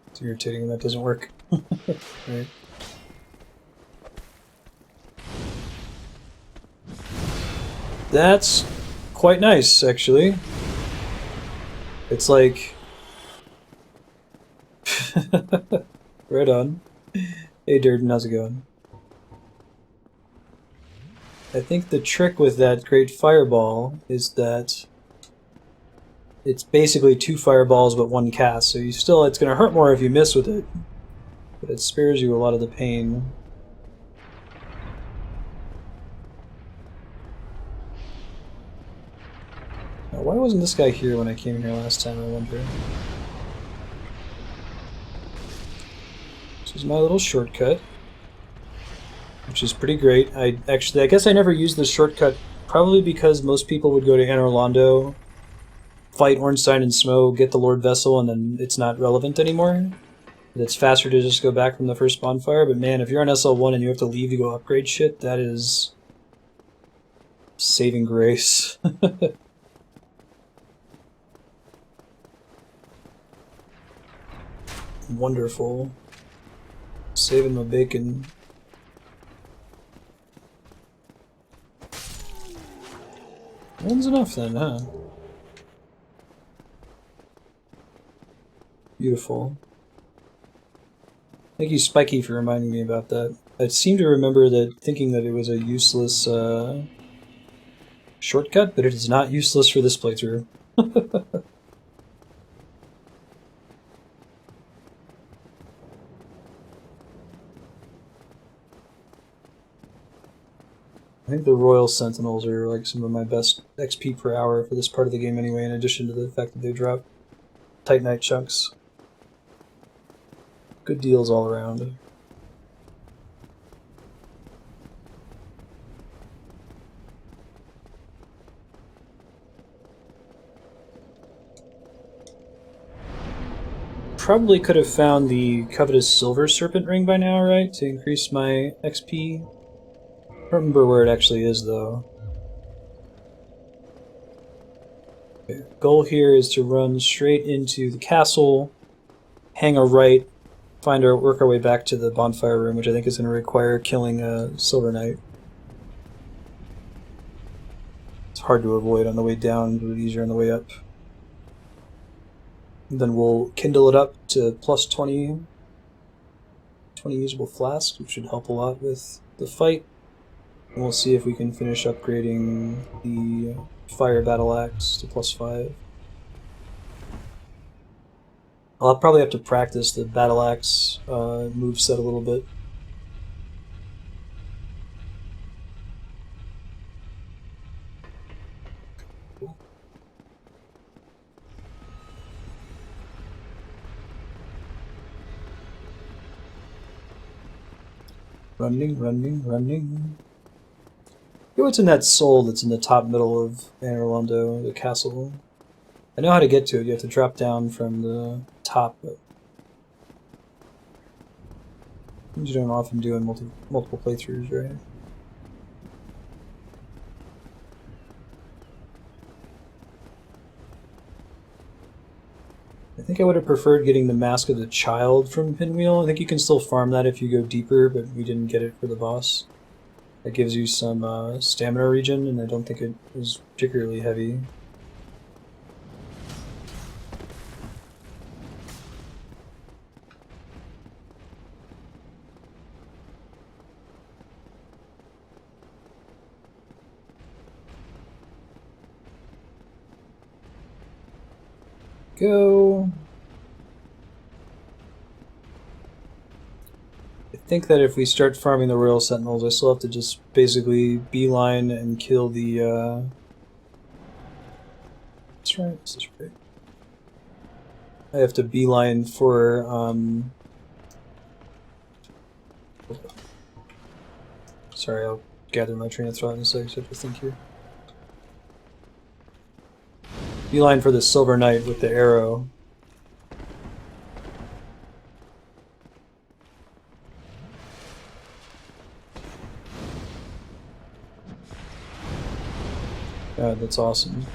Speaker 1: It's irritating when that doesn't work. Right. That's quite nice, actually. It's like... right on. Hey Durden, how's it going? I think the trick with that great fireball is that it's basically 2 fireballs but 1 cast, so you still, it's going to hurt more if you miss with it, but it spares you a lot of the pain. Now, why wasn't this guy here when I came here last time, I wonder? This is my little shortcut, which is pretty great. I guess I never used this shortcut, probably because most people would go to Anor Londo, fight Ornstein and Smough, get the Lord Vessel, and then it's not relevant anymore. It's faster to just go back from the first bonfire, but man, if you're on SL1 and you have to leave to go upgrade shit, that is saving grace. Wonderful. Saving my bacon. One's enough then, huh? Beautiful. Thank you, Spiky, for reminding me about that. I seem to remember that thinking that it was a useless shortcut, but it is not useless for this playthrough. I think the Royal Sentinels are like some of my best XP per hour for this part of the game anyway, in addition to the fact that they drop Titanite chunks. Good deals all around. Probably could have found the covetous Silver Serpent Ring by now, right? To increase my XP. I don't remember where it actually is, though. Okay. Goal here is to run straight into the castle, hang a right, work our way back to the bonfire room, which I think is going to require killing a Silver Knight. It's hard to avoid on the way down, but easier on the way up. And then we'll kindle it up to plus 20 usable flasks, which should help a lot with the fight. And we'll see if we can finish upgrading the fire battle axe to plus 5. I'll probably have to practice the battle axe moveset a little bit. Running. Hey, what's in that soul that's in the top middle of Anor Londo, the castle? I know how to get to it. You have to drop down from the top, but you don't often do in multiple playthroughs, right? I think I would have preferred getting the Mask of the Child from Pinwheel. I think you can still farm that if you go deeper, but we didn't get it for the boss. That gives you some stamina regen, and I don't think it is particularly heavy. Go. I think that if we start farming the Royal Sentinels, I still have to just basically beeline and kill the, That's right, this is right. I have to beeline for, Sorry, I'll gather my train of thought in a sec, so I have to think here. Beeline for the Silver Knight with the arrow. God, that's awesome.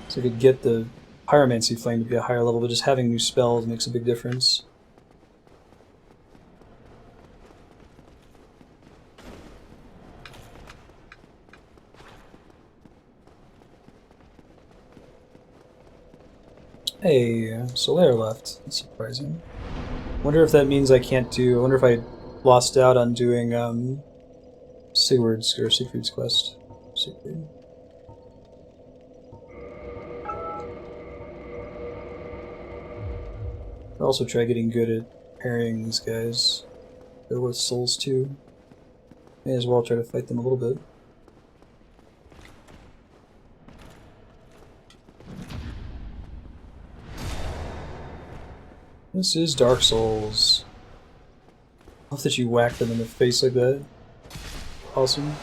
Speaker 1: So I could get the Pyromancy Flame to be a higher level, but just having new spells makes a big difference. Hey, Solaire left. That's surprising. Wonder if that means I can't do... I wonder if I lost out on doing Siegfried's quest. Siegfried. I'll also try getting good at parrying these guys. They're worth souls too. May as well try to fight them a little bit. This is Dark Souls. I love that you whack them in the face like that. Awesome.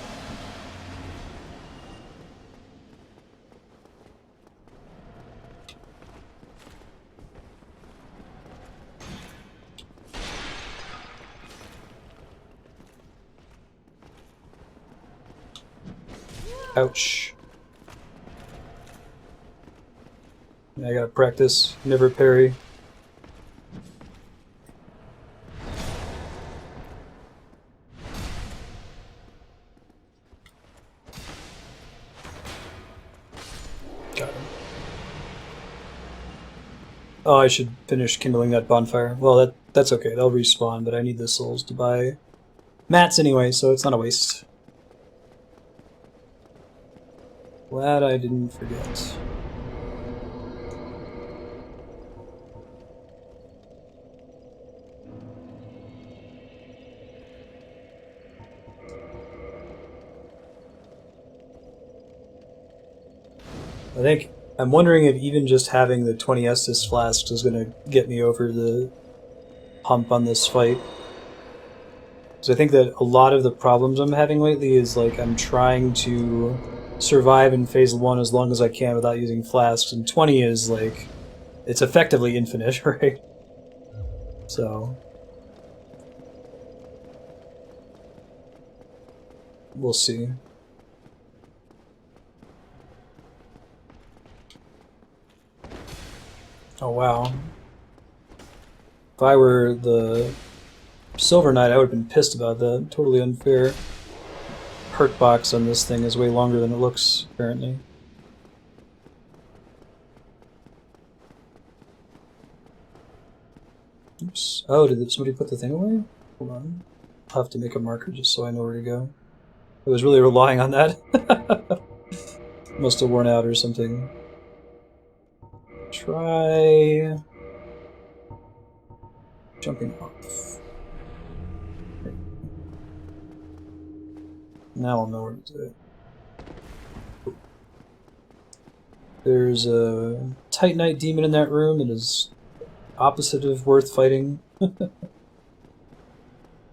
Speaker 1: Ouch. I gotta practice. Never parry. Got him. Oh, I should finish kindling that bonfire. Well, that's okay. They'll respawn, but I need the souls to buy mats anyway, so it's not a waste. Glad I didn't forget. I'm wondering if even just having the 20 Estus flasks is going to get me over the hump on this fight. So I think that a lot of the problems I'm having lately is like I'm trying to survive in phase 1 as long as I can without using flasks, and 20 is like, it's effectively infinite, right? So we'll see. Oh wow. If I were the Silver Knight, I would have been pissed about that. Totally unfair. Hurt box on this thing is way longer than it looks, apparently. Oops. Oh, did somebody put the thing away? Hold on. I'll have to make a marker just so I know where to go. I was really relying on that. Must have worn out or something. Try jumping off. Now I'll know where to do it. There's a Titanite demon in that room that is opposite of worth fighting.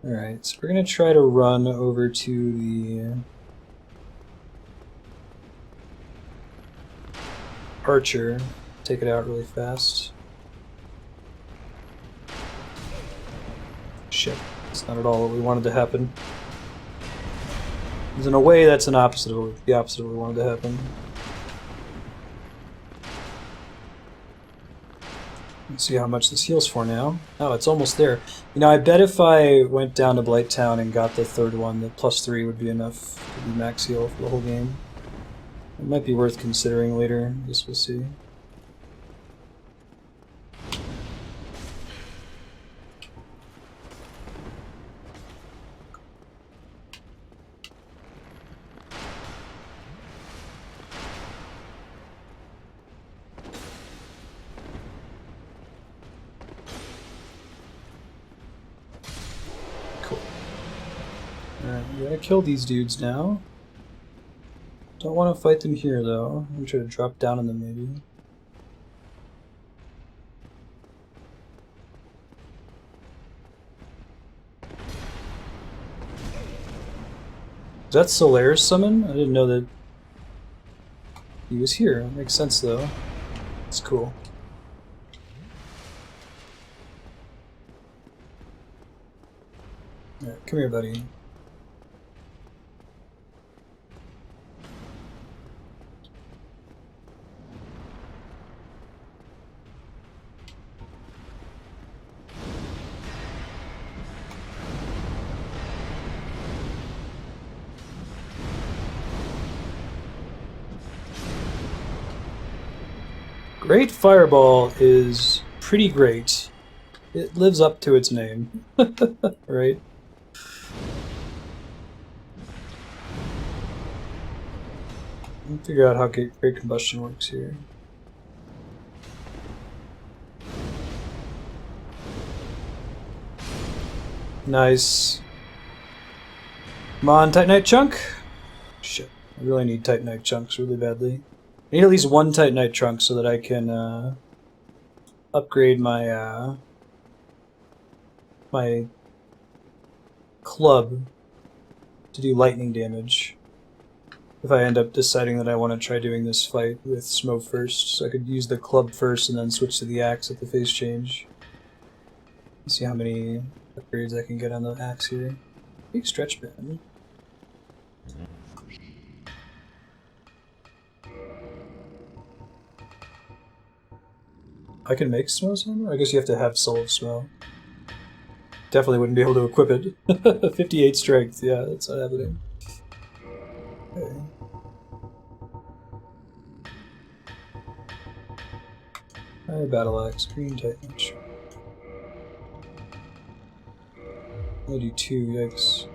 Speaker 1: Alright, so we're gonna try to run over to the archer, take it out really fast. Shit, that's not at all what we wanted to happen. In a way, that's the opposite of what we wanted to happen. Let's see how much this heals for now. Oh, it's almost there. You know, I bet if I went down to Blighttown and got the third one, the +3 would be enough to be max heal for the whole game. It might be worth considering later. I guess we'll see. Alright, we gotta kill these dudes now. Don't want to fight them here though. I'm try to drop down on them maybe. Is that Solare's summon? I didn't know that he was here. It makes sense though. It's cool. Alright, come here, buddy. Great Fireball is pretty great. It lives up to its name, right? Let's figure out how Great Combustion works here. Nice. Come on, Titanite chunk. Shit, I really need Titanite chunks really badly. I need at least one Titanite chunk so that I can upgrade my my club to do lightning damage. If I end up deciding that I want to try doing this fight with Smo first, so I could use the club first and then switch to the axe at the phase change. See how many upgrades I can get on the axe here. Big stretch band. I can make Smo's hammer? I guess you have to have Soul of Smo. Definitely wouldn't be able to equip it. 58 strength, yeah, that's not happening. Okay. Fire battle axe, green titan. I'll do 2, yikes.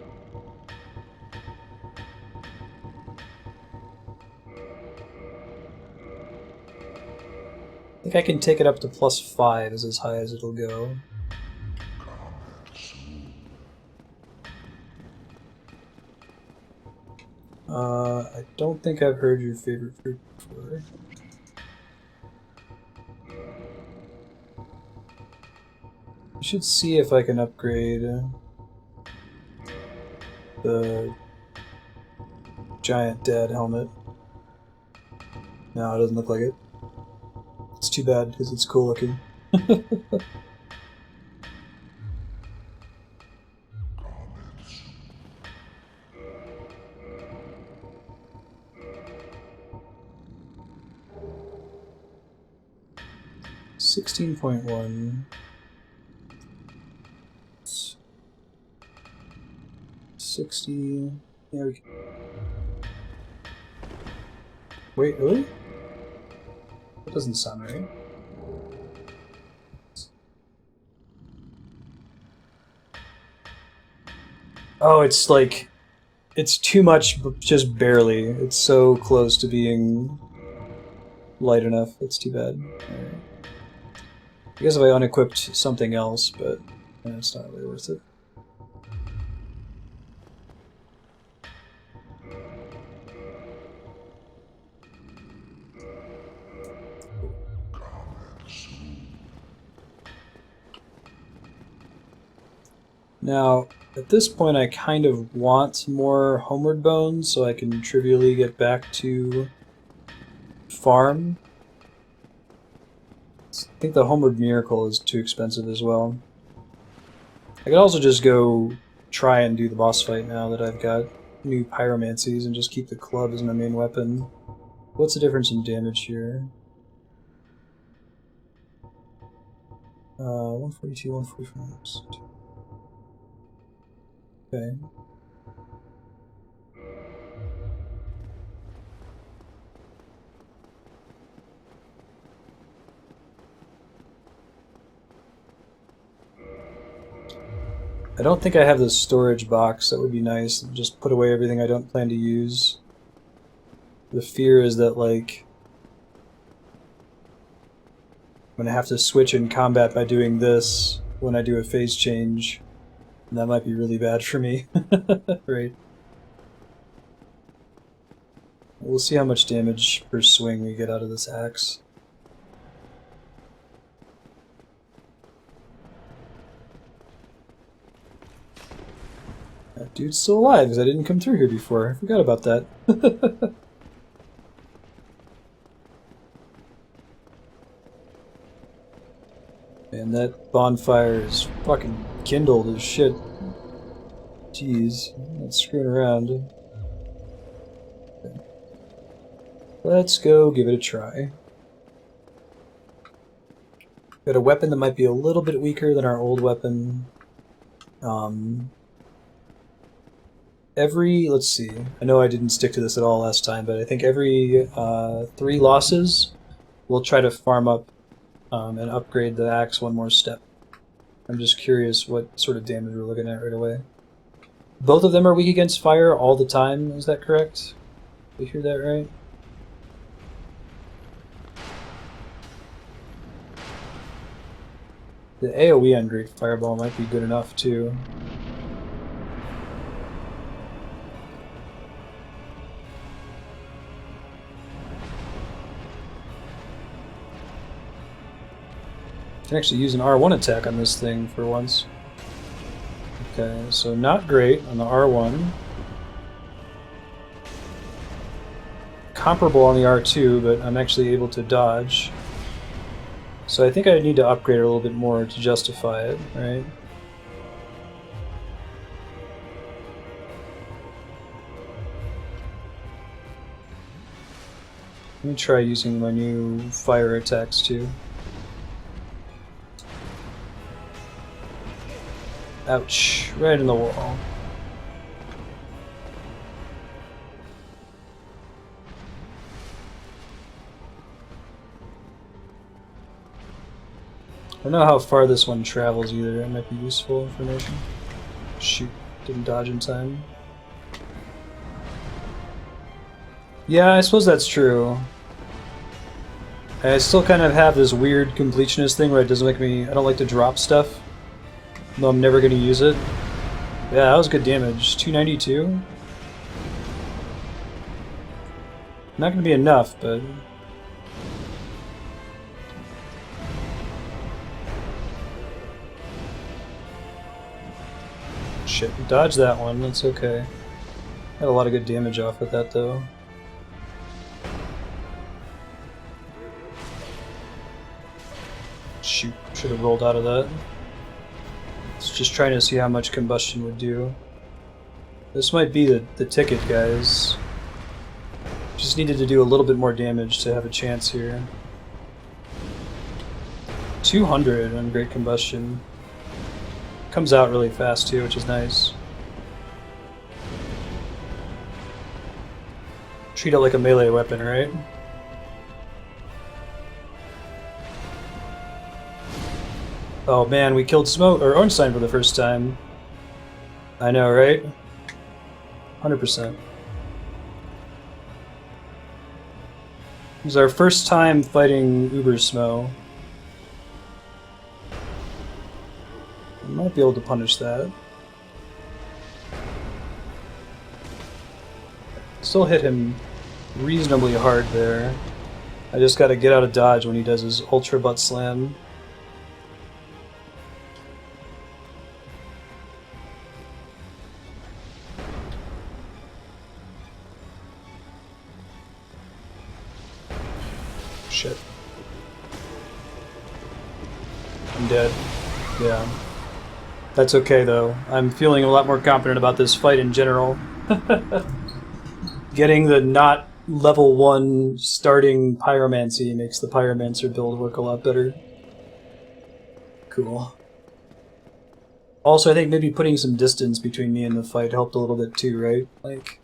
Speaker 1: I think I can take it up to +5 is as high as it'll go. I don't think I've heard your favorite fruit before. I should see if I can upgrade the giant dad helmet. No, it doesn't look like it. It's too bad because it's cool looking. $16.1. 60. Yeah, we can. Wait, really? That doesn't sound right. Oh, it's like, it's too much, but just barely. It's so close to being light enough. It's too bad. Alright. I guess if I unequipped something else, but it's not really worth it. Now, at this point I kind of want more homeward bones so I can trivially get back to farm. I think the homeward miracle is too expensive as well. I could also just go try and do the boss fight now that I've got new pyromancies and just keep the club as my main weapon. What's the difference in damage here? 142, 145. Okay. I don't think I have the storage box. That would be nice. Just put away everything I don't plan to use. The fear is that, like, I'm gonna have to switch in combat by doing this when I do a phase change. And that might be really bad for me. Right. We'll see how much damage per swing we get out of this axe. That dude's still alive because I didn't come through here before. I forgot about that. Man, that bonfire is fucking kindled as shit. Jeez, I'm not screwing around. Okay. Let's go give it a try. Got a weapon that might be a little bit weaker than our old weapon. Let's see, I know I didn't stick to this at all last time, but I think every 3 losses, we'll try to farm up and upgrade the axe one more step. I'm just curious what sort of damage we're looking at right away. Both of them are weak against fire all the time, is that correct? Did we hear that right? The AoE on Great Fireball might be good enough too. Can actually use an R1 attack on this thing for once. Okay, so not great on the R1. Comparable on the R2, but I'm actually able to dodge. So I think I need to upgrade it a little bit more to justify it, right? Let me try using my new fire attacks too. Ouch, right in the wall. I don't know how far this one travels either. That might be useful information. Shoot, didn't dodge in time. Yeah, I suppose that's true. I still kind of have this weird completionist thing where it doesn't make me... I don't like to drop stuff, though I'm never going to use it. Yeah, that was good damage. 292? Not going to be enough, but... Shit, dodge that one, that's okay. Had a lot of good damage off with that, though. Shoot, should have rolled out of that. It's just trying to see how much combustion would do. This might be the ticket, guys. Just needed to do a little bit more damage to have a chance here. 200 on Great Combustion. Comes out really fast too, which is nice. Treat it like a melee weapon, right? Oh man, we killed Smoke or Ornstein for the first time. I know, right? 100%. It was our first time fighting Uber Smo. I might be able to punish that. Still hit him reasonably hard there. I just gotta get out of dodge when he does his Ultra Butt Slam. Shit. I'm dead. Yeah. That's okay though. I'm feeling a lot more confident about this fight in general. Getting the not level 1 starting Pyromancy makes the Pyromancer build work a lot better. Cool. Also, I think maybe putting some distance between me and the fight helped a little bit too, right? Like,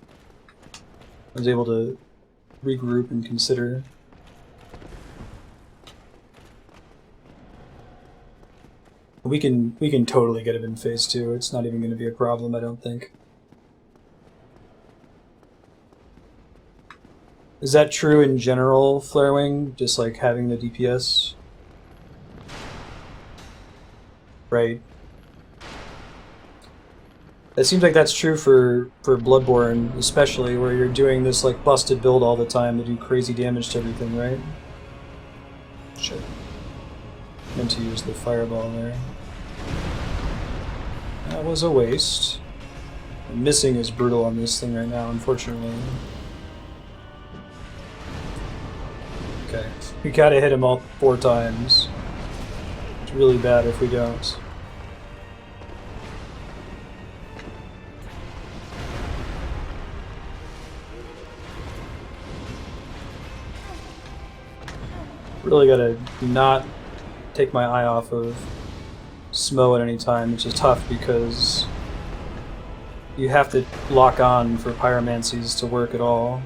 Speaker 1: I was able to regroup and consider. We can totally get him in phase 2. It's not even going to be a problem, I don't think. Is that true in general, Flarewing? Just like having the DPS? Right. It seems like that's true for Bloodborne, especially, where you're doing this like busted build all the time to do crazy damage to everything, right? Shit. Meant to use the fireball there. That was a waste. Missing is brutal on this thing right now, unfortunately. Okay, we gotta hit him all 4 times. It's really bad if we don't. Really gotta not take my eye off of Smo at any time, which is tough because you have to lock on for Pyromancies to work at all.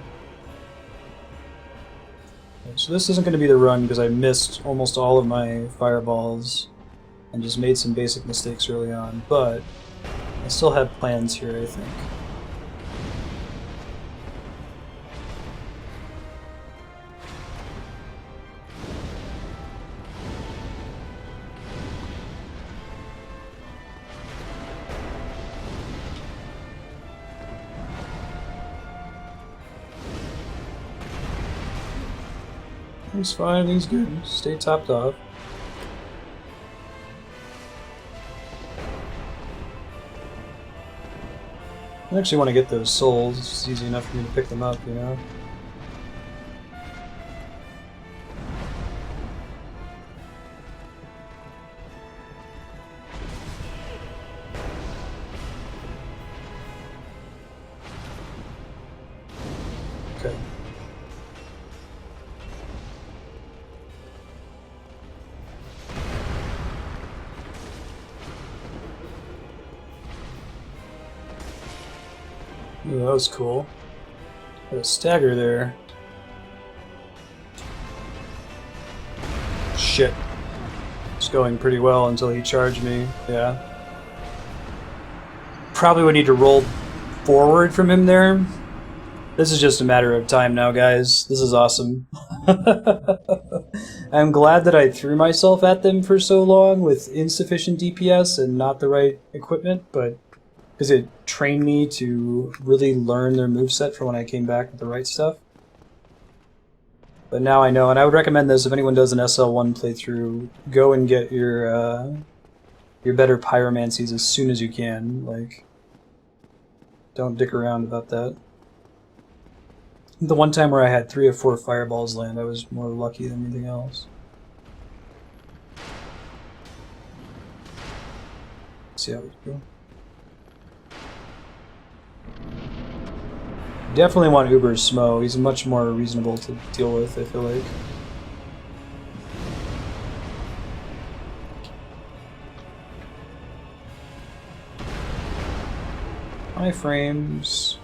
Speaker 1: So this isn't going to be the run because I missed almost all of my fireballs and just made some basic mistakes early on, but I still have plans here, I think. He's fine, he's good. Stay topped off. I actually want to get those souls. It's easy enough for me to pick them up, you know? Okay. Ooh, that was cool. Got a stagger there. Shit. It's going pretty well until he charged me. Yeah. Probably would need to roll forward from him there. This is just a matter of time now, guys. This is awesome. I'm glad that I threw myself at them for so long with insufficient DPS and not the right equipment, but because it trained me to really learn their moveset for when I came back with the right stuff. But now I know, and I would recommend this if anyone does an SL1 playthrough, go and get your better pyromancies as soon as you can. Like, don't dick around about that. The one time where I had 3 or 4 fireballs land, I was more lucky than anything else. Let's see how we go. Definitely want Uber's Smo. He's much more reasonable to deal with, I feel like. Iframes.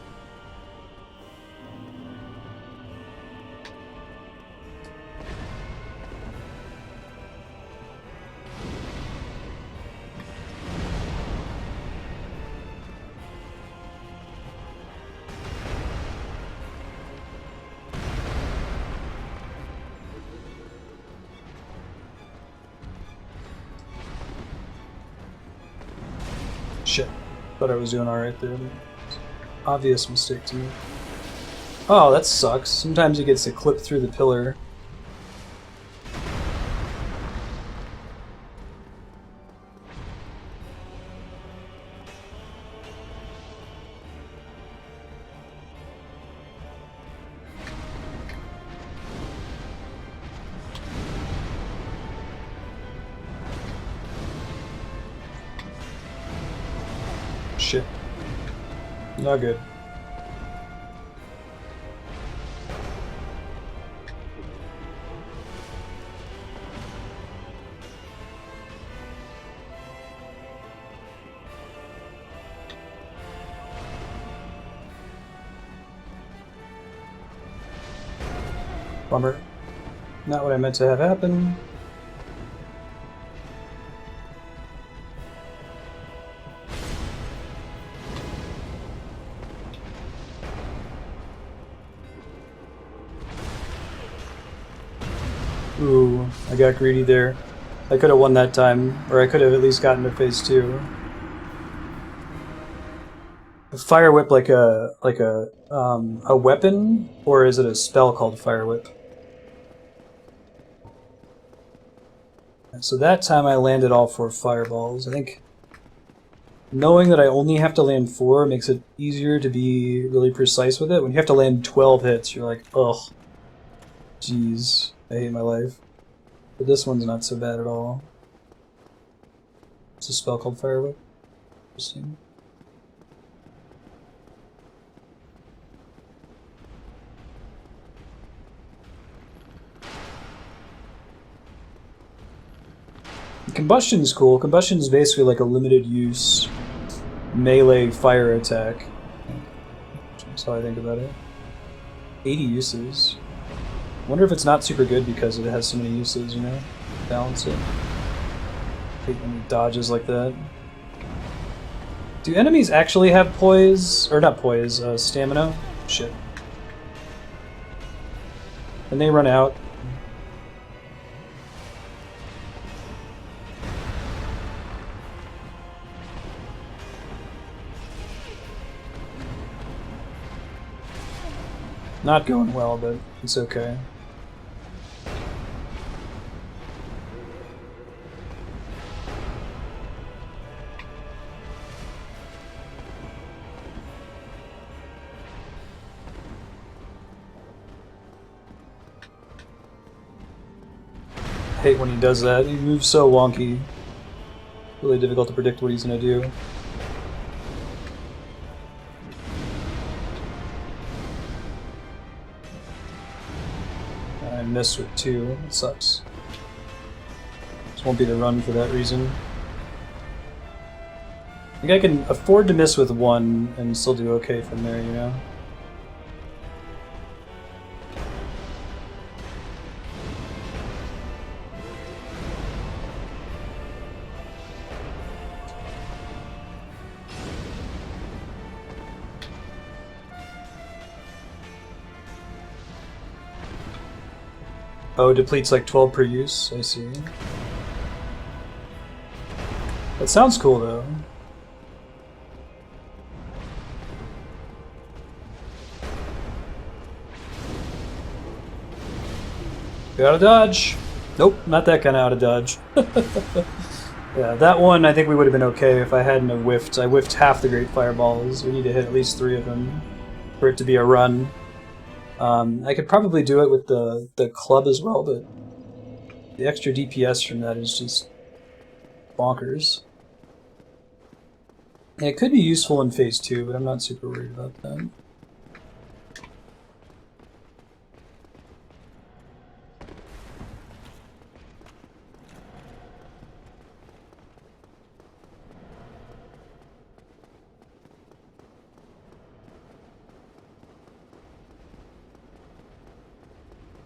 Speaker 1: Shit. Thought I was doing alright there. Obvious mistake to me. Oh, that sucks. Sometimes he gets to clip through the pillar. Shit. Not good. Bummer. Not what I meant to have happen. Ooh, I got greedy there. I could have won that time, or I could have at least gotten to phase 2. A fire whip like a weapon, or is it a spell called fire whip? So that time I landed all 4 fireballs. I think knowing that I only have to land 4 makes it easier to be really precise with it. When you have to land 12 hits, you're like, ugh, jeez, I hate my life. But this one's not so bad at all. It's a spell called Fire Whip. Interesting. Combustion's cool. Combustion's basically like a limited use melee fire attack. That's how I think about it. 80 uses. Wonder if it's not super good because it has so many uses, you know? Balance it. Take any dodges like that. Do enemies actually have poise? Or not poise, stamina? Shit. And they run out. Not going well, but it's okay. hate when he does that. He moves so wonky. Really difficult to predict what he's gonna do. I missed with 2. It sucks. This won't be the run for that reason. I think I can afford to miss with 1 and still do okay from there, you know? Oh, it depletes like 12 per use, I see. That sounds cool though. Get out of dodge! Nope, not that kind of out of dodge. Yeah, that one I think we would have been okay if I hadn't have whiffed. I whiffed half the Great Fireballs. We need to hit at least 3 of them for it to be a run. I could probably do it with the club as well, but the extra DPS from that is just bonkers. And it could be useful in phase 2, but I'm not super worried about that.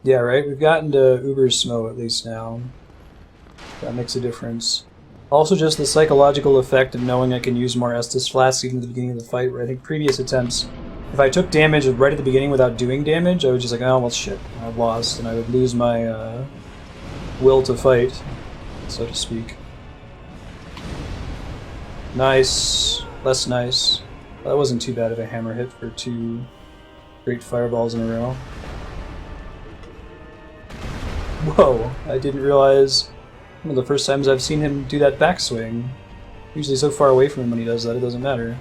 Speaker 1: Yeah, right? We've gotten to Uber Smo at least now. That makes a difference. Also just the psychological effect of knowing I can use more Estus Flasks even at the beginning of the fight, where I think previous attempts, if I took damage right at the beginning without doing damage, I was just like, oh, well, shit, I've lost, and I would lose my will to fight, so to speak. Nice. Less nice. Well, that wasn't too bad of a hammer hit for 2 Great Fireballs in a row. Whoa, I didn't realize one of the first times I've seen him do that backswing. Usually so far away from him when he does that, it doesn't matter.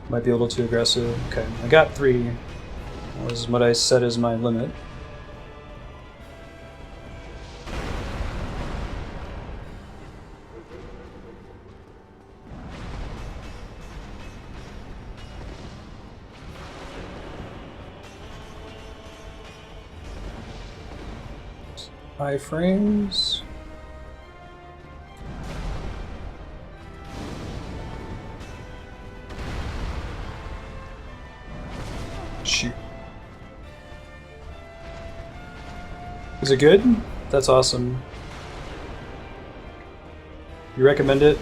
Speaker 1: Might be a little too aggressive. Okay, I got 3. That was what I set as my limit. High frames. Shoot. Is it good? That's awesome. You recommend it?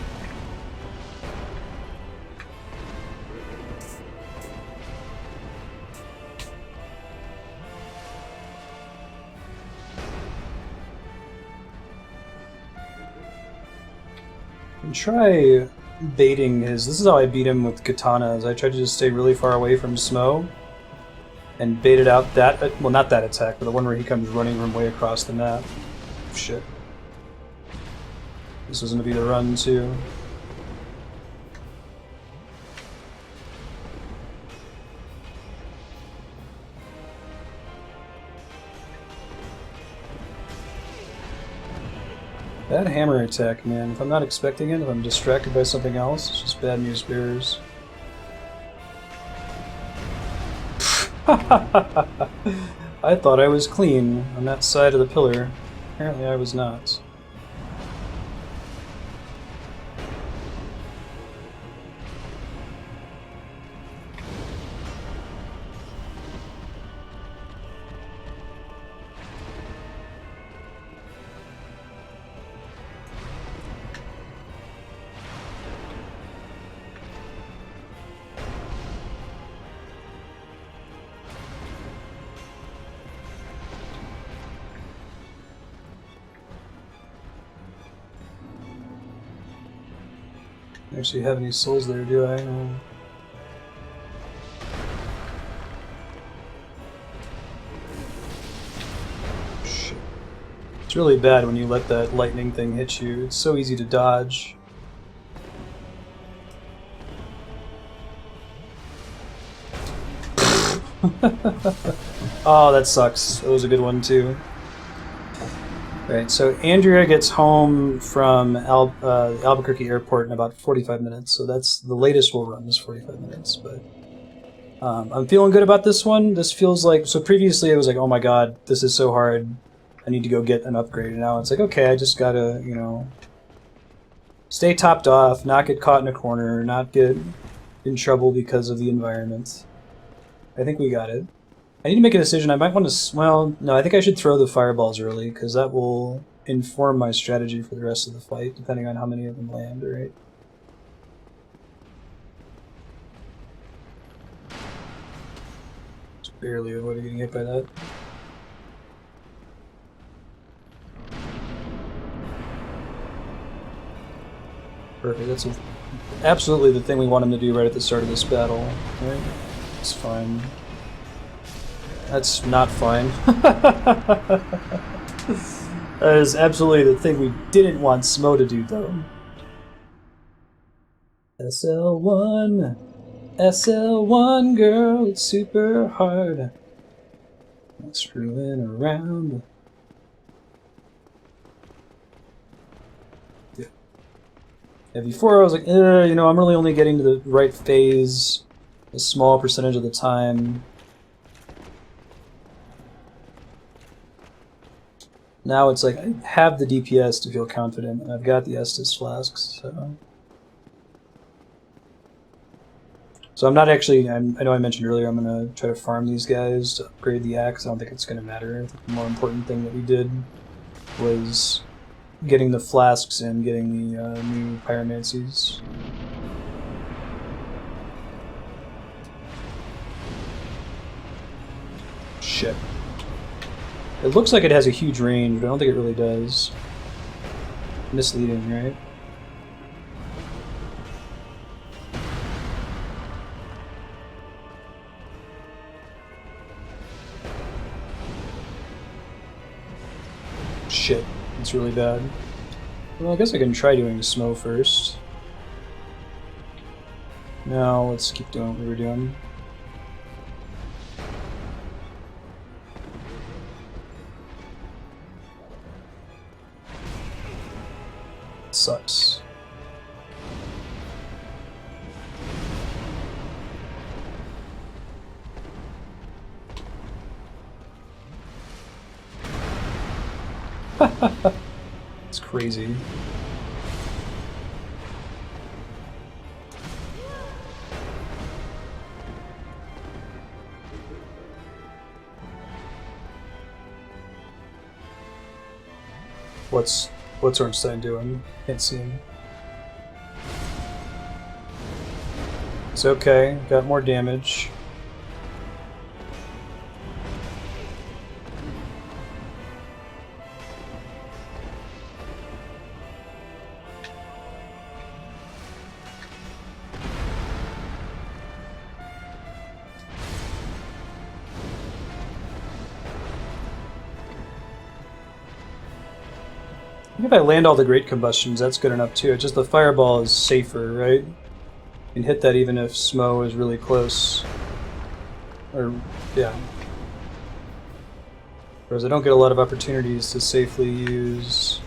Speaker 1: Try baiting his. This is how I beat him with katanas. I tried to just stay really far away from Smo and baited out that. Well, not that attack, but the one where he comes running from way across the map. Shit. This was gonna be the run too. That hammer attack, man, if I'm not expecting it, if I'm distracted by something else, it's just bad news bearers. I thought I was clean on that side of the pillar. Apparently I was not. Actually have any souls there, do I? No. Shit. It's really bad when you let that lightning thing hit you. It's so easy to dodge. Oh, that sucks. That was a good one too. Right, so Andrea gets home from Albuquerque Airport in about 45 minutes, so that's the latest we'll run is 45 minutes. But I'm feeling good about this one. This feels like, so previously I was like, oh my god, this is so hard. I need to go get an upgrade. And now it's like, okay, I just gotta, you know, stay topped off, not get caught in a corner, not get in trouble because of the environment. I think we got it. I need to make a decision. I might want to... Well, no, I think I should throw the fireballs early, because that will inform my strategy for the rest of the fight, depending on how many of them land, right? Just barely avoided getting hit by that. Perfect, that's absolutely the thing we want him to do right at the start of this battle, right? It's fine. That's not fine. That is absolutely the thing we didn't want Smo to do, though. SL1, SL1 girl, it's super hard. Not screwing around. Yeah, before I was like, you know, I'm really only getting to the right phase a small percentage of the time. Now it's like, I have the DPS to feel confident, and I've got the Estus flasks, so... So I'm not actually, I know I mentioned earlier I'm going to try to farm these guys to upgrade the axe. I don't think it's going to matter. I think the more important thing that we did was getting the flasks and getting the new pyromancies. Shit. It looks like it has a huge range, but I don't think it really does. Misleading, right? Shit, it's really bad. Well, I guess I can try doing Smo first. Now, let's keep doing what we were doing. Sucks. It's crazy. What's Ornstein doing? Can't see him. It's okay, got more damage. If I land all the great combustions, that's good enough too. It's just the fireball is safer, right? You can hit that even if Smo is really close. Or, yeah. Whereas I don't get a lot of opportunities to safely use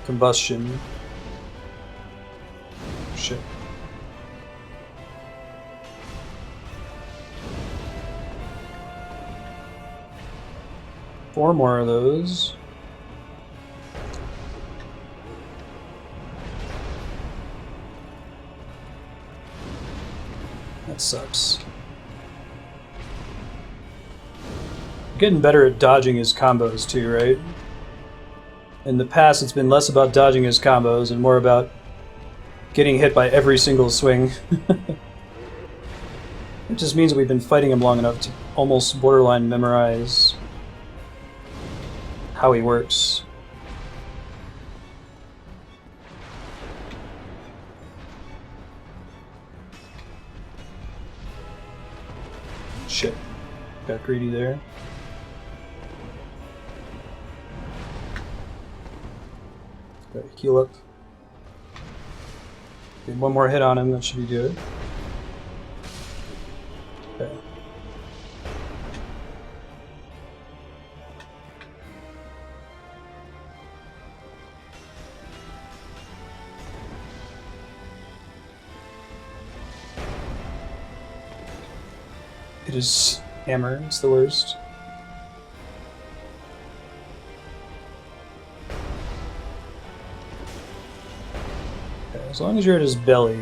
Speaker 1: combustion. Shit. Four more of those. That sucks. Getting better at dodging his combos too, right? In the past, it's been less about dodging his combos and more about getting hit by every single swing. It just means that we've been fighting him long enough to almost borderline memorize how he works. Shit. Got greedy there. Gotta heal up. Get one more hit on him, that should be good. Okay. It is hammer, it's the worst. Okay, as long as you're at his belly,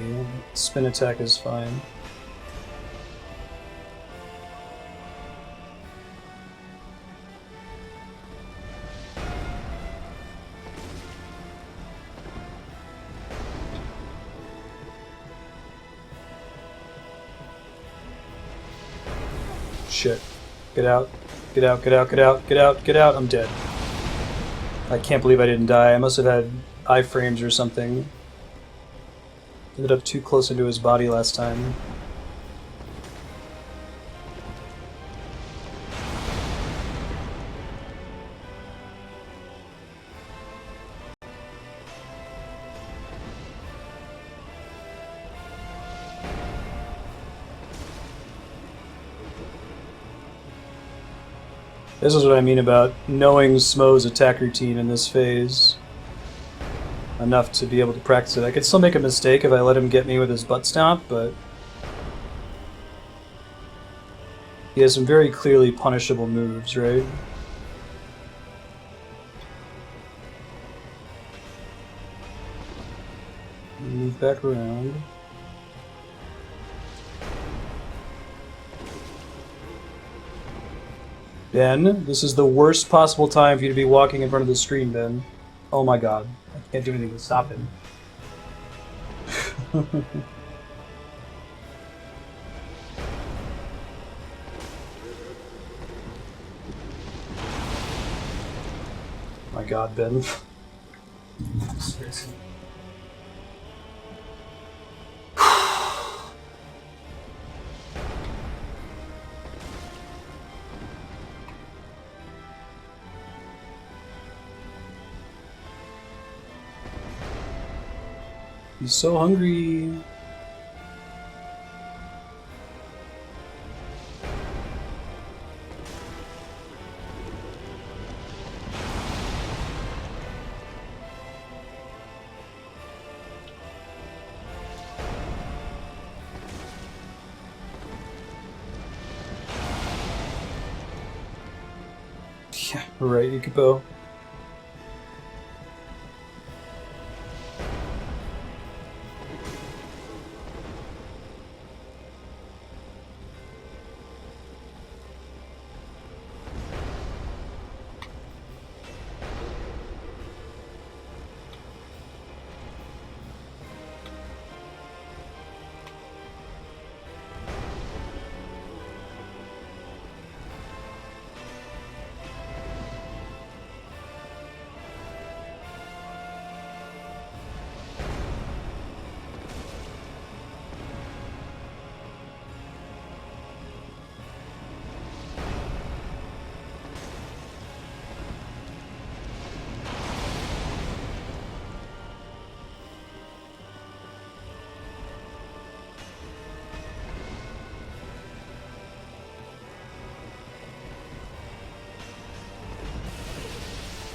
Speaker 1: spin attack is fine. Shit. Get out. Get out, get out, get out, get out, get out. I'm dead. I can't believe I didn't die. I must have had iframes or something. Ended up too close into his body last time. This is what I mean about knowing Smo's attack routine in this phase. Enough to be able to practice it. I could still make a mistake if I let him get me with his butt stomp, but he has some very clearly punishable moves, right? Move back around. Ben, this is the worst possible time for you to be walking in front of the screen, Ben. Oh my god. I can't do anything to stop him. My god, Ben. Seriously. He's so hungry. Yeah, right, Ikubo.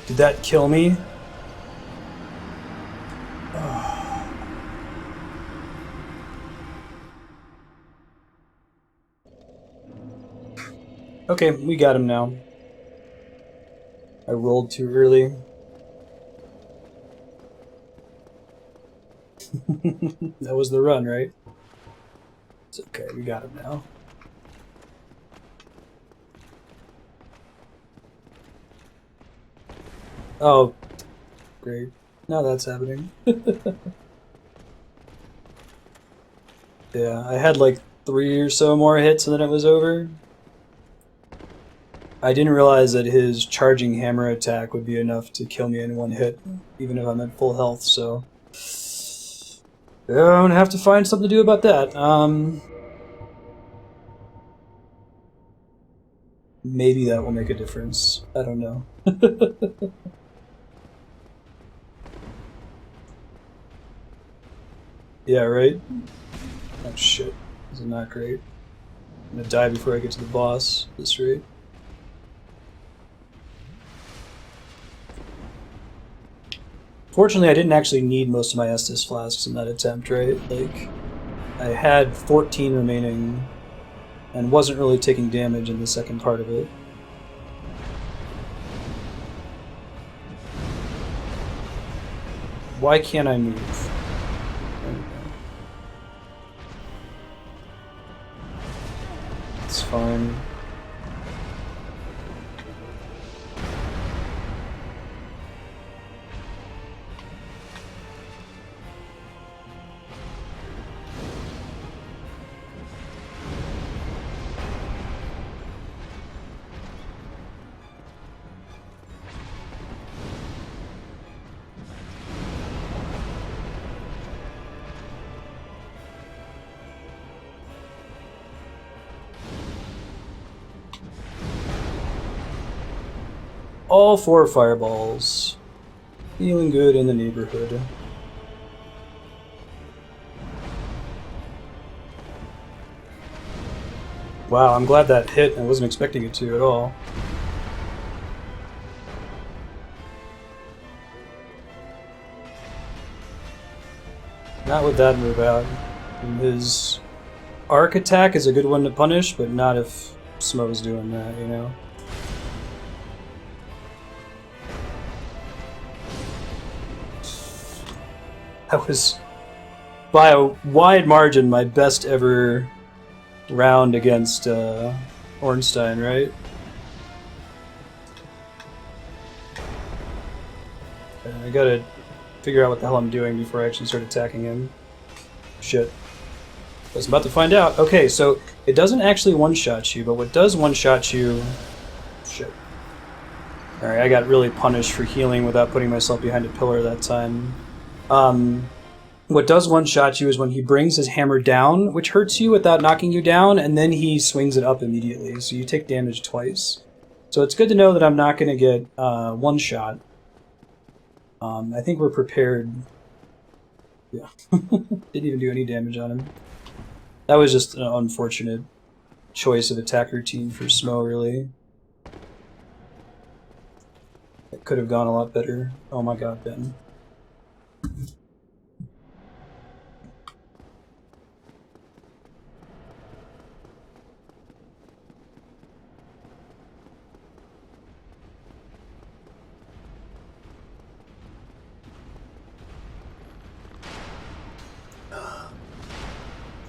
Speaker 1: Did that kill me? Okay, we got him now. I rolled too early. That was the run, right? It's okay, we got him now. Oh, great. Now that's happening. Yeah, I had like 3 or so more hits and then it was over. I didn't realize that his charging hammer attack would be enough to kill me in one hit, even if I'm at full health, so... Yeah, I'm gonna have to find something to do about that. Maybe that will make a difference. I don't know. Yeah, right? Oh shit. This is not great. I'm gonna die before I get to the boss at this rate. Fortunately, I didn't actually need most of my Estus flasks in that attempt, right? Like, I had 14 remaining and wasn't really taking damage in the second part of it. Why can't I move? It's fine. All 4 fireballs. Feeling good in the neighborhood. Wow, I'm glad that hit. I wasn't expecting it to at all. Not with that move out. And his arc attack is a good one to punish, but not if Smo's doing that, you know? That was, by a wide margin, my best ever round against Ornstein, right? I gotta figure out what the hell I'm doing before I actually start attacking him. Shit. I was about to find out. Okay, so it doesn't actually one-shot you, but what does one-shot you... Shit. Alright, I got really punished for healing without putting myself behind a pillar that time. What does one-shot you is when he brings his hammer down, which hurts you without knocking you down, and then he swings it up immediately, so you take damage twice. So it's good to know that I'm not going to get one-shot. I think we're prepared. Yeah. Didn't even do any damage on him. That was just an unfortunate choice of attack routine for Smo, really. It could have gone a lot better. Oh my god, Ben.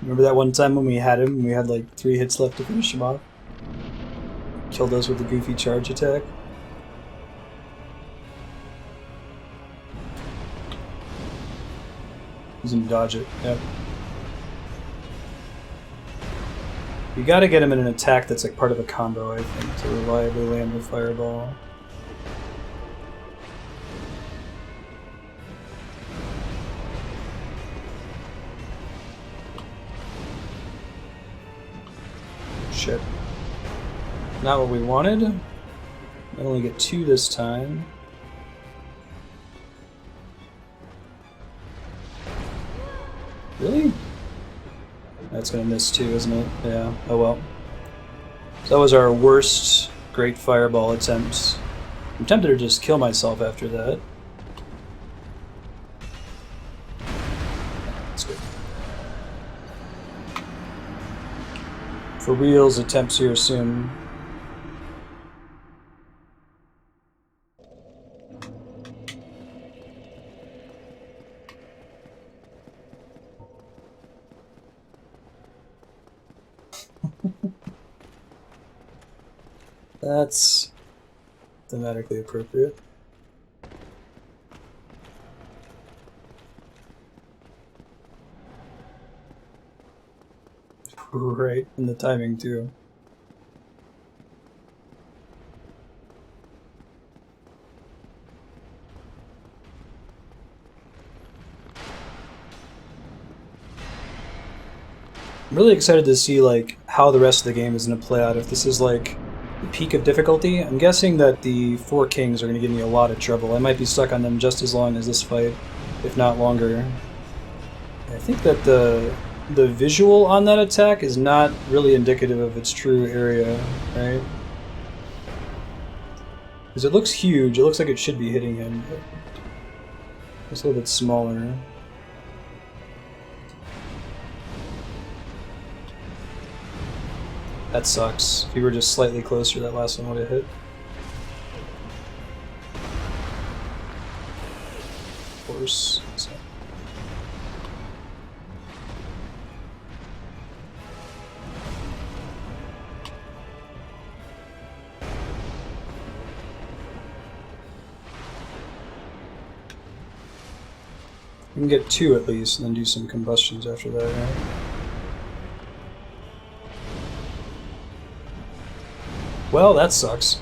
Speaker 1: Remember that one time when we had him and we had like 3 hits left to finish him off? Killed us with the goofy charge attack. He's gonna dodge it, yep. You gotta get him in an attack that's like part of a combo, I think, to reliably land the fireball. Shit. Not what we wanted. I only get 2 this time. Really? That's gonna miss too, isn't it? Yeah, oh well. So that was our worst great fireball attempt. I'm tempted to just kill myself after that. That's good. For reals, attempts here soon. That's thematically appropriate. Right, and the timing too. I'm really excited to see like how the rest of the game is going to play out. If this is like the peak of difficulty, I'm guessing that the 4 kings are going to give me a lot of trouble. I might be stuck on them just as long as this fight, if not longer. I think that the visual on that attack is not really indicative of its true area, right? Because it looks huge, it looks like it should be hitting him, but it's a little bit smaller. That sucks. If you were just slightly closer, that last one would have hit. Of course. So. We can get 2 at least, and then do some combustions after that, right? Well, that sucks.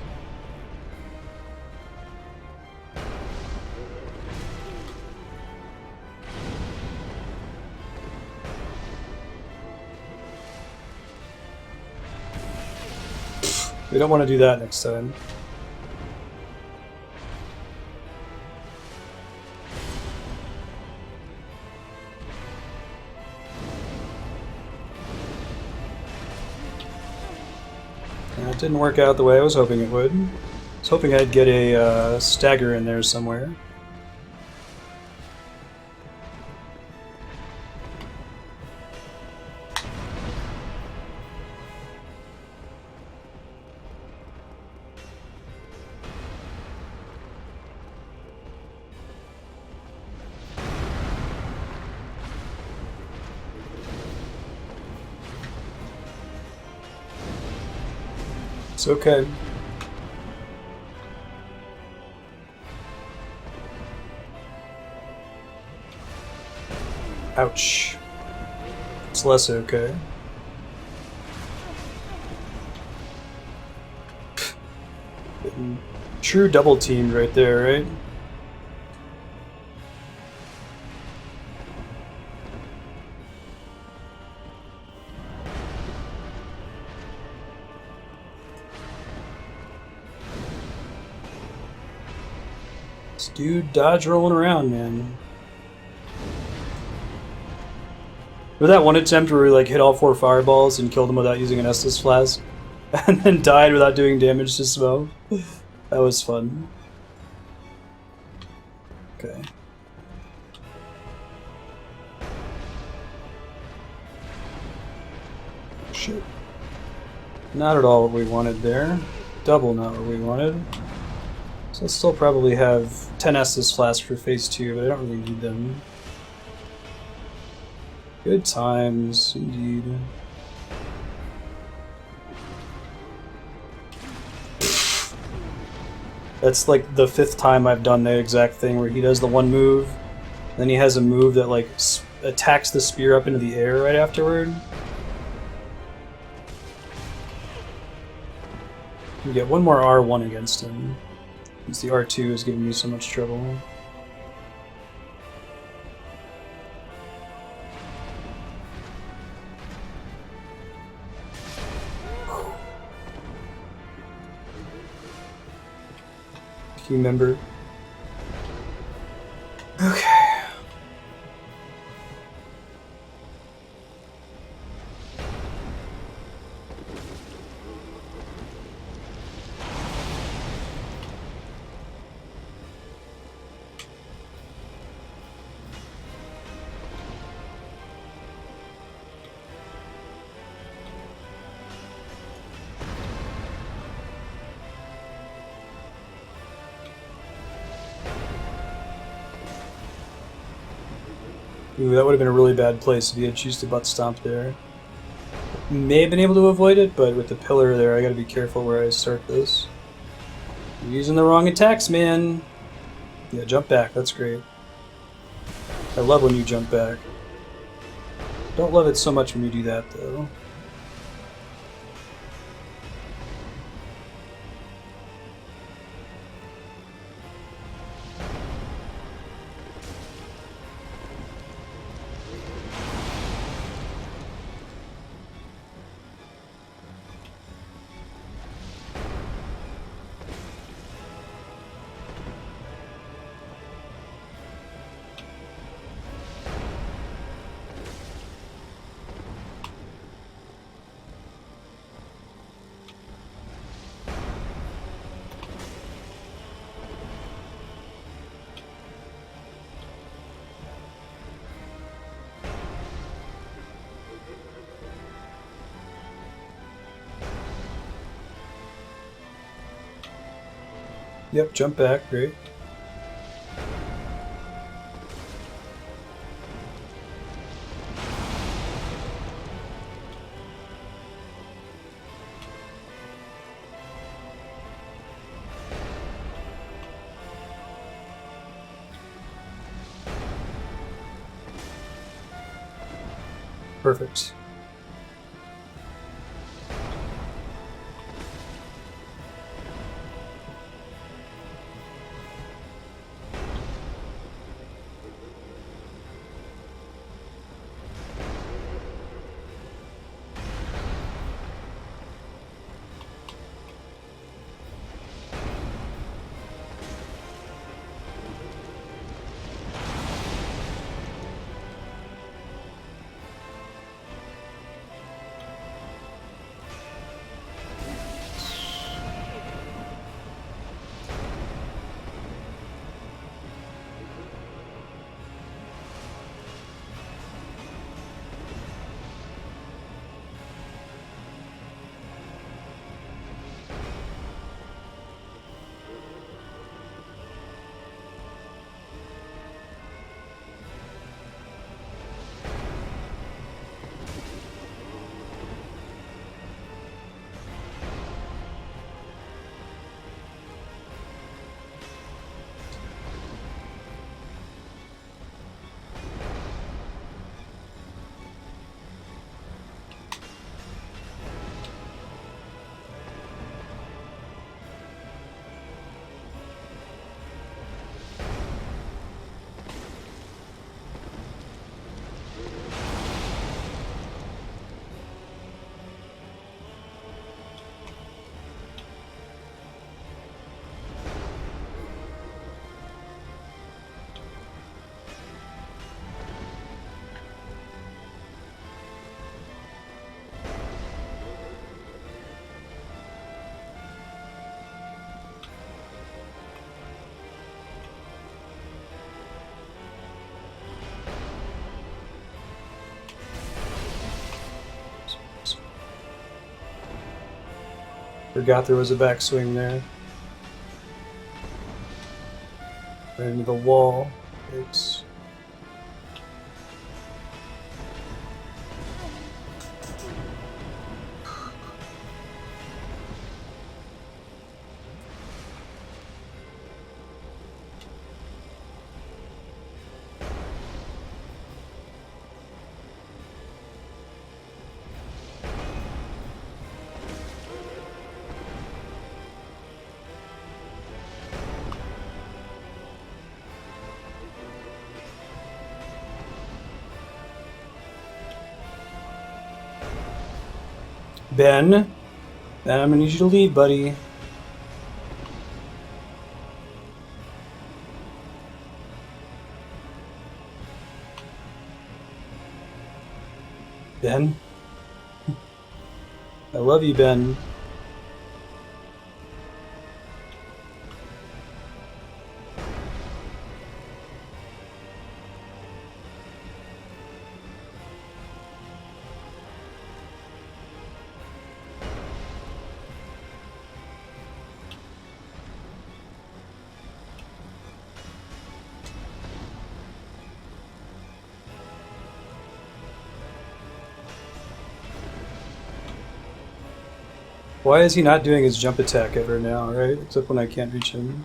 Speaker 1: We don't want to do that next time. It didn't work out the way I was hoping it would. I was hoping I'd get a stagger in there somewhere. It's okay. Ouch. It's less okay. Getting true double teamed right there, right? This dude dodge rolling around, man. With that one attempt where we like hit all 4 fireballs and killed him without using an Estus flask, and then died without doing damage to Smo. That was fun. Okay. Shit. Not at all what we wanted there. Double not what we wanted. So I still probably have 10 Estus flasks for phase 2, but I don't really need them. Good times, indeed. That's like the 5th time I've done the exact thing where he does the one move, then he has a move that like attacks the spear up into the air right afterward. You get one more R1 against him, since the R2 is giving me so much trouble. Team member. Okay. Ooh, that would have been a really bad place if he had choose to butt stomp there. May have been able to avoid it, but with the pillar there, I gotta be careful where I start this. I'm using the wrong attacks, man! Yeah, jump back, that's great. I love when you jump back. Don't love it so much when you do that, though. Yep, jump back, great. Perfect. Forgot there was a backswing there. Right into the wall. It's Ben, I'm gonna need you to lead, buddy. Ben? I love you, Ben. Why is he not doing his jump attack ever now, right? Except when I can't reach him.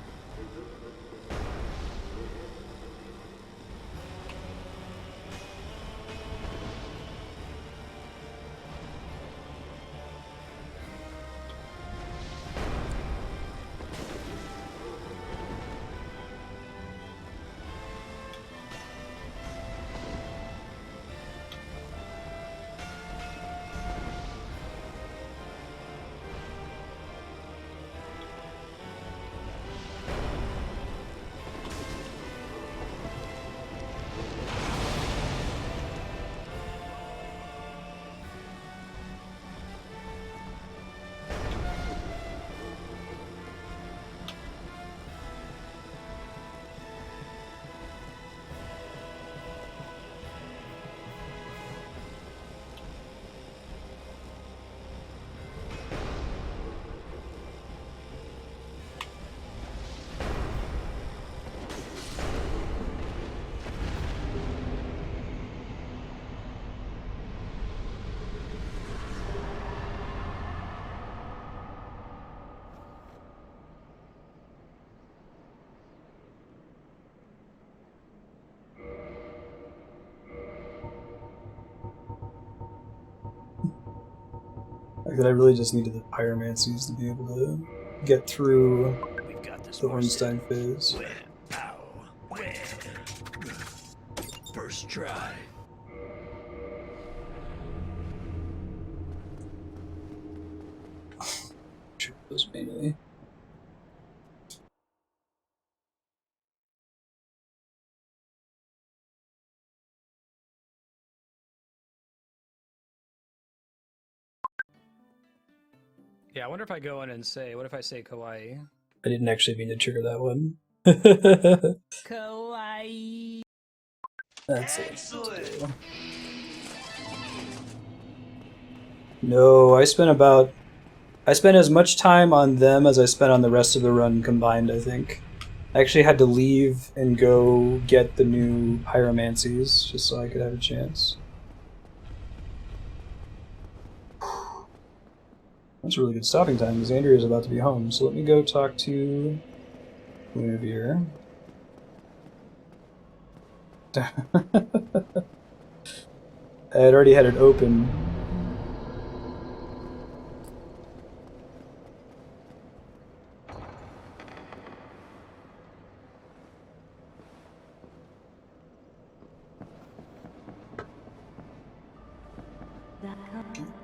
Speaker 1: Like that I really just needed the pyromancies to be able to get through
Speaker 5: We've got this
Speaker 1: the
Speaker 5: horse
Speaker 1: Ornstein phase.
Speaker 5: Where? Ow. Where? First try.
Speaker 1: Shoot those manually.
Speaker 7: Yeah, I wonder if I go in and say, what if I say kawaii?
Speaker 1: I didn't actually mean to trigger that one.
Speaker 7: Kawaii.
Speaker 1: That's excellent. No, I spent as much time on them as I spent on the rest of the run combined, I think. I actually had to leave and go get the new pyromancies just so I could have a chance. That's a really good stopping time because Andrea's about to be home, so let me go talk to Guinevere. I had already had it open.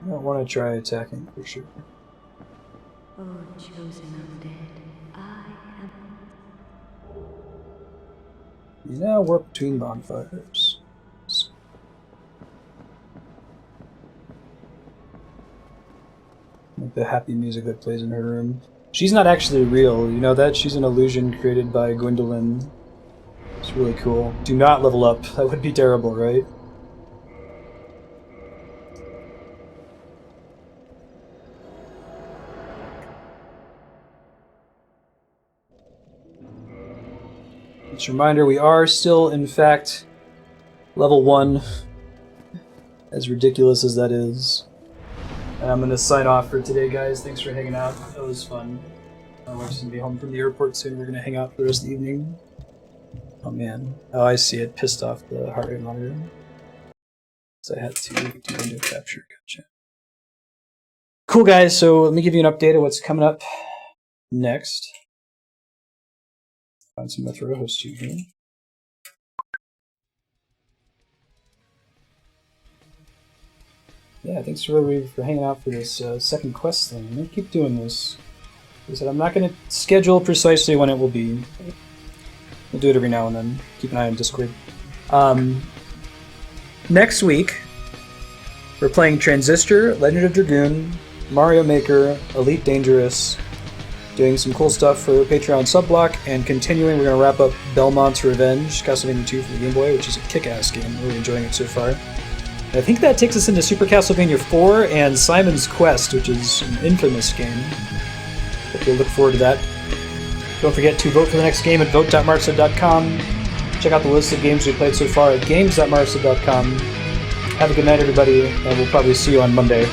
Speaker 1: I want to try attacking for sure.
Speaker 6: Oh, chosen undead, I am.
Speaker 1: You now work between bonfires. Like the happy music that plays in her room. She's not actually real, you know that? She's an illusion created by Gwendolyn. It's really cool. Do not level up. That would be terrible, right? Just a reminder, we are still, in fact, level 1. As ridiculous as that is. And I'm going to sign off for today, guys. Thanks for hanging out. That was fun. My wife's going to be home from the airport soon. We're going to hang out for the rest of the evening. Oh, man. Oh, I see it. Pissed off the heart rate monitor. So I had to do window capture. Gotcha. Cool, guys. So let me give you an update of what's coming up next. Find some Metro host you here. Yeah, thanks for everybody for hanging out for this second quest thing. I'm going to keep doing this. Like I said, I'm not going to schedule precisely when it will be. We'll do it every now and then. Keep an eye on Discord. Next week, we're playing Transistor, Legend of Dragoon, Mario Maker, Elite Dangerous, doing some cool stuff for Patreon subblock, and continuing, we're going to wrap up Belmont's Revenge, Castlevania 2 for the Game Boy, which is a kick-ass game. I'm really enjoying it so far. And I think that takes us into Super Castlevania 4 and Simon's Quest, which is an infamous game. Hope you'll look forward to that. Don't forget to vote for the next game at vote.markset.com. Check out the list of games we played so far at games.markset.com. Have a good night, everybody, and we'll probably see you on Monday.